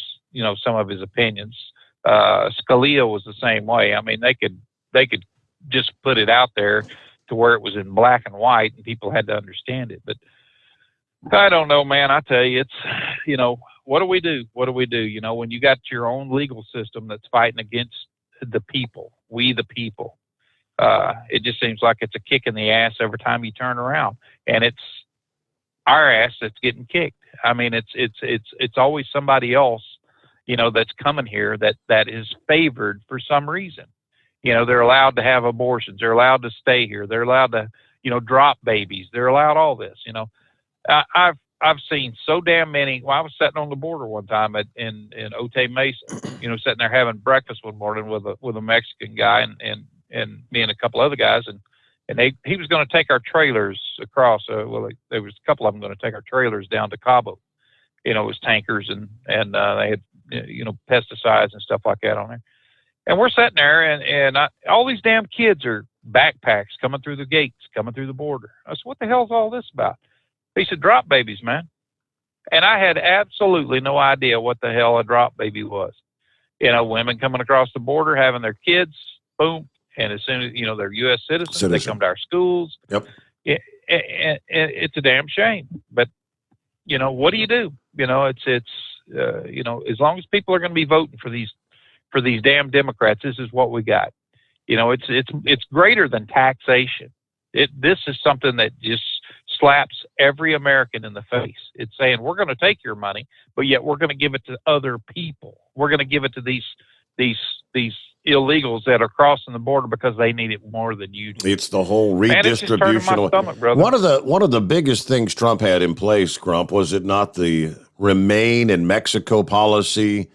some of his opinions. Scalia was the same way. I mean, they could just put it out there to where it was in black and white and people had to understand it. But I don't know, man. I tell you, it's, what do we do? What do we do? When you got your own legal system that's fighting against the people, we the people, it just seems like it's a kick in the ass every time you turn around, and it's our ass that's getting kicked. I mean, it's always somebody else, that's coming here that is favored for some reason. They're allowed to have abortions. They're allowed to stay here. They're allowed to, drop babies. They're allowed all this. I've seen so damn many. Well, I was sitting on the border one time in Otay Mesa, sitting there having breakfast one morning with a Mexican guy and me and a couple other guys, and he was going to take our trailers across. There was a couple of them going to take our trailers down to Cabo. It was tankers and they had pesticides and stuff like that on there. And we're sitting there, and all these damn kids are backpacks coming through the gates, coming through the border. I said, "What the hell's all this about?" He said, "Drop babies, man." And I had absolutely no idea what the hell a drop baby was. Women coming across the border, having their kids, boom. And as soon as, they're U.S. citizens, they come to our schools. Yep. It's a damn shame. But, what do you do? It's as long as people are going to be voting for these damn Democrats, this is what we got. It's greater than taxation. This is something that just slaps every American in the face. It's saying, we're going to take your money, but yet we're going to give it to other people. We're going to give it to these illegals that are crossing the border because they need it more than you do. It's the whole Man, it's just redistribution. turning my stomach, brother. One of the biggest things Trump had in place, Grump, was it not the Remain in Mexico policy?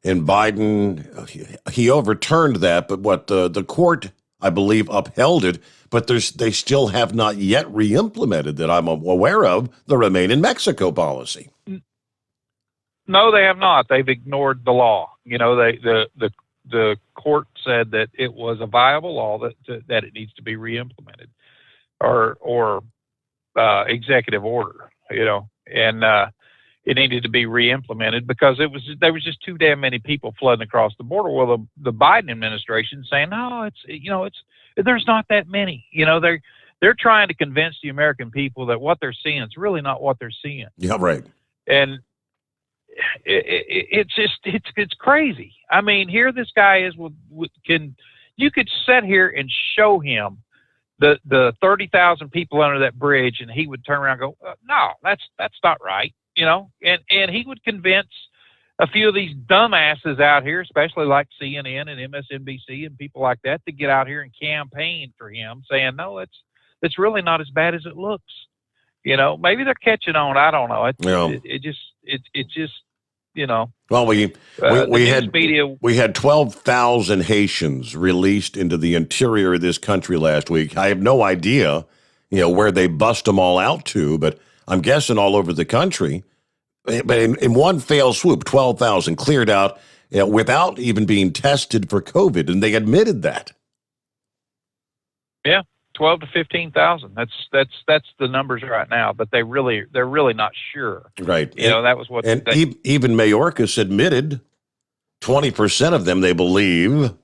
And Biden, he overturned that, but what the court, I believe, upheld it. But they still have not yet re-implemented that I'm aware of the Remain in Mexico policy. No, they have not. They've ignored the law. You know, the court said that it was a viable law that it needs to be re-implemented, or executive order. You know, and it needed to be re-implemented because there was just too damn many people flooding across the border. Well, the Biden administration saying, no, there's not that many. You know, they're trying to convince the American people that what they're seeing is really not what they're seeing. Yeah, right. And it's crazy. I mean, here this guy is you could sit here and show him the 30,000 people under that bridge, and he would turn around and go, no, that's not right. You know, and he would convince a few of these dumbasses out here, especially like CNN and MSNBC and people like that, to get out here and campaign for him, saying, no, it's really not as bad as it looks. You know, maybe they're catching on. I don't know. It just, you know. Well, we had 12,000 Haitians released into the interior of this country last week. I have no idea, you know, where they bust them all out to, but I'm guessing all over the country. But in one fell swoop, 12,000 cleared out, you know, without even being tested for COVID, and they admitted that. Yeah, 12 to 15,000. That's the numbers right now, but they're really not sure. Right. You know, that was what. And even Mayorkas admitted 20% of them, they believe,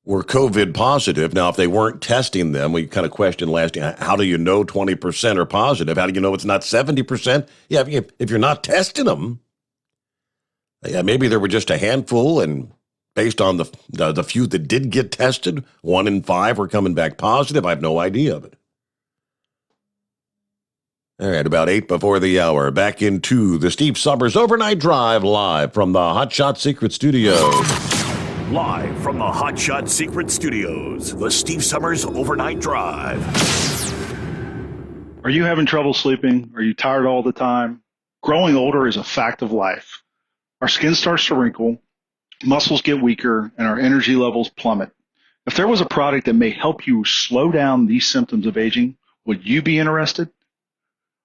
were COVID positive. Now, if they weren't testing them, we kind of questioned last year, how do you know 20% are positive? How do you know it's not 70%? Yeah, if you're not testing them, yeah, maybe there were just a handful, and based on the few that did get tested, 1 in 5 were coming back positive. I have no idea. But all right, about 8 before the hour, back into the Steve Sommers Overnight Drive live from the Hot Shot Secret Studios. Live from the Hot Shot Secret Studios, the Steve Sommers Overnight Drive. Are you having trouble sleeping? Are you tired all the time? Growing older is a fact of life. Our skin starts to wrinkle, muscles get weaker, and our energy levels plummet. If there was a product that may help you slow down these symptoms of aging, would you be interested?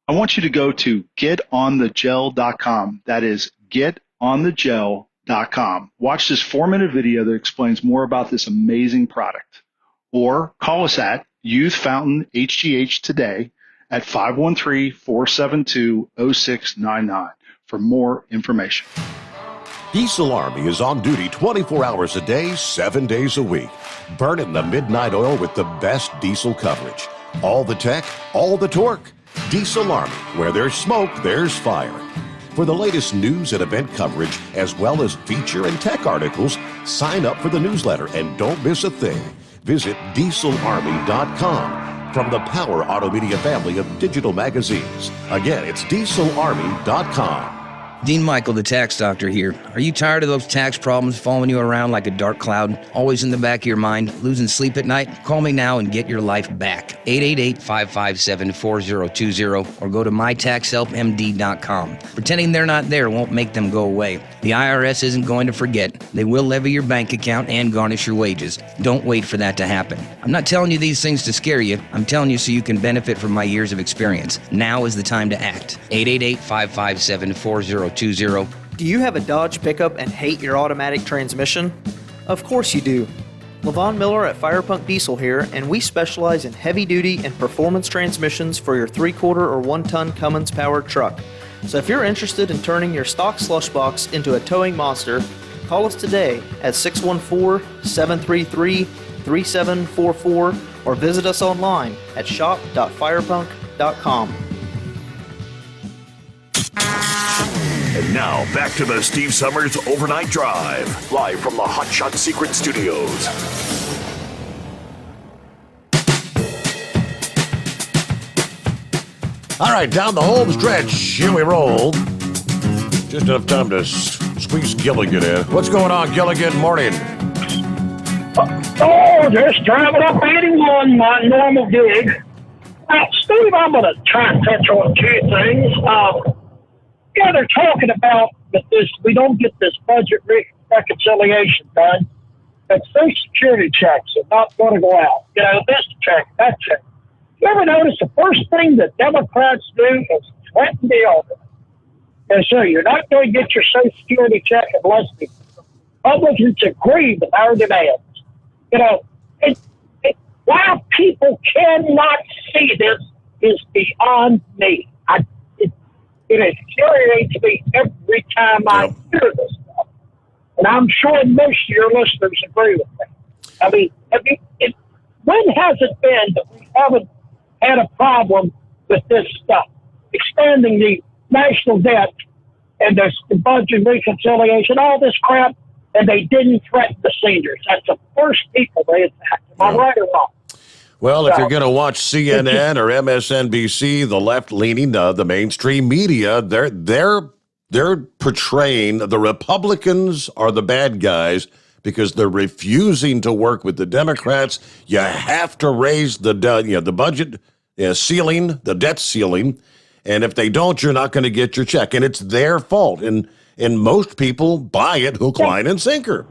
I want you to go to getonthegel.com. That is getonthegel.com. Watch this 4-minute video that explains more about this amazing product. Or call us at Youth Fountain HGH today at 513-472-0699 for more information. Diesel Army is on duty 24 hours a day, 7 days a week. Burning the midnight oil with the best diesel coverage. All the tech, all the torque. Diesel Army, where there's smoke, there's fire. For the latest news and event coverage, as well as feature and tech articles, sign up for the newsletter and don't miss a thing. Visit dieselarmy.com from the Power Auto Media family of digital magazines. Again, it's dieselarmy.com. Dean Michael, the tax doctor here. Are you tired of those tax problems following you around like a dark cloud, always in the back of your mind, losing sleep at night? Call me now and get your life back. 888-557-4020 or go to mytaxhelpmd.com. Pretending they're not there won't make them go away. The IRS isn't going to forget. They will levy your bank account and garnish your wages. Don't wait for that to happen. I'm not telling you these things to scare you. I'm telling you so you can benefit from my years of experience. Now is the time to act. 888-557-4020. Do you have a Dodge pickup and hate your automatic transmission? Of course you do. LaVon Miller at Firepunk Diesel here, and we specialize in heavy-duty and performance transmissions for your 3/4 or 1-ton Cummins-powered truck. So if you're interested in turning your stock slush box into a towing monster, call us today at 614-733-3744 or visit us online at shop.firepunk.com. And now, back to the Steve Sommers Overnight Drive, live from the Hot Shot Secret Studios. All right, down the home stretch, here we roll. Just enough time to squeeze Gilligan in. What's going on, Gilligan? Morning. Oh, just driving up 81, my normal gig. Steve, I'm going to try and touch on two things. Yeah, they're talking about that we don't get this budget reconciliation done. That those security checks are not going to go out. This check, that check. You ever notice the first thing that Democrats do is threaten the elderly? And so you're not going to get your Social Security check unless the Republicans agree with our demands. Why people cannot see this is beyond me. It infuriates me every time I hear this stuff. And I'm sure most of your listeners agree with me. I mean, when has it been that we haven't had a problem with this stuff? Expanding the national debt and the budget reconciliation, all this crap, and they didn't threaten the seniors. That's the first people they attacked. Am I right or wrong? Well, if you're going to watch CNN or MSNBC, the left-leaning, the mainstream media, they're portraying the Republicans are the bad guys because they're refusing to work with the Democrats. You have to raise the budget ceiling, the debt ceiling, and if they don't, you're not going to get your check, and it's their fault. And most people buy it hook, line, and sinker.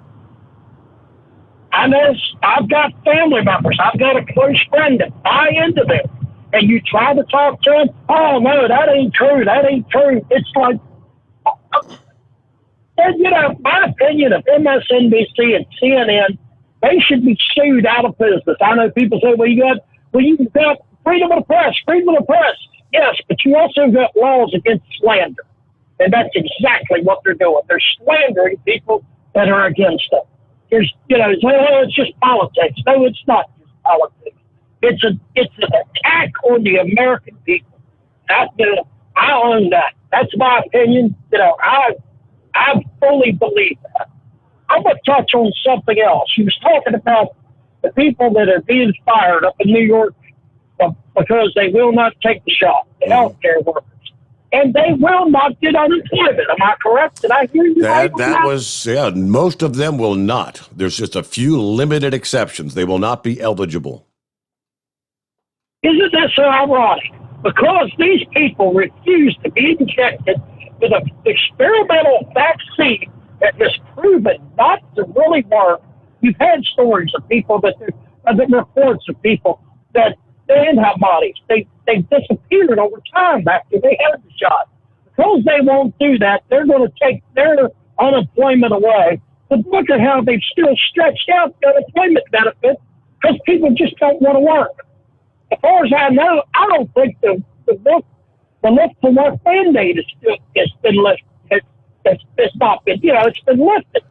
I know I've got family members. I've got a close friend that buy into this. And you try to talk to them, oh, no, that ain't true. That ain't true. It's like, my opinion of MSNBC and CNN, they should be sued out of business. I know people say, well, you got freedom of the press, freedom of the press. Yes, but you also got laws against slander. And that's exactly what they're doing. They're slandering people that are against them. It's just politics. No, it's not just politics. It's an attack on the American people. I own that. That's my opinion. I fully believe that. I'm going to touch on something else. He was talking about the people that are being fired up in New York because they will not take the shot, the healthcare workers. And they will not get unemployment. Am I correct? Did I hear you right? Most of them will not. There's just a few limited exceptions. They will not be eligible. Isn't that so ironic? Because these people refuse to be injected with an experimental vaccine that has proven not to really work. You've had stories of people reports of people that they antibodies, they disappeared over time after they had the shot. Because they won't do that, they're going to take their unemployment away. But look at how they've still stretched out the unemployment benefit because people just don't want to work. As far as I know, I don't think the look for work mandate has been lifted. It's not been, it's been lifted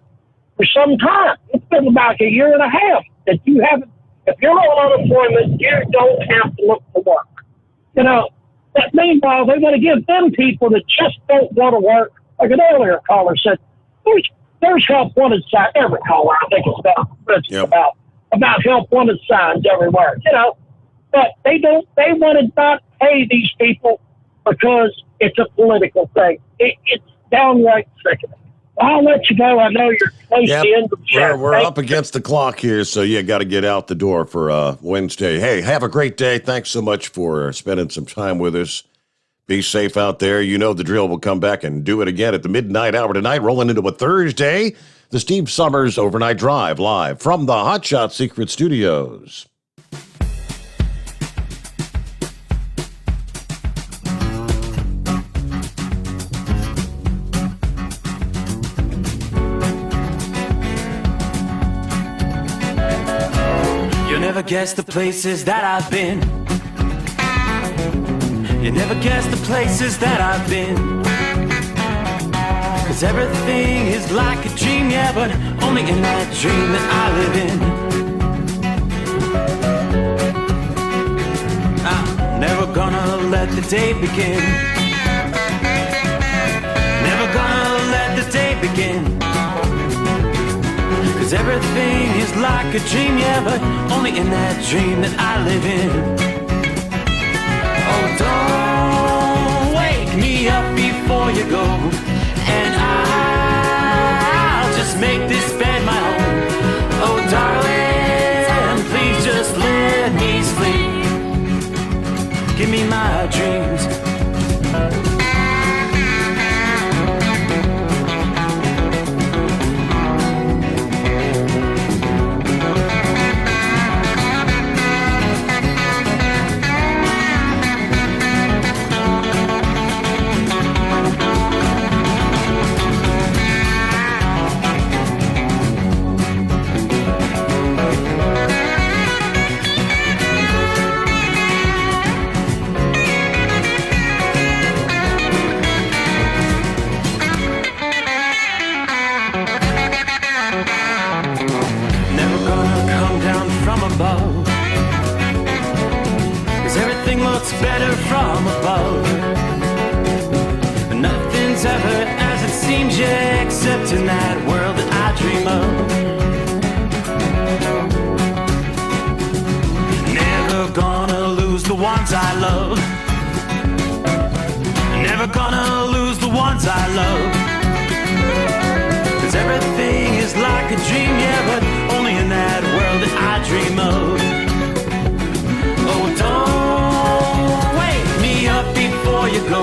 for some time. It's been about a year and a half that you haven't. If you're on unemployment, you don't have to look for work. That meanwhile, they're going to give them people that just don't want to work. Like an earlier caller said, there's help wanted signs. Every caller, I think it's about help wanted signs everywhere. But they want to not pay these people because it's a political thing. It's downright sickening. I'll let you go. I know you're close to the end of the show. We're up against the clock here, so you got to get out the door for Wednesday. Hey, have a great day. Thanks so much for spending some time with us. Be safe out there. You know the drill. We'll come back and do it again at the midnight hour tonight, rolling into a Thursday. The Steve Sommers Overnight Drive, live from the Hot Shot Secret Studios. Never guess the places that I've been. You never guess the places that I've been. 'Cause everything is like a dream, yeah, but only in that dream that I live in. I'm never gonna let the day begin. Never gonna let the day begin. 'Cause everything is like a dream, yeah, but only in that dream that I live in. Oh, don't before you go. And I'll just make this bed my home. Oh, darling, please just let me sleep. Give me my dreams. Better from above. Nothing's ever as it seems, yeah, except in that world that I dream of. Never gonna lose the ones I love. Never gonna lose the ones I love. 'Cause everything is like a dream, yeah, but only in that world that I dream of. Oh, don't wake me up before you go.